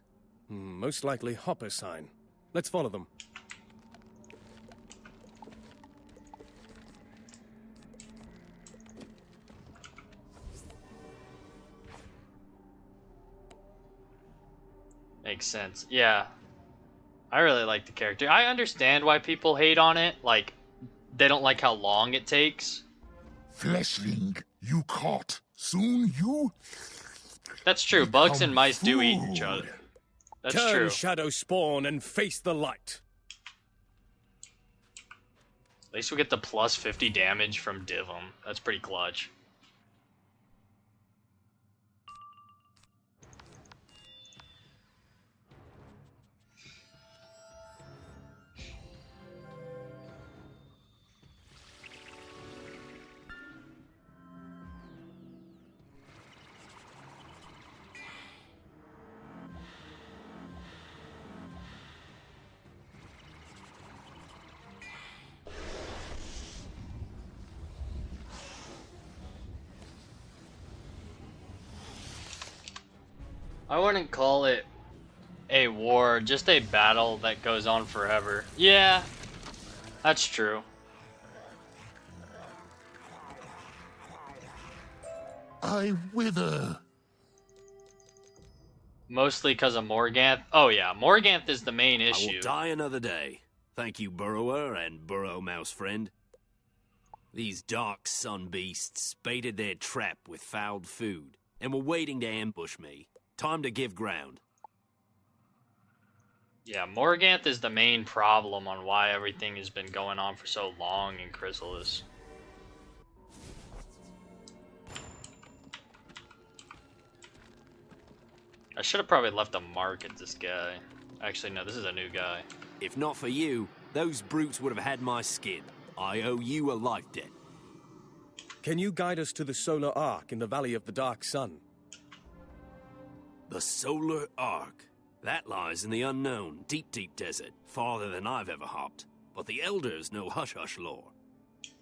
Most likely Hopper sign. Let's follow them. Makes sense. Yeah. I really like the character. I understand why people hate on it. Like, they don't like how long it takes. Fleshling, you caught. Soon you... That's true. Bugs and mice do eat each other. That's Turn, true. Shadow Spawn, and face the light. At least we get the plus 50 damage from Divum. That's pretty clutch. I wouldn't call it a war, just a battle that goes on forever. Yeah, that's true. I wither. Mostly because of Morganth. Oh yeah, Morganth is the main I issue. will die another day. Thank you, burrower and burrow mouse friend. These dark sun beasts baited their trap with fouled food and were waiting to ambush me. Time to give ground. Yeah, Morganth is the main problem on why everything has been going on for so long in Chrysalis. I should have probably left a mark at this guy. Actually, no, this is a new guy. If not for you, those brutes would have had my skin. I owe you a life debt. Can you guide us to the Solar Ark in the Valley of the Dark Sun? The Solar Ark. That lies in the unknown, deep, deep desert, farther than I've ever hopped. But the Elders know hush-hush lore.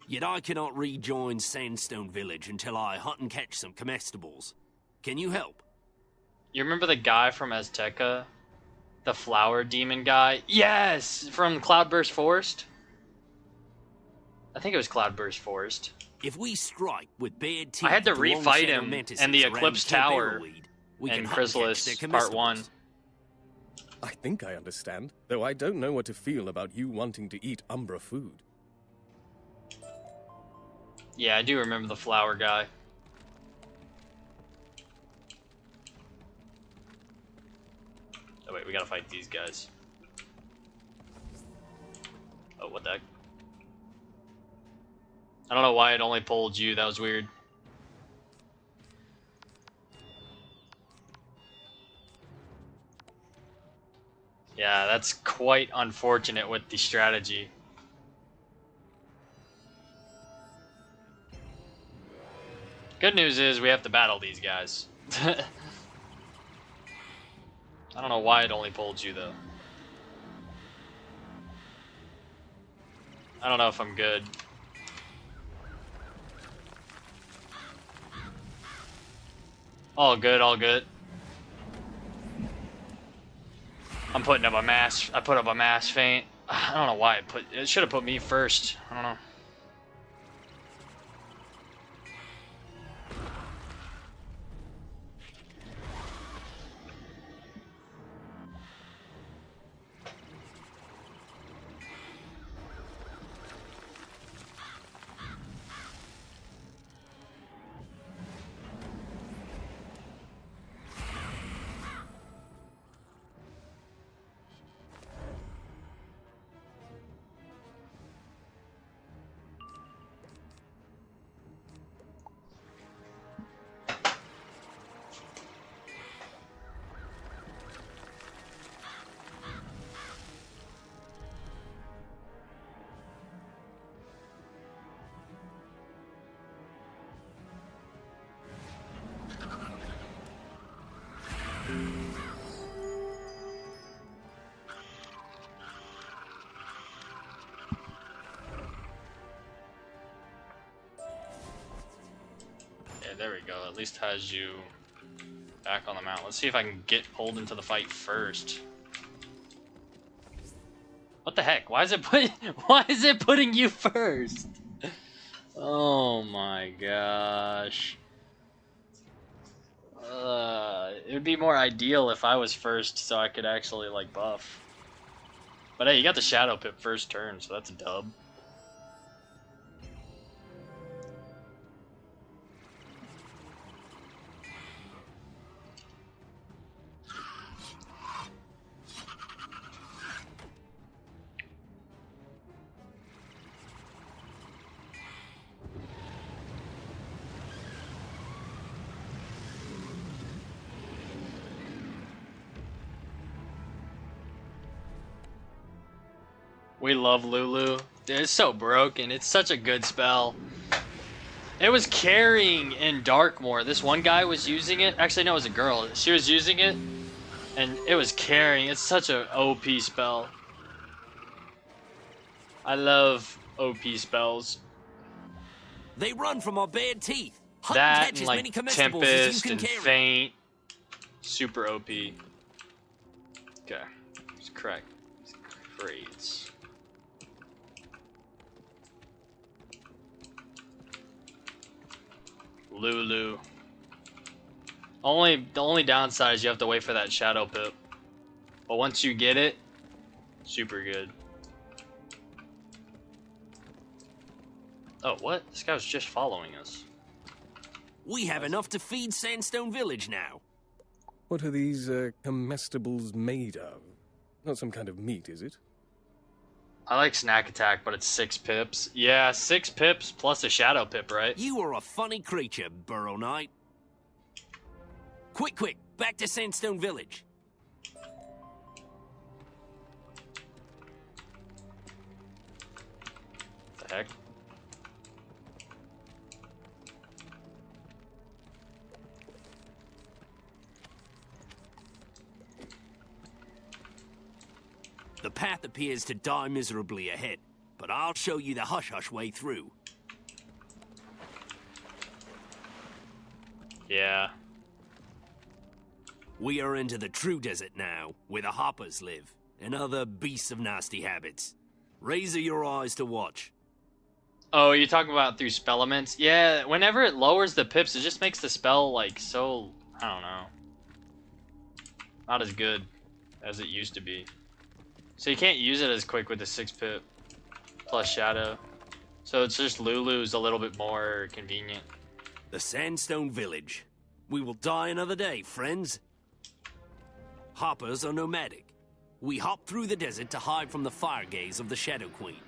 Yet I cannot rejoin Sandstone Village until I hunt and catch some comestibles. Can you help? You remember the guy from Azteca? The flower demon guy? Yes! From Cloudburst Forest? I think it was Cloudburst Forest. If we strike with bared teeth, I had to refight him in the Eclipse Tower in Chrysalis Part 1. I think I understand, though I don't know what to feel about you wanting to eat Umbra food. Yeah, I do remember the flower guy. Oh wait, we gotta fight these guys. Oh, what the heck? I don't know why it only pulled you, that was weird. Yeah, that's quite unfortunate with the strategy. Good news is we have to battle these guys. I don't know why it only pulled you though. I don't know if I'm good. All good, all good. I'm putting up a mass. I put up a mass feint. I don't know why it should have put me first. I don't know. There we go. At least has you back on the mount. Let's see if I can get pulled into the fight first. What the heck? Why is it putting you first? Oh my gosh. It would be more ideal if I was first so I could actually like buff. But hey, you got the Shadow Pip first turn, so that's a dub. We love Lulu. Dude, it's so broken. It's such a good spell. It was carrying in Darkmoor. This one guy was using it. Actually, no, it was a girl. She was using it, and it was carrying. It's such an OP spell. I love OP spells. They run from our bared teeth. Hunt That and catch and as like many comestibles as Tempest you can and carry. Feint. Super OP. Okay, it's correct. Crates. Lulu. The only downside is you have to wait for that shadow pip. But once you get it, super good. Oh, what? This guy was just following us. We have enough to feed Sandstone Village now. What are these comestibles made of? Not some kind of meat, is it? I like Snack Attack, but it's 6 pips. Yeah, 6 pips plus a shadow pip, right? You are a funny creature, Burrow Knight. Quick, back to Sandstone Village. The heck? The path appears to die miserably ahead, but I'll show you the hush-hush way through. Yeah. We are into the true desert now, where the hoppers live, and other beasts of nasty habits. Razor your eyes to watch. Oh, you're talking about through spell elements? Yeah, whenever it lowers the pips, it just makes the spell, like, so... I don't know. Not as good as it used to be. So you can't use it as quick with the 6 pip plus shadow. So it's just Lulu's a little bit more convenient. The Sandstone Village. We will die another day, friends. Hoppers are nomadic. We hop through the desert to hide from the fire gaze of the Shadow Queen.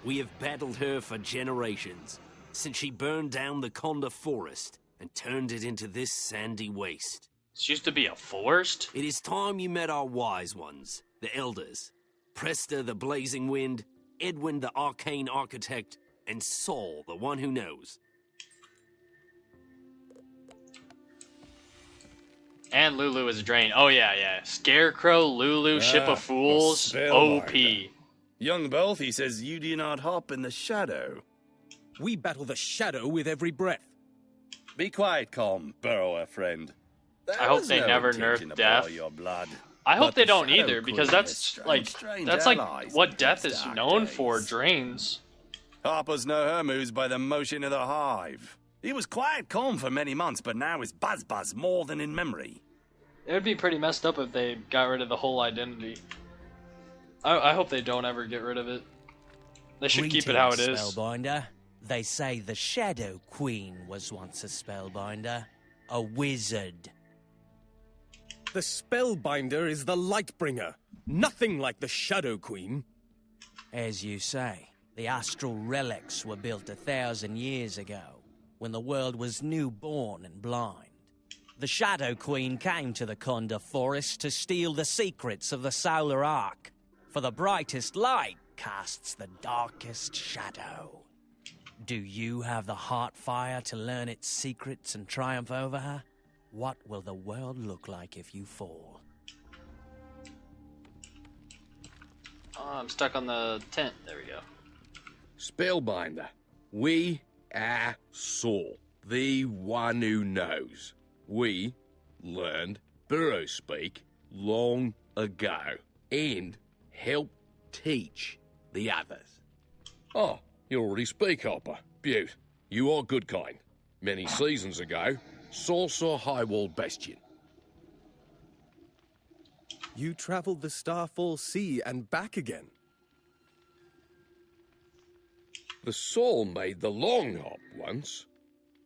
We have battled her for generations, since she burned down the Conda forest and turned it into this sandy waste. This used to be a forest? It is time you met our wise ones, the Elders. Presta the Blazing Wind, Edwin the Arcane Architect, and Saul the One Who Knows. And Lulu is a drain. Oh yeah. Scarecrow, Lulu, Ship of Fools, OP. Young Balthy says you do not hop in the shadow. We battle the shadow with every breath. Be quiet, calm, Burrower friend. I hope they never nerf death. Your blood. I hope But they the don't Shadow either, Queen because has that's strange like allies what in death these is dark known days. for, drains. Harpers know her moves by the motion of the hive. He was quiet calm for many months, but now is buzz more than in memory. It would be pretty messed up if they got rid of the whole identity. I hope they don't ever get rid of it. They should keep it how it is. Spellbinder. They say the Shadow Queen was once a spellbinder. A wizard. The Spellbinder is the Lightbringer. Nothing like the Shadow Queen. As you say, the astral relics were built 1,000 years ago, when the world was newborn and blind. The Shadow Queen came to the Conda Forest to steal the secrets of the Solar Arc, for the brightest light casts the darkest shadow. Do you have the heart fire to learn its secrets and triumph over her? What will the world look like if you fall? Oh, I'm stuck on the tent. There we go. Spellbinder. We are Saul, the one who knows. We learned Burrow speak long ago and helped teach the others. Oh, you already speak, Hopper. Beaut. You are good kind. Many seasons ago, Saul saw Highwall Bastion. You traveled the Starfall Sea and back again. The Saul made the long hop once.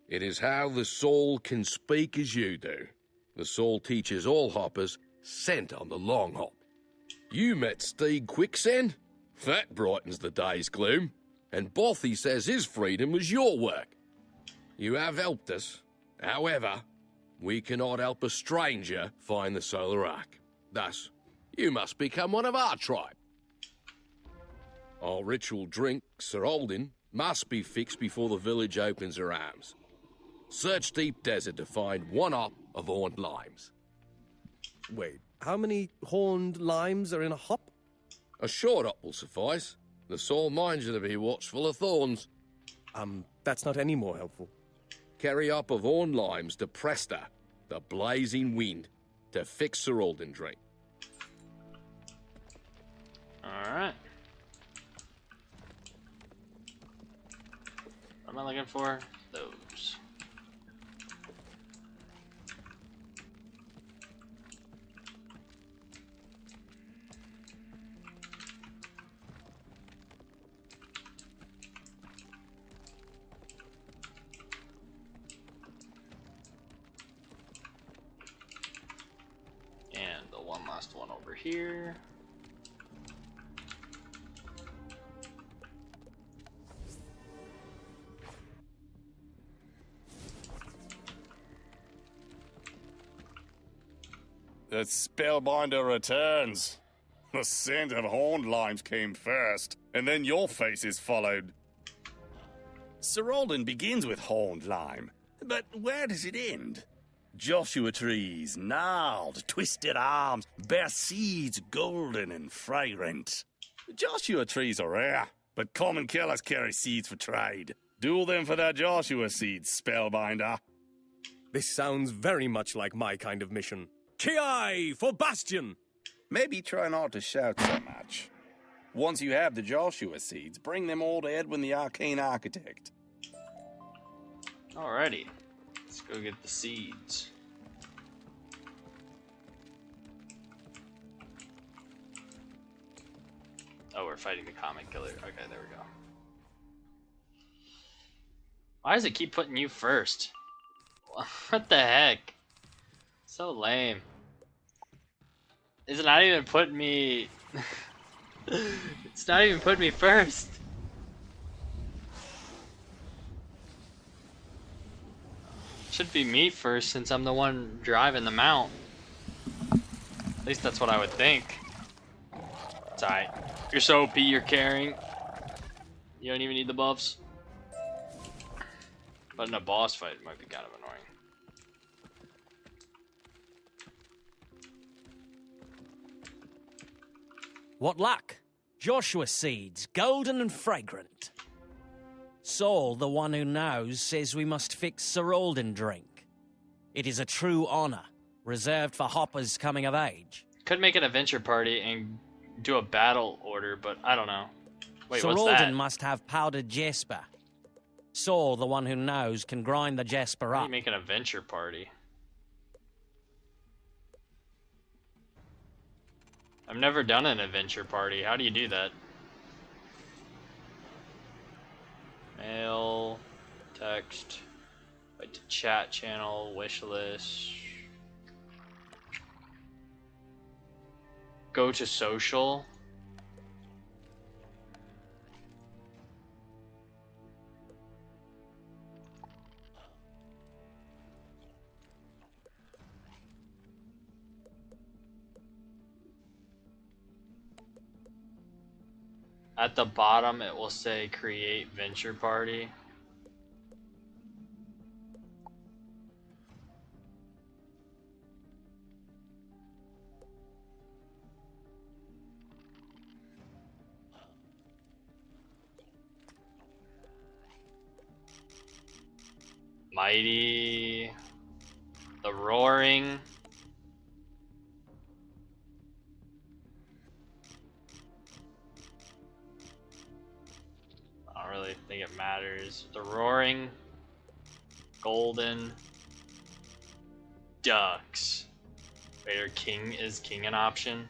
It is how the Saul can speak as you do. The Saul teaches all hoppers sent on the long hop. You met Steed Quicksand? That brightens the day's gloom. And Bothy says his freedom was your work. You have helped us. However, we cannot help a stranger find the Solar Arc. Thus, you must become one of our tribe. Our ritual drink, Sir Holden, must be fixed before the village opens her arms. Search deep desert to find one hop of horned limes. Wait, how many horned limes are in a hop? A short hop will suffice. The Saul minds you to be watchful of thorns. That's not any more helpful. Carry hop of horned limes to Presta. the blazing wind, to fix Sir Alden Drink. Alright. What am I looking for? Those. And the one last one over here. The Spellbinder returns. The scent of horned limes came first, and then your faces followed. Sir Alden begins with horned lime, but where does it end? Joshua trees, gnarled, twisted arms, bear seeds golden and fragrant. Joshua trees are rare, but common killers carry seeds for trade. Duel them for their Joshua seeds, Spellbinder. This sounds very much like my kind of mission. Ki for Bastion! Maybe try not to shout so much. Once you have the Joshua seeds, bring them all to Edwin the Arcane Architect. Alrighty. Let's go get the seeds. Oh, we're fighting the common killer. Okay, there we go. Why does it keep putting you first? What the heck? So lame. It's not even putting me... It's not even putting me first. Should be me first since I'm the one driving the mount. At least that's what I would think. It's alright. You're so OP, you're carrying. You don't even need the buffs. But in a boss fight, it might be kind of annoying. What luck! Joshua seeds, golden and fragrant. Saul, the one who knows, says we must fix Sir Alden Drink. It is a true honor, reserved for hoppers coming of age. Could make an adventure party and do a battle order, but I don't know. Wait, Sir what's Alden that? must have powdered jasper. Saul, the one who knows, can grind the jasper How do up. you make an adventure party? I've never done an adventure party. How do you do that? Mail, text, like to chat channel, wish list. Go to social. At the bottom, it will say create venture party. Mighty, the roaring. I don't really think it matters. The roaring, golden, ducks. Wait, are king is king an option?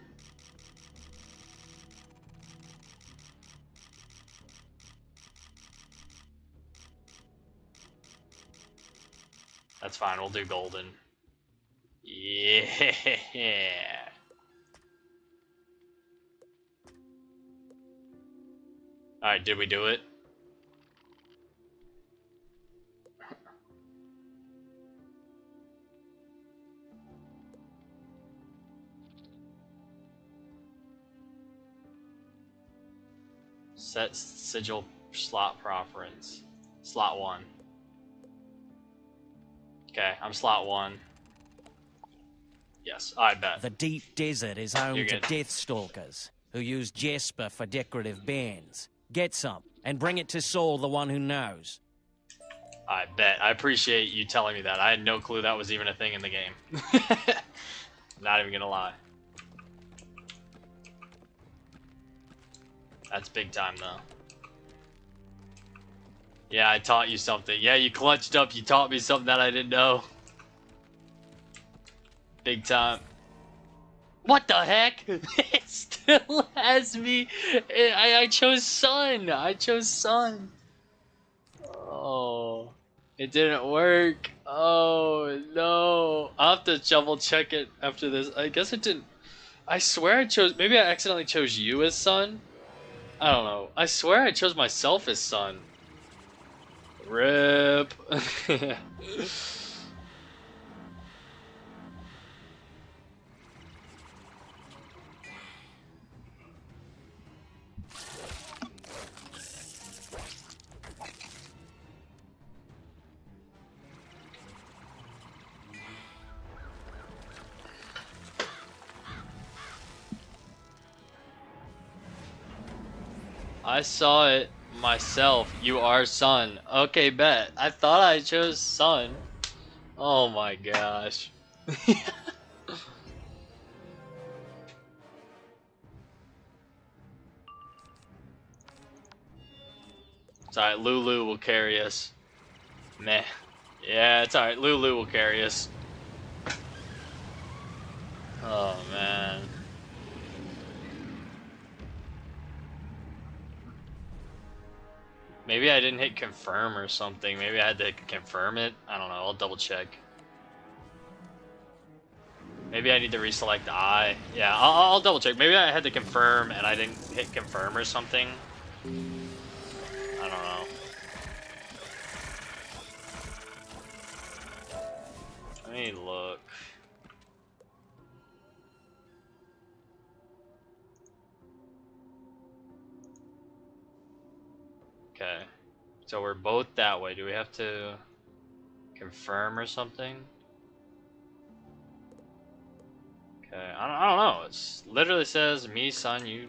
That's fine, we'll do golden. Yeah. Alright, did we do it? Set sigil slot preference. Slot 1. Okay, I'm slot 1. Yes, I bet. The deep desert is home You're to good. deathstalkers who use jasper for decorative bands. Get some and bring it to Saul, the one who knows. I bet. I appreciate you telling me that. I had no clue that was even a thing in the game. Not even gonna lie. That's big time, though. Yeah, I taught you something. Yeah, you clutched up. You taught me something that I didn't know. Big time. What the heck? It still has me. I chose sun. I chose sun. Oh, it didn't work. Oh no. I'll have to double check it after this. I guess it didn't. I swear I chose. Maybe I accidentally chose you as sun. I don't know. I swear I chose myself as sun. RIP. I saw it myself. You are sun. Okay, bet. I thought I chose sun. Oh my gosh. It's alright, Lulu will carry us. Meh. Yeah, it's alright, Lulu will carry us. Oh man. Maybe I didn't hit confirm or something. Maybe I had to confirm it. I don't know. I'll double check. Maybe I need to reselect I. Yeah, I'll double check. Maybe I had to confirm and I didn't hit confirm or something. I don't know. Let me look. Okay. So we're both that way. Do we have to confirm or something? Okay. I don't know. It literally says me, son, you.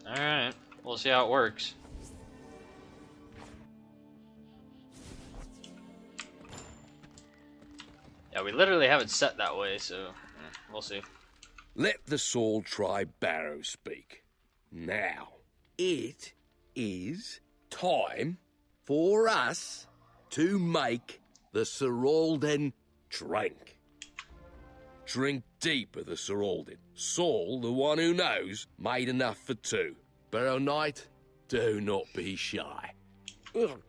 Alright. We'll see how it works. Yeah, we literally have it set that way, so we'll see. Let the Soul Tribe Barrow speak. Now, it is time for us to make the Seralden drink. Drink deep of the Seralden. Saul, the one who knows, made enough for two. Barrow Knight, do not be shy. Ugh.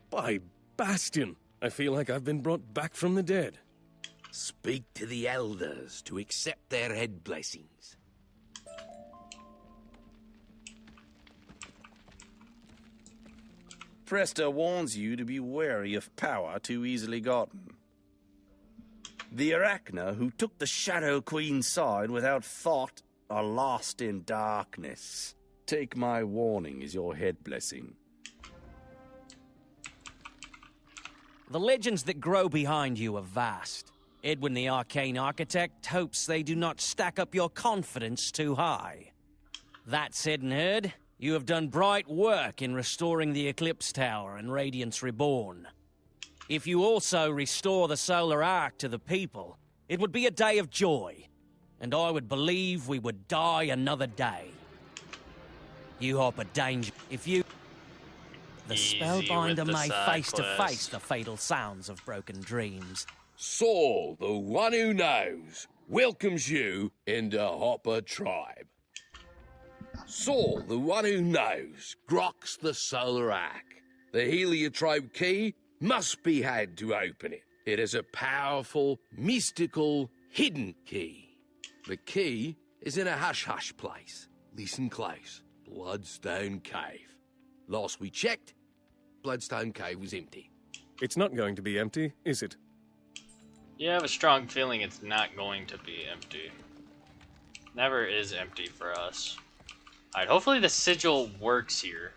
By Bastion, I feel like I've been brought back from the dead. Speak to the elders to accept their head blessings. Presta warns you to be wary of power too easily gotten. The Arachna who took the Shadow Queen's side without thought are lost in darkness. Take my warning as your head blessing. The legends that grow behind you are vast. Edwin the Arcane Architect hopes they do not stack up your confidence too high. That said and heard, you have done bright work in restoring the Eclipse Tower and Radiance Reborn. If you also restore the Solar Ark to the people, it would be a day of joy, and I would believe we would die another day. You hope a danger if you... The Spellbinder may face to face the fatal sounds of broken dreams. Saul, the one who knows, welcomes you into Hopper Tribe. Saul, the one who knows, grokks the Solar Ark. The Heliotrope key must be had to open it. It is a powerful, mystical, hidden key. The key is in a hush-hush place. Listen close. Bloodstone Cave. Last we checked, Bloodstone Cave was empty. It's not going to be empty, is it? You have a strong feeling it's not going to be empty. Never is empty for us. Alright, hopefully the sigil works here.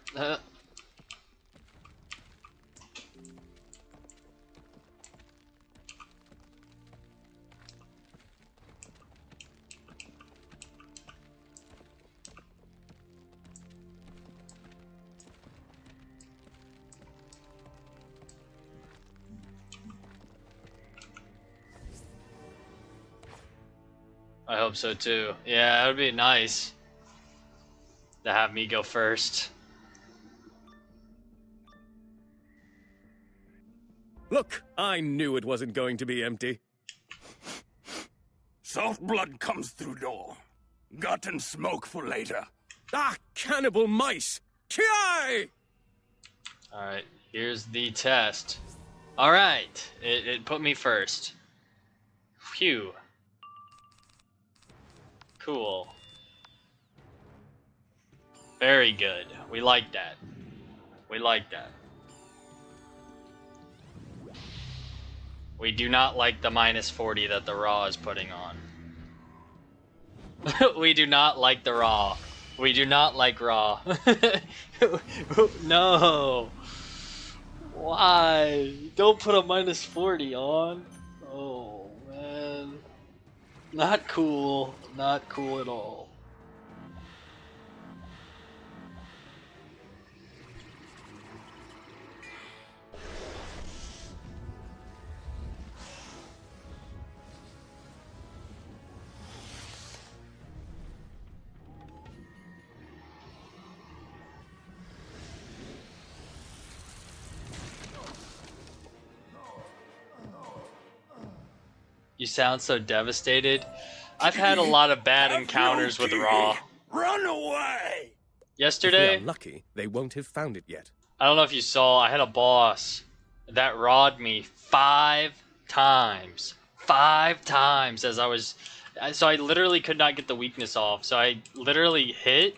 I hope so too. Yeah, it would be nice to have me go first. Look, I knew it wasn't going to be empty. Salt blood comes through door. Gut and smoke for later. Ah, cannibal mice! Ki! Alright, here's the test. Alright, it put me first. Phew. Cool. Very good. We like that. We like that. We do not like the -40 that the Raw is putting on. We do not like the Raw. We do not like Raw. No. Why? Don't put a -40 on. Oh, man. Not cool. Not cool at all. You sound so devastated. I've had a lot of bad encounters with Raw. Run away! Yesterday, If we are lucky, they won't have found it yet. I don't know if you saw, I had a boss that rawed me 5 times. 5 times as I was... So I literally could not get the weakness off. So I literally hit,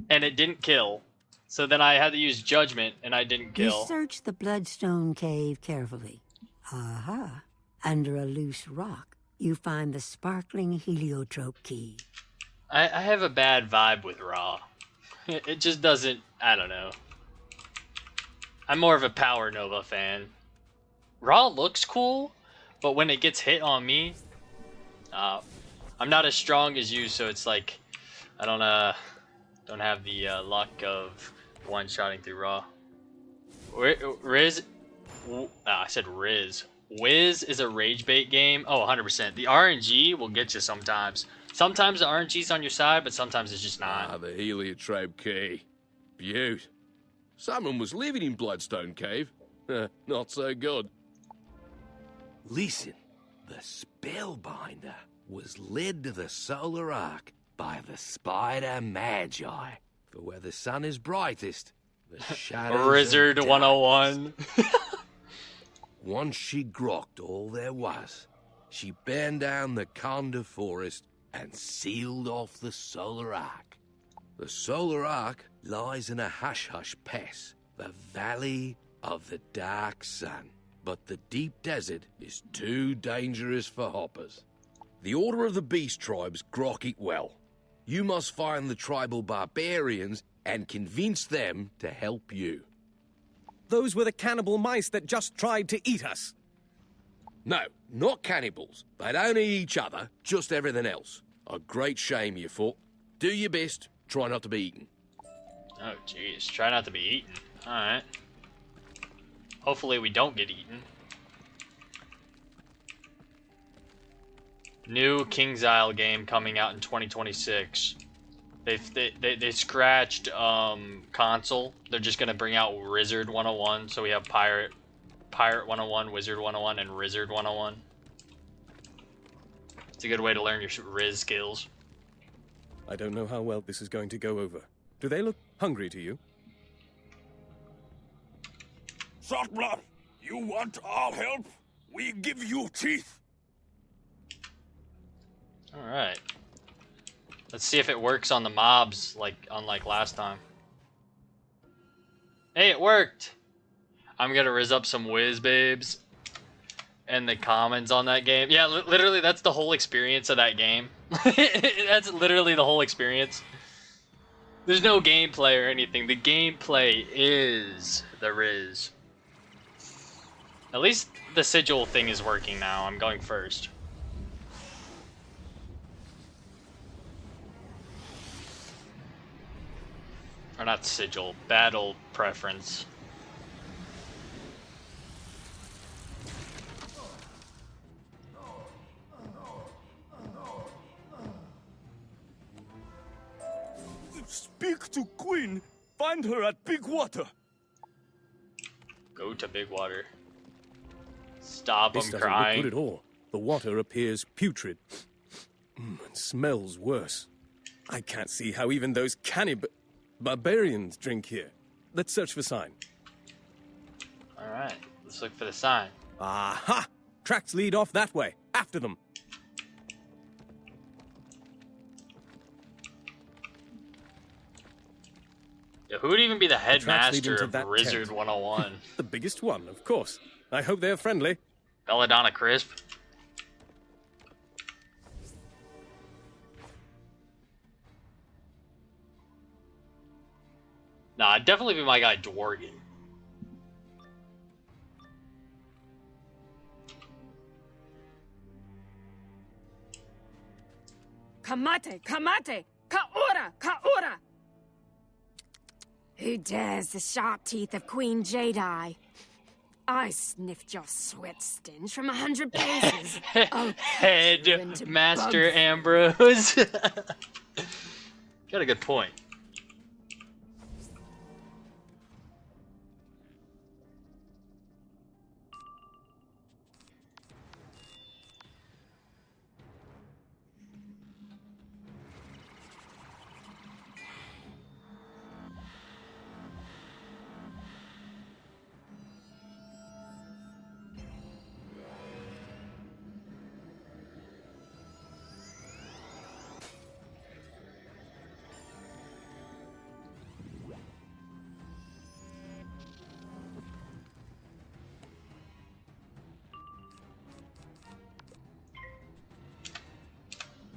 and it didn't kill. So then I had to use Judgment, and I didn't kill. You search the Bloodstone Cave carefully. Aha. Under a loose rock, you find the sparkling heliotrope key. I have a bad vibe with Raw. It just doesn't... I don't know. I'm more of a Power Nova fan. Raw looks cool, but when it gets hit on me, I'm not as strong as you, so it's like I don't have the luck of one-shotting through Raw. Riz, I said Riz. Wiz is a rage bait game. Oh, 100%. The RNG will get you sometimes. Sometimes the RNG's on your side, but sometimes it's just not. Ah, the heliotrope key. Beaut. Someone was living in Bloodstone Cave. Not so good. Listen, the Spellbinder was led to the Solar Ark by the Spider Magi. For where the sun is brightest, the shadows Wizard101. Once she grokked all there was, she burned down the Conda Forest and sealed off the Solar Ark. The Solar Ark lies in a hush-hush pass, the Valley of the Dark Sun. But the deep desert is too dangerous for hoppers. The Order of the Beast Tribes grok it well. You must find the tribal barbarians and convince them to help you. Those were the cannibal mice that just tried to eat us. No, not cannibals. They don't eat each other, just everything else. A great shame you fought. Do your best, try not to be eaten. Oh, jeez. Try not to be eaten. Alright. Hopefully we don't get eaten. New King's Isle game coming out in 2026. They scratched console. They're just gonna bring out Wizard101, so we have Pirate 101, Wizard101, and Wizard101. It's a good way to learn your Riz skills. I don't know how well this is going to go over. Do they look hungry to you? Saltblood, you want our help? We give you teeth. Alright. Let's see if it works on the mobs, unlike last time. Hey, it worked! I'm gonna riz up some whiz babes. And the commons on that game. Yeah, literally, that's the whole experience of that game. That's literally the whole experience. There's no gameplay or anything. The gameplay is the riz. At least the sigil thing is working now. I'm going first. Or not sigil, battle preference. Speak to Queen. Find her at Big Water. Go to Big Water. Stop This him doesn't crying. look good at all. The water appears putrid. And smells worse. I can't see how even those barbarians drink here. Let's search for sign. Alright, let's look for the sign. Aha! Tracks lead off that way. After them. Yeah, who would even be the tracks lead headmaster into of that Wizard tent. 101? The biggest one, of course. I hope they're friendly. Belladonna Crisp. Nah, I'd definitely be my guy Dworgen. Kamate, kamate, kaora, kaora. Who dares the sharp teeth of Queen Jedi? I sniffed your sweat stench from 100 paces. Headmaster Ambrose. Got a good point.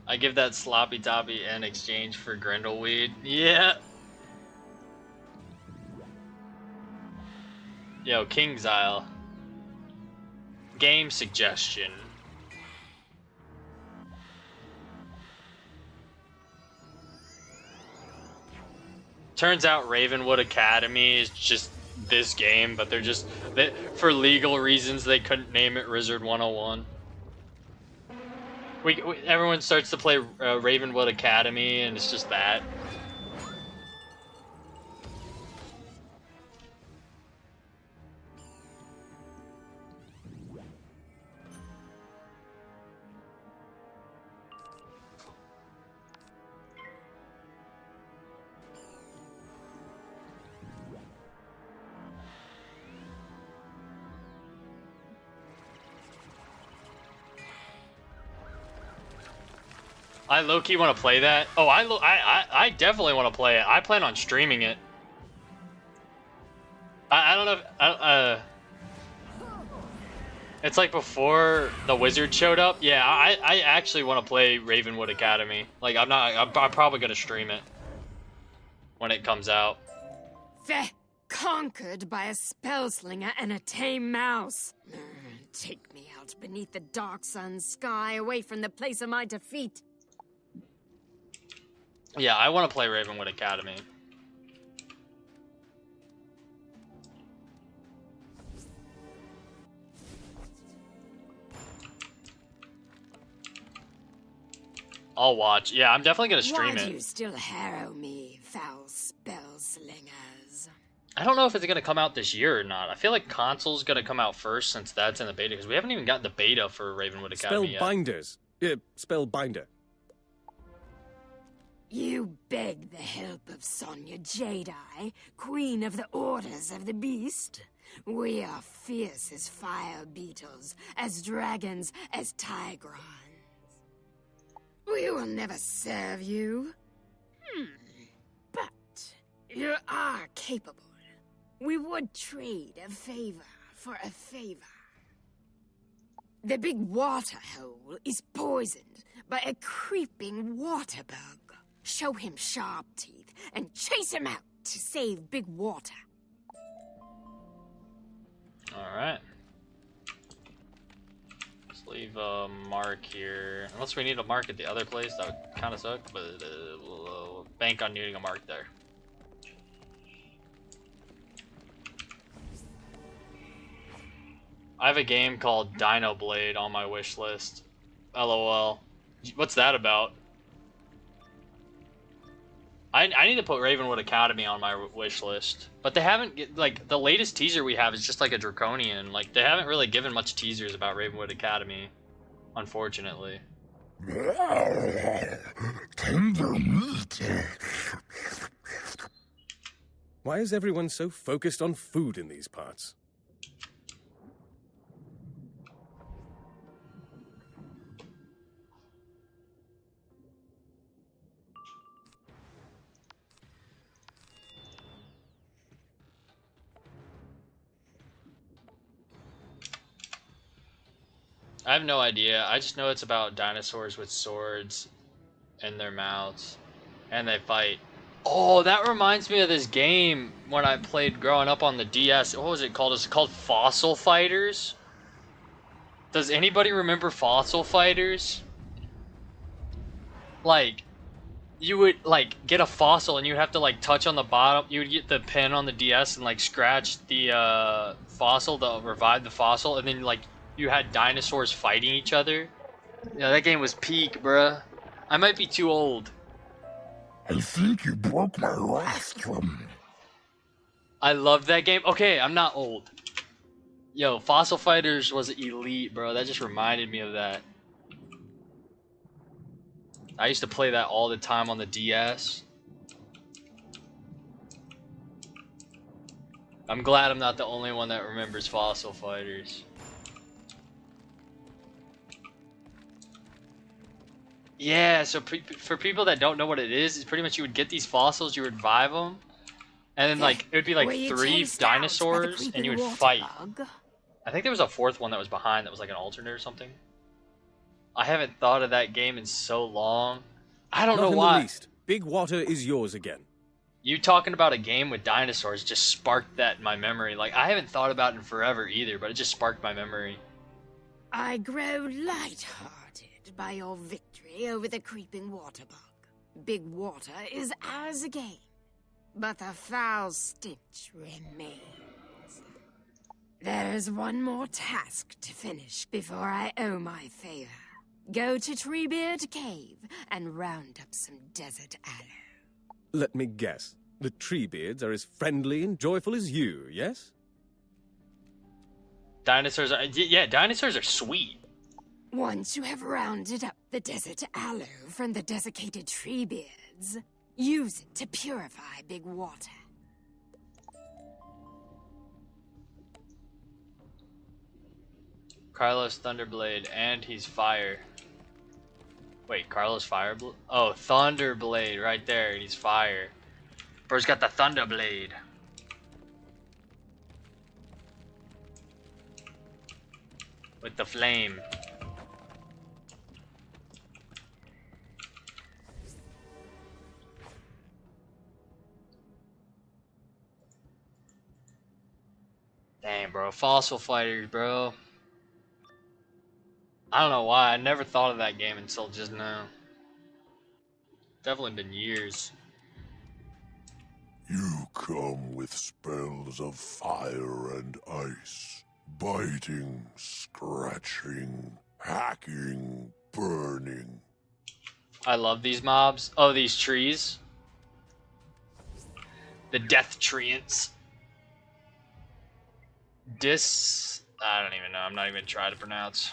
I give that sloppy toppy in exchange for Grindelweed. Yeah. Yo, King's Isle. Game suggestion. Turns out Ravenwood Academy is just this game, but for legal reasons they couldn't name it Wizard101. Everyone starts to play Ravenwood Academy, and it's just that. I low-key want to play that. Oh, I definitely want to play it. I plan on streaming it. I don't know if... it's like before the wizard showed up. Yeah, I actually want to play Ravenwood Academy. Like, I'm probably going to stream it when it comes out. Conquered by a spellslinger and a tame mouse. Take me out beneath the dark sun's sky, away from the place of my defeat. Yeah, I want to play Ravenwood Academy. I'll watch. Yeah, I'm definitely gonna stream Why it. do you still harrow me, foul spellslingers? I don't know if it's gonna come out this year or not. I feel like console's gonna come out first since that's in the beta, because we haven't even gotten the beta for Ravenwood Academy yet. Spellbinders. Spellbinder. You beg the help of Sonya Jedi, Queen of the Orders of the Beast? We are fierce as fire beetles, as dragons, as tigrons. We will never serve you. But you are capable. We would trade a favor for a favor. The big water hole is poisoned by a creeping water bug. Show him sharp teeth and chase him out to save Big Water. Alright. Let's leave a mark here. Unless we need a mark at the other place, that would kind of suck, but we'll bank on needing a mark there. I have a game called Dino Blade on my wish list. LOL. What's that about? I need to put Ravenwood Academy on my wish list, but they haven't like the latest teaser we have is just like a draconian. Like they haven't really given much teasers about Ravenwood Academy, unfortunately. Tender meat. Why is everyone so focused on food in these parts? I have no idea. I just know it's about dinosaurs with swords in their mouths, and they fight. Oh, that reminds me of this game when I played growing up on the DS. What was it called? It's called Fossil Fighters. Does anybody remember Fossil Fighters? Like, you would like get a fossil and you'd have to like touch on the bottom. You would get the pin on the DS and like scratch the fossil to revive the fossil, and then like you had dinosaurs fighting each other. Yeah, that game was peak, bruh. I might be too old. I think you broke my rostrum. I love that game. Okay, I'm not old. Yo, Fossil Fighters was elite, bro. That just reminded me of that. I used to play that all the time on the DS. I'm glad I'm not the only one that remembers Fossil Fighters. Yeah, so for people that don't know what it is, it's pretty much you would get these fossils, you would revive them, and then like it would be like 3 dinosaurs, and you would fight. I think there was a 4th one that was behind that was like an alternate or something. I haven't thought of that game in so long. I don't know why. Not in the least. Big Water is yours again. You talking about a game with dinosaurs just sparked that in my memory. Like, I haven't thought about it in forever either, but it just sparked my memory. I grow light-hearted by your victory over the creeping water bug. Big Water is ours again, but the foul stench remains. There is one more task to finish before I owe my favor. Go to Treebeard Cave and round up some desert aloe. Let me guess. The Treebeards are as friendly and joyful as you, yes? Dinosaurs are... Yeah, dinosaurs are sweet. Once you have rounded up the desert aloe from the desiccated Treebeards, use it to purify Big Water. Carlos Thunderblade, and he's fire. Wait, Carlos Fireblade? Oh, Thunderblade, right there, he's fire. Bro's got the Thunderblade. With the flame. Dang, bro, Fossil Fighters, bro. I don't know why, I never thought of that game until just now. Definitely been years. You come with spells of fire and ice. Biting, scratching, hacking, burning. I love these mobs. Oh, these trees. The Death Treants. I don't even know, I'm not even trying to pronounce.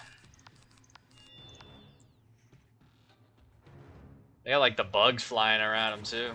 They got like the bugs flying around them too.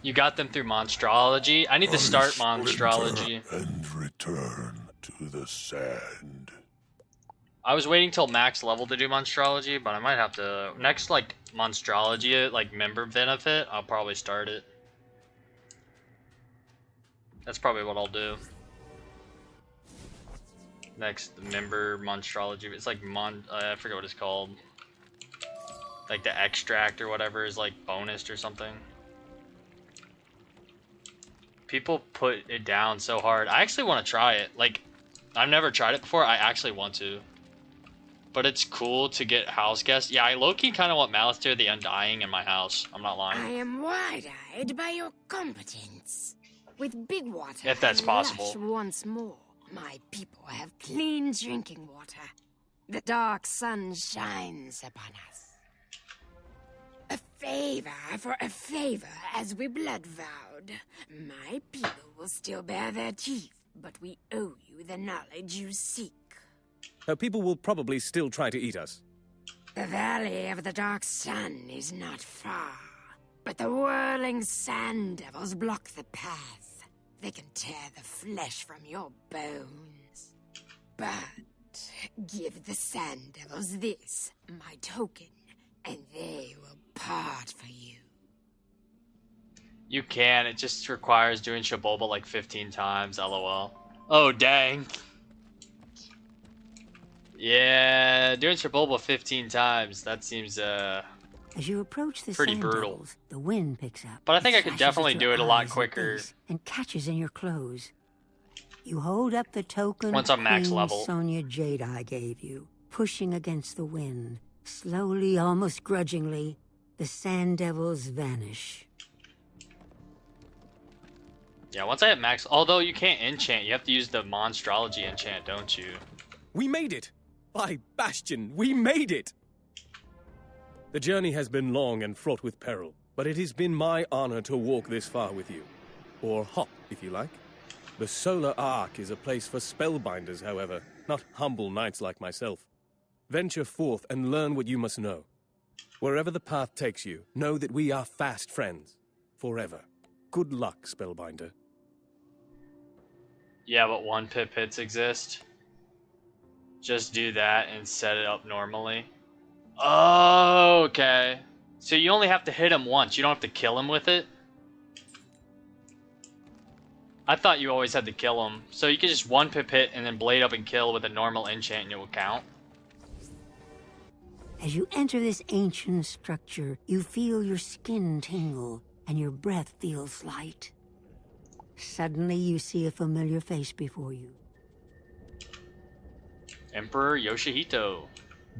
You got them through Monstrology? I need to start Monstrology. And return to the sand. I was waiting till max level to do Monstrology, but I might have to... Next, like, Monstrology, like, member benefit, I'll probably start it. That's probably what I'll do. Next, member Monstrology. It's like, I forget what it's called. Like, the extract or whatever is, like, bonus or something. People put it down so hard. I actually want to try it. Like, I've never tried it before. I actually want to. But it's cool to get house guests. Yeah, I low-key kind of want Malistaire the Undying in my house. I'm not lying. I am wide-eyed by your competence. With big water If that's and possible. lush once more, my people have clean drinking water. The dark sun shines upon us. A favor for a favor, as we blood vowed. My people will still bear their teeth, but we owe you the knowledge you seek. Her people will probably still try to eat us. The Valley of the Dark Sun is not far, but the whirling sand devils block the path. They can tear the flesh from your bones. But give the sand devils this, my token, and they will part for you. You can. It just requires doing Shaboba like 15 times. LOL. Oh, dang. Yeah, doing Shaboba 15 times. That seems, As you approach the pretty sand brutal. devils, the wind picks up. But I think It I could slashes definitely at do your it a lot eyes and quicker. face and catches in your clothes. You hold up the token Once I'm max Queen level. Sonia Jedi gave you, pushing against the wind. Slowly, almost grudgingly, the sand devils vanish. Yeah, once I hit max... Although you can't enchant. You have to use the Monstrology enchant, don't you? We made it! By Bastion, we made it! The journey has been long and fraught with peril, but it has been my honor to walk this far with you. Or hop, if you like. The Solar Ark is a place for spellbinders, however, not humble knights like myself. Venture forth and learn what you must know. Wherever the path takes you, know that we are fast friends. Forever. Good luck, spellbinder. Yeah, but 1-pip hits exist. Just do that and set it up normally. Oh, okay. So you only have to hit him once. You don't have to kill him with it? I thought you always had to kill him. So you could just 1-pip hit and then blade up and kill with a normal enchant and it will count? As you enter this ancient structure, you feel your skin tingle and your breath feels light. Suddenly, you see a familiar face before you. Emperor Yoshihito.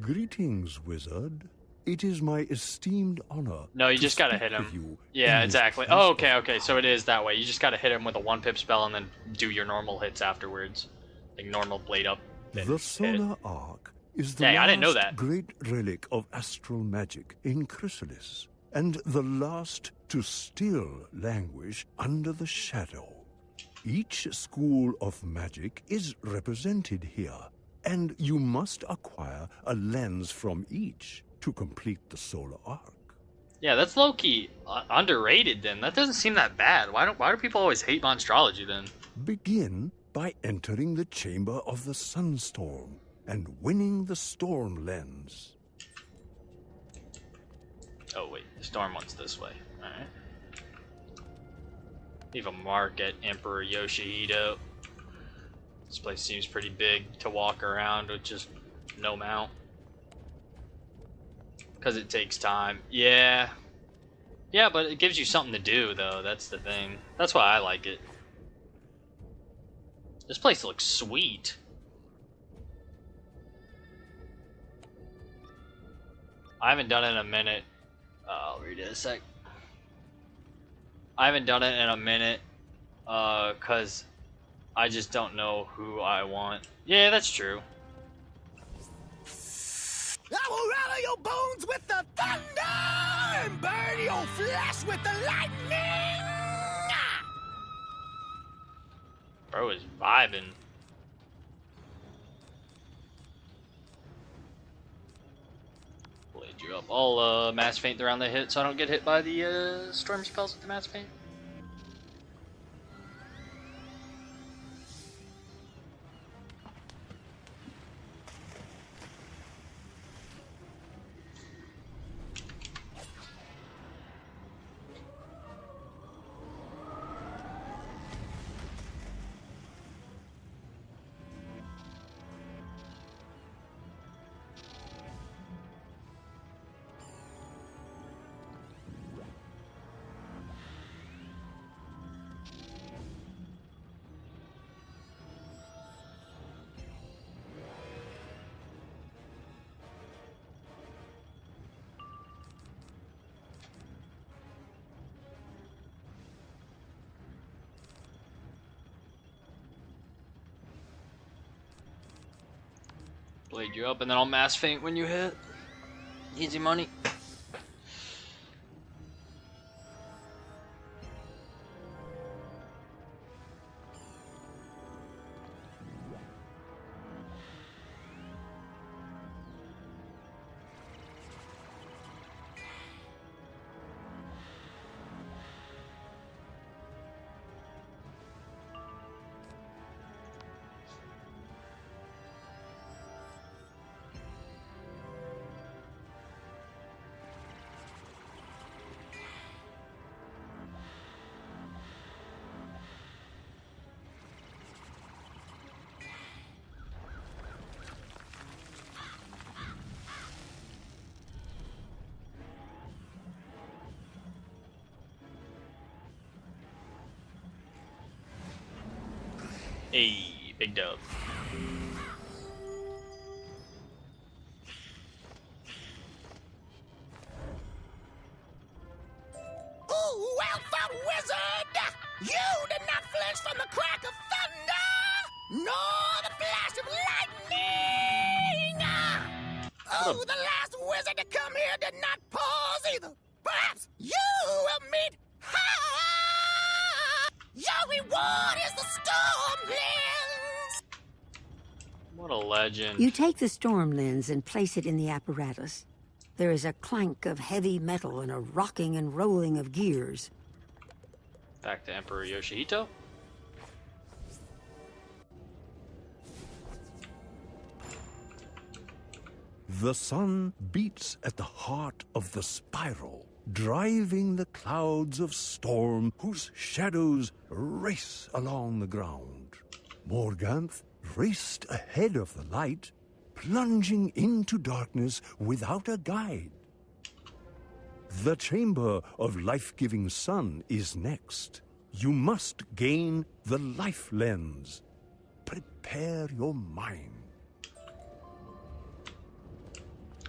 Greetings, wizard. It is my esteemed honor. No, you to just gotta speak hit with him. you Yeah, in this exactly. place Oh, of- okay. So it is that way. You just gotta hit him with a 1-pip spell and then do your normal hits afterwards. Like normal blade up. Then The hit. Solar Ark is the Dang, I last didn't know that. great relic of astral magic in Chrysalis, and the last to still languish under the shadow. Each school of magic is represented here, and you must acquire a lens from each to complete the Solar Ark. Yeah, that's low-key underrated then. That doesn't seem that bad. Why do people always hate Monstrology then? Begin by entering the Chamber of the Sunstorm and winning the Storm Lens. Oh wait, the storm one's this way. Alright. Leave a mark at Emperor Yoshihito. This place seems pretty big to walk around with just no mount. Because it takes time. Yeah. Yeah, but it gives you something to do, though. That's the thing. That's why I like it. This place looks sweet. I haven't done it in a minute. I'll read it a sec. I haven't done it in a minute. Because I just don't know who I want. Yeah, that's true. I will rattle your bones with the thunder and burn your flesh with the lightning! Bro is vibing. Blade you up. I'll mass feint around the hit so I don't get hit by the storm spells with the mass feint. Blade you up, and then I'll mass faint when you hit. Easy money. Hey, big dub. Ooh, well fought, wizard! You did not flinch from the crack of thunder, nor the flash of lightning! Oh, the last wizard to come here did not pause either. Perhaps you will meet her! Your reward is the storm lens! What a legend. You take the storm lens and place it in the apparatus. There is a clank of heavy metal and a rocking and rolling of gears. Back to Emperor Yoshihito. The sun beats at the heart of the spiral, driving the clouds of storm whose shadows race along the ground. Morganth raced ahead of the light, plunging into darkness without a guide. The Chamber of Life-Giving Sun is next. You must gain the Life Lens. Prepare your mind.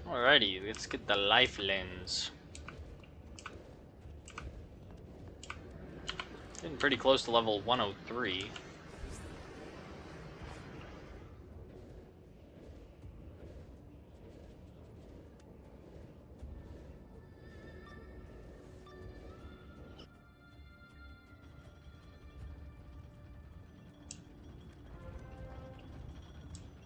Alrighty, let's get the Life Lens. Getting pretty close to level 103.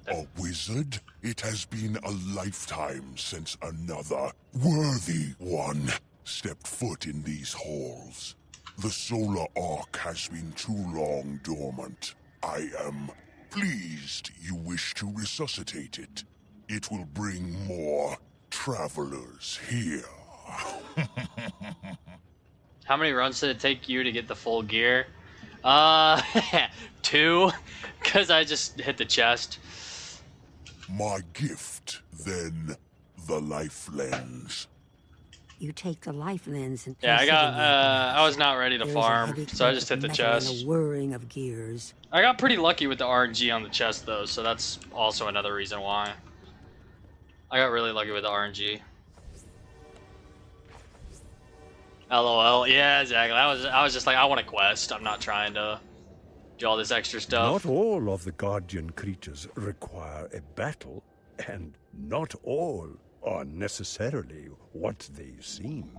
A wizard? It has been a lifetime since another worthy one stepped foot in these halls. The solar arc has been too long dormant. I am pleased you wish to resuscitate it. It will bring more travelers here. How many runs did it take you to get the full gear? 2, because I just hit the chest. My gift, then, the life lens. You take the life lens and Yeah, place it in the apparatus. I was not ready to There is a farm, heavy so I clank just of hit the metal and chest. a whirring of gears. I got pretty lucky with the RNG on the chest though, so that's also another reason why. I got really lucky with the RNG. LOL. Yeah, exactly. I was just like, I want a quest. I'm not trying to do all this extra stuff. Not all of the guardian creatures require a battle, and not all are necessarily what they seem.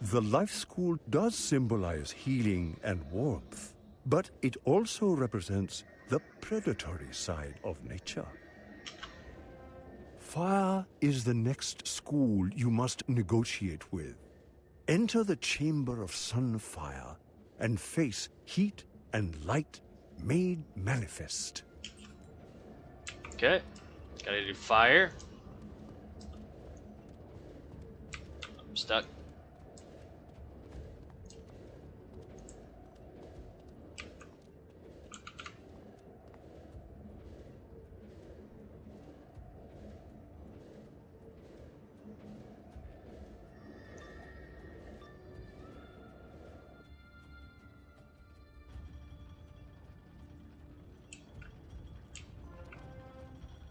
The Life School does symbolize healing and warmth, but it also represents the predatory side of nature. Fire is the next school you must negotiate with. Enter the Chamber of Sunfire and face heat and light made manifest. Okay. Gotta do fire. I'm stuck.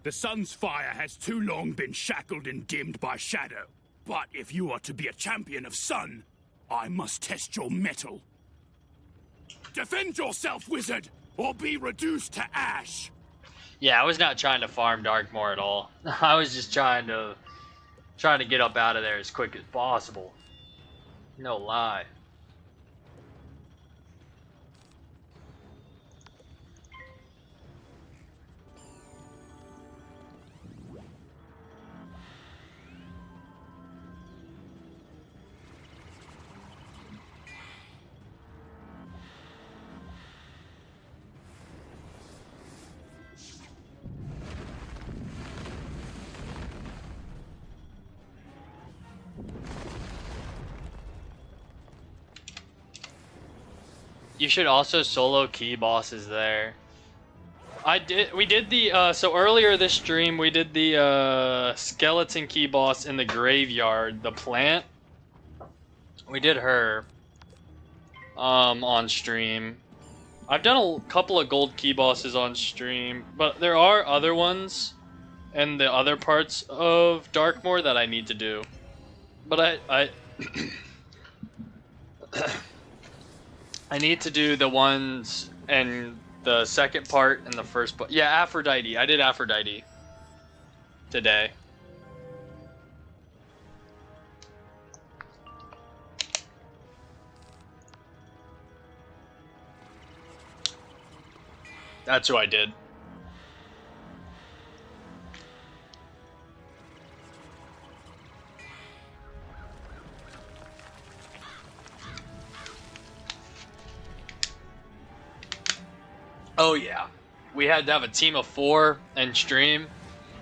The sun's fire has too long been shackled and dimmed by shadow. But if you are to be a champion of sun, I must test your mettle. Defend yourself, wizard, or be reduced to ash. Yeah, I was not trying to farm Darkmoor at all. I was just trying to get up out of there as quick as possible. No lie. You should also solo key bosses there. We did the, so earlier this stream, we did the, skeleton key boss in the graveyard, the plant. We did her, on stream. I've done a couple of gold key bosses on stream, but there are other ones in the other parts of Darkmoor that I need to do. But I I need to do the ones in the second part and the first part. Yeah, Aphrodite. I did Aphrodite today. That's who I did. Oh yeah, we had to have a team of 4 in stream.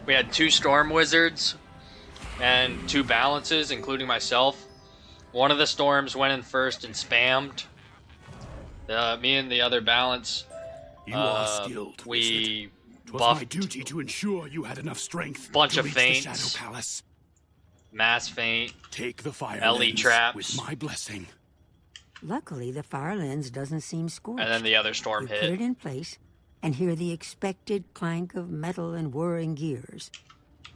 We had 2 Storm Wizards and 2 balances, including myself. One of the Storms went in first and spammed. Me and the other balance, You are skilled. we It was buffed my duty to ensure you had enough strength bunch to of reach feints, the Shadow Palace. mass feint, Take the fire LE lens traps, with my blessing. Luckily, the fire lens doesn't seem scorched. and then the other storm You hit. put it in place and hear the expected clank of metal and whirring gears.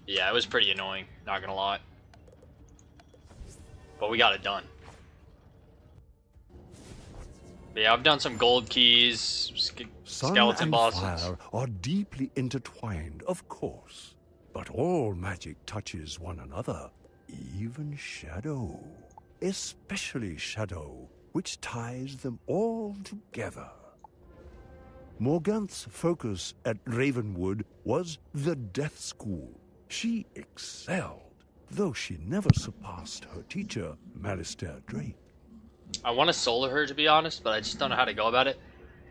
Yeah, it was pretty annoying, not gonna lie. But we got it done. But yeah, I've done some gold keys, Sun skeleton and bosses. fire are deeply intertwined, of course. But all magic touches one another, even shadow. Especially shadow, which ties them all together. Morganth's focus at Ravenwood was the Death School. She excelled, though she never surpassed her teacher, Malistaire Drake. I want to solo her, to be honest, but I just don't know how to go about it.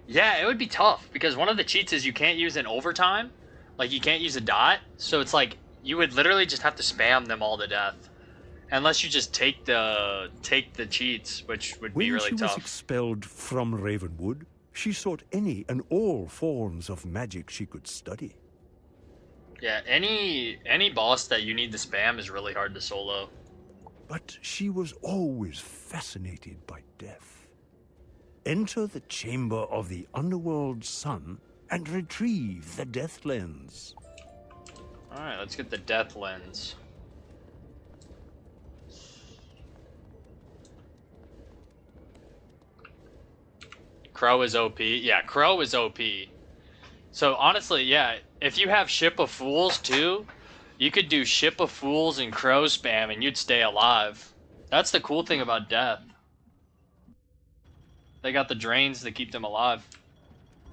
Yeah, it would be tough, because one of the cheats is you can't use an overtime. Like, you can't use a dot, so it's like, you would literally just have to spam them all to death. Unless you just take the cheats, which would be really When she was tough. expelled from Ravenwood, she sought any and all forms of magic she could study. Yeah, any boss that you need to spam is really hard to solo. But she was always fascinated by death. Enter the chamber of the underworld sun and retrieve the death lens. Alright, let's get the death lens. Crow is OP. Yeah, Crow is OP. So honestly, yeah, if you have Ship of Fools too, you could do Ship of Fools and Crow spam and you'd stay alive. That's the cool thing about death. They got the drains that keep them alive.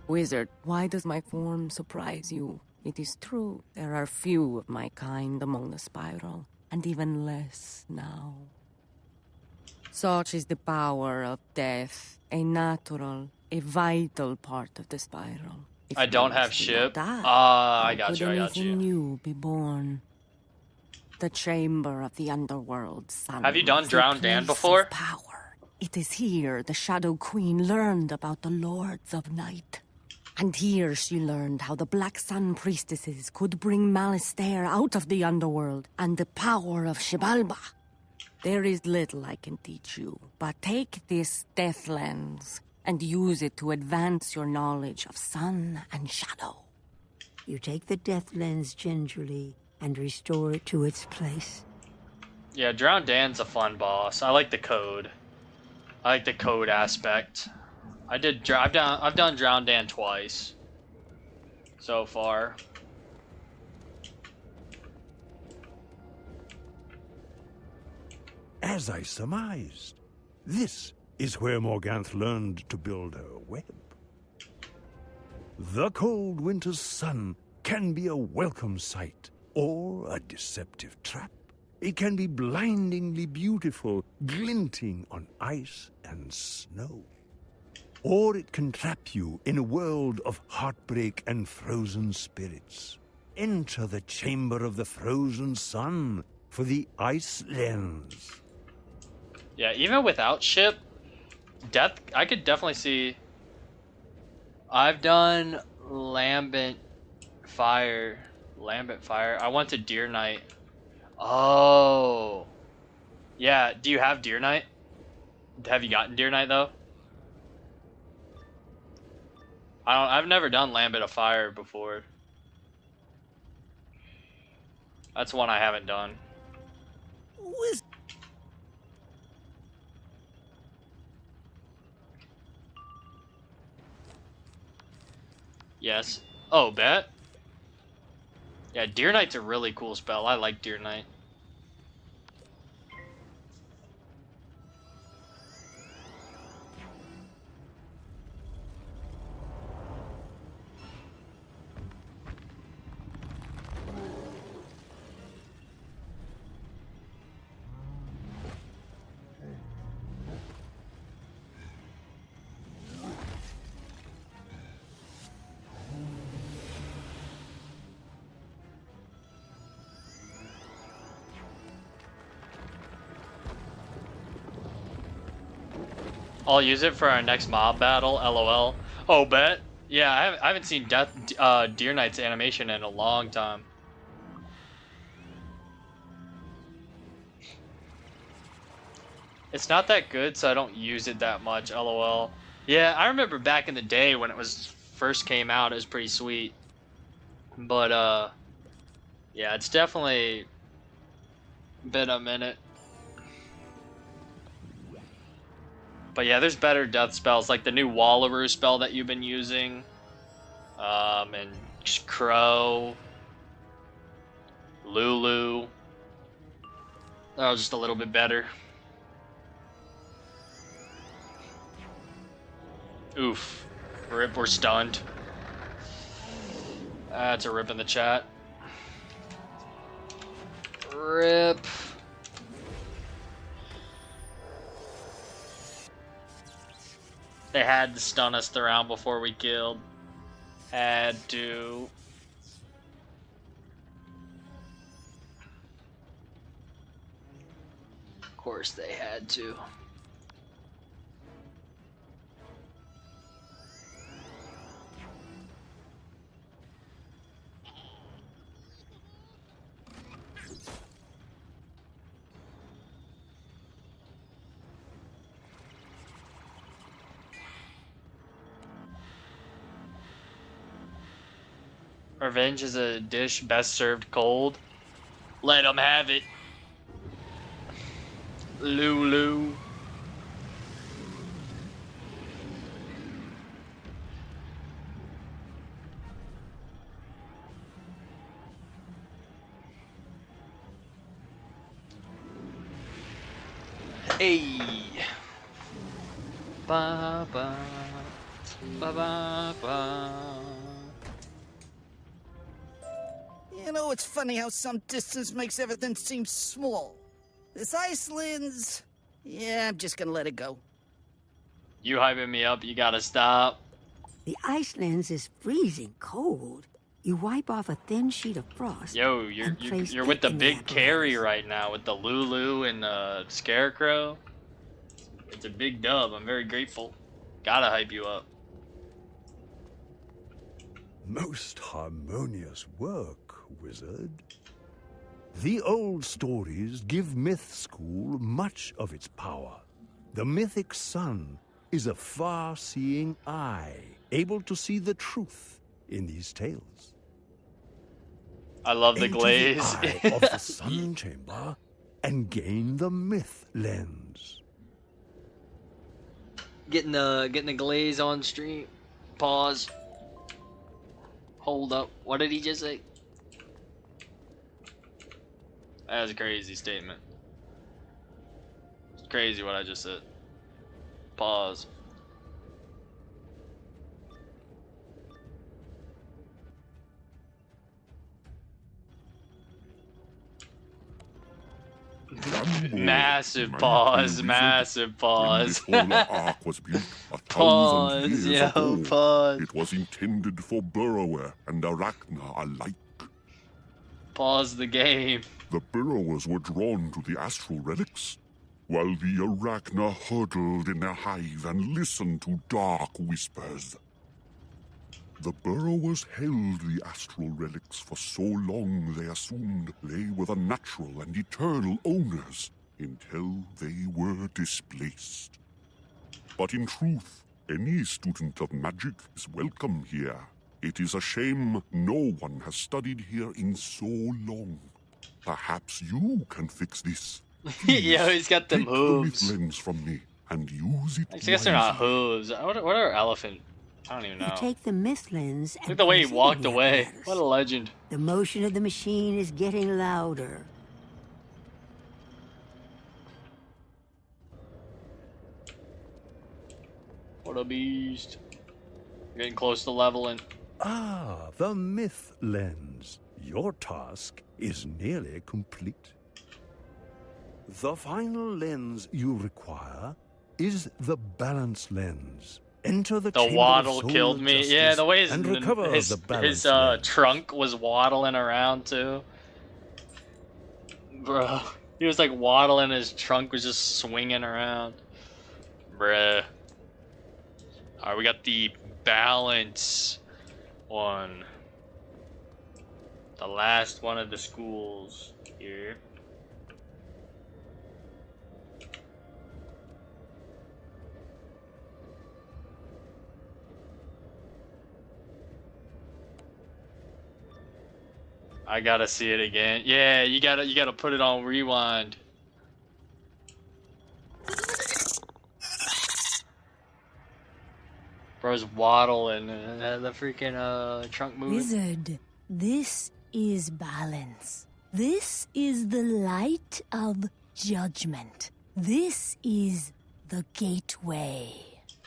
Wizard, why does my form surprise you? It is true, there are few of my kind among the Spiral, and even less now. Such is the power of death, a natural, a vital part of the Spiral. If I don't those have do ship. not die, Ah, I how got could you, I got anything you. new be born? The chamber of the underworld sun. Have you done is a Drowned Dan place before? of power. It is here the Shadow Queen learned about the Lords of Night. And here she learned how the Black Sun priestesses could bring Malistaire out of the underworld and the power of Xibalba. There is little I can teach you, but take this death lens and use it to advance your knowledge of sun and shadow. You take the death lens gingerly and restore it to its place. Yeah, Drowned Dan's a fun boss. I like the code. I like the code aspect. I've done Drowned Dan twice so far. as I surmised. This is where Morganth learned to build her web. The cold winter's sun can be a welcome sight, or a deceptive trap. It can be blindingly beautiful, glinting on ice and snow. Or it can trap you in a world of heartbreak and frozen spirits. Enter the chamber of the frozen sun for the ice lens. Yeah, even without ship, death, I could definitely see. I've done Lambent Fire. I went to Deer Knight. Oh. Yeah, do you have Deer Knight? Have you gotten Deer Knight though? I've never done Lambent of Fire before. That's one I haven't done. Yes. Oh, bet. Yeah, Deer Knight's a really cool spell. I like Deer Knight. I'll use it for our next mob battle, LOL. Oh, bet. Yeah, I haven't seen Deer Knight's animation in a long time. It's not that good, so I don't use it that much, LOL. Yeah, I remember back in the day when it was first came out, it was pretty sweet. But, yeah, it's definitely been a minute. But yeah, there's better death spells, like the new Wallaroo spell that you've been using. And Crow. Lulu. That was just a little bit better. Oof. Rip, we're stunned. That's a rip in the chat. Rip. They had to stun us the round before we killed. Had to. Of course they had to. Revenge is a dish best served cold. Let them have it. Lulu. Hey. Ba ba ba ba ba. You know, it's funny how some distance makes everything seem small. This Iceland's... Yeah, I'm just gonna let it go. You hyping me up, you gotta stop. The Icelands is freezing cold. You wipe off a thin sheet of frost. Yo, you're with the big carry right now with the Lulu and the Scarecrow. It's a big dub. I'm very grateful. Gotta hype you up. Most harmonious work, Wizard. The old stories give Myth School much of its power. The mythic sun is a far-seeing eye, able to see the truth in these tales. I love the glaze. The eye of the sun chamber and gain the myth lens. Getting the glaze on stream. Pause. Hold up. What did he just say? That was a crazy statement. crazy what I just said. Pause. Massive pause, massive pause. When the solar ark was built 1,000 Pause, years yo, ago, pause. it was intended for burrower and arachna alike. Pause the game. The burrowers were drawn to the astral relics, while the arachna huddled in their hive and listened to dark whispers. The burrowers held the astral relics for so long they assumed they were the natural and eternal owners until they were displaced. But in truth, any student of magic is welcome here. It is a shame no one has studied here in so long. Perhaps you can fix this. Yo, he's got them Take hooves. the myth lens from me and use it I guess they're not wisely. hooves. What are elephant? I don't even know. You take the myth lens and Look at the way he place it in walked the away. apparatus. What a legend. The motion of the machine is getting louder. What a beast. Getting close to leveling. Ah, the myth lens. Your task is nearly complete. The final lens you require is the balance lens. Enter the The chamber of waddle solar killed me. justice Yeah, the way and recover his the balance trunk was waddling around too. Bro, he was like waddling. His trunk was just swinging around. Bruh. Alright, we got the balance one. The last one of the schools here. I gotta see it again. Yeah, you gotta put it on rewind. Bro's waddling the freaking trunk moving. Wizard, this is balance. This is the light of judgment. This is the gateway.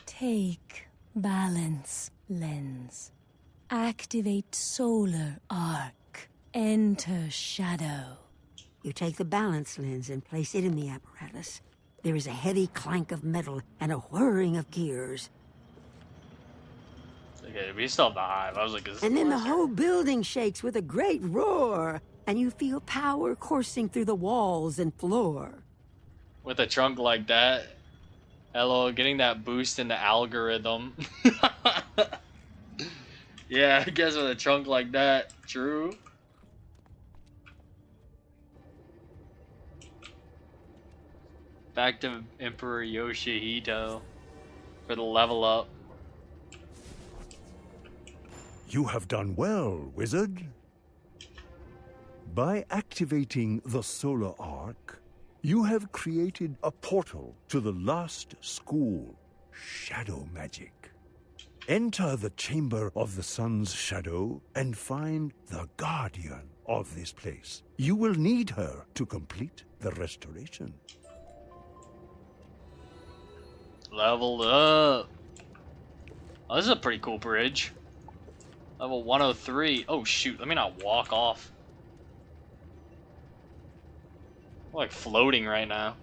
Take balance lens. Activate solar arc. Enter shadow. You take the balance lens and place it in the apparatus. There is a heavy clank of metal and a whirring of gears. Okay, we still have the hive. I was like, is this And then the monster? whole building shakes with a great roar, and you feel power coursing through the walls and floor. With a trunk like that. Hello, getting that boost in the algorithm. Yeah, I guess with a trunk like that. True. Back to Emperor Yoshihito for the level up. You have done well, wizard. By activating the solar arc, you have created a portal to the last school, shadow magic. Enter the chamber of the sun's shadow and find the guardian of this place. You will need her to complete the restoration. Leveled up. Oh, this is a pretty cool bridge. Level 103. Oh shoot, let me not walk off. I'm like floating right now.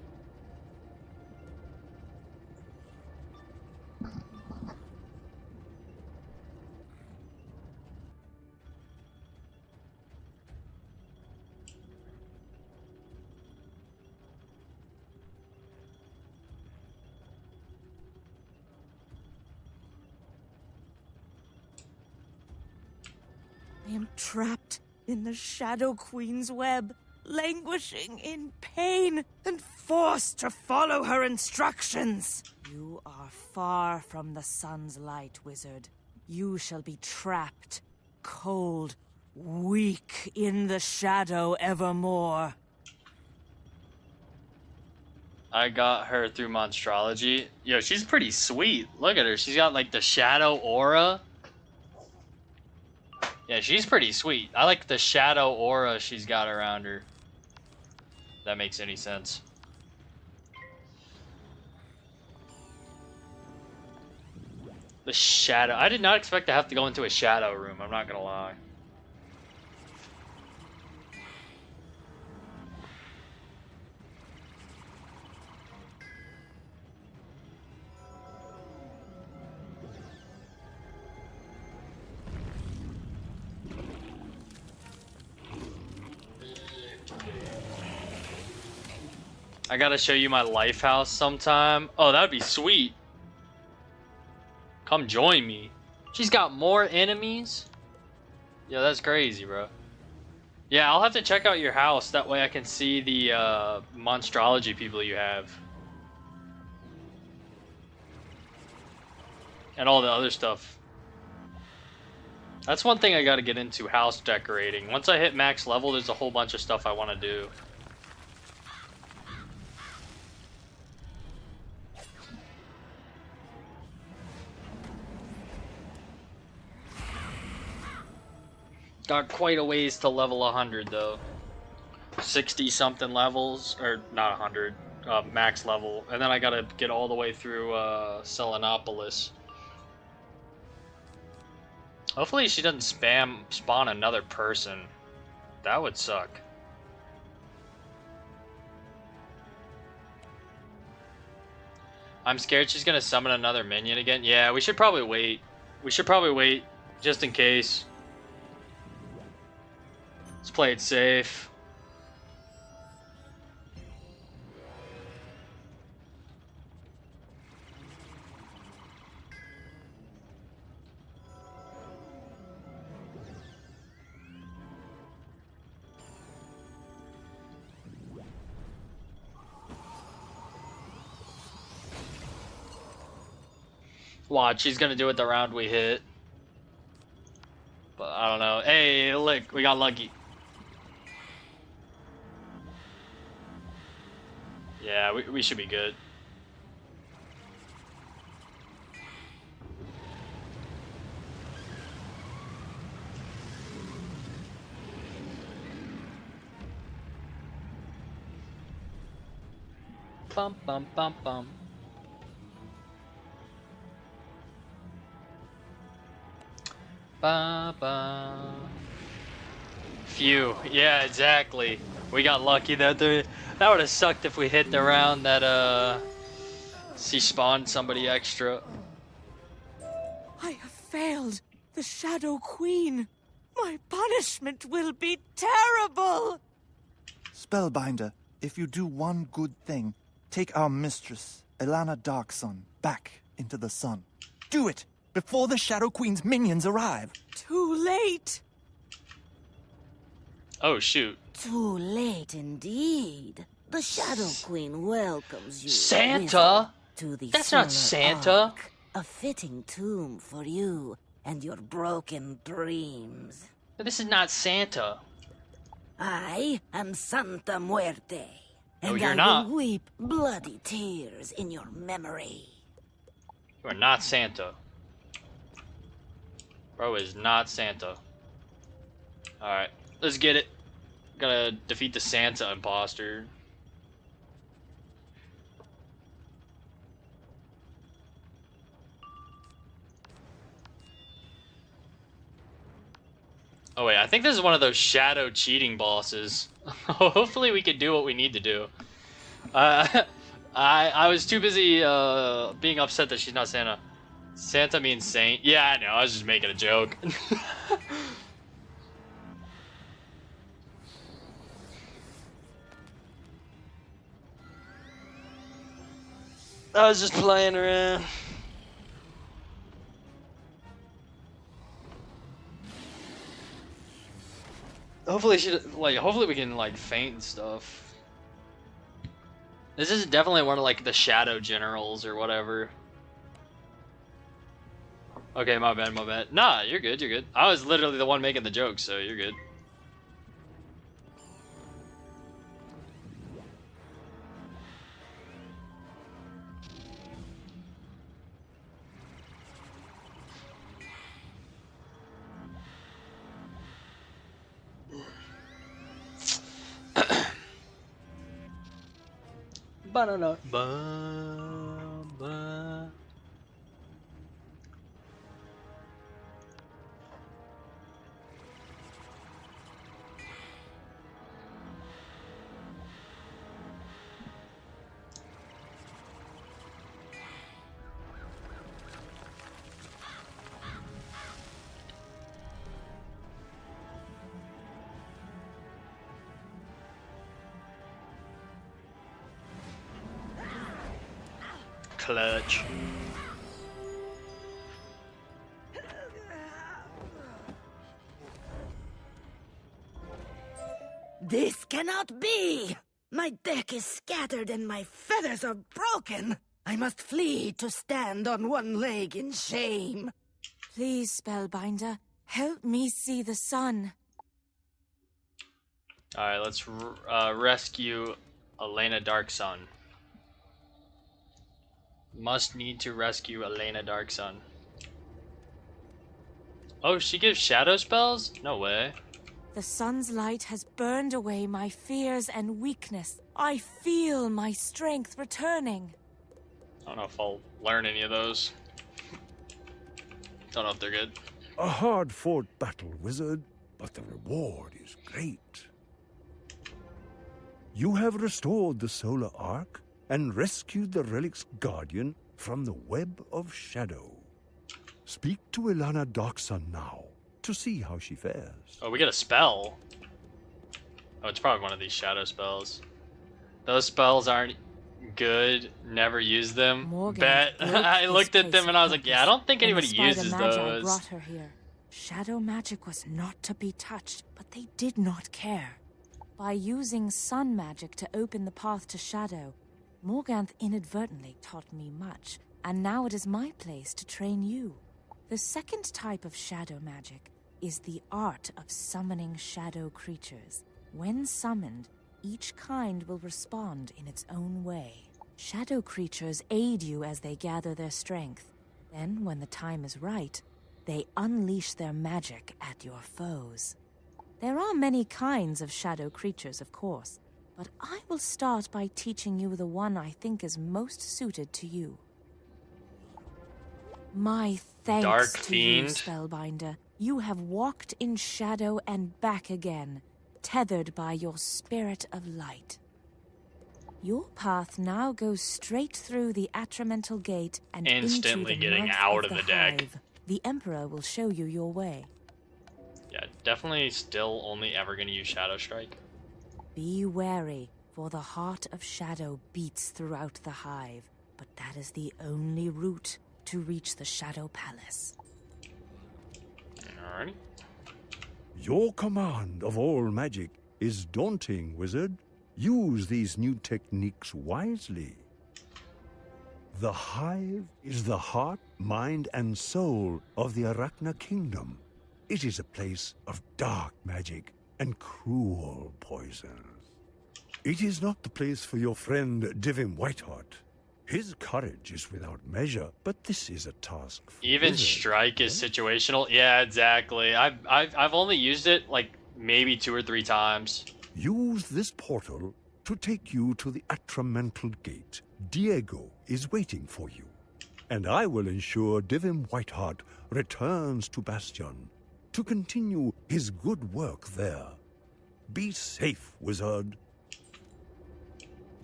I am trapped in the Shadow Queen's web, languishing in pain and forced to follow her instructions. You are far from the sun's light, wizard. You shall be trapped, cold, weak in the shadow evermore. I got her through Monstrology. Yo, she's pretty sweet. Look at her. She's got like the shadow aura. Yeah, she's pretty sweet. I like the shadow aura she's got around her. If that makes any sense. The shadow. I did not expect to have to go into a shadow room, I'm not gonna lie. I gotta show you my life house sometime. Oh, that'd be sweet. Come join me. She's got more enemies? Yeah, that's crazy, bro. Yeah, I'll have to check out your house. That way I can see the monstrology people you have. And all the other stuff. That's one thing I gotta get into, house decorating. Once I hit max level, there's a whole bunch of stuff I want to do. Got quite a ways to level 100 though. 60 something levels, or not 100, max level. And then I gotta get all the way through Selenopolis. Hopefully she doesn't spawn another person. That would suck. I'm scared she's gonna summon another minion again. Yeah, we should probably wait. We should probably wait, just in case. Let's play it safe. Watch, she's gonna do it the round we hit. But I don't know. Hey, look, we got lucky. Yeah, we should be good. Bum bum bum bum. Ba ba. Phew. Yeah, exactly. We got lucky that there. That would have sucked if we hit the round that she spawned somebody extra. I have failed. The Shadow Queen. My punishment will be terrible. Spellbinder, if you do one good thing, take our mistress, Elana Darksun, back into the sun. Do it before the Shadow Queen's minions arrive. Too late. Oh, shoot. Too late indeed. The Shadow Queen welcomes you, Santa? to the That's not Solar Santa. Ark, a fitting tomb for you and your broken dreams. This is not Santa. I am Santa Muerte, and you're I not. will weep bloody tears in your memory. You are not Santa. Bro is not Santa. Alright, let's get it. Gotta defeat the Santa imposter. Oh wait, I think this is one of those shadow cheating bosses. Hopefully we can do what we need to do. I was too busy being upset that she's not Santa. Santa means saint. Yeah, I know. I was just making a joke. I was just playing around. Hopefully hopefully we can like feint and stuff. This is definitely one of like the shadow generals or whatever. Okay, my bad, my bad. Nah, you're good, you're good. I was literally the one making the joke, so you're good. Banana. Ba, ba. clutch. This cannot be! My deck is scattered and my feathers are broken! I must flee to stand on one leg in shame. Please, Spellbinder, help me see the sun. Alright, let's rescue Elena Darksun. Must need to rescue Elena Darksun. Oh, she gives shadow spells? No way. The sun's light has burned away my fears and weakness. I feel my strength returning. I don't know if I'll learn any of those. Don't know if they're good. A hard-fought battle, wizard, but the reward is great. You have restored the solar arc and rescued the relic's guardian from the web of shadow. Speak to Ilana Darksun now to see how she fares. Oh, we get a spell. Oh, it's probably one of these shadow spells. Those spells aren't good. Never use them. Morgan Bet. I looked at them and I was like, yeah, I don't think anybody uses those. Brought her here. Shadow magic was not to be touched, but they did not care. By using sun magic to open the path to shadow, Morganth inadvertently taught me much, and now it is my place to train you. The second type of shadow magic is the art of summoning shadow creatures. When summoned, each kind will respond in its own way. Shadow creatures aid you as they gather their strength. Then, when the time is right, they unleash their magic at your foes. There are many kinds of shadow creatures, of course, but I will start by teaching you the one I think is most suited to you. My thanks Dark to Fiend. you, Spellbinder. You have walked in shadow and back again, tethered by your spirit of light. Your path now goes straight through the Atramental Gate and Instantly into the getting mouth out of the deck. hive. The Emperor will show you your way. Yeah, definitely still only ever gonna use Shadow Strike. Be wary, for the heart of shadow beats throughout the hive, but that is the only route to reach the Shadow Palace. Alrighty. Your command of all magic is daunting, wizard. Use these new techniques wisely. The hive is the heart, mind, and soul of the Arachna Kingdom. It is a place of dark magic and cruel poisons. It is not the place for your friend Divim Whiteheart. His courage is without measure, but this is a task for Even wizards. Strike is situational. Yeah, exactly. I've only used it like maybe 2 or 3 times. Use this portal to take you to the Atramental Gate. Diego is waiting for you, and I will ensure Divim Whiteheart returns to Bastion to continue his good work there. Be safe, wizard.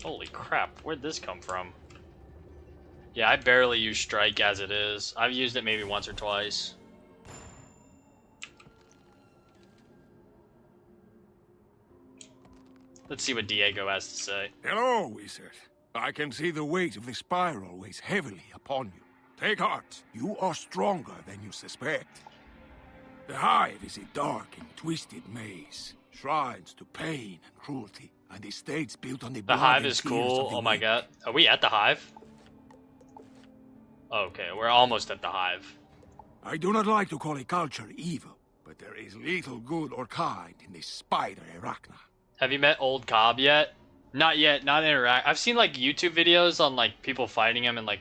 Holy crap, where'd this come from? Yeah, I barely use Strike as it is. I've used it maybe once or twice. Let's see what Diego has to say. Hello, wizard. I can see the weight of the spiral weighs heavily upon you. Take heart. You are stronger than you suspect. The hive is a dark and twisted maze. Shrines to pain and cruelty, and estates built on the The blood hive and is tears cool. of the Oh my weak. god. Are we at the hive? Okay, we're almost at the hive. I do not like to call a culture evil, but there is little good or kind in this spider Arachna. Have you met Old Cobb yet? Not yet, not interact. I've seen like YouTube videos on like people fighting him in like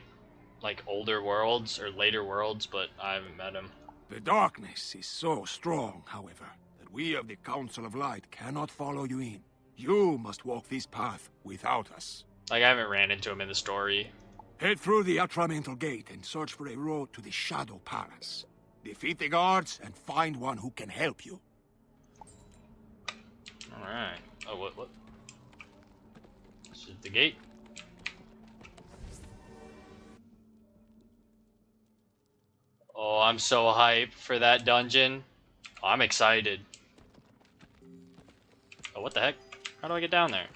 older worlds or later worlds, but I haven't met him. The darkness is so strong, however, that we of the Council of Light cannot follow you in. You must walk this path without us. Like I haven't ran into him in the story. Head through the Atramental Gate and search for a road to the Shadow Palace. Defeat the guards and find one who can help you. Alright. Oh, what? This is the gate. Oh, I'm so hyped for that dungeon. Oh, I'm excited. Oh, what the heck? How do I get down there?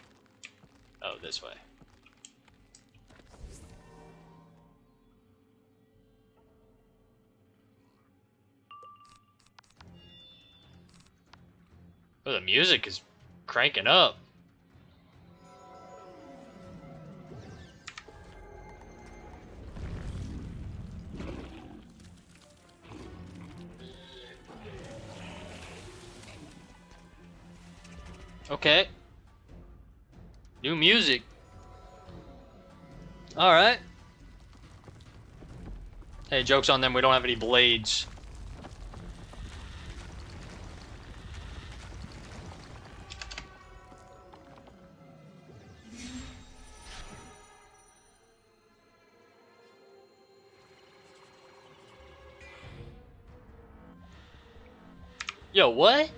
Oh, this way. Oh, the music is cranking up. Okay. New music. Alright. Hey, joke's on them, we don't have any blades. Yo, what?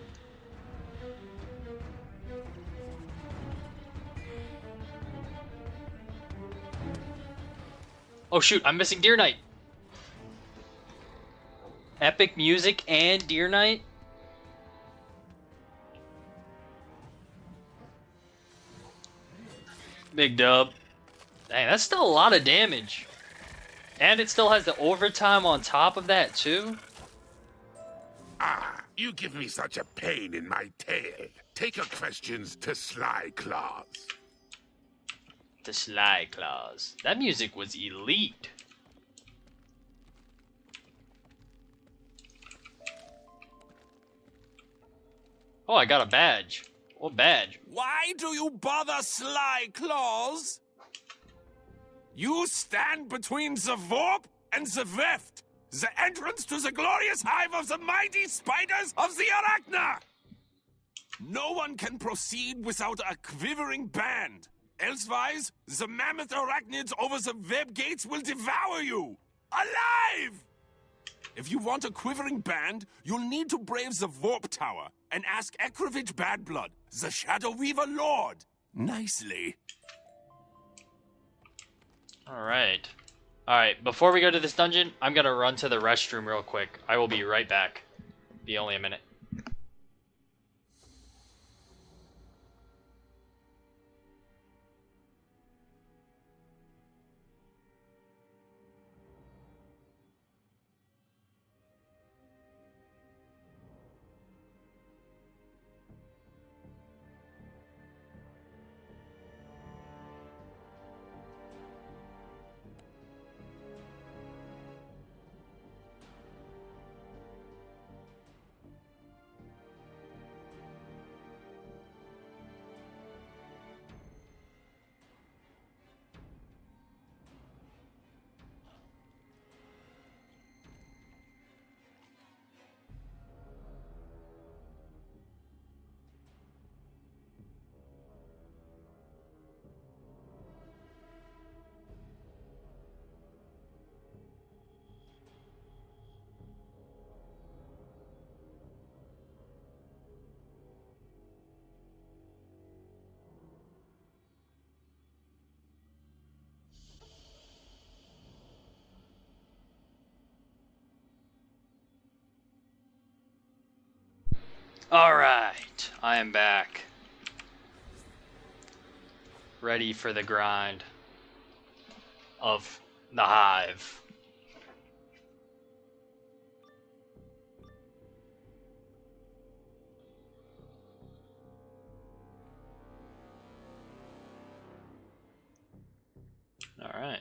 Oh shoot, I'm missing Deer Knight. Epic music and Deer Knight? Big dub. Dang, that's still a lot of damage. And it still has the overtime on top of that too? Ah, you give me such a pain in my tail. Take your questions to Sly Claws. The Sly Claws. That music was elite. Oh, I got a badge. What badge? Why do you bother, Sly Claws? You stand between the warp and the rift, the entrance to the glorious hive of the mighty spiders of the Arachna! No one can proceed without a quivering band. Elsewise, the mammoth arachnids over the web gates will devour you! Alive! If you want a quivering band, you'll need to brave the Warp Tower and ask Ekrovich Badblood, the Shadow Weaver Lord. Nicely. Alright. Alright, before we go to this dungeon, I'm gonna run to the restroom real quick. I will be right back. Be only a minute. Alright, I am back. Ready for the grind of the hive. Alright.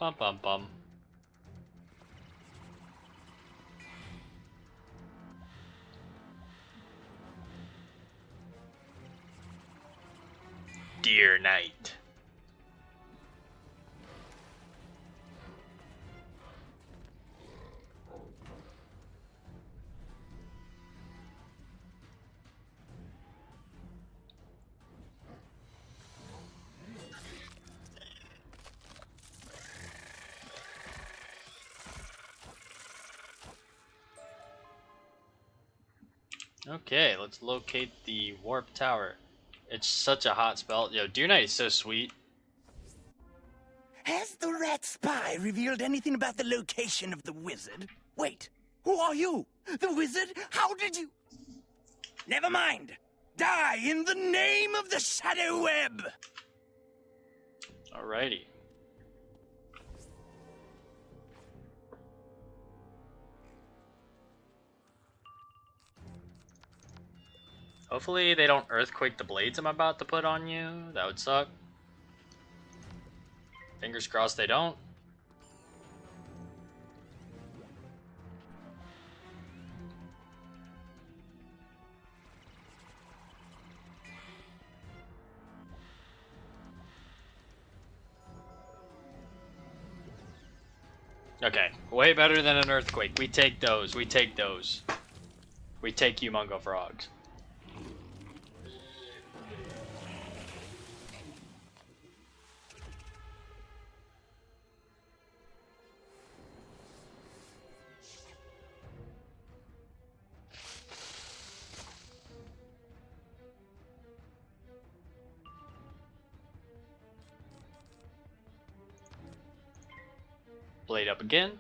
Bum bum bum. Dear Knight. Okay, let's locate the Warp Tower. It's such a hot spell. Yo, Deer Knight is so sweet. Has the rat spy revealed anything about the location of the wizard? Wait, who are you? The wizard? How did you... Never mind. Die in the name of the Shadow Web! Alrighty. Hopefully they don't earthquake the blades I'm about to put on you. That would suck. Fingers crossed they don't. Okay, way better than an earthquake. We take those. We take those. We take you, Mungo Frogs. Blade up again.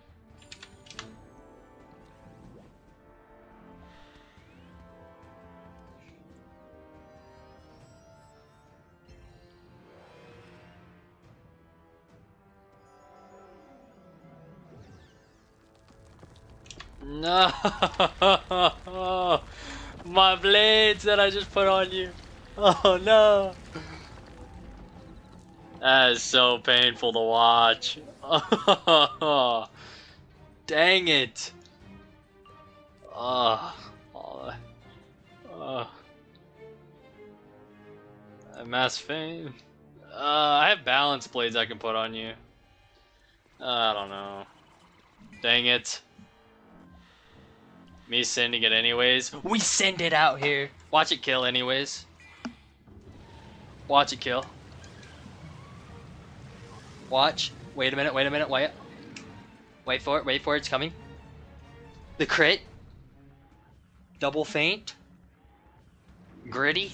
No, my blades that I just put on you. Oh no. That is so painful to watch. Oh, dang it. Mass fame. I have balance blades I can put on you. I don't know. Dang it. Me sending it anyways. We send it out here. Watch it kill anyways. Watch it kill. Watch. Wait a minute, wait a minute, wait. Wait for it, it's coming. The crit. Double feint. Gritty.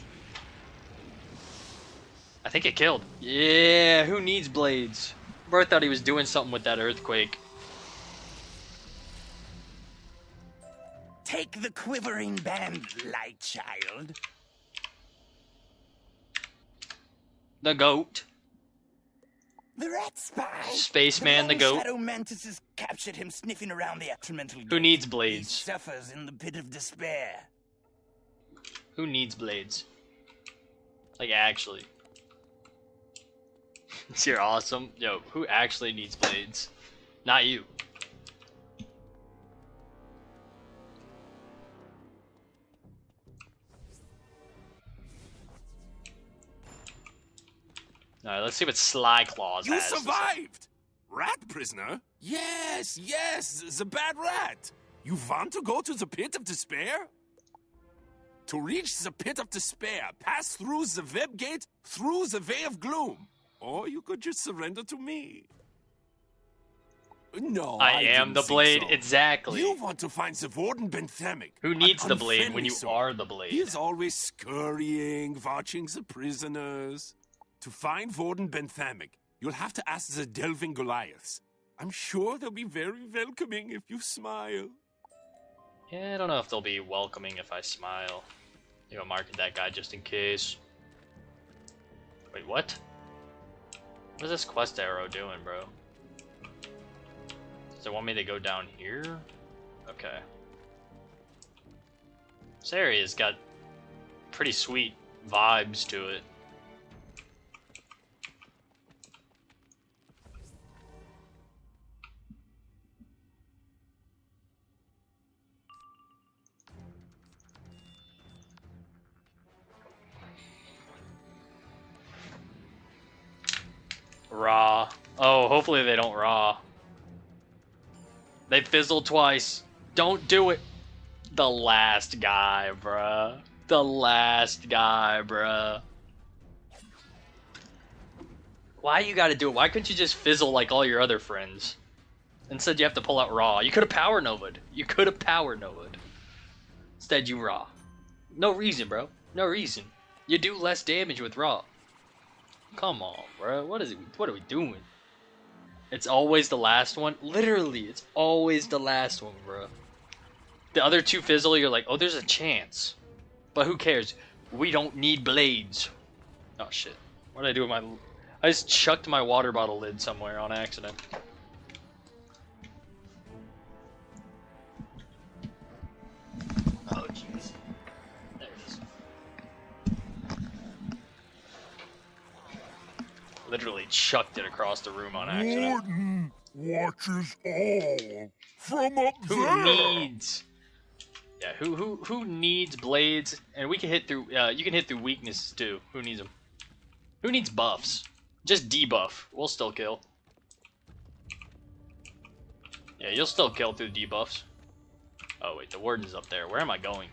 I think it killed. Yeah, who needs blades? Bro thought he was doing something with that earthquake. Take the quivering band, light child. The goat. The rat spy. Spaceman the goat. Shadow mantises captured him sniffing around the excremental Who gate. needs He blades? suffers in the pit of despair. Who needs blades? Like, actually. You're awesome. Yo, who actually needs blades? Not you. Alright, let's see what Sly Claws You has. to say. survived! Rat prisoner? Yes, yes, the bad rat. You want to go to the pit of despair? To reach the pit of despair, pass through the web gate, through the way of gloom. Or you could just surrender to me. No, I am didn't the think blade, so. exactly. You want to find the Warden Benthamic. Who needs the blade when you are the blade? He's always scurrying, watching the prisoners. To find Warden Benthamic, you'll have to ask the Delving Goliaths. I'm sure they'll be very welcoming if you smile. Yeah, I don't know if they'll be welcoming if I smile. You go market that guy just in case. Wait, what? What is this quest arrow doing, bro? Does it want me to go down here? Okay. This area's got pretty sweet vibes to it. Raw. Oh, hopefully they don't raw. They fizzled twice. Don't do it. The last guy, bruh. The last guy, bruh. Why you gotta do it? Why couldn't you just fizzle like all your other friends? Instead you have to pull out raw. You could have power nova'd. You could have power nova'd. Instead you raw. No reason, bro. No reason. You do less damage with raw. Come on, bro. What is it? What are we doing? It's always the last one. Literally, it's always the last one, bro. The other two fizzle, you're like, oh, there's a chance. But who cares? We don't need blades. Oh, shit. What did I do with my... I just chucked my water bottle lid somewhere on accident. Oh, jeez. There it is. Literally chucked it across the room on accident. Warden watches all from up Who there. needs? Yeah, who needs blades? And we can hit through. You can hit through weaknesses too. Who needs them? Who needs buffs? Just debuff. We'll still kill. Yeah, you'll still kill through debuffs. Oh wait, the warden's up there. Where am I going?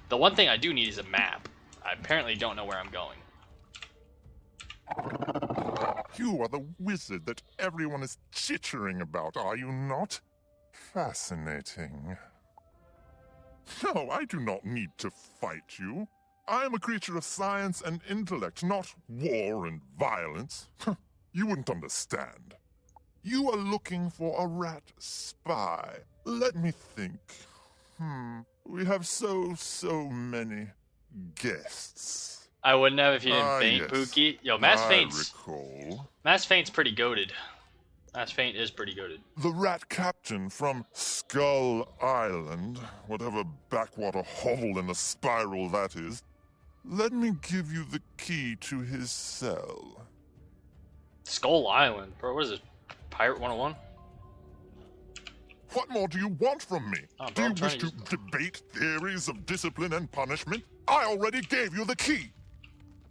The one thing I do need is a map. I apparently don't know where I'm going. You are the wizard that everyone is chittering about, are you not? Fascinating. No, I do not need to fight you. I am a creature of science and intellect, not war and violence. You wouldn't understand. You are looking for a rat spy. Let me think. We have so many guests. I wouldn't have if you didn't faint, yes. Pookie. Yo, Mass Faint's... recall. Mass Faint's pretty goated. Mass Faint is pretty goated. The rat captain from Skull Island, whatever backwater hovel in the spiral that is. Let me give you the key to his cell. Skull Island? Bro, what is it? Pirate 101? What more do you want from me? Oh, Do bro, you I'm trying wish to to debate theories of discipline and punishment? I already gave you the key.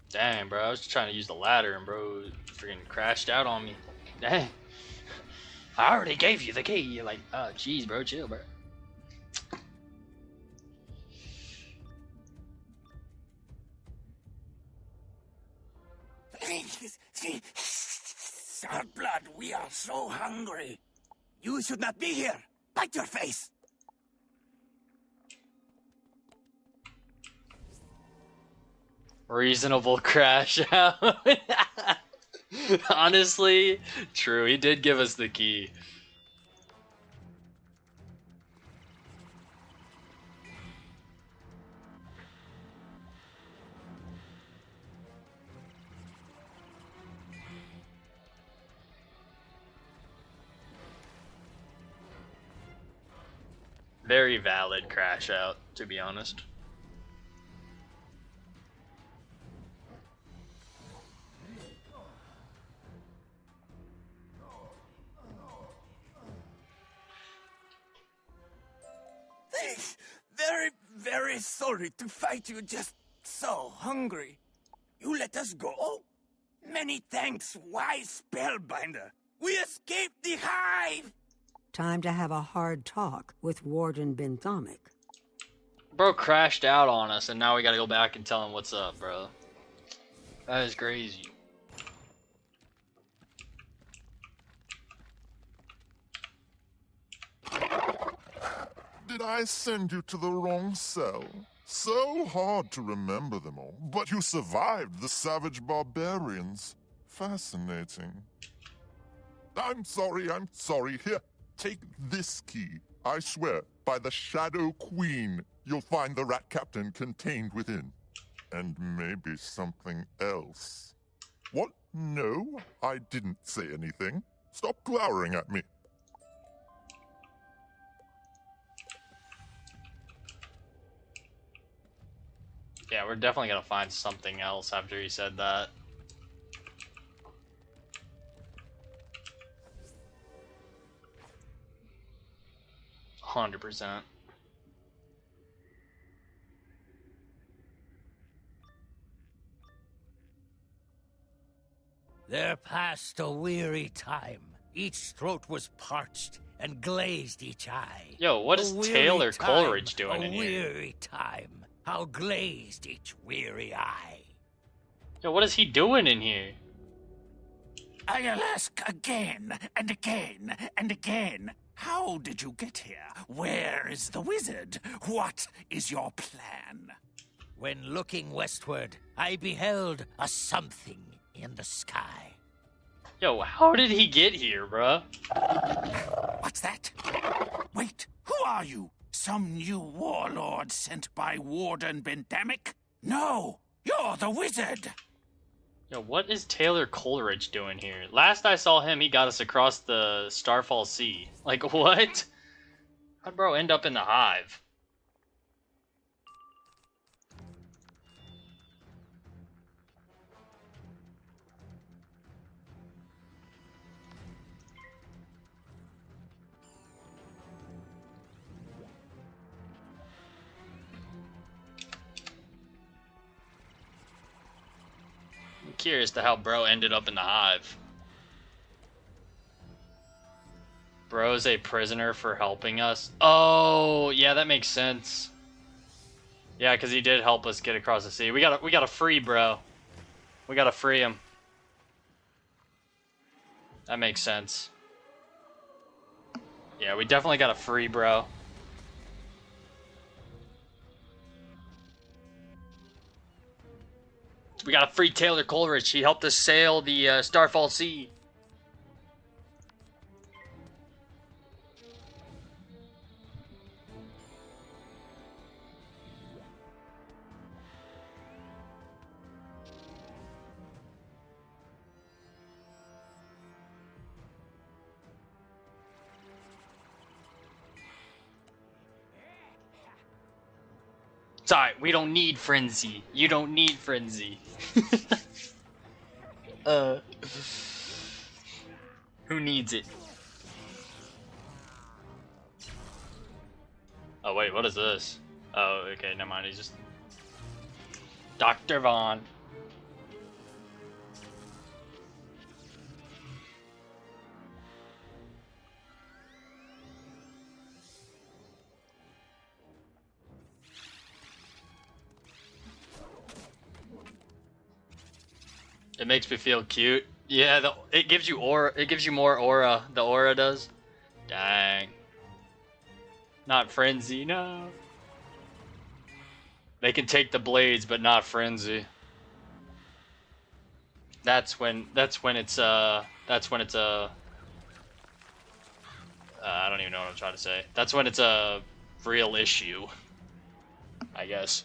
Dang, bro, I was trying to use the ladder and bro freaking crashed out on me. Dang. I already gave you the key. You're like, oh, jeez, bro, chill, bro. Our blood, we are so hungry. You should not be here. Bite your face. Reasonable crash out. Honestly, true. He did give us the key. Very valid crash out, to be honest. Very sorry to fight you just so hungry. You let us go? Many thanks, wise spellbinder. We escaped the hive! Time to have a hard talk with Warden Benthomic. Bro crashed out on us, and now we gotta go back and tell him what's up, bro. That is crazy. Did I send you to the wrong cell? So hard to remember them all, but you survived the savage barbarians. Fascinating. I'm sorry. Here, take this key. I swear, by the Shadow Queen, you'll find the Rat Captain contained within. And maybe something else. What? No, I didn't say anything. Stop glowering at me. Yeah, we're definitely gonna find something else after he said that. %. There passed a weary time. Each throat was parched and glazed each eye. Yo, what is Taylor Coleridge doing in here? A weary time. How glazed each weary eye. Yo, what is he doing in here? I'll ask again and again and again. How did you get here? Where is the wizard? What is your plan? When looking westward, I beheld a something in the sky. Yo, how did he get here, bruh? What's that? Wait, who are you? Some new warlord sent by Warden Benthomic? No, you're the wizard! Yo, what is Taylor Coleridge doing here? Last I saw him, he got us across the Starfall Sea. Like, what? How'd bro end up in the hive? I'm curious to how bro ended up in the hive. Bro's a prisoner for helping us. Oh, yeah, that makes sense. Yeah, because he did help us get across the sea. We gotta free bro. We gotta free him. That makes sense. Yeah, we definitely gotta free bro. We gotta free Taylor Coleridge. He helped us sail the Starfall Sea. It's alright, we don't need frenzy. You don't need frenzy. Who needs it? Oh wait, what is this? Oh, okay, never mind. He's just Dr. Vaughn. It makes me feel cute. Yeah, it gives you aura. It gives you more aura. The aura does. Dang. Not frenzy, no. They can take the blades, but not frenzy. That's when it's I don't even know what I'm trying to say. That's when it's a real issue, I guess.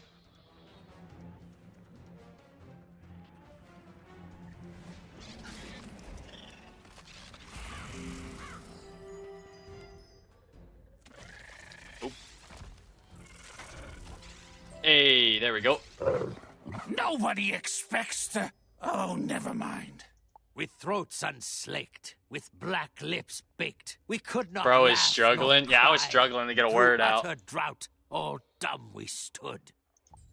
Oop. Hey, there we go. Nobody expects to... Oh, never mind. With throats unslaked, with black lips baked, we could not Bro is laugh struggling. nor Yeah, I was cry. struggling to get a Through word out. utter drought, all dumb we stood.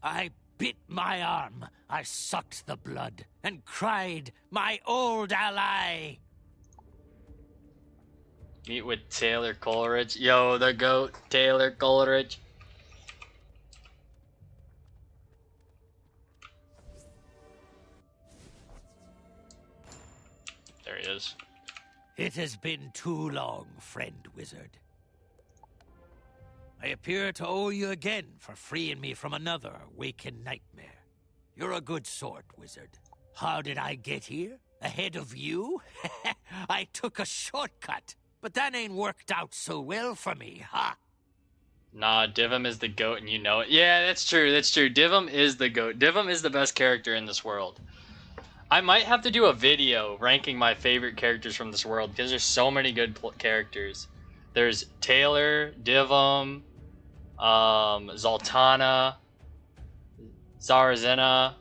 I bit my arm, I sucked the blood, and cried, my old ally. Meet with Taylor Coleridge. Yo, the GOAT, Taylor Coleridge. There he is. It has been too long, friend wizard. I appear to owe you again for freeing me from another waking nightmare. You're a good sort, wizard. How did I get here? Ahead of you? I took a shortcut, but that ain't worked out so well for me, huh? Nah, Divum is the GOAT and you know it. Yeah, that's true, that's true. Divum is the GOAT. Divum is the best character in this world. I might have to do a video ranking my favorite characters from this world because there's so many good characters. There's Taylor, Divum, Zoltana, Zarazena,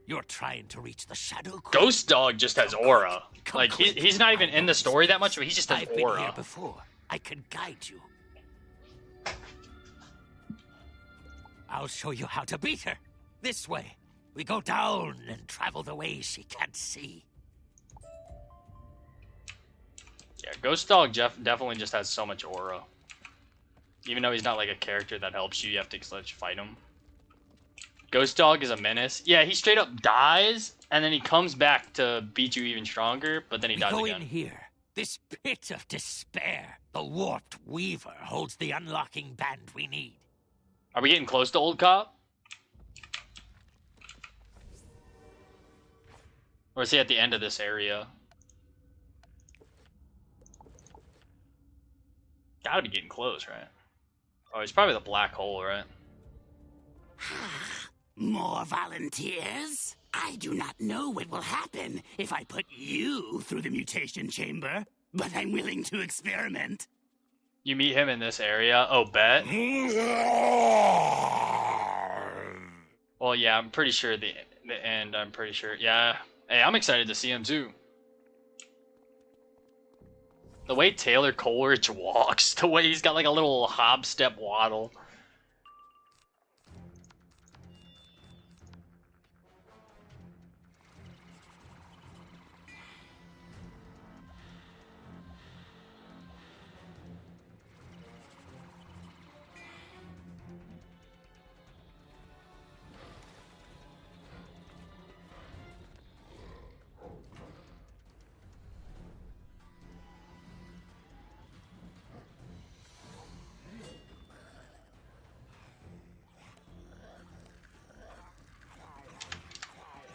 You're trying to reach the Shadow Queen. Ghost Dog just has aura. Like, he's not even in the story that much, but he just has I've been aura. here before. I can guide you. I'll show you how to beat her. This way. We go down and travel the way she can't see. Yeah, Ghost Dog definitely just has so much aura. Even though he's not like a character that helps you, you have to let you fight him. Ghost Dog is a menace. Yeah, he straight up dies, and then he comes back to beat you even stronger, but then he dies Go again. in here. This pit of despair. The warped weaver holds the unlocking band we need. Are we getting close to Old Cop? Or is he at the end of this area? Gotta be getting close, right? Oh, he's probably the black hole, right? More volunteers? I do not know what will happen if I put you through the mutation chamber, but I'm willing to experiment. You meet him in this area. Oh, bet. Well, yeah, I'm pretty sure the end. I'm pretty sure. Yeah. Hey, I'm excited to see him too. The way Taylor Coleridge walks, the way he's got like a little hop step waddle.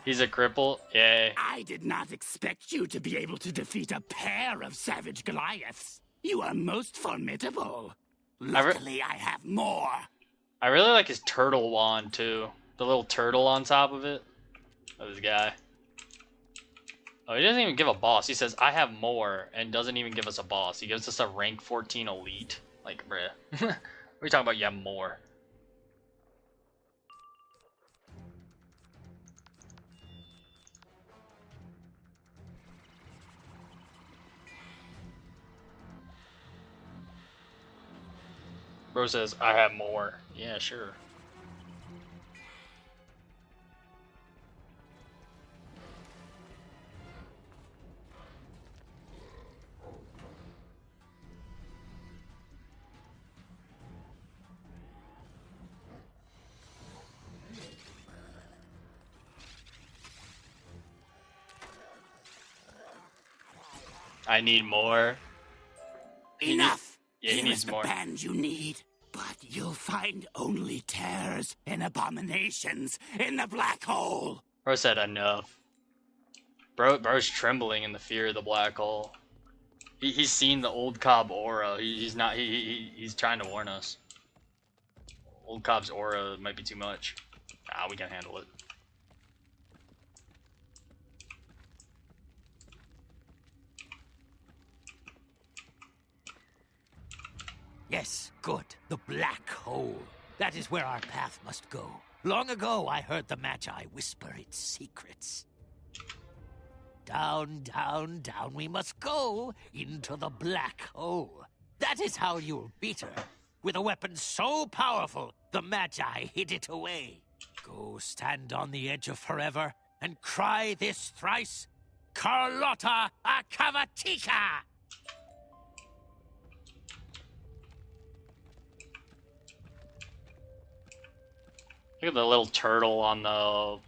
He's a cripple? Yay. I did not expect you to be able to defeat a pair of savage Goliaths. You are most formidable. Luckily, I have more. I really like his turtle wand too. The little turtle on top of it. Of this guy. Oh, he doesn't even give a boss. He says, I have more, and doesn't even give us a boss. He gives us a rank 14 elite. Like, bruh. What are you talking about? You have more. Bro says, I have more. Yeah, sure. I need more. Enough! Yeah, he Here needs is the more. band you need. But you'll find only tears and abominations in the black hole. Bro said enough. Bro's trembling in the fear of the black hole. He's seen the old Cobb aura. He's not. He's trying to warn us. Old Cobb's aura might be too much. Nah, we can handle it. Yes, good. The black hole. That is where our path must go. Long ago, I heard the Magi whisper its secrets. Down, down, down we must go into the black hole. That is how you'll beat her. With a weapon so powerful, the Magi hid it away. Go stand on the edge of forever and cry this thrice, Carlotta Akavatika! Look at the little turtle on the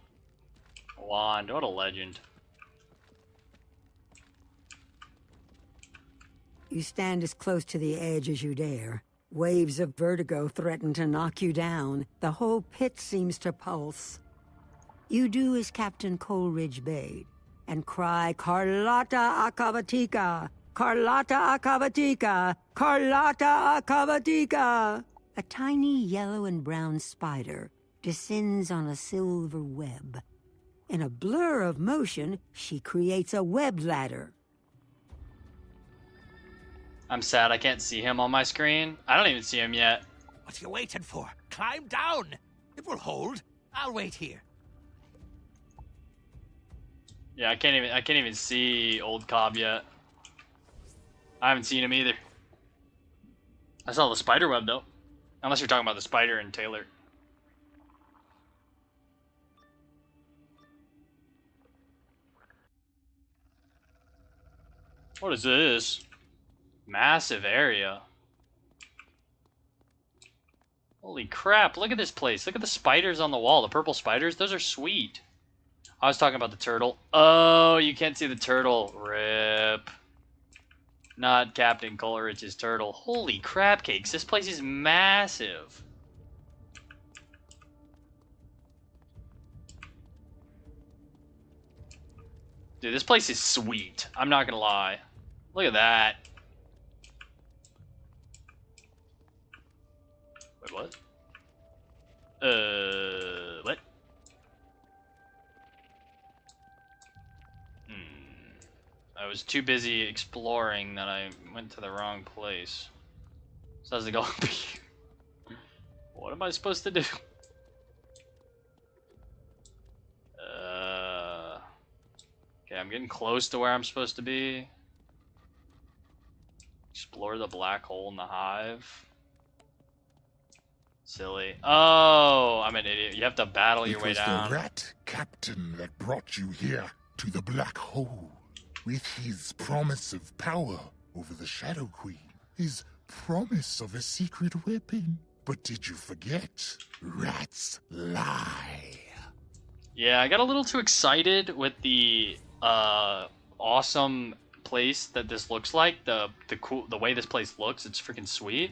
wand. What a legend. You stand as close to the edge as you dare. Waves of vertigo threaten to knock you down. The whole pit seems to pulse. You do as Captain Coleridge bade, and cry, Carlotta Akavatika! Carlotta Akavatika! Carlotta Akavatika! A tiny yellow and brown spider descends on a silver web. In a blur of motion, she creates a web ladder. I'm sad I can't see him on my screen. I don't even see him yet. What are you waiting for? Climb down! It will hold. I'll wait here. Yeah, I can't even see old Cobb yet. I haven't seen him either. I saw the spider web though. Unless you're talking about the spider and Taylor. What is this? Massive area. Holy crap, look at this place. Look at the spiders on the wall. The purple spiders, those are sweet. I was talking about the turtle. Oh, you can't see the turtle. Rip. Not Captain Coleridge's turtle. Holy crap cakes, this place is massive. Dude, this place is sweet. I'm not gonna lie. Look at that. Wait, what? What? was too busy exploring that I went to the wrong place. So how's it going? What am I supposed to do? Okay, I'm getting close to where I'm supposed to be. Explore the black hole in the hive. Silly. Oh, I'm an idiot. You have to battle your way down. It was the rat captain that brought you here to the black hole. With his promise of power over the Shadow Queen. His promise of a secret weapon. But did you forget? Rats lie. Yeah, I got a little too excited with the awesome place that this looks like. The way this place looks, it's freaking sweet.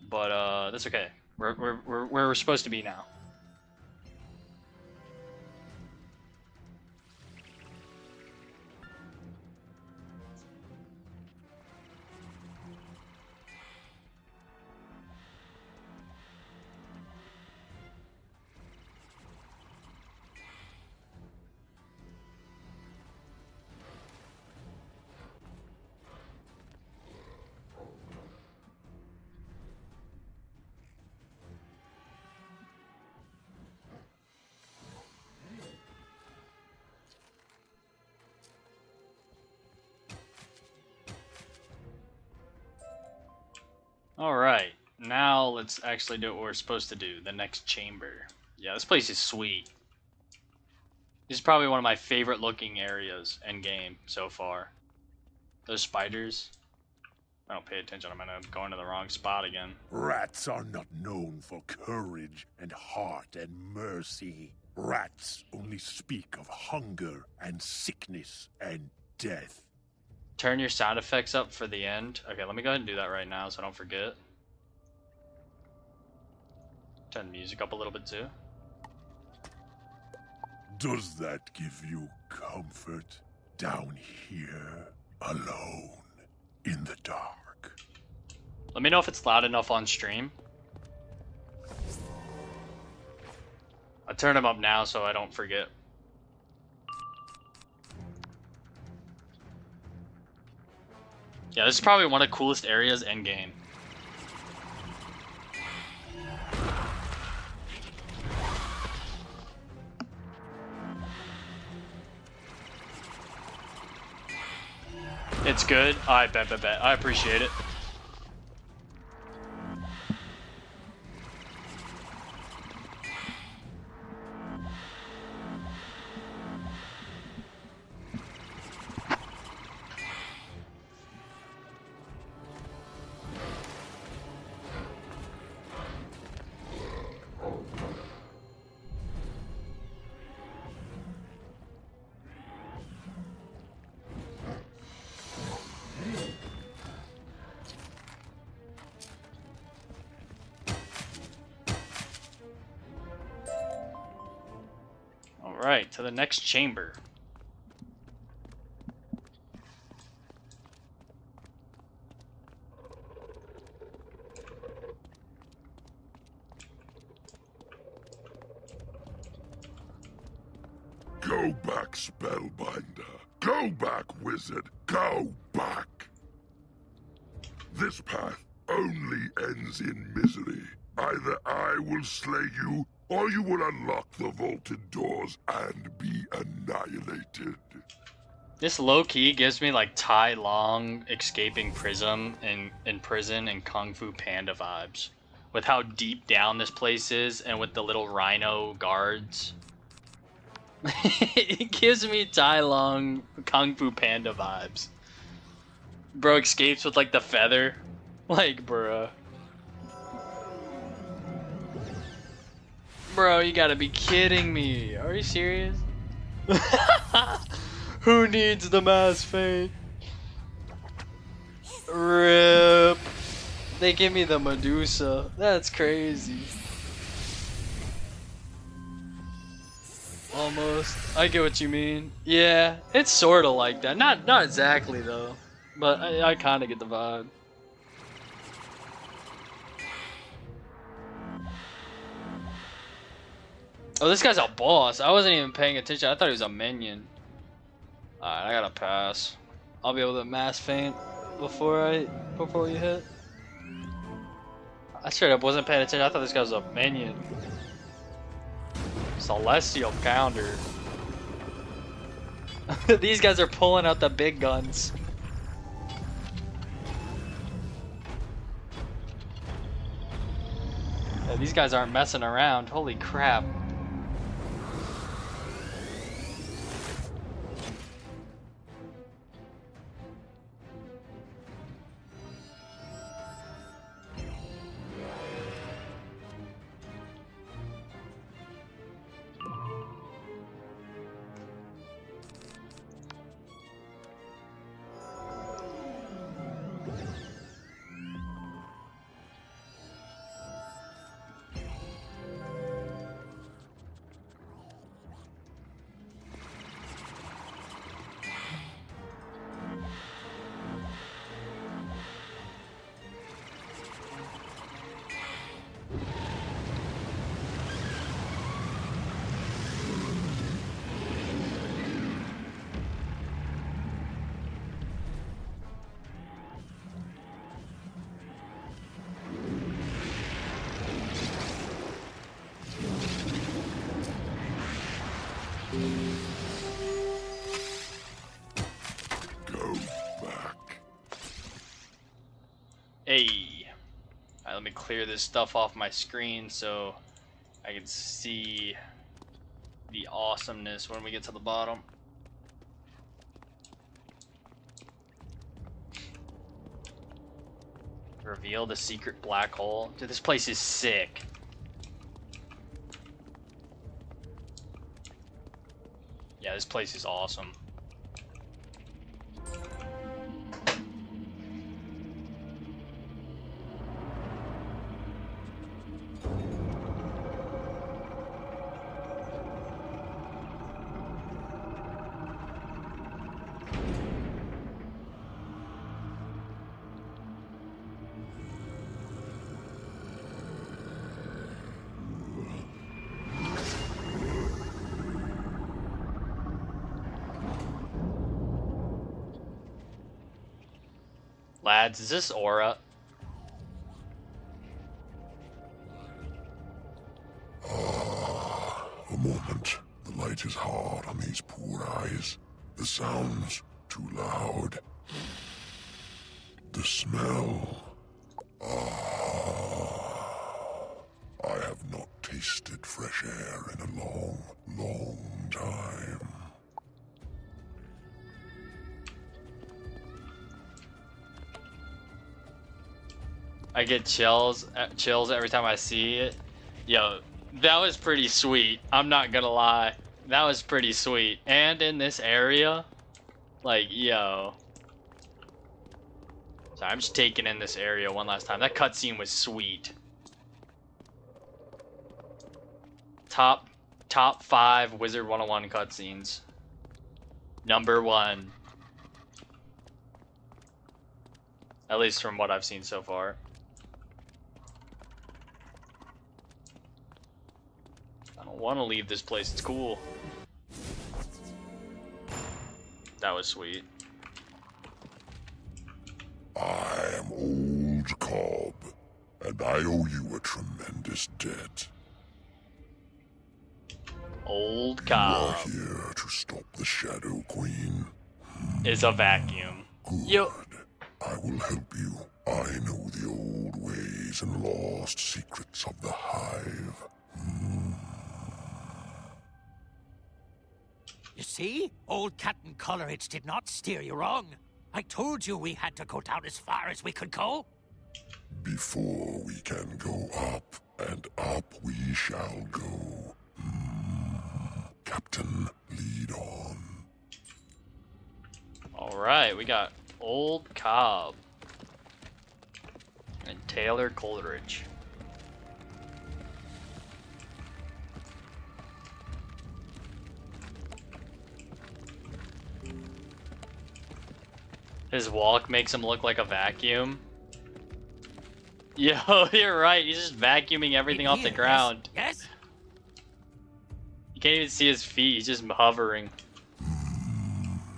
But that's okay. We're where we're supposed to be now. Alright, now let's actually do what we're supposed to do. The next chamber. Yeah, this place is sweet. This is probably one of my favorite looking areas in game so far. Those spiders. I don't pay attention, I'm gonna go into the wrong spot again. Rats are not known for courage and heart and mercy. Rats only speak of hunger and sickness and death. Turn your sound effects up for the end. Okay, let me go ahead and do that right now so I don't forget. Turn the music up a little bit too. Does that give you comfort down here, alone, in the dark? Let me know if it's loud enough on stream. I turn them up now so I don't forget. Yeah, this is probably one of the coolest areas in game. It's good. I bet. I appreciate it. Alright, to the next chamber. Go back, Spellbinder. Go back, Wizard. Go back. This path only ends in misery. Either I will slay you, or you will unlock the vaulted doors and be annihilated. This low-key gives me like Tai Long escaping prison in prison and Kung Fu Panda vibes. With how deep down this place is and with the little rhino guards. It gives me Tai Long Kung Fu Panda vibes. Bro escapes with like the feather. Like, bruh. Bro, you gotta be kidding me. Are you serious? Who needs the mass fate? RIP. They give me the Medusa. That's crazy. Almost. I get what you mean. Yeah, it's sort of like that. Not exactly though, but I kind of get the vibe. Oh, this guy's a boss. I wasn't even paying attention. I thought he was a minion. Alright, I gotta pass. I'll be able to mass feint before you hit. I straight up wasn't paying attention. I thought this guy was a minion. Celestial counter. These guys are pulling out the big guns. Yeah, these guys aren't messing around. Holy crap. Hey. Alright, let me clear this stuff off my screen so I can see the awesomeness when we get to the bottom. Reveal the secret black hole. Dude, this place is sick. Yeah, this place is awesome. Lads, is this Aura? A moment. The light is hard on these poor eyes. The sounds too loud. The smell. I have not tasted fresh air in a long, long time. I get chills every time I see it. Yo, that was pretty sweet. I'm not gonna lie. That was pretty sweet. And in this area, like, yo. So I'm just taking in this area one last time. That cutscene was sweet. Top 5 Wizard101 cutscenes. Number 1. At least from what I've seen so far. I don't want to leave this place. It's cool. That was sweet. I am Old Cobb, and I owe you a tremendous debt. Old Cobb. You are here to stop the Shadow Queen. Is a vacuum. Yo. I will help you. I know the old ways and lost secrets of the Hive. You see? Old Captain Coleridge did not steer you wrong. I told you we had to go down as far as we could go. Before we can go up, and up we shall go. Captain, lead on. Alright, we got Old Cobb and Taylor Coleridge. His walk makes him look like a vacuum. Yo, you're right. He's just vacuuming everything off the ground. Yes? You can't even see his feet. He's just hovering.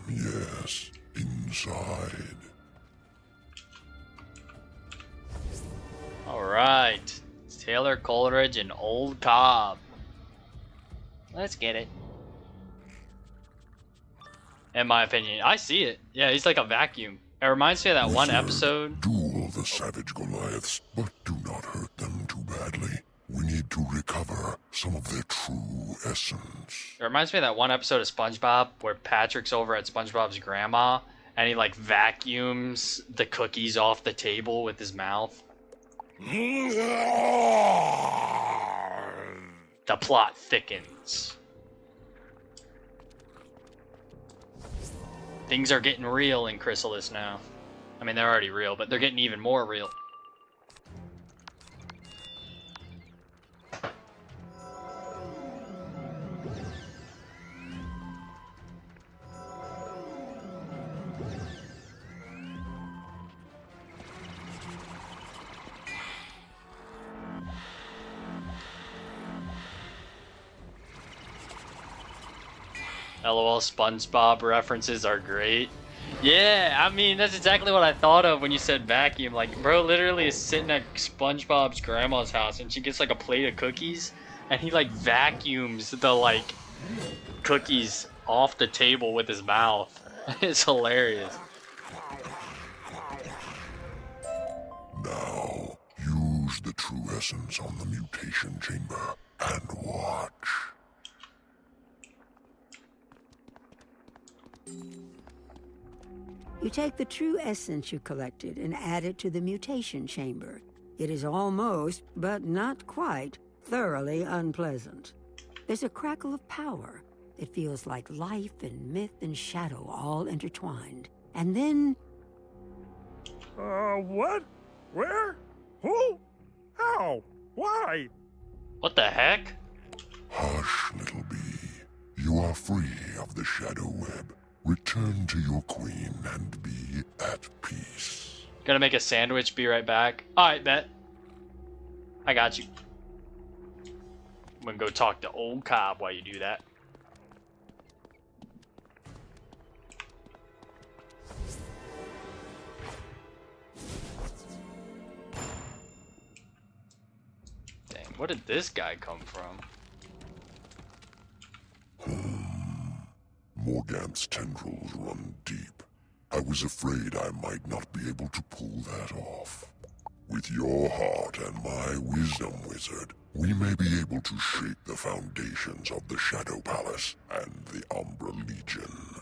Yes, in inside. Alright. Taylor, Coleridge, and Old Cobb. Let's get it. In my opinion, I see it. Yeah, he's like a vacuum. It reminds me of that one episode. Duel the savage Goliaths, but do not hurt them too badly. We need to recover some of their true essence. It reminds me of that one episode of SpongeBob where Patrick's over at SpongeBob's grandma and he like vacuums the cookies off the table with his mouth. The plot thickens. Things are getting real in Chrysalis now. I mean, they're already real, but they're getting even more real. LOL, SpongeBob references are great. Yeah, I mean, that's exactly what I thought of when you said vacuum. Like, bro literally is sitting at SpongeBob's grandma's house and she gets like a plate of cookies and he like vacuums the like cookies off the table with his mouth. It's hilarious. Now, use the true essence on the mutation chamber and watch. You take the true essence you collected and add it to the mutation chamber. It is almost, but not quite, thoroughly unpleasant. There's a crackle of power. It feels like life and myth and shadow all intertwined. And then... What? Where? Who? How? Why? What the heck? Hush, little bee. You are free of the shadow web. Return to your queen and be at peace. Gonna make a sandwich, be right back. Alright, bet. I got you. I'm gonna go talk to Old Cobb while you do that. Dang, where did this guy come from? Morganth's tendrils run deep. I was afraid I might not be able to pull that off. With your heart and my wisdom, wizard, we may be able to shape the foundations of the Shadow Palace and the Umbra Legion.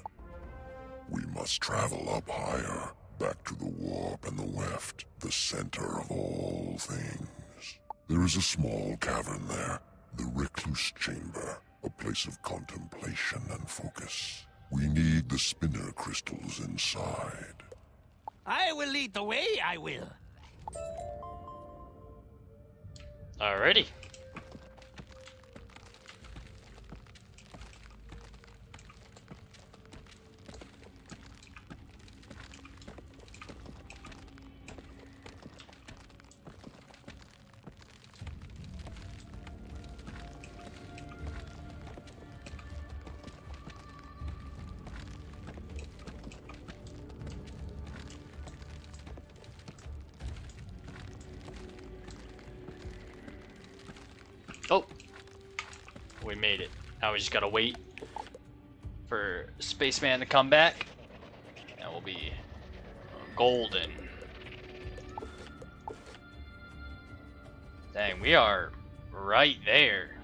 We must travel up higher, back to the warp and the weft, the center of all things. There is a small cavern there, the Recluse Chamber. A place of contemplation and focus. We need the spinner crystals inside. I will lead the way, I will. Alrighty. Oh, we made it. Now we just gotta wait for Spaceman to come back, and we'll be golden. Dang, we are right there.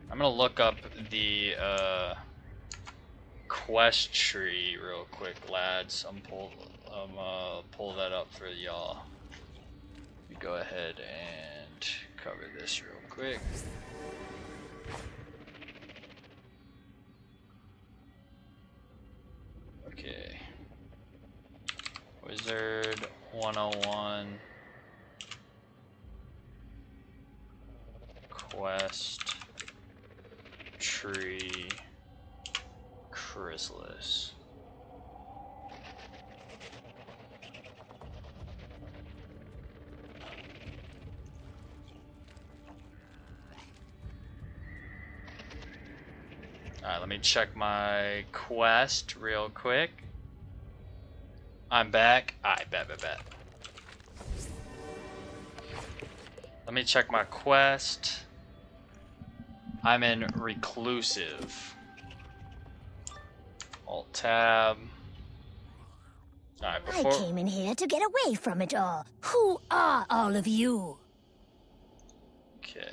I'm gonna look up the quest tree real quick, lads. I'm pull that up for y'all. Go ahead and cover this real quick. Okay. Wizard101 quest tree chrysalis. Alright, let me check my quest real quick. I'm back. Alright, bet. Let me check my quest. I'm in Reclusive. Alt tab. Alright, before... I came in here to get away from it all. Who are all of you? Okay.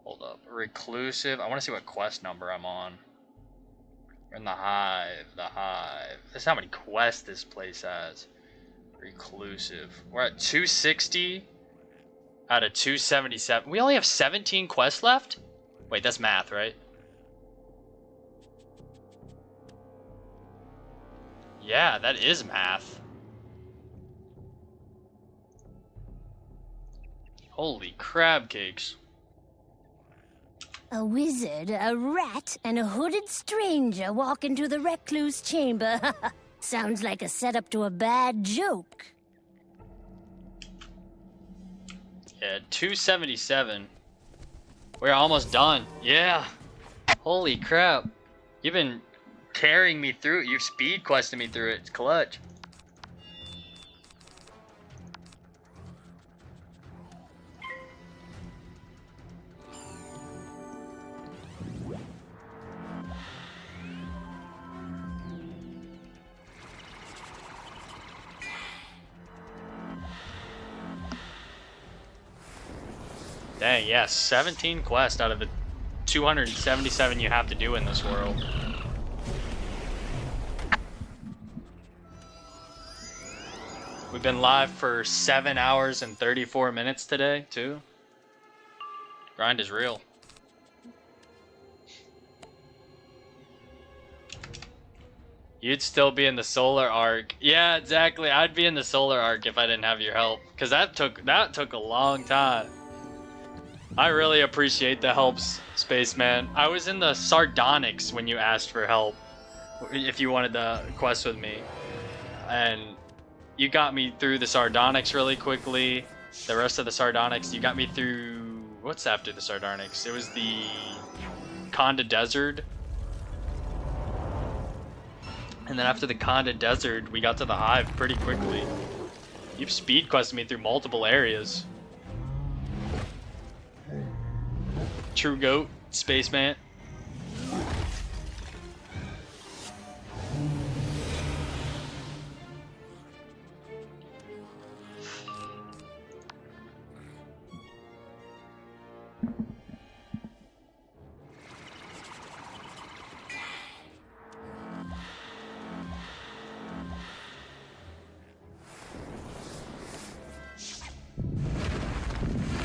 Hold up. Reclusive. I want to see what quest number I'm on. We're in the Hive. The Hive. That's how many quests this place has. Reclusive. We're at 260 out of 277. We only have 17 quests left? Wait, that's math, right? Yeah, that is math. Holy crab cakes. A wizard, a rat, and a hooded stranger walk into the recluse chamber. Sounds like a setup to a bad joke. Yeah, 277. We're almost done. Yeah. Holy crap. You've been carrying me through it. You've speed quested me through it. It's clutch. Dang, yeah, 17 quests out of the 277 you have to do in this world. We've been live for 7 hours and 34 minutes today, too. Grind is real. You'd still be in the solar arc. Yeah, exactly. I'd be in the solar arc if I didn't have your help, because that took a long time. I really appreciate the helps, Spaceman. I was in the Sardonyx when you asked for help, if you wanted to quest with me. And you got me through the Sardonyx really quickly. The rest of the Sardonyx, you got me through... What's after the Sardonyx? It was the Conda Desert. And then after the Conda Desert, we got to the Hive pretty quickly. You've speed quested me through multiple areas. True goat, Spaceman.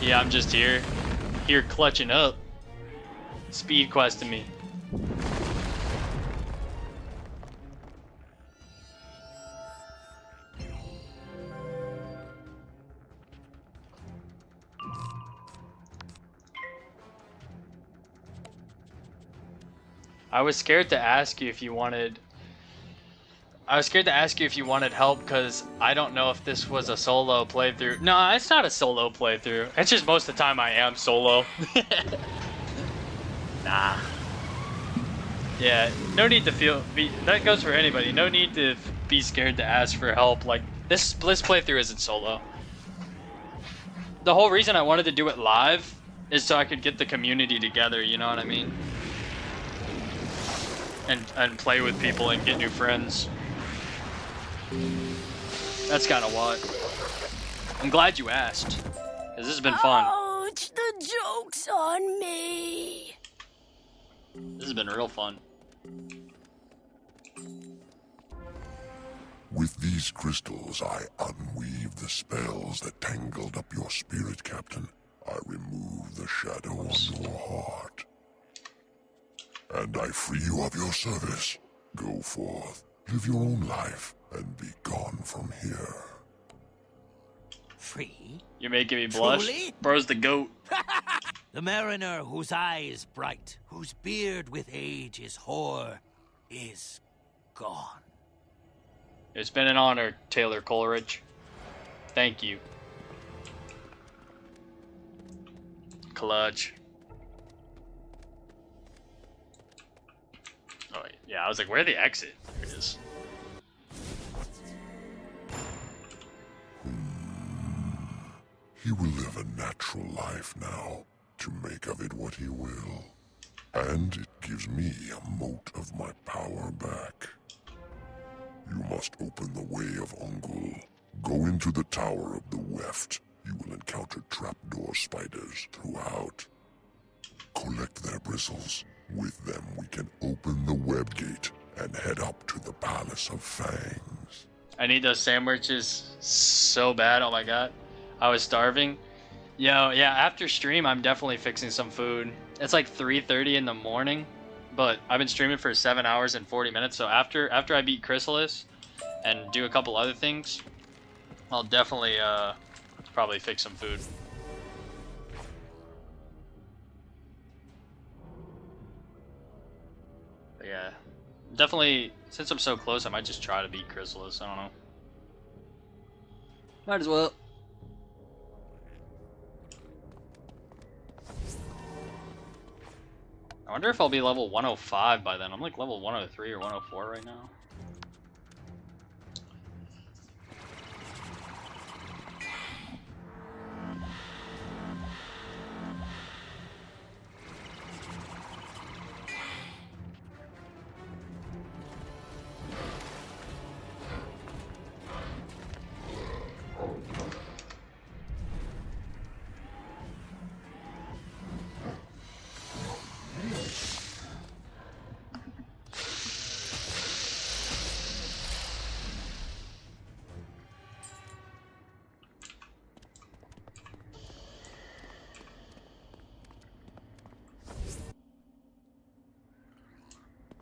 Yeah, I'm just here clutching up. Speed questing me. I was scared to ask you if you wanted help because I don't know if this was a solo playthrough. No, it's not a solo playthrough. It's just most of the time I am solo. Nah. Yeah, no need to that goes for anybody. No need to be scared to ask for help. Like, this playthrough isn't solo. The whole reason I wanted to do it live is so I could get the community together, you know what I mean? And play with people and get new friends. That's kind of what. I'm glad you asked, because this has been fun. Ouch, the joke's on me. This has been real fun. With these crystals, I unweave the spells that tangled up your spirit, Captain. I remove the shadow on your heart. And I free you of your service. Go forth, live your own life, and be gone from here. Free? You're making me blush. Truly? Bro's the goat. The mariner whose eye is bright, whose beard with age is hoar, is gone. It's been an honor, Taylor Coleridge. Thank you. Clutch. Yeah, I was like, where the exit? There it is. He will live a natural life now, to make of it what he will. And it gives me a mote of my power back. You must open the way of Ungul. Go into the Tower of the Weft. You will encounter trapdoor spiders throughout. Collect their bristles. With them we can open the web gate and head up to the Palace of Fangs. I need those sandwiches so bad. Oh my god. I was starving. Yo, yeah, after stream, I'm definitely fixing some food. It's like 3:30 in the morning, but I've been streaming for 7 hours and 40 minutes, so after I beat Chrysalis and do a couple other things, I'll definitely probably fix some food. But yeah, definitely, since I'm so close, I might just try to beat Chrysalis. I don't know. Might as well. I wonder if I'll be level 105 by then. I'm like level 103 or 104 right now.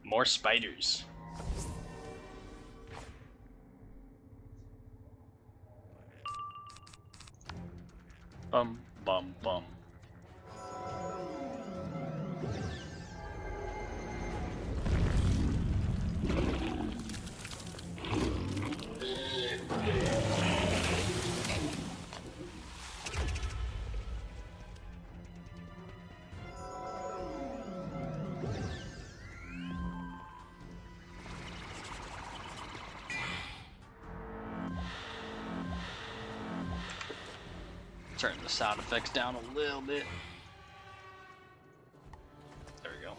More spiders. Bum, bum, bum. Turn the sound effects down a little bit. There we go.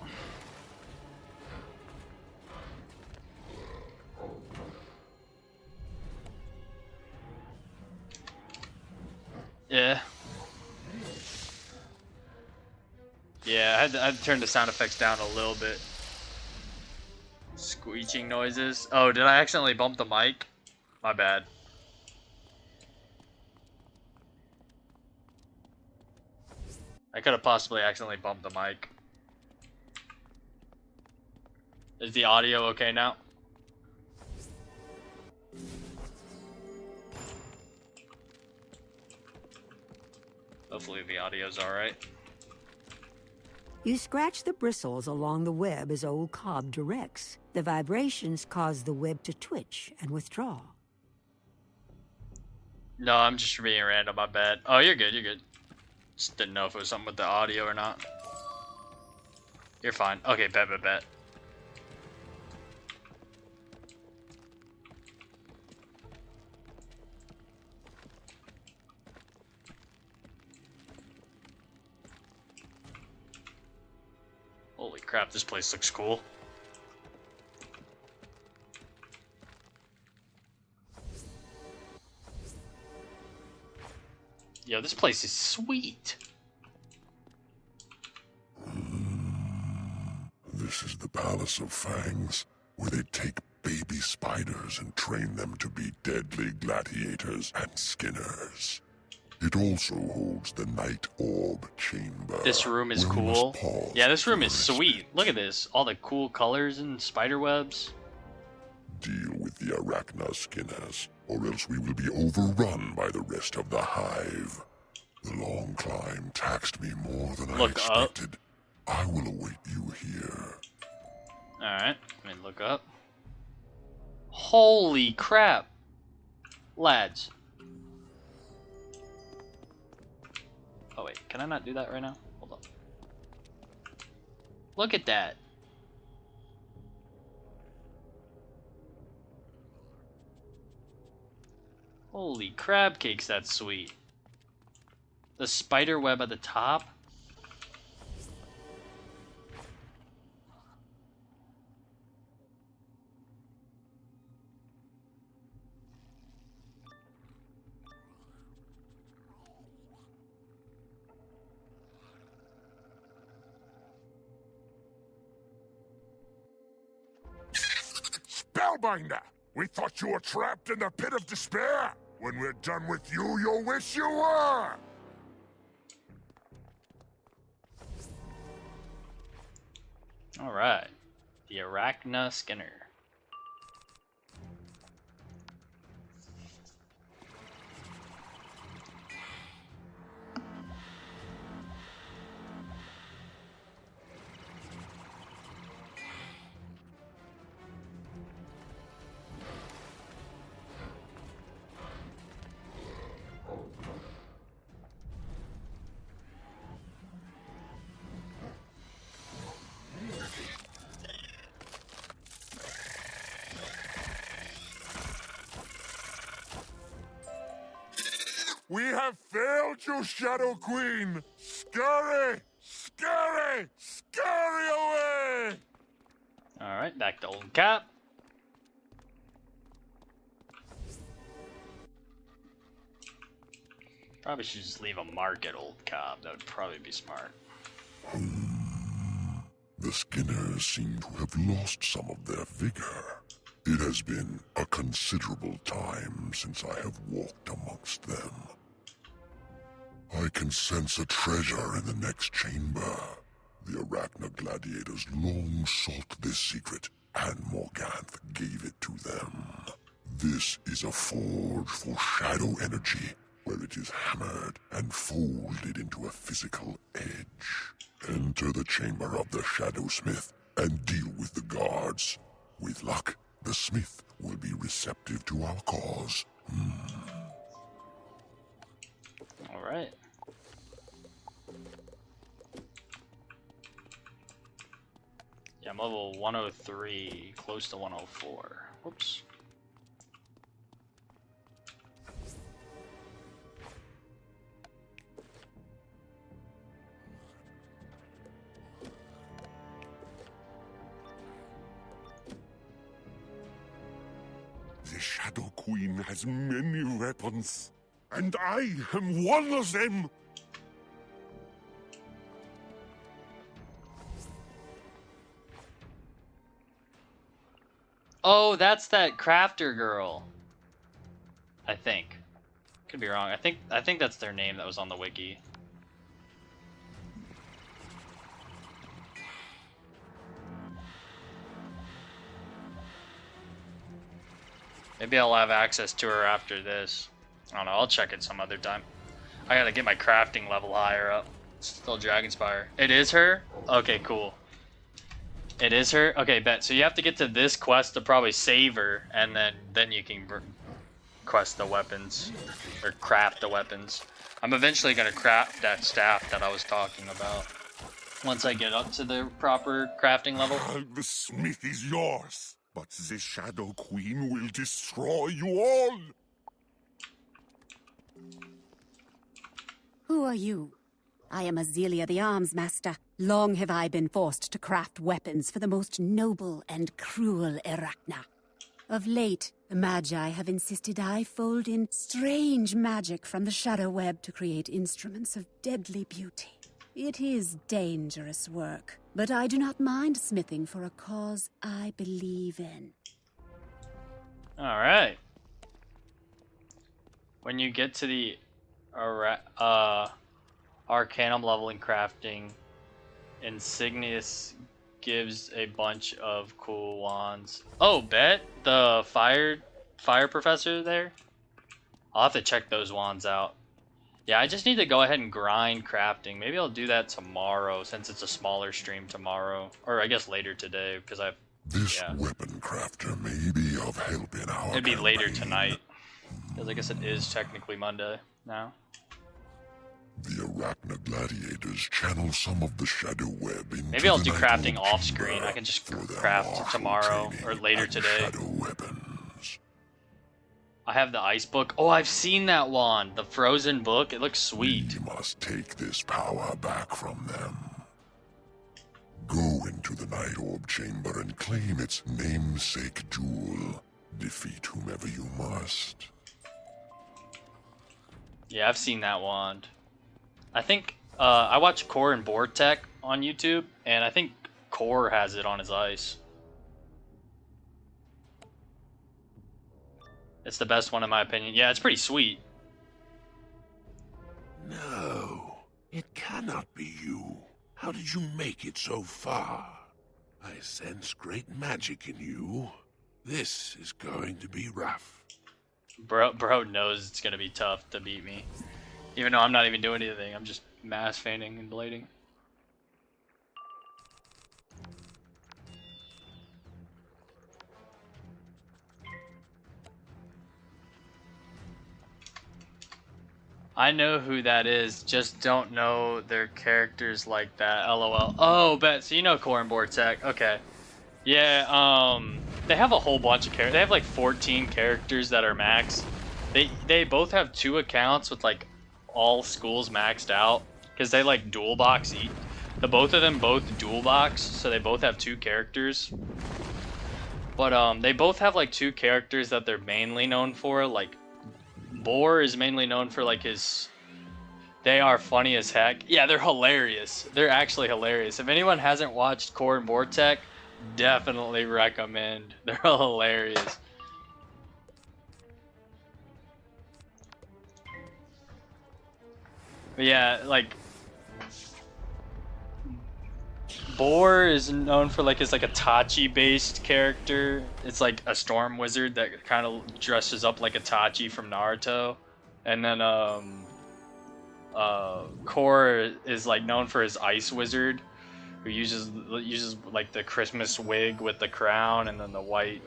Yeah. Yeah, I had to turn the sound effects down a little bit. Screeching noises. Oh, did I accidentally bump the mic? My bad. I could have possibly accidentally bumped the mic. Is the audio okay now? Hopefully the audio's alright. You scratch the bristles along the web as old Cobb directs. The vibrations cause the web to twitch and withdraw. No, I'm just being random, my bad. Oh, you're good, you're good. Just didn't know if it was something with the audio or not. You're fine. Okay, bet. Holy crap, this place looks cool. Yo, this place is sweet. This is the Palace of Fangs, where they take baby spiders and train them to be deadly gladiators and skinners. It also holds the Night Orb Chamber. This room is cool. Yeah, this room is sweet. Look at this. All the cool colors and spider webs. Deal with the Arachna Skinners, or else we will be overrun by the rest of the hive. The long climb taxed me more than I expected. I will await you here. Alright, let me look up. Holy crap! Lads. Oh wait, can I not do that right now? Hold on. Look at that. Holy crab cakes, that's sweet. The spider web at the top. Spellbinder! We thought you were trapped in the pit of despair! When we're done with you, you'll wish you were! Alright. The Arachna Skinner. We have failed you, Shadow Queen! Scurry! Scurry! Scurry away! Alright, back to old cap. Probably should just leave a mark at old cap. That would probably be smart. The Skinners seem to have lost some of their vigor. It has been a considerable time since I have walked amongst them. I can sense a treasure in the next chamber. The Arachna gladiators long sought this secret, and Morganth gave it to them. This is a forge for shadow energy, where it is hammered and folded into a physical edge. Enter the chamber of the Shadow Smith and deal with the guards. With luck, the Smith will be receptive to our cause. Alright. Yeah, I'm level 103, close to 104. Whoops. The Shadow Queen has many weapons, and I am one of them! Oh, that's that crafter girl. I think. Could be wrong. I think that's their name that was on the wiki. Maybe I'll have access to her after this. I don't know, I'll check it some other time. I gotta get my crafting level higher up. Still Dragonspire. It is her? Okay, cool. It is her? Okay, bet. So you have to get to this quest to probably save her, and then you can quest the weapons, or craft the weapons. I'm eventually gonna craft that staff that I was talking about. Once I get up to the proper crafting level. The Smith is yours, but the Shadow Queen will destroy you all! Who are you? I am Azelia the Arms Master. Long have I been forced to craft weapons for the most noble and cruel Arachna. Of late, the Magi have insisted I fold in strange magic from the Shadow Web to create instruments of deadly beauty. It is dangerous work, but I do not mind smithing for a cause I believe in. Alright. When you get to the Arcanum level in crafting, Insignius gives a bunch of cool wands. Oh, bet the fire professor there. I'll have to check those wands out. Yeah, I just need to go ahead and grind crafting. Maybe I'll do that tomorrow since it's a smaller stream tomorrow, or I guess later today because I've. This weapon crafter may be of help in our It'd be later tonight because I guess it is technically Monday now. The Arachna gladiators channel some of the Shadow Web into Maybe I'll do the crafting Nighthold off screen. I can just craft tomorrow or later today. I have the ice book. Oh, I've seen that wand. The frozen book. It looks sweet. We must take this power back from them. Go into the Night Orb Chamber and claim its namesake jewel. Defeat whomever you must. Yeah, I've seen that wand. I think I watch Core and Bortech on YouTube, and I think Core has it on his ice. It's the best one in my opinion. Yeah, it's pretty sweet. No, it cannot be you. How did you make it so far? I sense great magic in you. This is going to be rough. Bro knows it's gonna be tough to beat me. Even though I'm not even doing anything, I'm just mass feigning and blading. I know who that is, just don't know their characters like that. LOL. Oh, bet. So you know Core and Bortech. Okay. Yeah, they have a whole bunch of characters. They have like 14 characters that are maxed. They both have 2 accounts with like all schools maxed out because they like dual box each. The both of them both dual box, so they both have 2 characters. But they both have like 2 characters that they're mainly known for. Like Boar is mainly known for like his. They are funny as heck. Yeah, they're hilarious. They're actually hilarious. If anyone hasn't watched Core and Bortech, definitely recommend. They're hilarious. But yeah, like Boar is known for like his like a Itachi based character. It's like a storm wizard that kind of dresses up like Itachi from Naruto. And then Core is like known for his ice wizard, who uses like the Christmas wig with the crown and then the white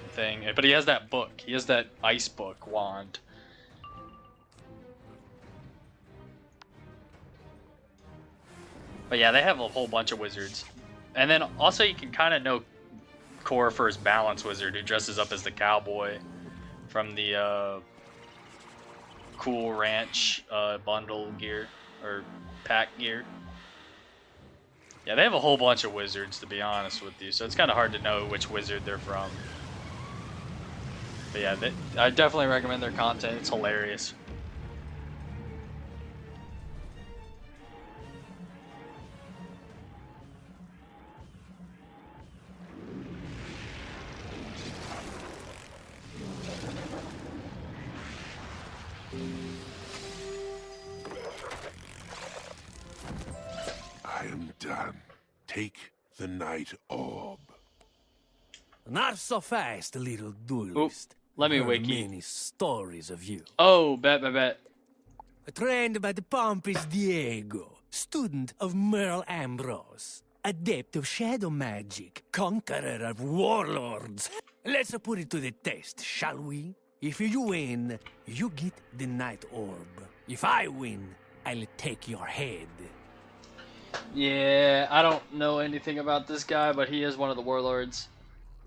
thing. But he has that book. He has that ice book wand. But yeah, they have a whole bunch of wizards. And then also you can kind of know Core for his balance wizard, who dresses up as the cowboy from the Cool Ranch bundle gear, or pack gear. Yeah, they have a whole bunch of wizards, to be honest with you, so it's kind of hard to know which wizard they're from. But yeah, I definitely recommend their content. It's hilarious. I am done. Take the Night Orb. Not so fast, little duelist. Let me Heard wiki. many stories of you. Oh, bet. Trained by the pompous Diego, student of Merle Ambrose, adept of shadow magic, conqueror of warlords. Let's put it to the test, shall we? If you win, you get the Night Orb. If I win, I'll take your head. Yeah, I don't know anything about this guy, but he is one of the warlords.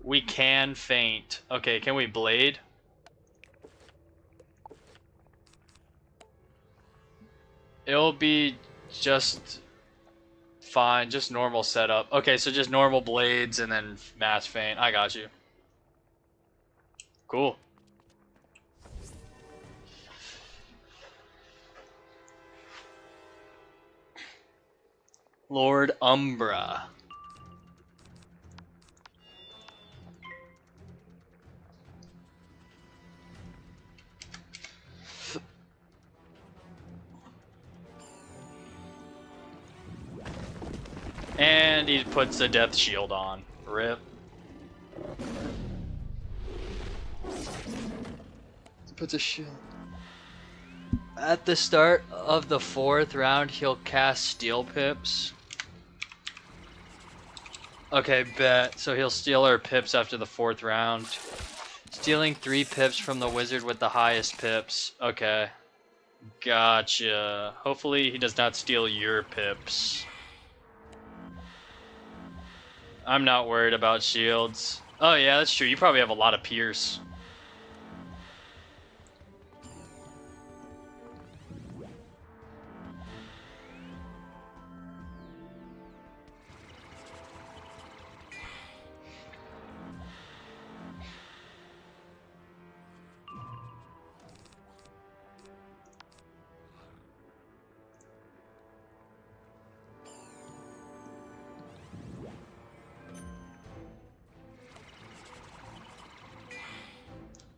We can feint. Okay, can we blade? It'll be just fine, just normal setup. Okay, so just normal blades and then mass feint. I got you. Cool. Lord Umbra. And he puts a death shield on. Rip. Puts a shield. At the start of the 4th round, he'll cast Steel Pips. Okay, bet. So he'll steal our pips after the 4th round. Stealing 3 pips from the wizard with the highest pips. Okay. Gotcha. Hopefully he does not steal your pips. I'm not worried about shields. Oh yeah, that's true. You probably have a lot of pierce.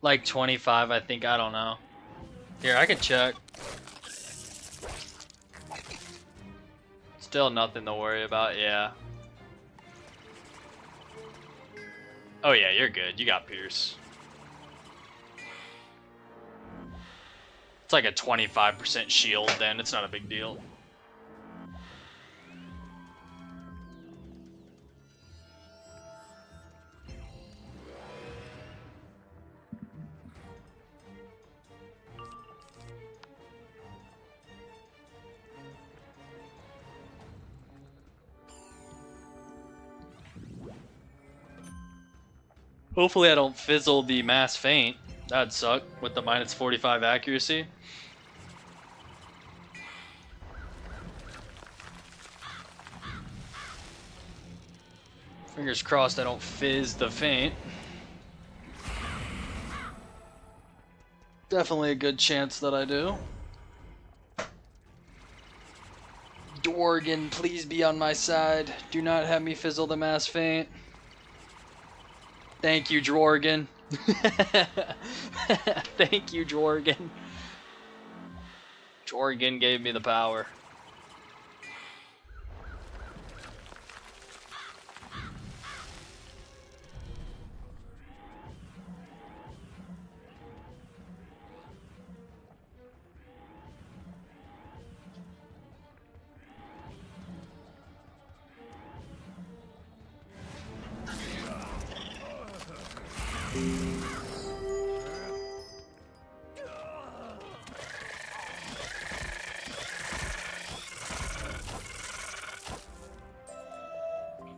Like 25, I think. I don't know. Here, I can check. Still nothing to worry about, yeah. Oh yeah, you're good. You got Pierce. It's like a 25% shield then. It's not a big deal. Hopefully I don't fizzle the mass feint. That'd suck with the minus 45 accuracy. Fingers crossed I don't fizz the feint. Definitely a good chance that I do. Dworgen, please be on my side. Do not have me fizzle the mass feint. Thank you, Dworgen. Thank you, Dworgen. Dworgen gave me the power.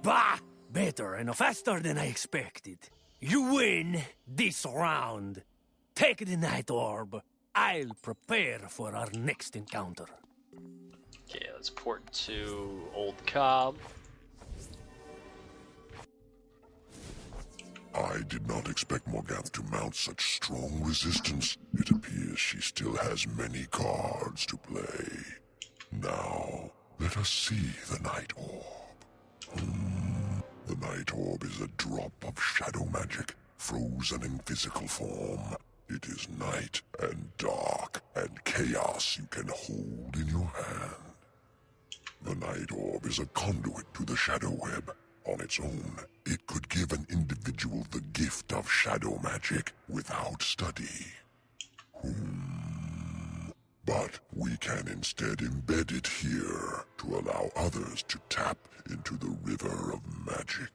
Bah! Better and faster than I expected. You win this round. Take the Night Orb. I'll prepare for our next encounter. Okay, let's port to Old Cobb. I did not expect Morganth to mount such strong resistance. It appears she still has many cards to play. Now, let us see the Night Orb. The Night Orb is a drop of shadow magic, frozen in physical form. It is night and dark and chaos you can hold in your hand. The Night Orb is a conduit to the Shadow Web. On its own, it could give an individual the gift of shadow magic without study. But we can instead embed it here to allow others to tap into the river of magic.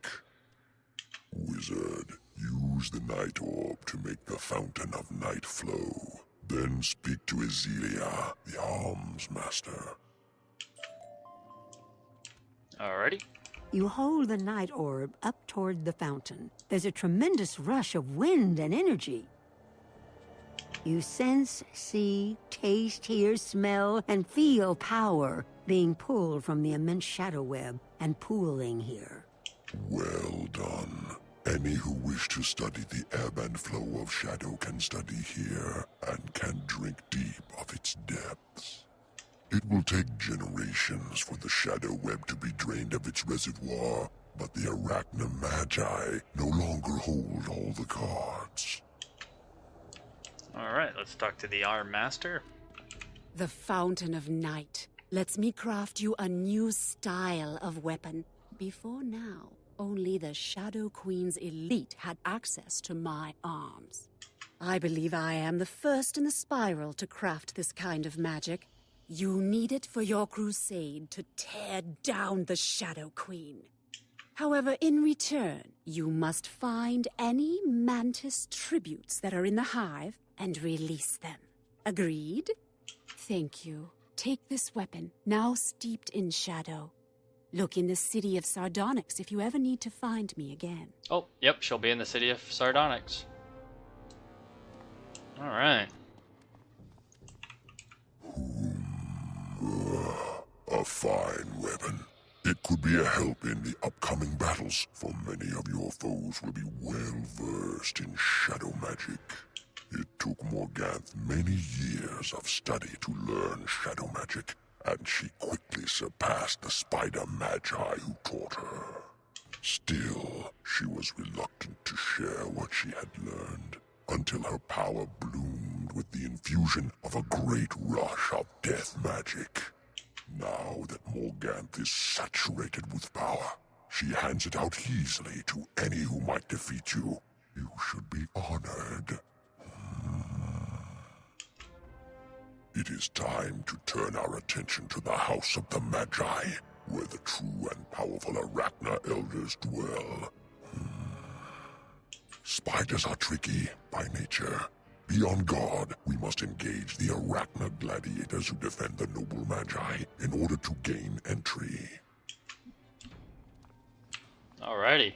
Wizard, use the Night Orb to make the Fountain of Night flow. Then speak to Ezelia, the Alms Master. Alrighty. You hold the Night Orb up toward the fountain. There's a tremendous rush of wind and energy. You sense, see, taste, hear, smell, and feel power being pulled from the immense shadow web and pooling here. Well done. Any who wish to study the ebb and flow of shadow can study here and can drink deep of its depths. It will take generations for the shadow web to be drained of its reservoir, but the Arachna Magi no longer hold all the cards. Alright, let's talk to the Arm Master. The Fountain of Night lets me craft you a new style of weapon. Before now, only the Shadow Queen's elite had access to my arms. I believe I am the first in the spiral to craft this kind of magic. You need it for your crusade to tear down the Shadow Queen. However, in return, you must find any Mantis tributes that are in the hive and release them. Agreed? Thank you. Take this weapon, now steeped in shadow. Look in the city of Sardonyx if you ever need to find me again. Oh, yep, she'll be in the city of Sardonyx. Alright. A fine weapon. It could be a help in the upcoming battles, for many of your foes will be well versed in shadow magic. It took Morganth many years of study to learn shadow magic, and she quickly surpassed the spider magi who taught her. Still, she was reluctant to share what she had learned. until her power bloomed with the infusion of a great rush of death magic. Now that Morganth is saturated with power, she hands it out easily to any who might defeat you. You should be honored. It is time to turn our attention to the House of the Magi, where the true and powerful Arachna elders dwell. Spiders are tricky by nature. Be on guard. We must engage the Arachna gladiators who defend the noble Magi in order to gain entry. Alrighty.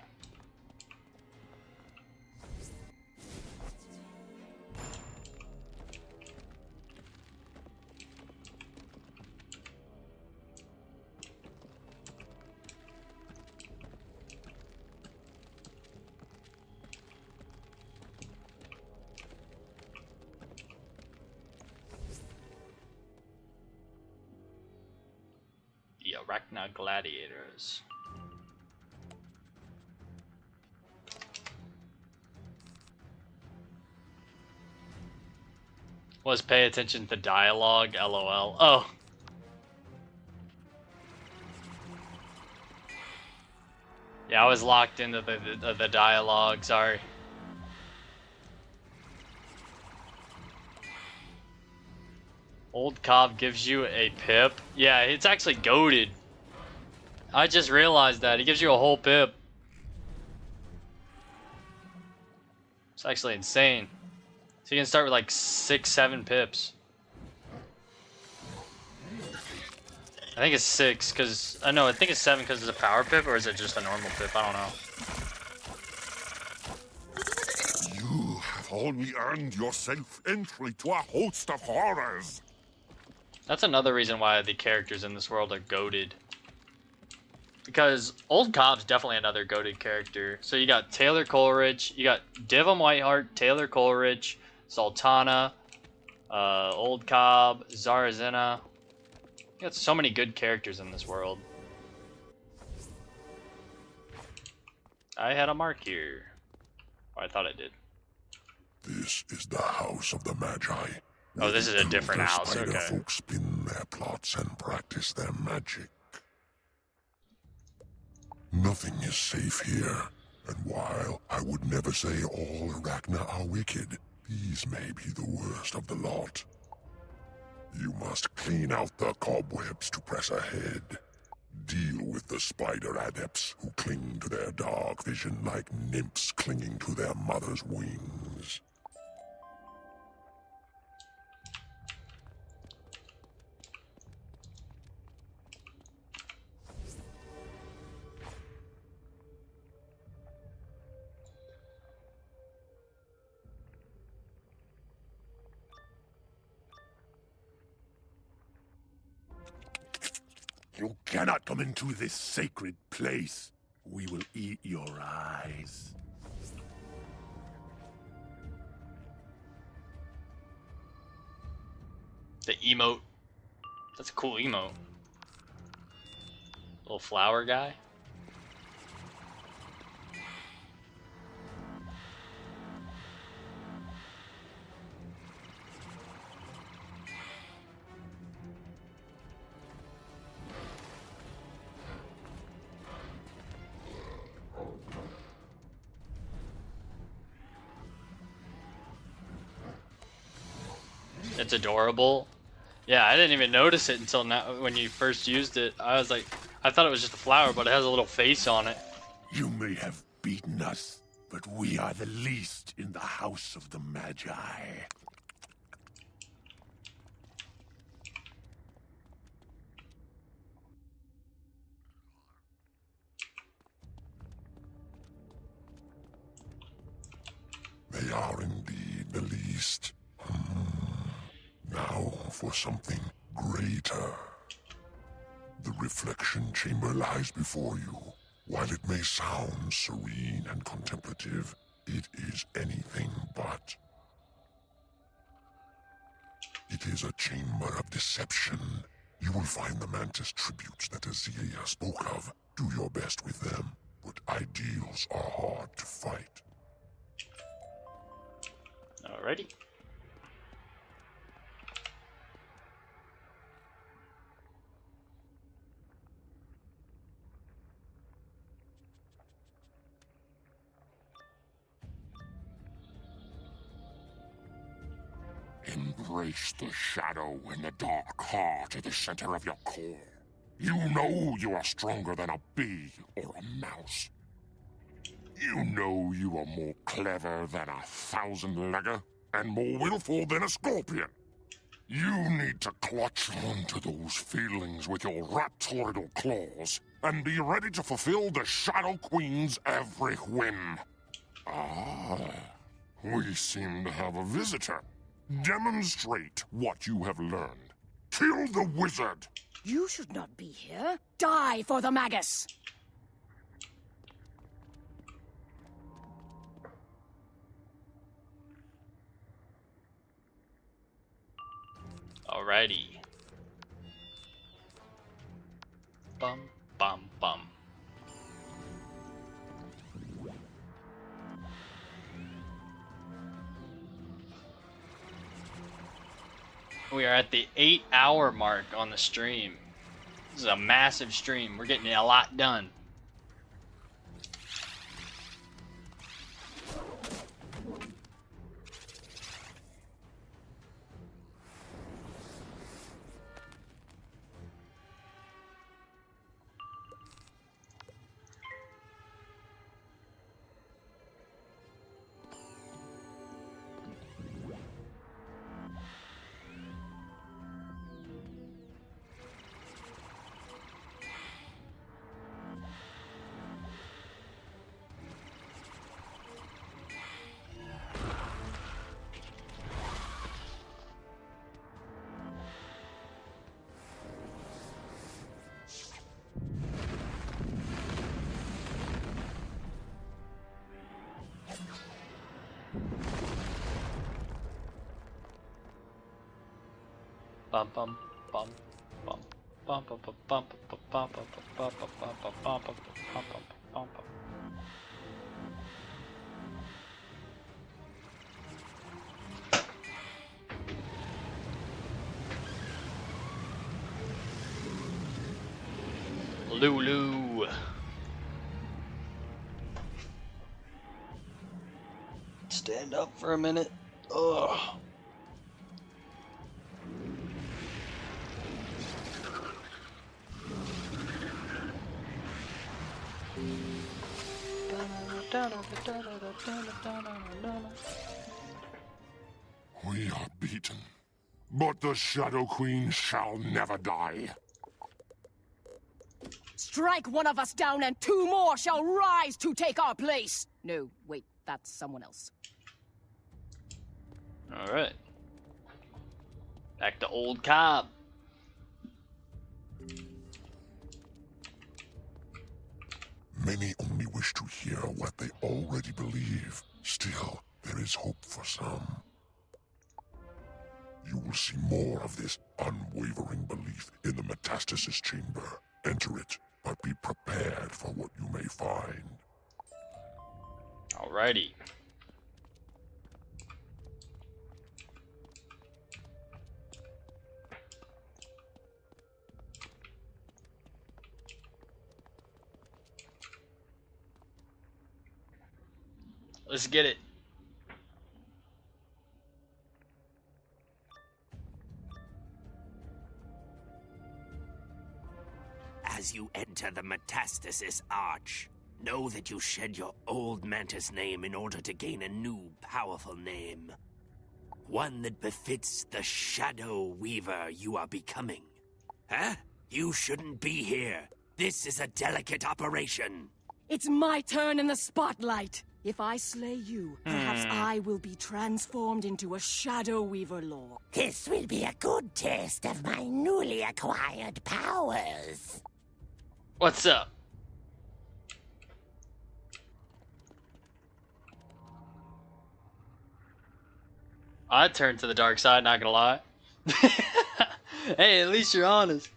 The Arachna gladiators. Was pay attention to dialogue, lol. Oh. Yeah, I was locked into the dialogue, sorry. Old Cobb gives you a pip? Yeah, it's actually goated. I just realized that. He gives you a whole pip. It's actually insane. So you can start with like 6, 7 pips. I think it's 6 because I think it's 7 because it's a power pip, or is it just a normal pip? I don't know. You have only earned yourself entry to a host of horrors. That's another reason why the characters in this world are goated. Because Old Cobb's definitely another goated character. So you got Taylor Coleridge, you got Divum Whiteheart, Taylor Coleridge, Sultana, Old Cobb, Zarazina. You got so many good characters in this world. I had a mark here. Or I thought I did. This is the House of the Magi. Oh, this is a different house, Spider okay. folk spin their plots and practice their magic. Nothing is safe here, and while I would never say all Arachna are wicked, these may be the worst of the lot. You must clean out the cobwebs to press ahead. Deal with the spider adepts who cling to their dark vision like nymphs clinging to their mother's wings. You cannot come into this sacred place. We will eat your eyes. The emote. That's a cool emote. Little flower guy. It's adorable. Yeah, I didn't even notice it until now when you first used it. I was like, I thought it was just a flower, but it has a little face on it. You may have beaten us, but we are the least in the House of the Magi. They are indeed the least. Now for something greater. The reflection chamber lies before you. While it may sound serene and contemplative, it is anything but. It is a chamber of deception. You will find the Mantis tributes that Azelia spoke of. Do your best with them, but ideals are hard to fight. Alrighty. Embrace the shadow and the dark heart at the center of your core. You know you are stronger than a bee or a mouse. You know you are more clever than a thousand-legger and more willful than a scorpion. You need to clutch onto those feelings with your raptorial claws and be ready to fulfill the Shadow Queen's every whim. Ah, we seem to have a visitor. Demonstrate what you have learned. Kill the wizard! You should not be here. Die for the Magus! Alrighty. Bum, bum, bum. We are at the 8-hour mark on the stream. This is a massive stream. We're getting a lot done. Bum bum bum bum bum bum bum bum bum bum bum bum bum bum bum bum bum. Lulu. Stand up for a minute. Ugh. We are beaten, but the Shadow Queen shall never die. Strike one of us down and 2 more shall rise to take our place! No, wait, that's someone else. Alright. Back to Old Cobb. Many only wish to hear what they already believe. Still, there is hope for some. You will see more of this unwavering belief in the Metastasis Chamber. Enter it, but be prepared for what you may find. Alrighty. Let's get it. As you enter the Metastasis Arch, know that you shed your old mantis name in order to gain a new, powerful name. One that befits the Shadow Weaver you are becoming. Huh? You shouldn't be here. This is a delicate operation. It's my turn in the spotlight. If I slay you, perhaps I will be transformed into a Shadow Weaver Lord. This will be a good taste of my newly acquired powers. What's up? I turned to the dark side, not gonna lie. Hey, at least you're honest.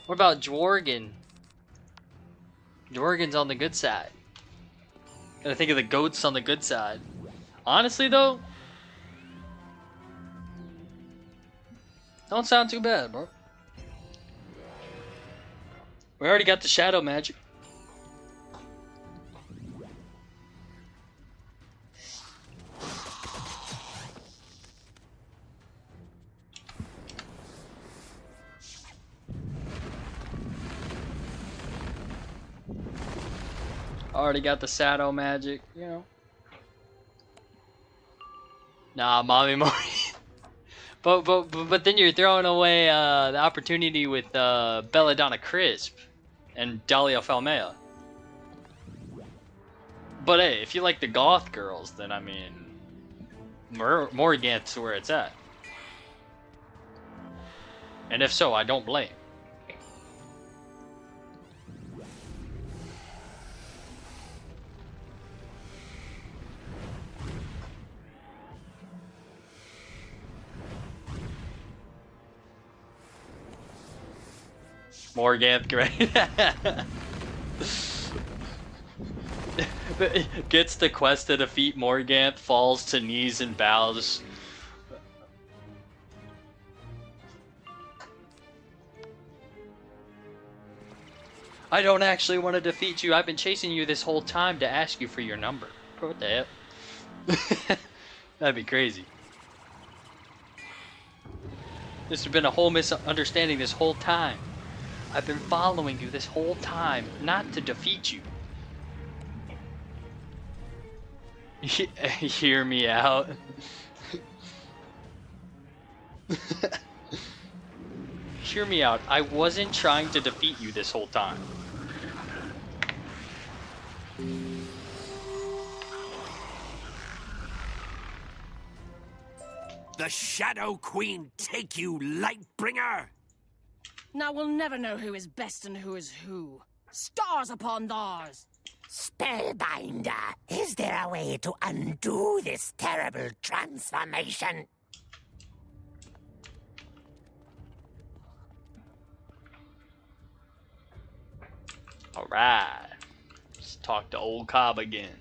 What about Dworgen? Dworgen's on the good side. Gotta think of the goats on the good side. Honestly, though, don't sound too bad, bro. We already got the shadow magic. Already got the shadow magic, you know. Nah, mommy Mori. but then you're throwing away the opportunity with Belladonna Crisp and Dahlia Falmea. But hey, if you like the goth girls, then I mean, Morganth's where it's at. And if so, I don't blame. Morganth, great. Gets the quest to defeat Morganth, falls to knees and bows. I don't actually want to defeat you. I've been chasing you this whole time to ask you for your number. Bro, what the hell? That'd be crazy. This has been a whole misunderstanding this whole time. I've been following you this whole time, not to defeat you. Hear me out. Hear me out. I wasn't trying to defeat you this whole time. The Shadow Queen take you, Lightbringer! Now we'll never know who is best and who is who. Stars upon thars! Spellbinder, is there a way to undo this terrible transformation? Alright. Let's talk to old Cobb again.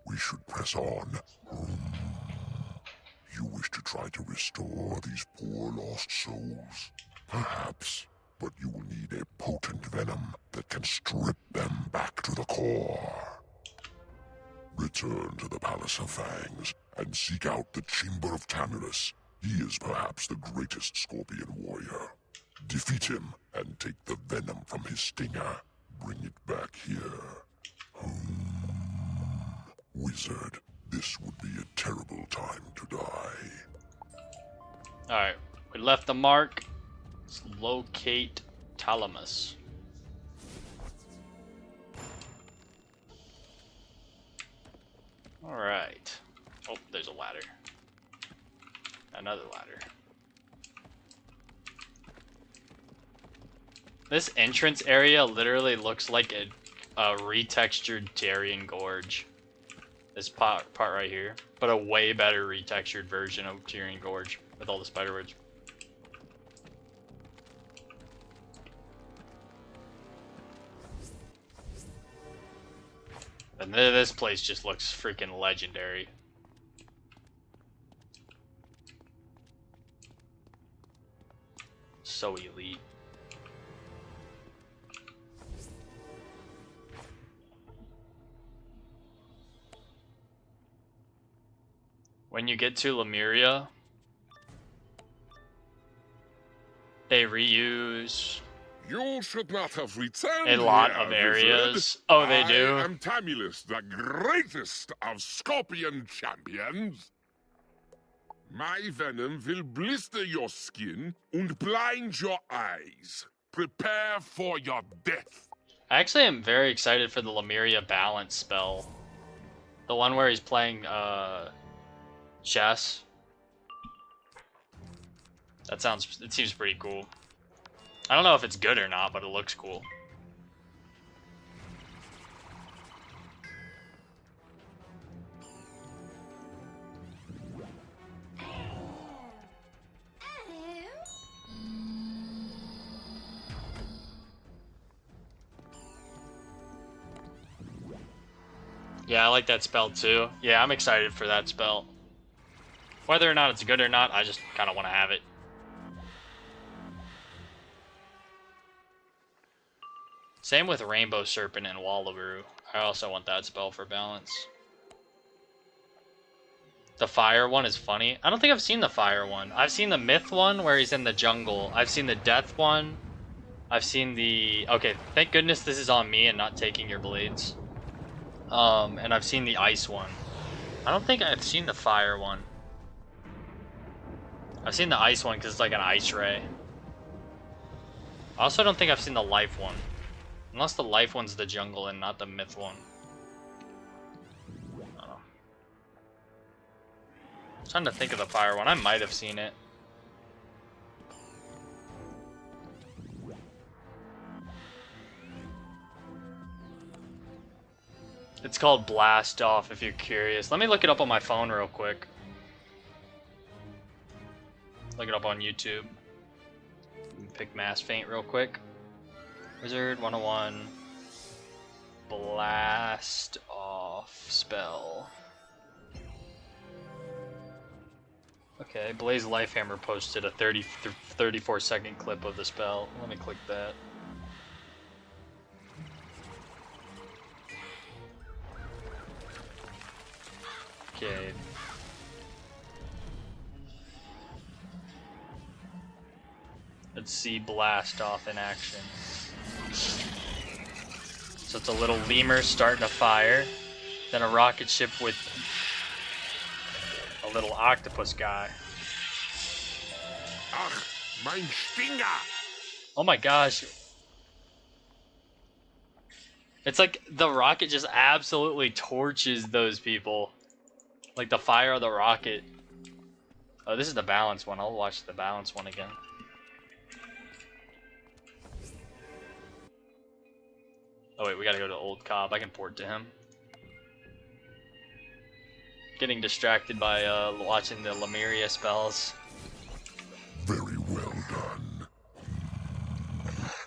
We should press on. You wish to try to restore these poor lost souls? Perhaps, but you will need a potent venom that can strip them back to the core. Return to the Palace of Fangs and seek out the Chamber of Tamulus. He is perhaps the greatest scorpion warrior. Defeat him and take the venom from his stinger. Bring it back here. Wizard, this would be a terrible time to die. Alright, we left the mark. Let's locate Talamus. Alright. Oh, there's a ladder. Another ladder. This entrance area literally looks like a retextured Darien Gorge. This part right here, but a way better retextured version of Tyrian Gorge with all the spiderwebs. And this place just looks freaking legendary. So elite. When you get to Lemuria, they reuse You should not have returned a lot here, of areas. Wizard. Oh, they do? I am Tamulus, the greatest of scorpion champions. My venom will blister your skin and blind your eyes. Prepare for your death. I actually am very excited for the Lemuria balance spell. The one where he's playing chess. It seems pretty cool. I don't know if it's good or not, but it looks cool. Yeah, I like that spell too. Yeah, I'm excited for that spell. Whether or not it's good or not, I just kind of want to have it. Same with Rainbow Serpent and Wallaby. I also want that spell for balance. The fire one is funny. I don't think I've seen the fire one. I've seen the myth one where he's in the jungle. I've seen the death one. I've seen the... Okay, thank goodness this is on me and not taking your blades. And I've seen the ice one. I don't think I've seen the fire one. I've seen the ice one because it's like an ice ray. I also don't think I've seen the life one. Unless the life one's the jungle and not the myth one. I don't know. I'm trying to think of the fire one. I might have seen it. It's called Blast Off if you're curious. Let me look it up on my phone real quick. Look it up on YouTube. Pick Mass Feint real quick. Wizard101 Blast Off spell. Okay, Blaze Lifehammer posted a 34-second clip of the spell. Let me click that. Okay. Let's see Blast Off in action. So it's a little lemur starting a fire, then a rocket ship with a little octopus guy. Ach, mein Stinger! Oh my gosh. It's like the rocket just absolutely torches those people. Like the fire of the rocket. Oh, this is the balance one. I'll watch the balance one again. Oh wait, we gotta go to Old Cobb. I can port to him. Getting distracted by watching the Lemuria spells. Very well done.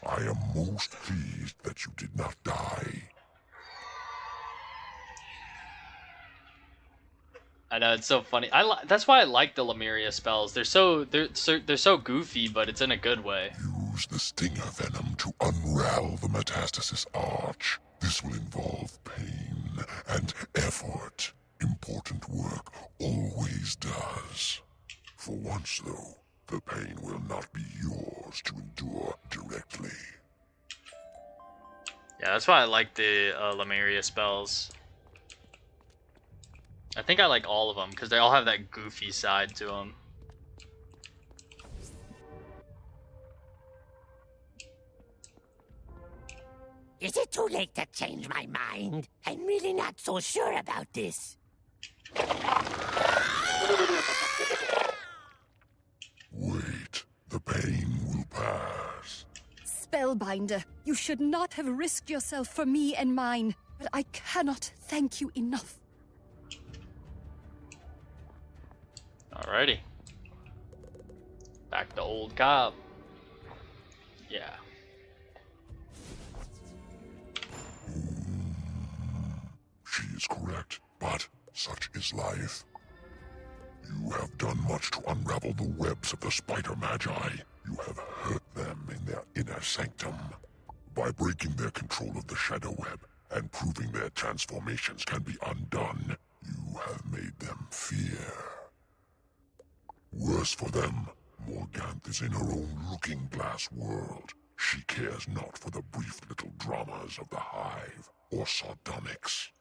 I am most pleased that you did not die. I know, it's so funny. That's why I like the Lemuria spells. They're so goofy, but it's in a good way. Use the stinger venom to unravel the metastasis arch. This will involve pain and effort. Important work always does. For once, though, the pain will not be yours to endure directly. Yeah, that's why I like the Lemuria spells. I think I like all of them because they all have that goofy side to them. Is it too late to change my mind? I'm really not so sure about this. Wait, the pain will pass. Spellbinder, you should not have risked yourself for me and mine, but I cannot thank you enough. Alrighty. Back to Old Cobb. Yeah. She is correct, but such is life. You have done much to unravel the webs of the spider magi. You have hurt them in their inner sanctum. By breaking their control of the shadow web and proving their transformations can be undone, you have made them fear. Worse for them, Morganth is in her own looking-glass world. She cares not for the brief little dramas of the Hive or Sardonyx.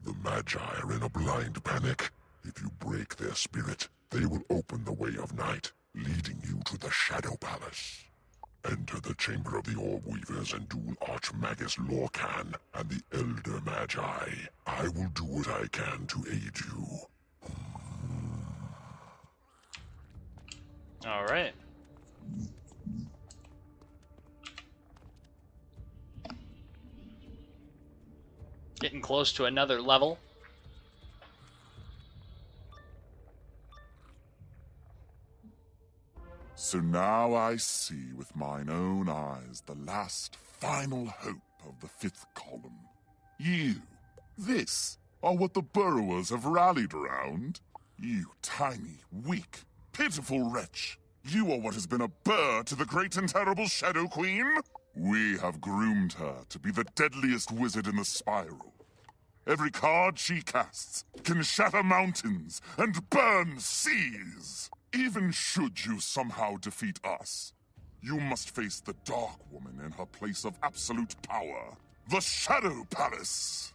The Magi are in a blind panic. If you break their spirit, they will open the way of night, leading you to the Shadow Palace. Enter the Chamber of the Orb Weavers and duel Archmagus Lorcan and the Elder Magi. I will do what I can to aid you. Alright. Getting close to another level. So now I see with mine own eyes the last final hope of the fifth column. You. This are what the burrowers have rallied around. You tiny, weak, pitiful wretch. You are what has been a burr to the great and terrible Shadow Queen. We have groomed her to be the deadliest wizard in the spiral. Every card she casts can shatter mountains and burn seas. Even should you somehow defeat us, you must face the Dark Woman in her place of absolute power, the Shadow Palace.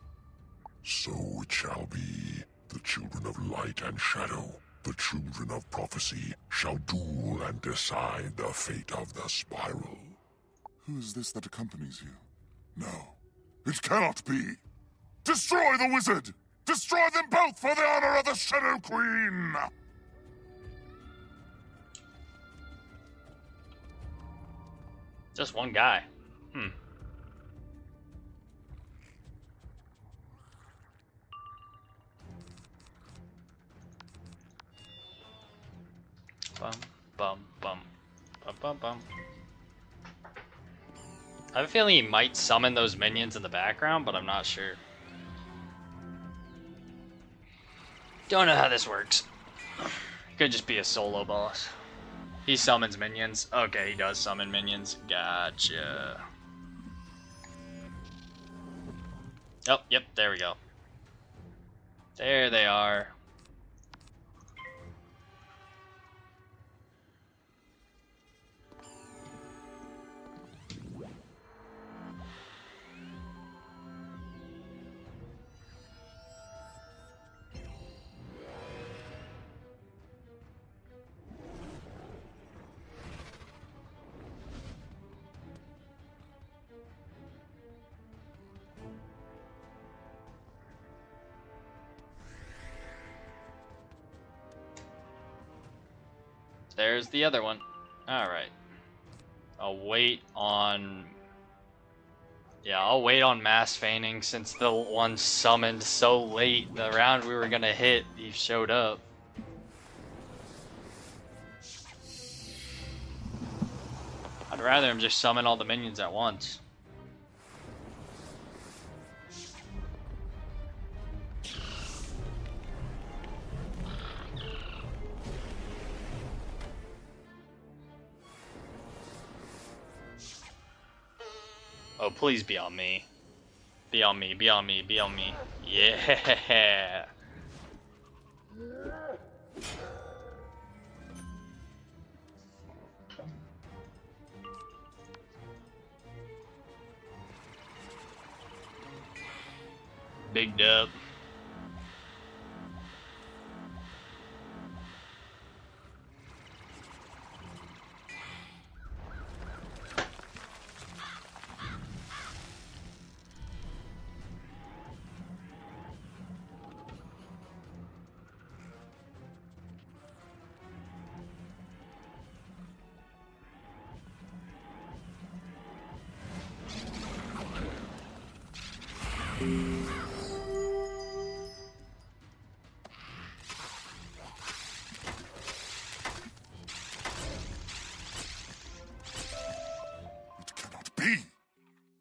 So it shall be. The children of light and shadow, the children of prophecy, shall duel and decide the fate of the spiral. Who is this that accompanies you? No, it cannot be. Destroy the wizard! Destroy them both for the honor of the Shadow Queen! Just one guy. Bum, bum, bum, bum, bum, bum. I have a feeling he might summon those minions in the background, but I'm not sure. Don't know how this works. Could just be a solo boss. He summons minions. Okay, he does summon minions. Gotcha. Oh, yep, there we go. There they are. There's the other one. Alright. I'll wait on... Yeah, I'll wait on mass feigning since the one summoned so late. The round we were gonna hit, he showed up. I'd rather him just summon all the minions at once. Oh, please be on me. Be on me, be on me, be on me. Yeah! Big dub.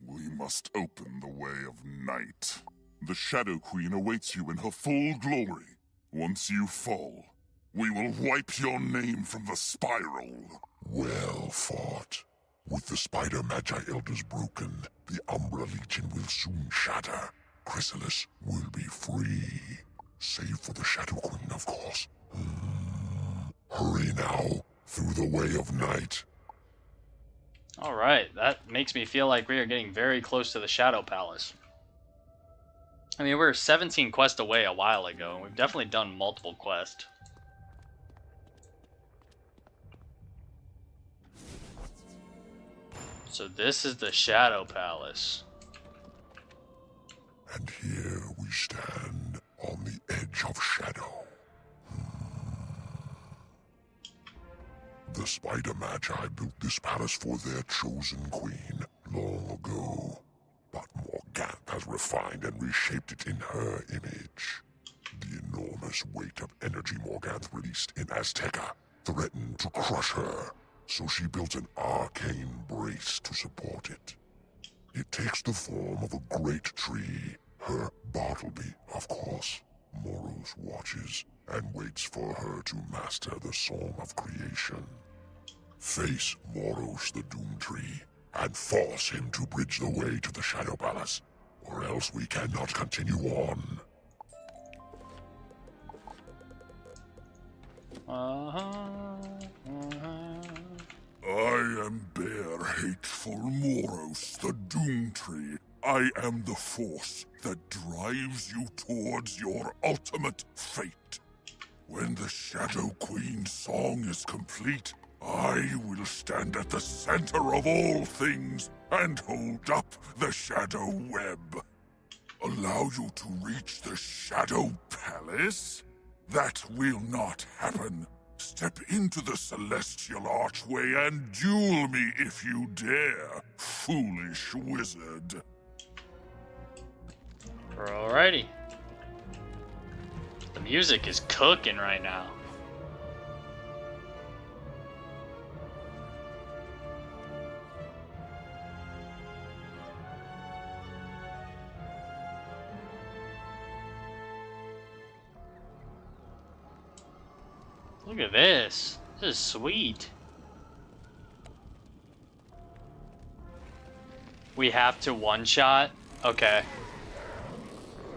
We must open the way of night. The Shadow Queen awaits you in her full glory. Once you fall, we will wipe your name from the spiral. Well fought. With the Spider Magi Elders broken, the Umbra Legion will soon shatter. Chrysalis will be free. Save for the Shadow Queen, of course. Hurry now, through the way of night. Alright, that makes me feel like we are getting very close to the Shadow Palace. I mean, we were 17 quests away a while ago, and we've definitely done multiple quests. So this is the Shadow Palace. And here we stand on the edge of shadow. The Spider Magi built this palace for their chosen queen long ago. But Morganth has refined and reshaped it in her image. The enormous weight of energy Morganth released in Azteca threatened to crush her, so she built an arcane brace to support it. It takes the form of a great tree, Her Bartleby, of course. Moros watches and waits for her to master the Song of Creation. Face Moros the Doomtree and force him to bridge the way to the Shadow Palace, or else we cannot continue on. I am Bear Hateful Moros, the Doomtree. I am the force that drives you towards your ultimate fate. When the Shadow Queen's song is complete, I will stand at the center of all things and hold up the Shadow Web. Allow you to reach the Shadow Palace? That will not happen. Step into the Celestial Archway and duel me if you dare, foolish wizard. Alrighty. The music is cooking right now. Look at this. This is sweet. We have to one-shot? Okay.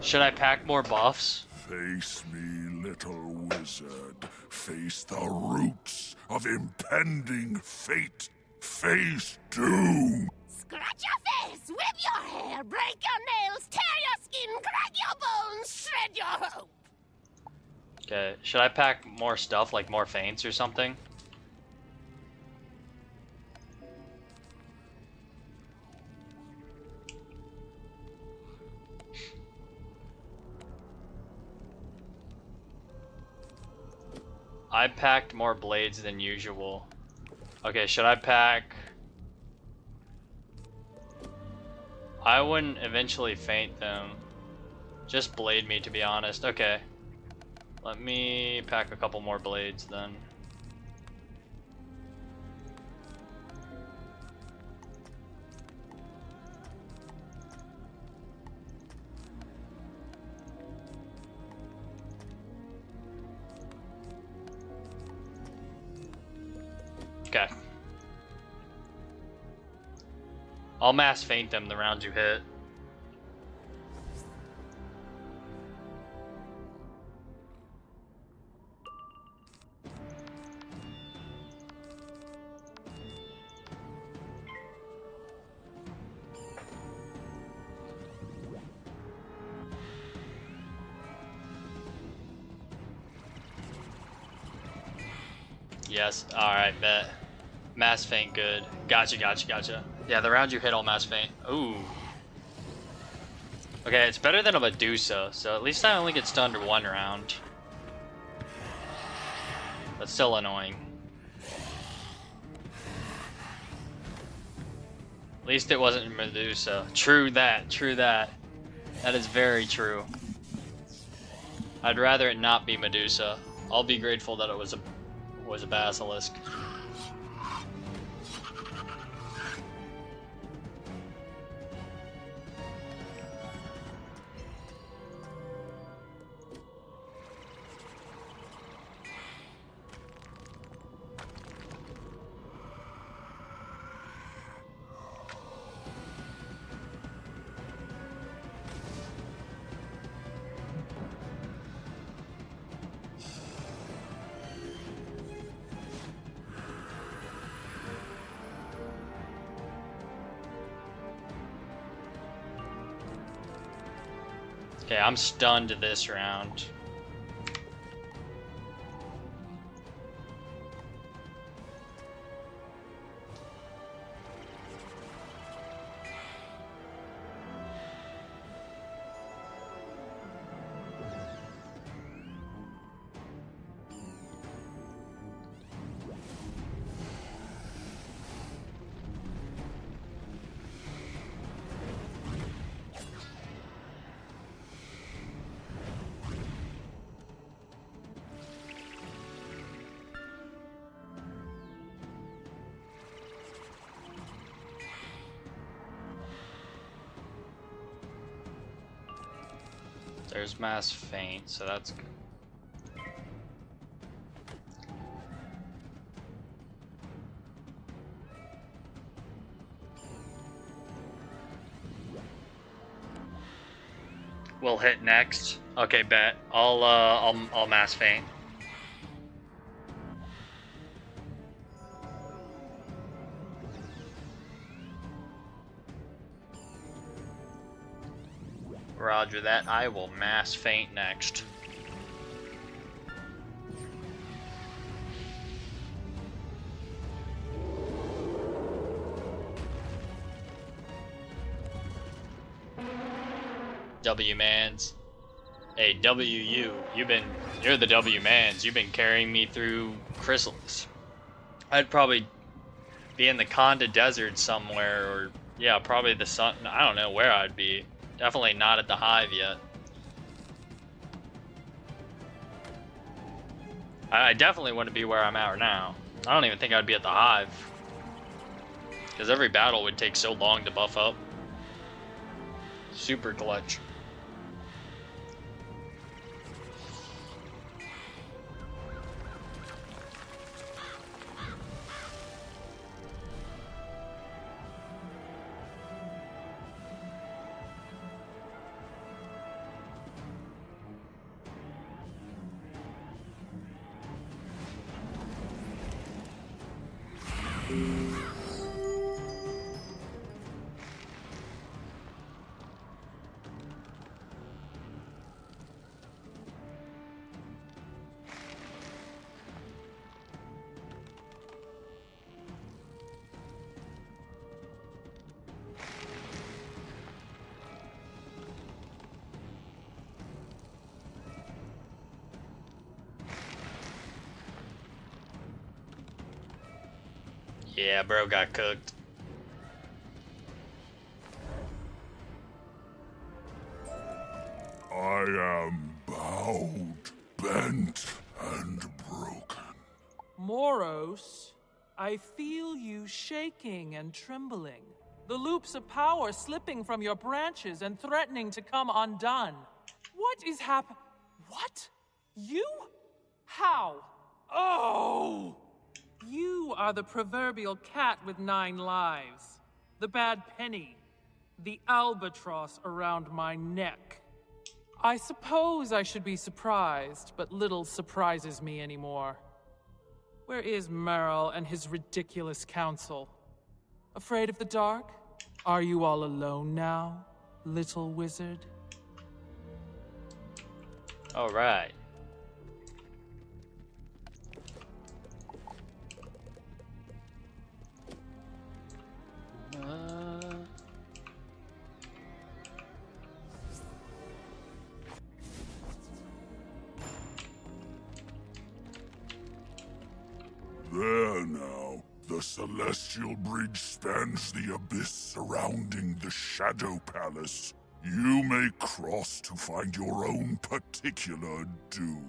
Should I pack more buffs? Face me, little wizard. Face the roots of impending fate. Face doom. Scratch your face, whip your hair, break your nails, tear your skin, crack your bones, shred your hope. Okay, should I pack more stuff, like more feints or something? I packed more blades than usual. Okay, should I pack... I wouldn't eventually feint them. Just blade me, to be honest. Okay. Let me pack a couple more blades then. Okay. I'll mass feint them the rounds you hit. Yes, alright, bet. Mass feint, good. Gotcha, gotcha, gotcha. Yeah, the round you hit, I'll mass feint. Ooh. Okay, it's better than a Medusa, so at least I only get stunned one round. That's still annoying. At least it wasn't Medusa. True that, true that. That is very true. I'd rather it not be Medusa. I'll be grateful that it was a basilisk. Okay, I'm stunned this round. There's mass faint, so that's good. We'll hit next. Okay, bet. I'll mass faint. Roger that. I will mass faint next. W-mans. Hey, WU, you're the W-mans. You've been carrying me through Chrysalis. I'd probably be in the Conda Desert somewhere, or yeah, probably the sun. I don't know where I'd be. Definitely not at the Hive yet. I definitely wouldn't be where I'm at right now. I don't even think I'd be at the Hive. Because every battle would take so long to buff up. Super clutch. Yeah, bro got cooked. I am bowed, bent, and broken. Moros, I feel you shaking and trembling. The loops of power slipping from your branches and threatening to come undone. What is happening? What? You? How? Oh! You are the proverbial cat with 9 lives. The bad penny. The albatross around my neck. I suppose I should be surprised, but little surprises me anymore. Where is Merrill and his ridiculous council? Afraid of the dark? Are you all alone now, little wizard? All right. There now. The celestial bridge spans the abyss surrounding the Shadow Palace. You may cross to find your own particular doom.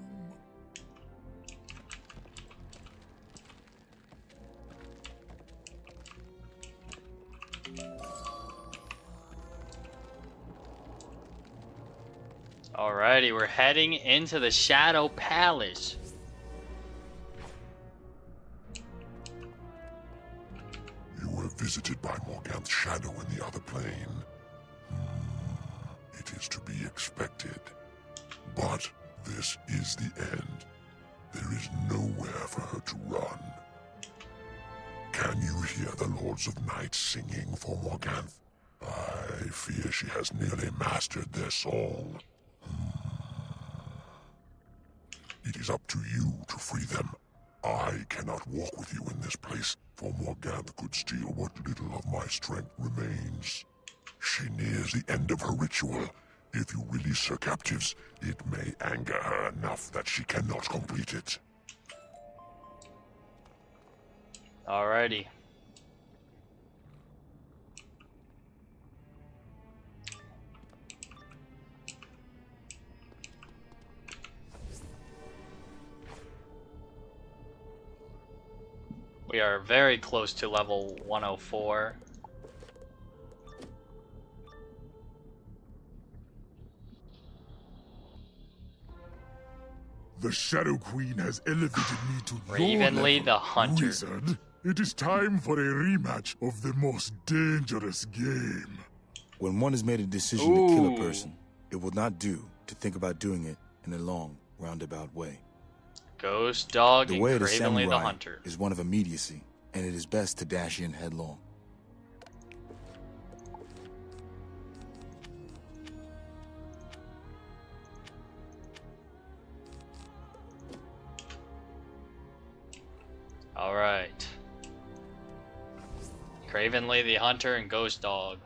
Alrighty, we're heading into the Shadow Palace. You were visited by Morganth's shadow in the other plane. It is to be expected. But this is the end. There is nowhere for her to run. Can you hear the Lords of Night singing for Morganth? I fear she has nearly mastered their song. It is up to you to free them. I cannot walk with you in this place, for Morganth could steal what little of my strength remains. She nears the end of her ritual. If you release her captives, it may anger her enough that she cannot complete it. Alrighty. We are very close to level 104. The Shadow Queen has elevated me to Ravenly your the level, Hunter. Wizard. It is time for a rematch of the most dangerous game. When one has made a decision to kill a person, it will not do to think about doing it in a long, roundabout way. Ghost Dog The and way of the Cravenly the samurai Hunter. is one of immediacy, and it is best to dash in headlong. Alright. Cravenly the Hunter and Ghost Dog.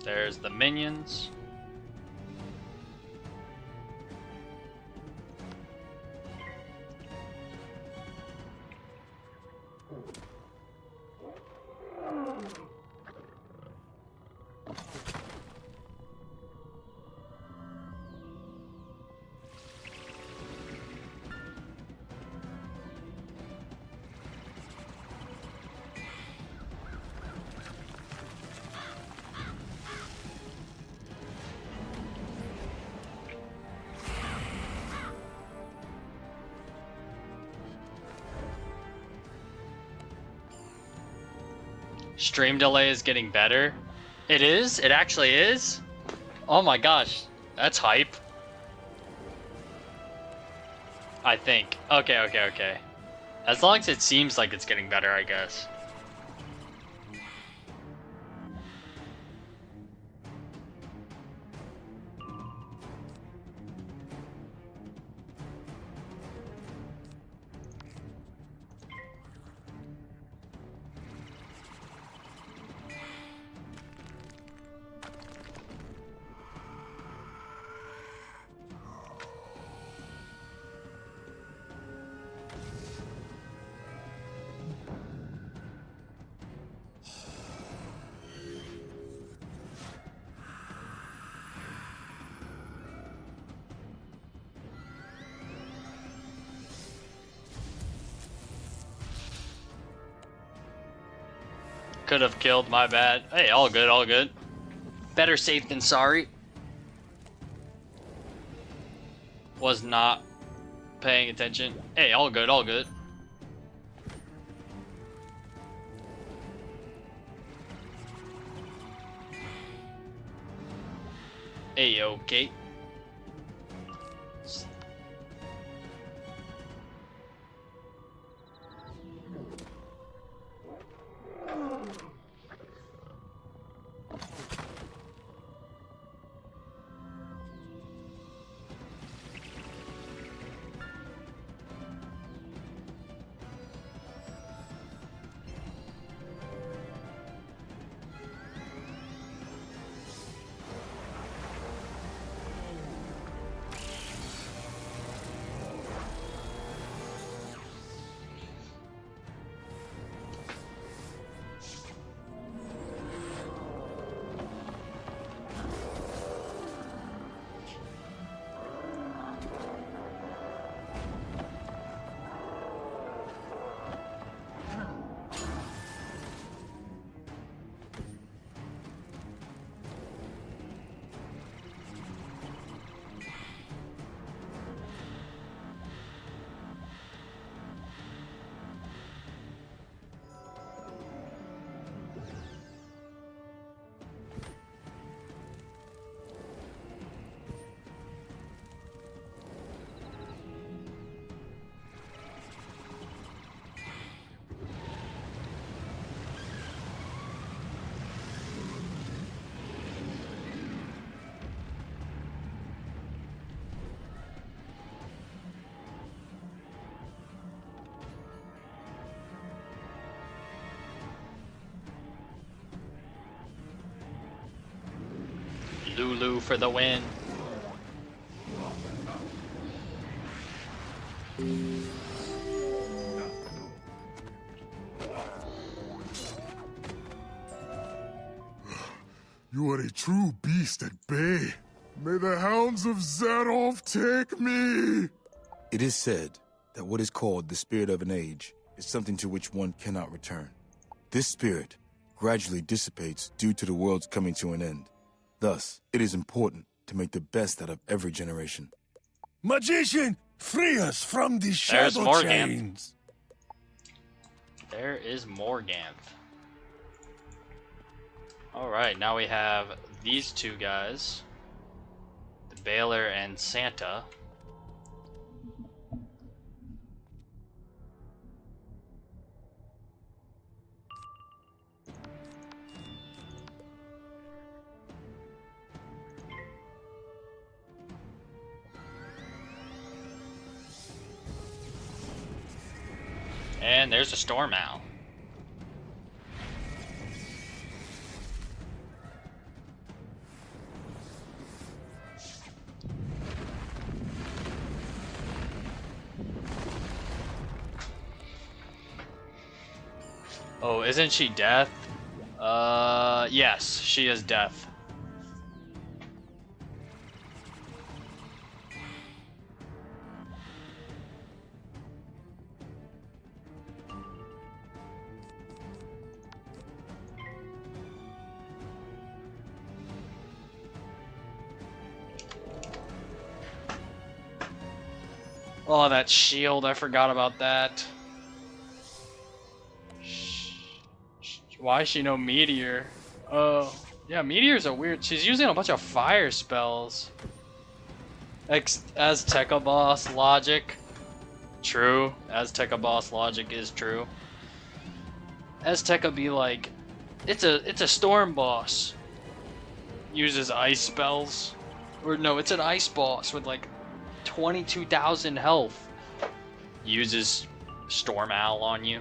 There's the minions. Stream delay is getting better. It is? It actually is? Oh my gosh. That's hype. I think. Okay. As long as it seems like it's getting better, I guess. Could have killed, my bad. Hey, all good, all good. Better safe than sorry. Was not paying attention. Hey, all good, all good. Hey, okay. Lou for the win. You are a true beast at bay. May the hounds of Zaroff take me! It is said that what is called the spirit of an age is something to which one cannot return. This spirit gradually dissipates due to the world's coming to an end. Thus, it is important to make the best out of every generation. Magician, free us from these shadow Morganth. chains! There is Morganth. Alright, now we have these two guys. The Baylor and Santa. And there's a Storm Owl. Oh, isn't she Death? Yes, she is Death. Oh, that shield, I forgot about that. Why is she no Meteor? Oh, yeah, Meteors are weird. She's using a bunch of fire spells. Azteca boss logic. True. Azteca boss logic is true. Azteca be like, it's a storm boss. Uses ice spells. Or no, it's an ice boss with like 22,000 health. Uses Storm Owl on you.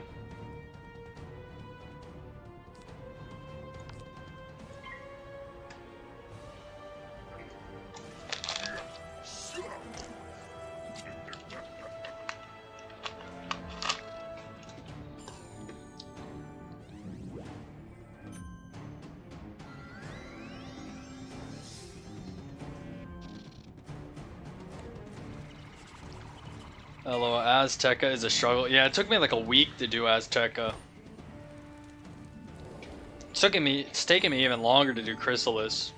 Hello, Azteca is a struggle. Yeah, it took me like a week to do Azteca. It's taking me even longer to do Chrysalis.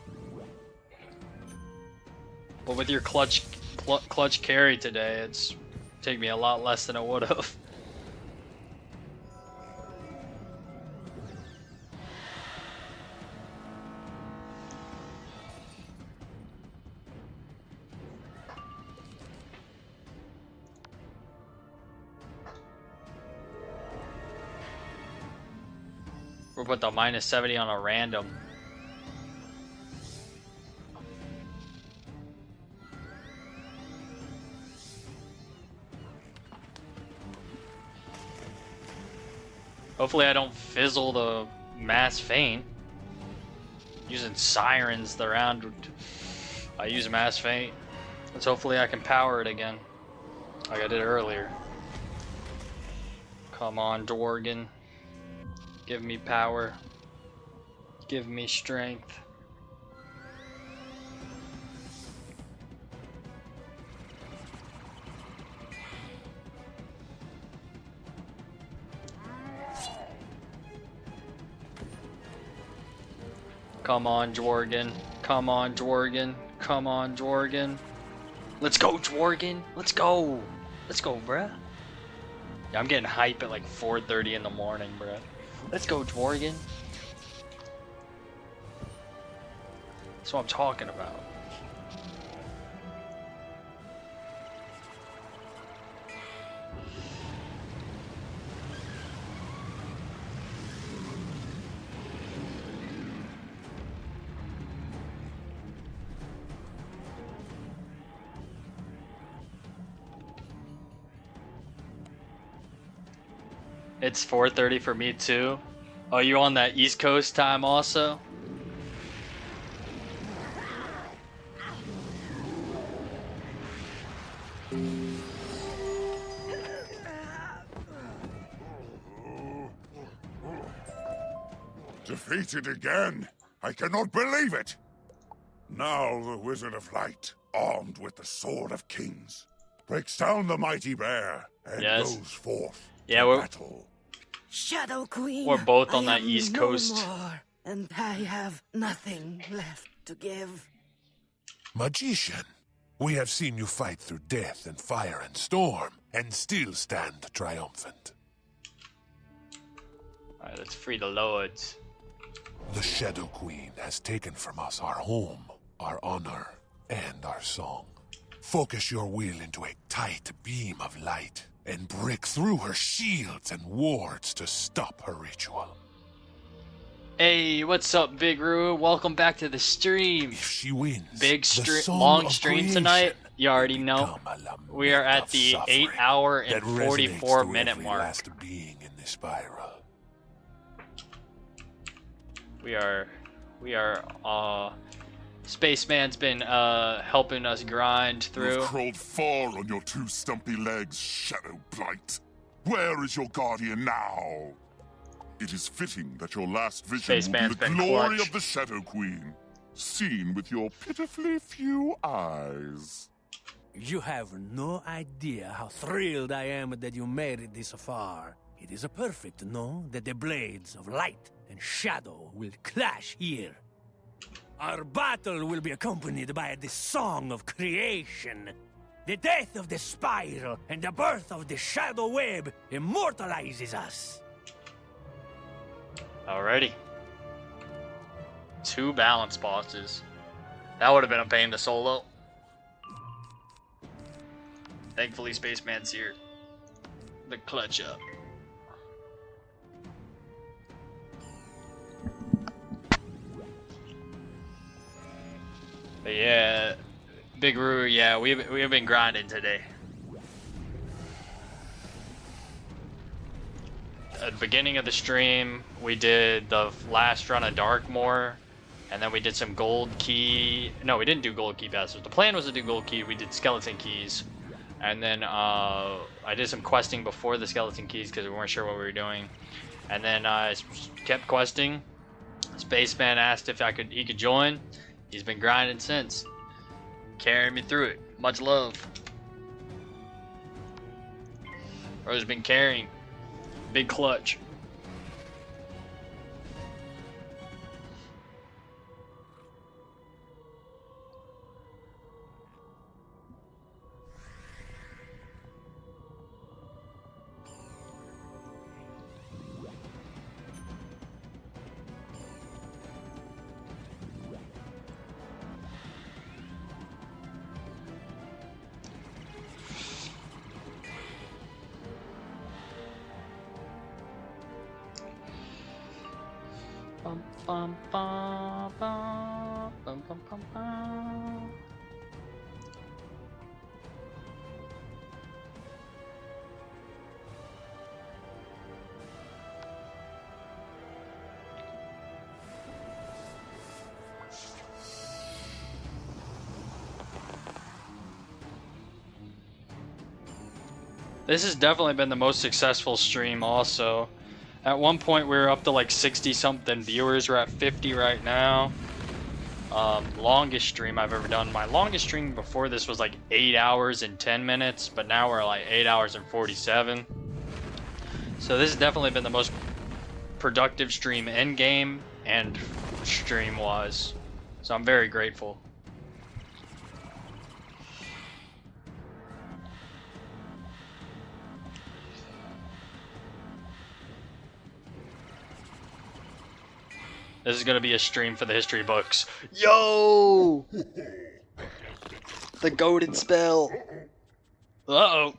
But with your clutch carry today, it's taken me a lot less than it would have. We'll put the minus 70 on a random. Hopefully I don't fizzle the mass faint. Using sirens the round I use mass faint. Let's hopefully I can power it again. Like I did earlier. Come on, Dworgen. Give me power. Give me strength. Come on, Dworgen. Come on, Dworgen. Come on, Dworgen. Let's go, Dworgen. Let's go. Let's go, bruh. Yeah, I'm getting hype at like 4:30 in the morning, bruh. Let's go, Dworgen. That's what I'm talking about. It's 4:30 for me too. Oh, you on that East Coast time also? Defeated again? I cannot believe it! Now the Wizard of Light, armed with the Sword of Kings, breaks down the mighty bear and goes forth to battle. Shadow Queen, We're both on I that am East no Coast. more, and I have nothing left to give. Magician, we have seen you fight through death and fire and storm, and still stand triumphant. Alright, let's free the lords. The Shadow Queen has taken from us our home, our honor, and our song. Focus your will into a tight beam of light, and break through her shields and wards to stop her ritual. Hey, what's up, Big Roo? Welcome back to the stream. If she wins, Big song long of stream creation tonight. You already know. We are at the 8 hour and that resonates 44 to minute every mark. last being in this spiral. We are Spaceman's been helping us grind through. You've crawled far on your two stumpy legs, Shadow Blight. Where is your guardian now? It is fitting that your last vision will be the glory of the Shadow Queen, seen with your pitifully few eyes. You have no idea how thrilled I am that you made it this far. It is perfect, no, that the blades of light and shadow will clash here. Our battle will be accompanied by the song of creation. The death of the spiral and the birth of the shadow web immortalizes us. Alrighty. 2 balance bosses. That would have been a pain to solo. Thankfully, Spaceman's here. The clutch up. But yeah, Big Roo, yeah, we have been grinding today. At the beginning of the stream, we did the last run of Darkmoor, and then we did some gold key. No, we didn't do gold key passes. The plan was to do gold key. We did skeleton keys, and then I did some questing before the skeleton keys because we weren't sure what we were doing, and then I kept questing. Spaceman asked if he could join. He's been grinding since, carrying me through it. Much love. Bro's been carrying. Big clutch. Bum, bum, bum, bum, bum, bum, bum, bum. This has definitely been the most successful stream also. At one point we were up to like 60 something viewers. We're at 50 right now. Longest stream I've ever done. My longest stream before this was like 8 hours and 10 minutes, but now we're like 8 hours and 47. So this has definitely been the most productive stream in game and stream wise. So I'm very grateful. This is gonna be a stream for the history books. Yo! The goaded spell. Uh-oh.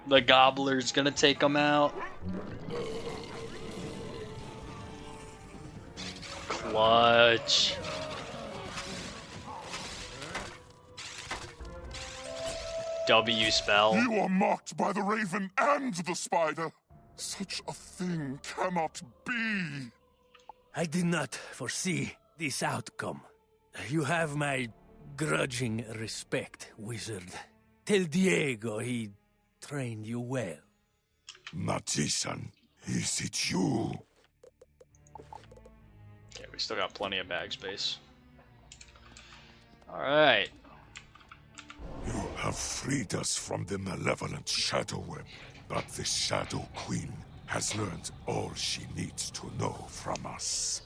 The gobbler's gonna take him out. Clutch. W spell. You are mocked by the raven and the spider. Such a thing cannot be! I did not foresee this outcome. You have my grudging respect, wizard. Tell Diego he trained you well. Magician, is it you? Okay, we still got plenty of bag space. Alright. You have freed us from the malevolent Shadow Web, but the Shadow Queen has learned all she needs to know from us.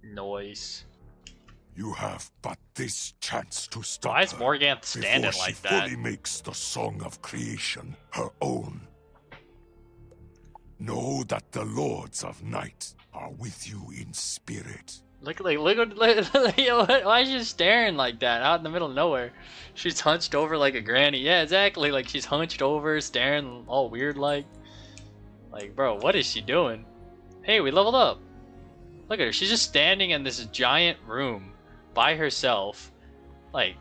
Noise. You have but this chance to stop Why is her Morganth standing before like she that? fully makes the Song of Creation her own. Know that the Lords of Night are with you in spirit. Look, why is she staring like that out in the middle of nowhere? She's hunched over like a granny. Yeah, exactly. Like she's hunched over, staring all weird like. Like, bro, what is she doing? Hey, we leveled up. Look at her. She's just standing in this giant room by herself. Like,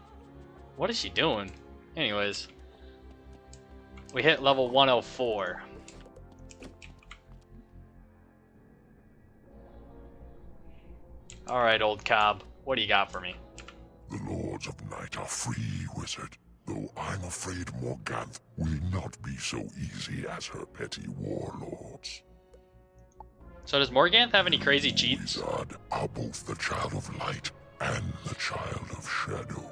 what is she doing? Anyways, we hit level 104. Alright, old cob. What do you got for me? The Lords of Night are free, wizard. Though I'm afraid Morganth will not be so easy as her petty warlords. So does Morganth have any crazy cheats? Wizard are both the Child of Light and the Child of Shadow.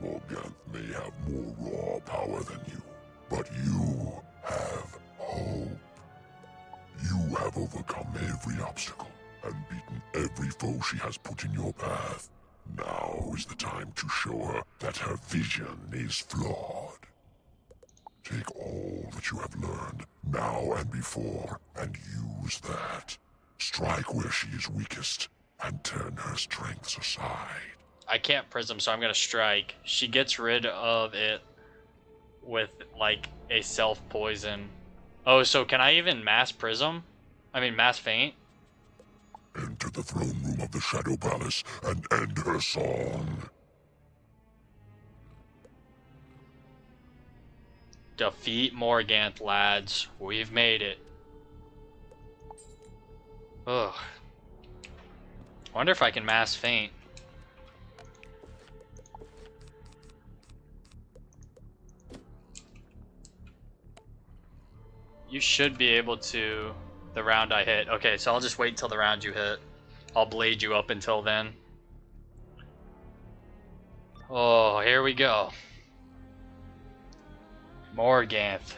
Morganth may have more raw power than you, but you have hope. You have overcome every obstacle and beaten every foe she has put in your path. Now is the time to show her that her vision is flawed. Take all that you have learned, now and before, and use that. Strike where she is weakest, and turn her strengths aside. I can't prism, so I'm gonna strike. She gets rid of it with, like, a self-poison. Oh, so can I even mass prism? I mean, mass faint? Enter the throne room of the Shadow Palace and end her song. Defeat Morganth, lads. We've made it. Ugh. Wonder if I can mass faint. You should be able to the round I hit. Okay, so I'll just wait until the round you hit. I'll blade you up until then. Oh, here we go. Morganth.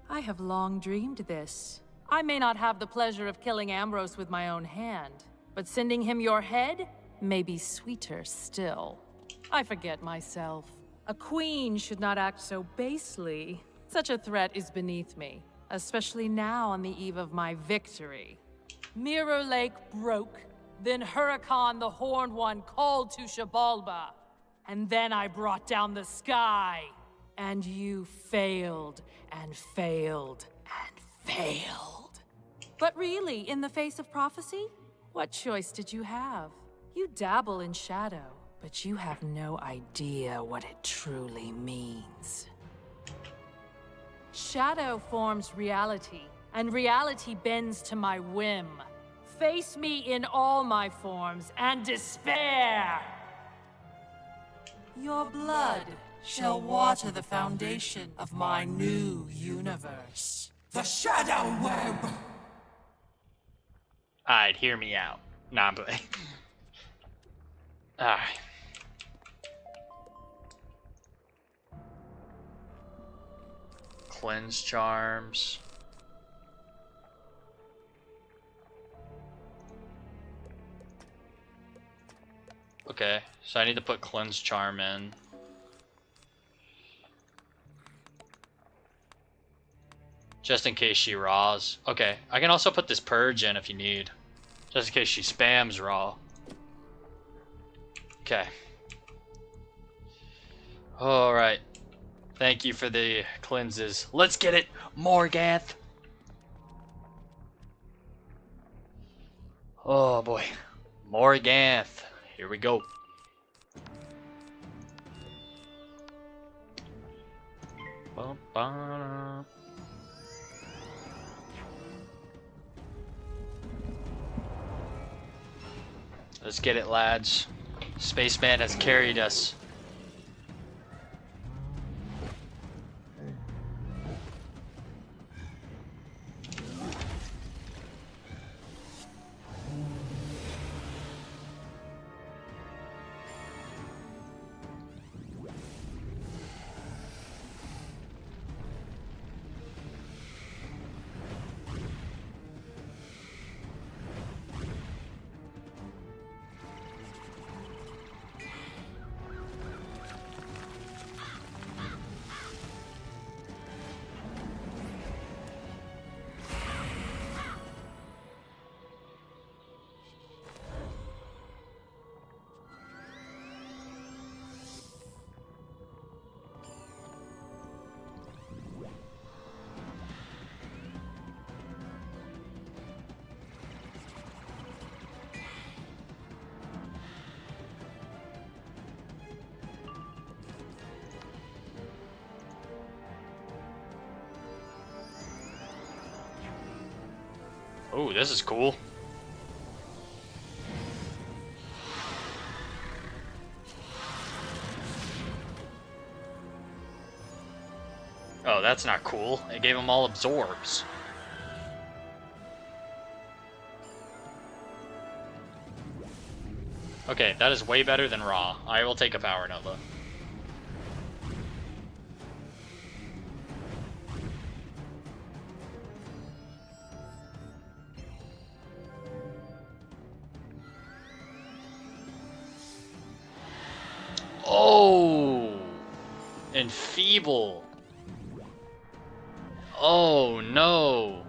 I have long dreamed this. I may not have the pleasure of killing Ambrose with my own hand, but sending him your head may be sweeter still. I forget myself. A queen should not act so basely. Such a threat is beneath me, especially now on the eve of my victory. Mirror Lake broke, then Huracan the Horned One called to Shabalba, and then I brought down the sky. And you failed, and failed, and failed. But really, in the face of prophecy, what choice did you have? You dabble in shadow, but you have no idea what it truly means. Shadow forms reality, and reality bends to my whim. Face me in all my forms, and despair! Your blood shall water the foundation of my new universe. The Shadow Web! Alright, hear me out. Nah, I'm playing. Alright. Cleanse charms. Okay, so I need to put cleanse charm in. Just in case she raws. Okay, I can also put this purge in if you need. Just in case she spams raw. Okay. Alright. Thank you for the cleanses. Let's get it, Morganth! Oh boy. Morganth. Here we go. Bum, bum. Let's get it, lads. Spaceman has carried us. Oh, this is cool. Oh, that's not cool. It gave them all absorbs. Okay, that is way better than raw. I will take a power nova. Oh, enfeeble. Oh no.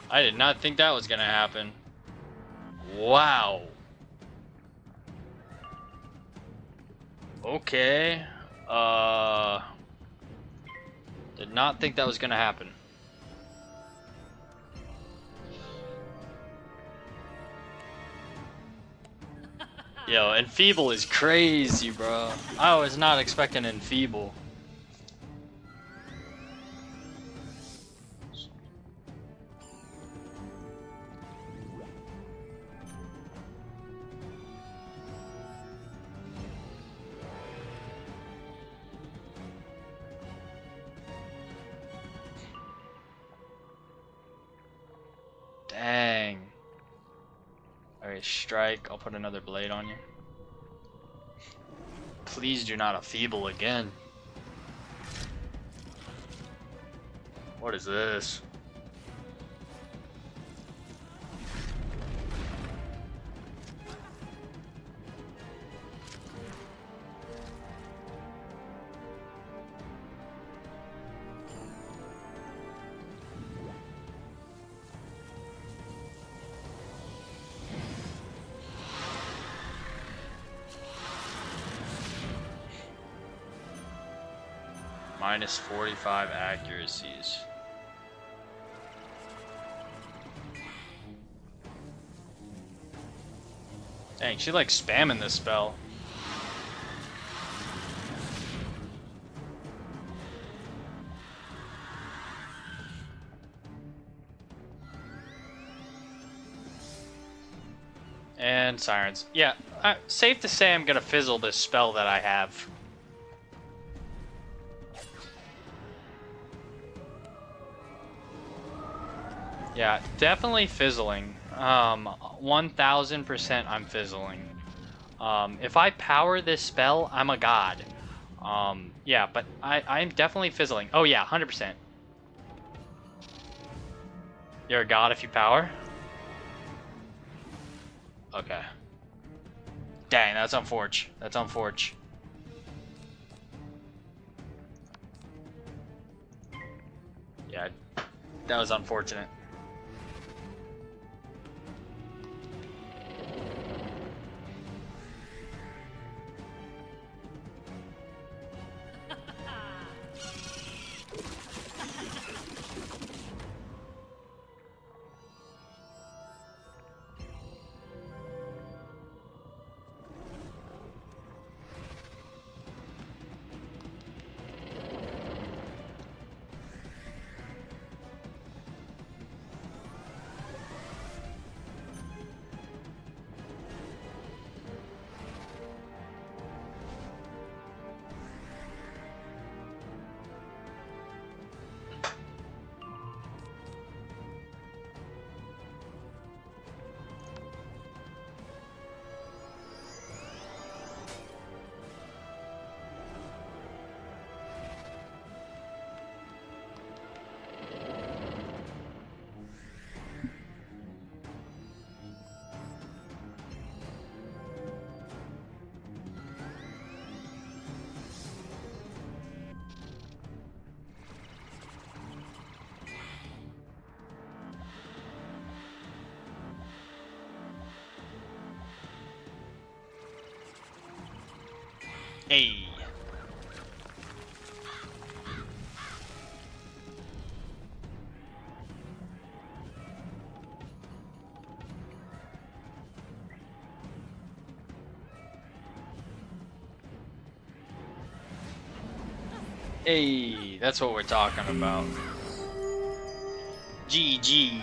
I did not think that was gonna happen. Wow. Okay. Did not think that was gonna happen. Yo, enfeeble is crazy, bro. I was not expecting enfeeble. Dang. Alright, strike. I'll put another blade on you. Please do not enfeeble again. What is this? Minus 45 accuracies. Dang, she like spamming this spell. And sirens. Yeah, safe to say I'm gonna fizzle this spell that I have. Yeah, definitely fizzling. 1000% I'm fizzling. If I power this spell, I'm a god. Yeah, but I'm definitely fizzling. Oh yeah, 100%. You're a god if you power? Okay. Dang, that's unfortunate. That's unfortunate. Yeah, that was unfortunate. Hey. Hey, that's what we're talking about. GG.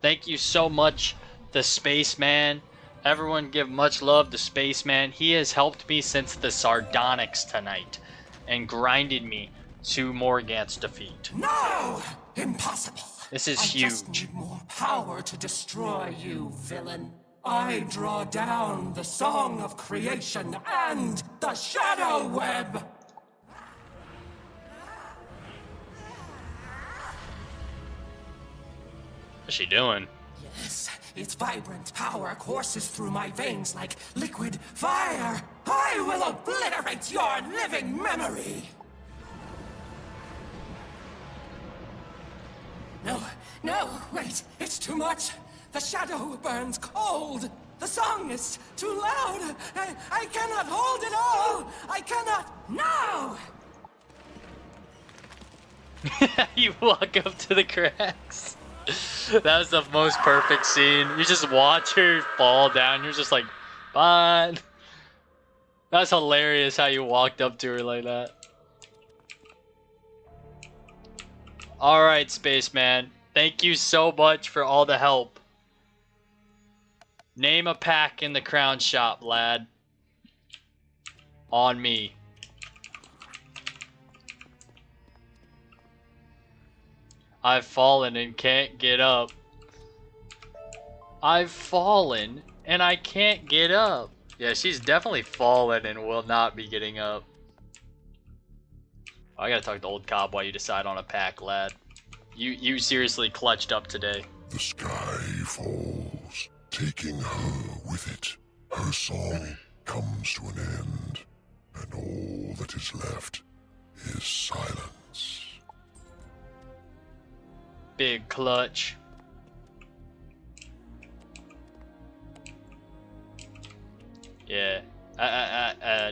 Thank you so much, the Spaceman. Everyone give much love to Spaceman. He has helped me since the Sardonyx tonight and grinded me to Morgant's defeat. No! Impossible. This is I huge. just need more power to destroy you, villain. I draw down the Song of Creation and the Shadow Web. What's she doing? Yes, its vibrant power courses through my veins like liquid fire. I will obliterate your living memory. No, wait, it's too much. The shadow burns cold. The song is too loud. I cannot hold it all. I cannot. No! You walk up to the cracks. That was the most perfect scene. You just watch her fall down. You're just like, fine. That's hilarious how you walked up to her like that. Alright, Spaceman. Thank you so much for all the help. Name a pack in the crown shop, lad. On me. I've fallen and can't get up. I've fallen and I can't get up. Yeah, she's definitely fallen and will not be getting up. I gotta talk to Old Cobb while you decide on a pack, lad. You seriously clutched up today. The sky falls, taking her with it. Her song comes to an end, and all that is left is silence. Big clutch. Yeah.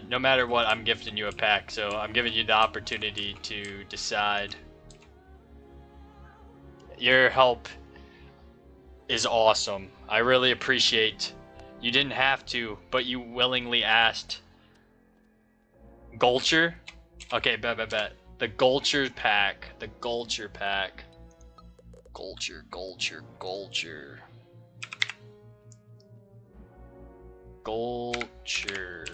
No matter what, I'm gifting you a pack, so I'm giving you the opportunity to decide. Your help is awesome. I really appreciate. You didn't have to, but you willingly asked. Gulcher? Okay, bet. The Gulcher pack. The Gulcher pack. Gulcher. Gulcher.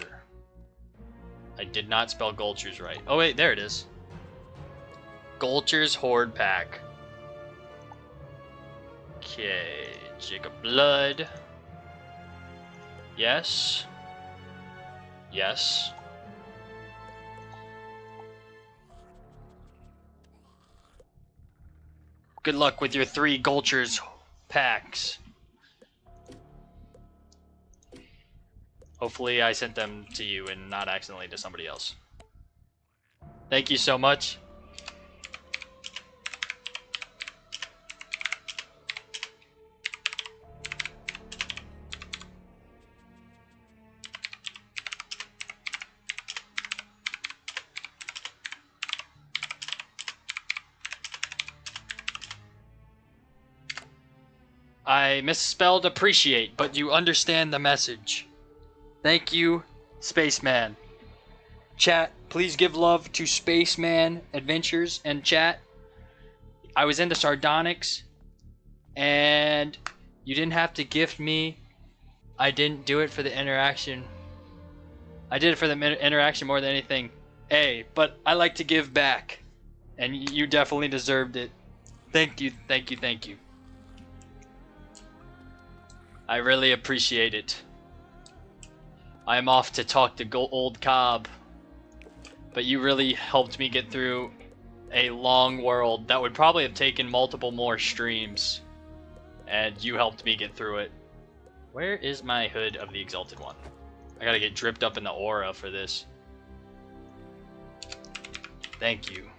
I did not spell Gulchers right. Oh wait, there it is. Gulcher's Horde Pack. Okay, Jacob Blood. Yes. Yes. Good luck with your 3 Gulchers packs. Hopefully I sent them to you and not accidentally to somebody else. Thank you so much. I misspelled appreciate, but you understand the message. Thank you, Spaceman. Chat, please give love to Spaceman Adventures and chat. I was into Sardonyx, and you didn't have to gift me. I didn't do it for the interaction. I did it for the interaction more than anything. Hey, but I like to give back, and you definitely deserved it. Thank you. I really appreciate it. I'm off to talk to Old Cobb. but you really helped me get through a long world that would probably have taken multiple more streams, and you helped me get through it. Where is my Hood of the Exalted One? I gotta get dripped up in the aura for this. Thank you.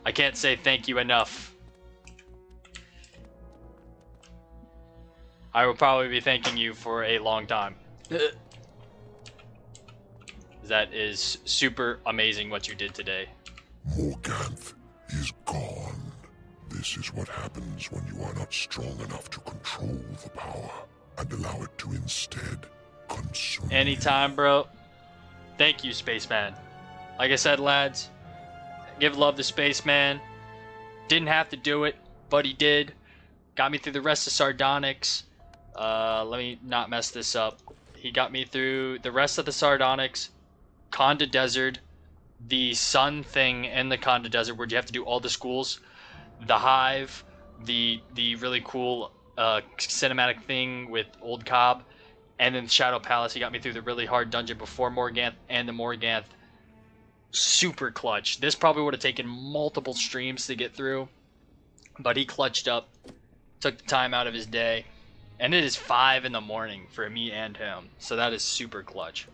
I can't say thank you enough. I will probably be thanking you for a long time. That is super amazing what you did today. Morganth is gone. This is what happens when you are not strong enough to control the power and allow it to instead consume. Anytime, bro. Thank you, Spaceman. Like I said, lads, give love to Spaceman. Didn't have to do it, but he did. Got me through the rest of Sardonyx. Let me not mess this up. He got me through the rest of the Sardonyx, Conda Desert, the sun thing in the Conda Desert where you have to do all the schools, the Hive, the really cool cinematic thing with Old Cobb, and then Shadow Palace. He got me through the really hard dungeon before Morganth and the Morganth. Super clutch. This probably would have taken multiple streams to get through, but he clutched up, took the time out of his day, and it is 5 in the morning for me and him, so that is super clutch.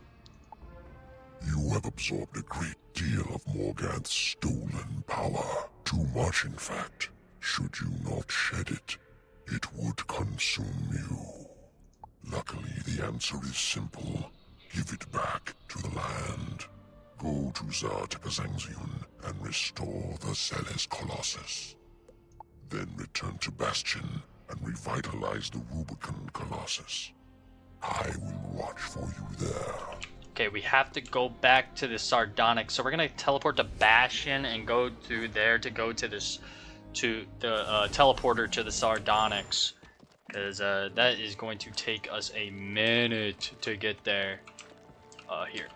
You have absorbed a great deal of Morganth's stolen power. Too much, in fact. Should you not shed it, it would consume you. Luckily, the answer is simple. Give it back to the land. Go to Zartepazangziun and restore the Zealous Colossus. Then return to Bastion and revitalize the Rubicon Colossus. I will watch for you there. Okay, we have to go back to the Sardonyx, so we're gonna teleport to Bastion and go to there to go to this, to the teleporter to the Sardonyx, because that is going to take us a minute to get there. Here.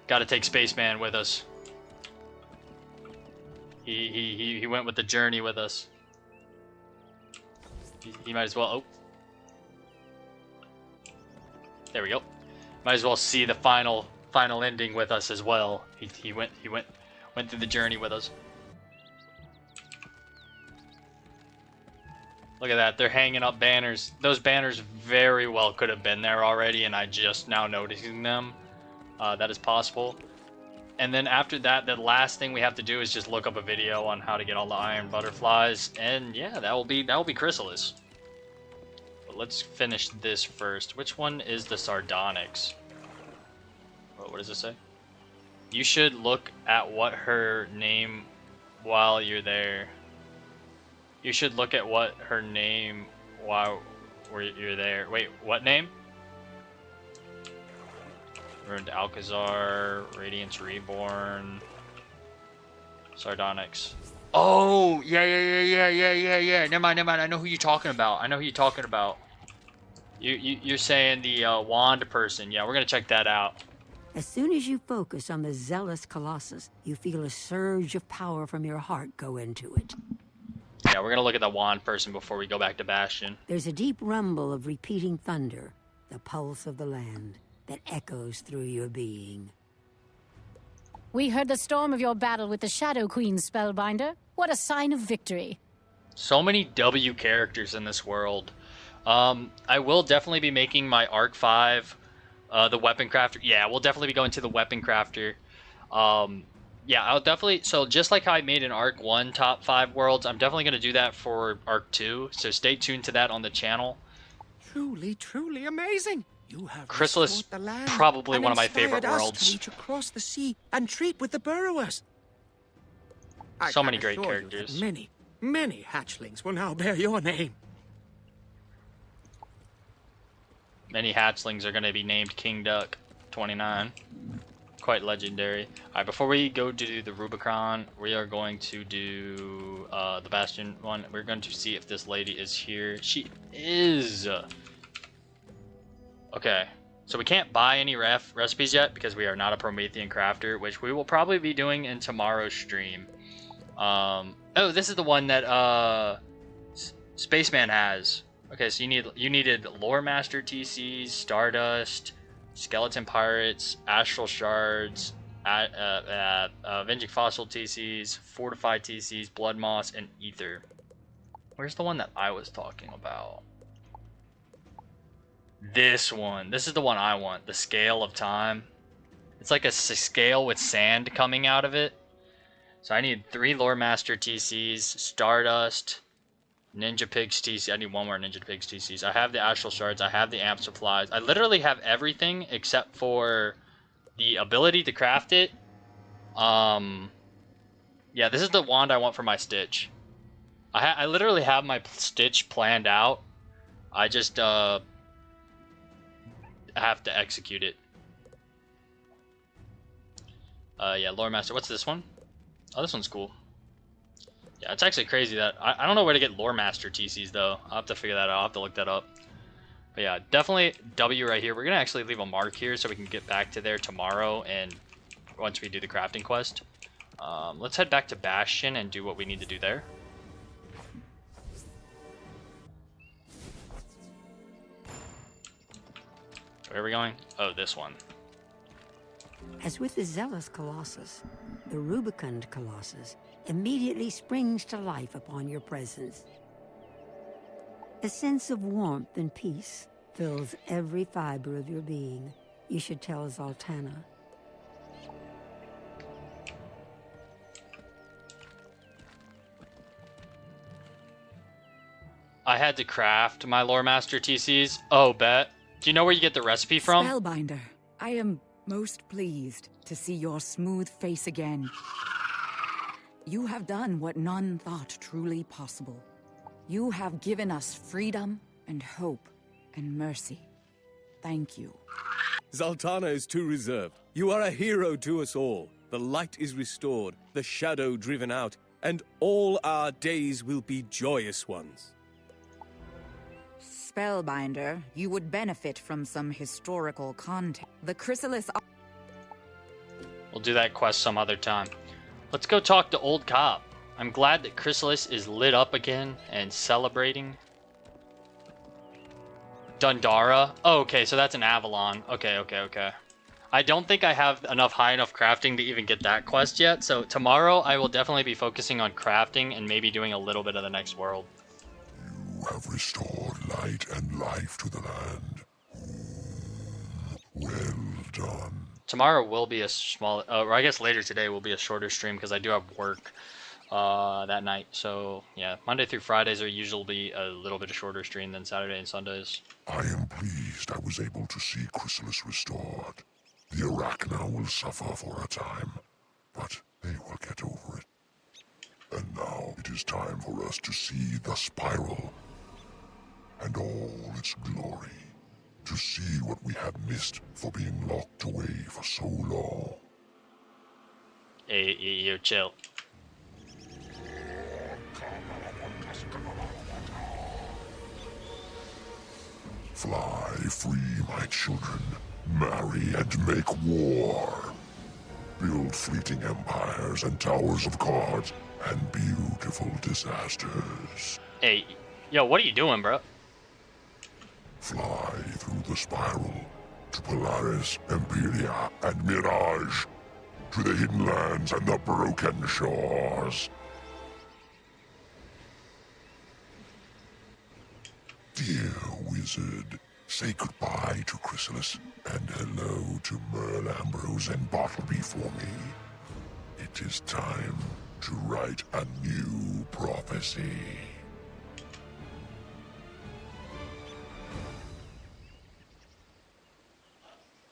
Gotta take Spaceman with us. He went with the journey with us. He might as well. Oh, there we go. Might as well see the final ending with us as well. He went through the journey with us. Look at that, they're hanging up banners. Those banners very well could have been there already, and I just now noticing them. That is possible. And then after that, the last thing we have to do is just look up a video on how to get all the iron butterflies, and yeah, that will be Chrysalis. But let's finish this first. Which one is the Sardonyx? What does it say? You should look at what her name while you're there. You should look at what her name while you're there. Wait, what name? Ruined Alcazar, Radiance Reborn, Sardonyx. Oh, yeah. Never mind. I know who you're talking about. You're saying the wand person. Yeah, we're gonna check that out. As soon as you focus on the Zealous Colossus, you feel a surge of power from your heart go into it. Yeah, we're gonna look at the wand person before we go back to Bastion. There's a deep rumble of repeating thunder, the pulse of the land, that echoes through your being. We heard the storm of your battle with the Shadow Queen, Spellbinder. What a sign of victory. So many W characters in this world. I will definitely be making my Arc 5, the Weapon Crafter. Yeah, we'll definitely be going to the Weapon Crafter. Yeah, I'll definitely... So just like how I made an Arc 1 top 5 worlds, I'm definitely going to do that for Arc 2. So stay tuned to that on the channel. Truly, truly amazing. You have Chrysalis, restored the land probably and one of my favorite inspired us worlds. to reach across the sea and treat with the burrowers. So I many can great assure you that characters. Many hatchlings will now bear your name. Many hatchlings are going to be named King Duck 29. Quite legendary. Alright, before we go to do the Rubicon, we are going to do the Bastion one. We're going to see if this lady is here. She is! Okay, so we can't buy any recipes yet because we are not a Promethean crafter, which we will probably be doing in tomorrow's stream. Oh, this is the one that Spaceman has. Okay, so you needed Lore Master TCs, Stardust, Skeleton Pirates, Astral Shards, Avenging Fossil TCs, Fortified TCs, Blood Moss, and Ether. Where's the one that I was talking about? This one. This is the one I want. The Scale of Time. It's like a scale with sand coming out of it. So I need 3 Lore Master TCs, Stardust, Ninja Pigs TC. I need 1 more Ninja Pigs TCs. I have the Astral Shards. I have the Amp Supplies. I literally have everything except for the ability to craft it. Yeah, this is the wand I want for my Stitch. I literally have my Stitch planned out. I just have to execute it. Yeah, Lore Master. What's this one? Oh, this one's cool. Yeah, it's actually crazy that I don't know where to get Lore Master TCs though. I'll have to figure that out. I'll have to look that up. But yeah, definitely W right here. We're gonna actually leave a mark here so we can get back to there tomorrow and once we do the crafting quest. Let's head back to Bastion and do what we need to do there. Where are we going? Oh, this one. As with the zealous Colossus, the rubicund Colossus immediately springs to life upon your presence. A sense of warmth and peace fills every fiber of your being. You should tell Zoltana. I had to craft my Lore Master TCs. Oh, bet. Do you know where you get the recipe from? Spellbinder, I am most pleased to see your smooth face again. You have done what none thought truly possible. You have given us freedom and hope and mercy. Thank you. Zoltana is too reserved. You are a hero to us all. The light is restored, the shadow driven out, and all our days will be joyous ones. Spellbinder, you would benefit from some historical context. The Chrysalis... We'll do that quest some other time. Let's go talk to Old Cop. I'm glad that Chrysalis is lit up again and celebrating. Dundara. Oh, okay, so that's an Avalon. Okay. I don't think I have high enough crafting to even get that quest yet, so tomorrow I will definitely be focusing on crafting and maybe doing a little bit of the next world. You have restored light and life to the land. Well done. Tomorrow will be a small, or I guess later today will be a shorter stream because I do have work that night. So yeah, Monday through Fridays are usually a little bit of shorter stream than Saturday and Sundays. I am pleased I was able to see Chrysalis restored. The Arachna will suffer for a time, but they will get over it. And now it is time for us to see the spiral and all its glory. To see what we have missed for being locked away for so long. Hey, yo, chill. Fly free, my children. Marry and make war. Build fleeting empires and towers of cards and beautiful disasters. Hey, yo, what are you doing, bro? Fly through the spiral to Polaris, Empiria, and Mirage, to the hidden lands and the broken shores. Dear wizard, say goodbye to Chrysalis and hello to Merle Ambrose and Bartleby for me. It is time to write a new prophecy.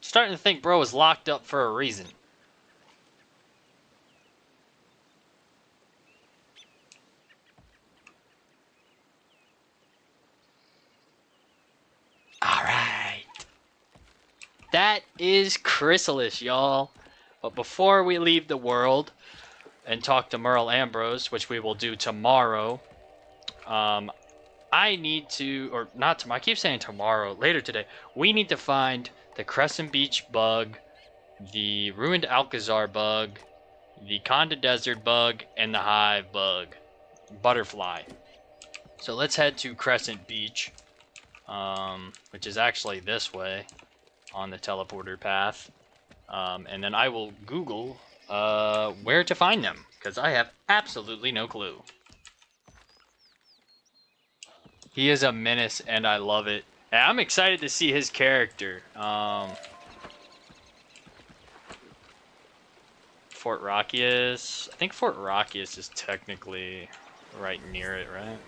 Starting to think bro was locked up for a reason. Alright. That is Chrysalis, y'all. But before we leave the world and talk to Merle Ambrose, which we will do tomorrow, I need to, or not tomorrow, I keep saying tomorrow, later today, we need to find the Crescent Beach bug, the Ruined Alcazar bug, the Conda Desert bug, and the Hive bug. Butterfly. So let's head to Crescent Beach, which is actually this way. on the teleporter path. And then I will Google where to find them, because I have absolutely no clue. He is a menace, and I love it. And I'm excited to see his character. Fort Rockius. I think Fort Rockius is technically right near it, right?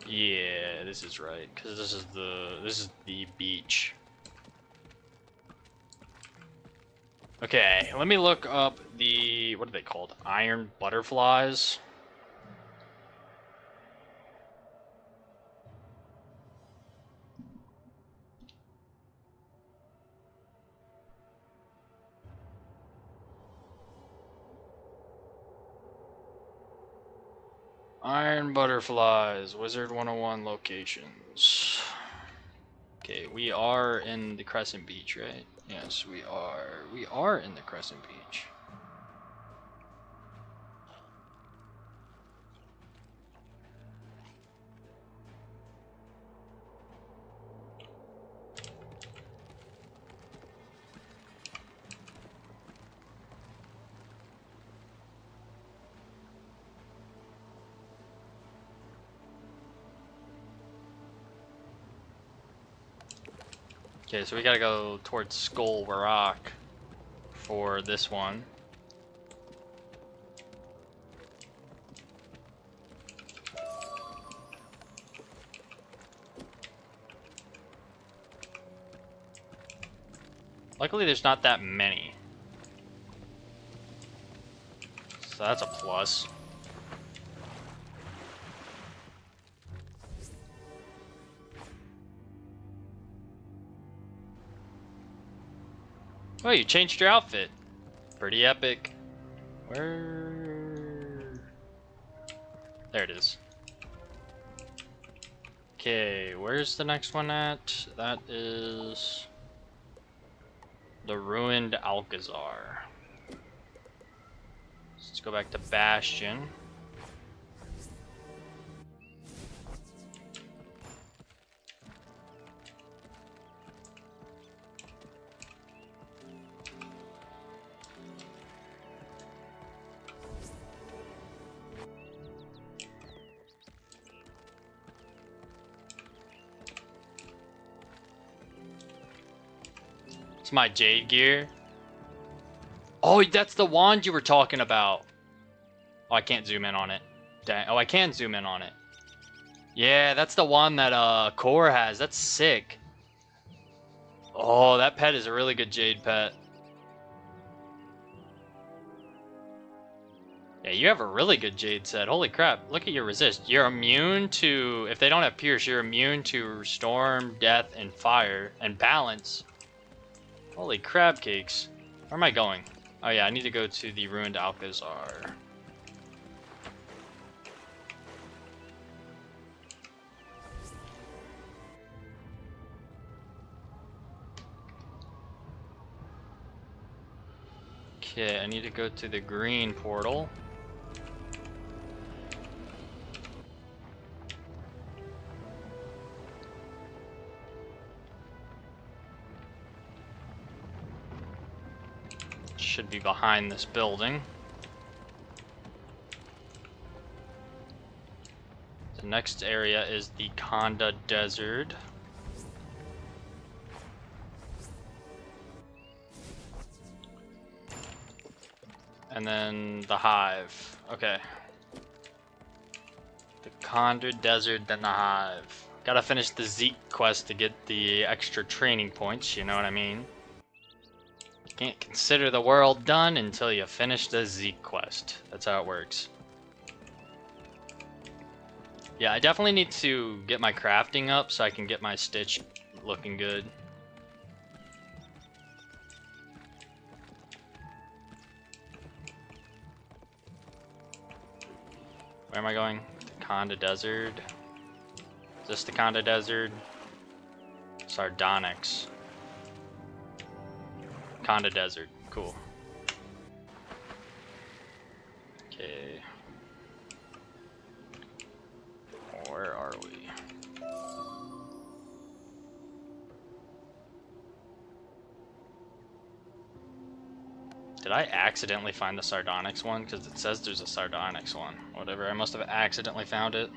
Yeah, this is right, because this is the beach. Okay, let me look up the, what are they called? Iron butterflies. Iron butterflies, Wizard101 locations. Okay, we are in the Crescent Beach, right? Yes, we are. We are in the Crescent Beach. Okay, so we gotta go towards Skull Rock for this one. Luckily, there's not that many. So that's a plus. Oh, you changed your outfit. Pretty epic. Where? There it is. Okay, where's the next one at? That is the ruined Alcazar. Let's go back to Bastion. It's my Jade gear. Oh, that's the wand you were talking about. Oh, I can't zoom in on it. Dang. Oh, I can zoom in on it. Yeah, that's the one that Core has. That's sick. Oh, that pet is a really good Jade pet. Yeah, you have a really good Jade set. Holy crap. Look at your resist. You're immune to, if they don't have Pierce, you're immune to Storm, Death, and Fire, and Balance. Holy crab cakes. Where am I going? Oh yeah, I need to go to the ruined Alcazar. Okay, I need to go to the green portal. Should be behind this building. The next area is the Conda Desert. And then the Hive. Okay. The Conda Desert, then the Hive. Gotta finish the Zeke quest to get the extra training points, you know what I mean? Can't consider the world done until you finish the Zeke quest. That's how it works. Yeah, I definitely need to get my crafting up so I can get my Stitch looking good. Where am I going? The Conda Desert. Is this the Conda Desert? Sardonyx. Conda Desert. Cool. Okay. Where are we? Did I accidentally find the sardonyx one? Because it says there's a sardonyx one. Whatever, I must have accidentally found it.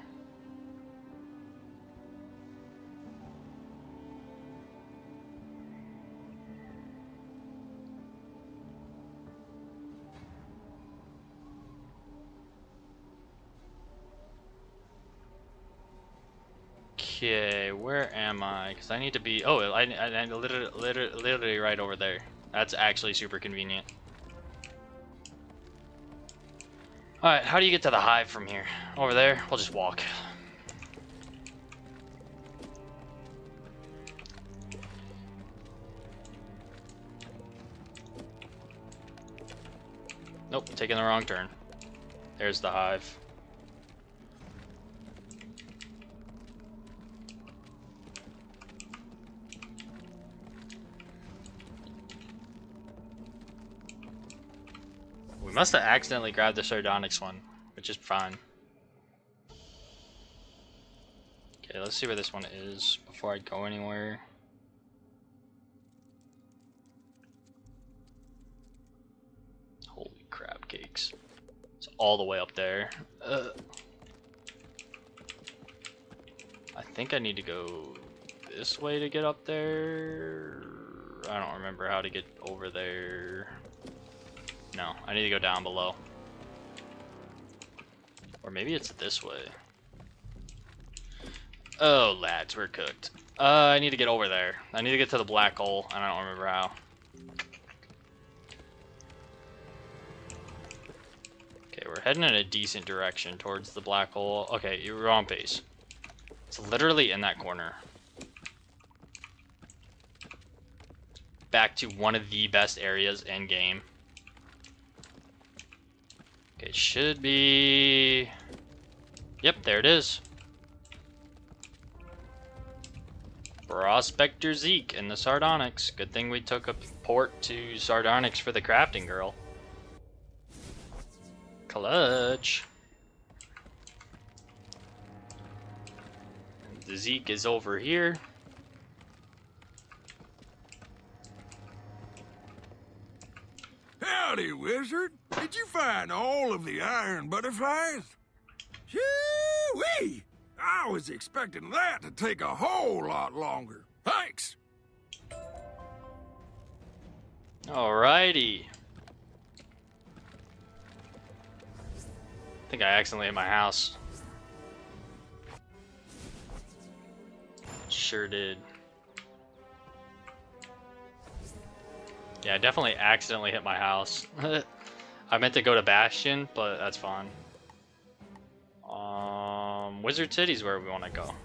Okay, where am I? Because I need to be... Oh, I literally right over there. That's actually super convenient. Alright, how do you get to the hive from here? Over there? We'll just walk. Nope, taking the wrong turn. There's the hive. We must have accidentally grabbed the sardonyx one, which is fine. Okay, let's see where this one is before I go anywhere. Holy crab cakes. It's all the way up there. I think I need to go this way to get up there. I don't remember how to get over there. No, I need to go down below. Or maybe it's this way. Oh, lads, we're cooked. I need to get over there. I need to get to the black hole, and I don't remember how. Okay, we're heading in a decent direction towards the black hole. Okay, you're on pace. It's literally in that corner. Back to one of the best areas in game. Okay, should be... Yep, there it is. Prospector Zeke and the Sardonyx. Good thing we took a port to Sardonyx for the crafting girl. Clutch. The Zeke is over here. Howdy, Wizard. Did you find all of the iron butterflies? Shoo-wee! I was expecting that to take a whole lot longer. Thanks. Alrighty. I think I accidentally hit my house. Sure did. Yeah, I definitely accidentally hit my house. I meant to go to Bastion, but that's fine. Wizard City's where we want to go.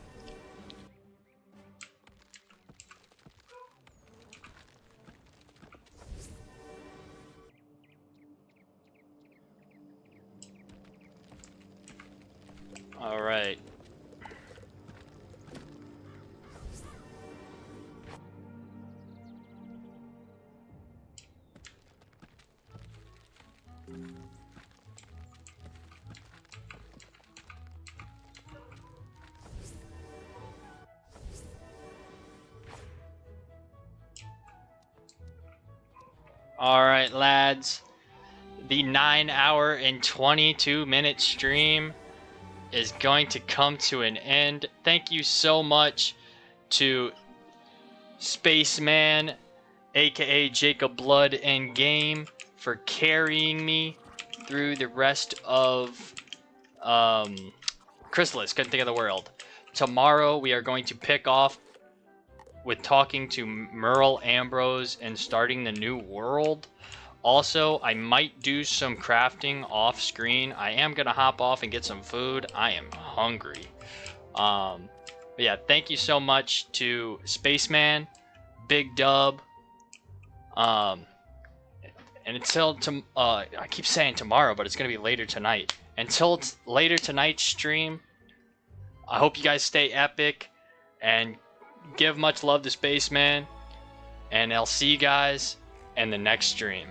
All right. Alright, lads. The 9-hour and 22-minute stream is going to come to an end. Thank you so much to Spaceman, aka Jacob Blood and Game, for carrying me through the rest of Chrysalis. Couldn't think of the world. Tomorrow we are going to pick off with talking to Merle Ambrose and starting the new world. Also, I might do some crafting off screen. I am gonna hop off and get some food. I am hungry. But yeah, thank you so much to Spaceman, Big Dub, and until I keep saying tomorrow, but it's gonna be later tonight. Until later tonight's stream, I hope you guys stay epic and give much love to Spaceman, and I'll see you guys in the next stream.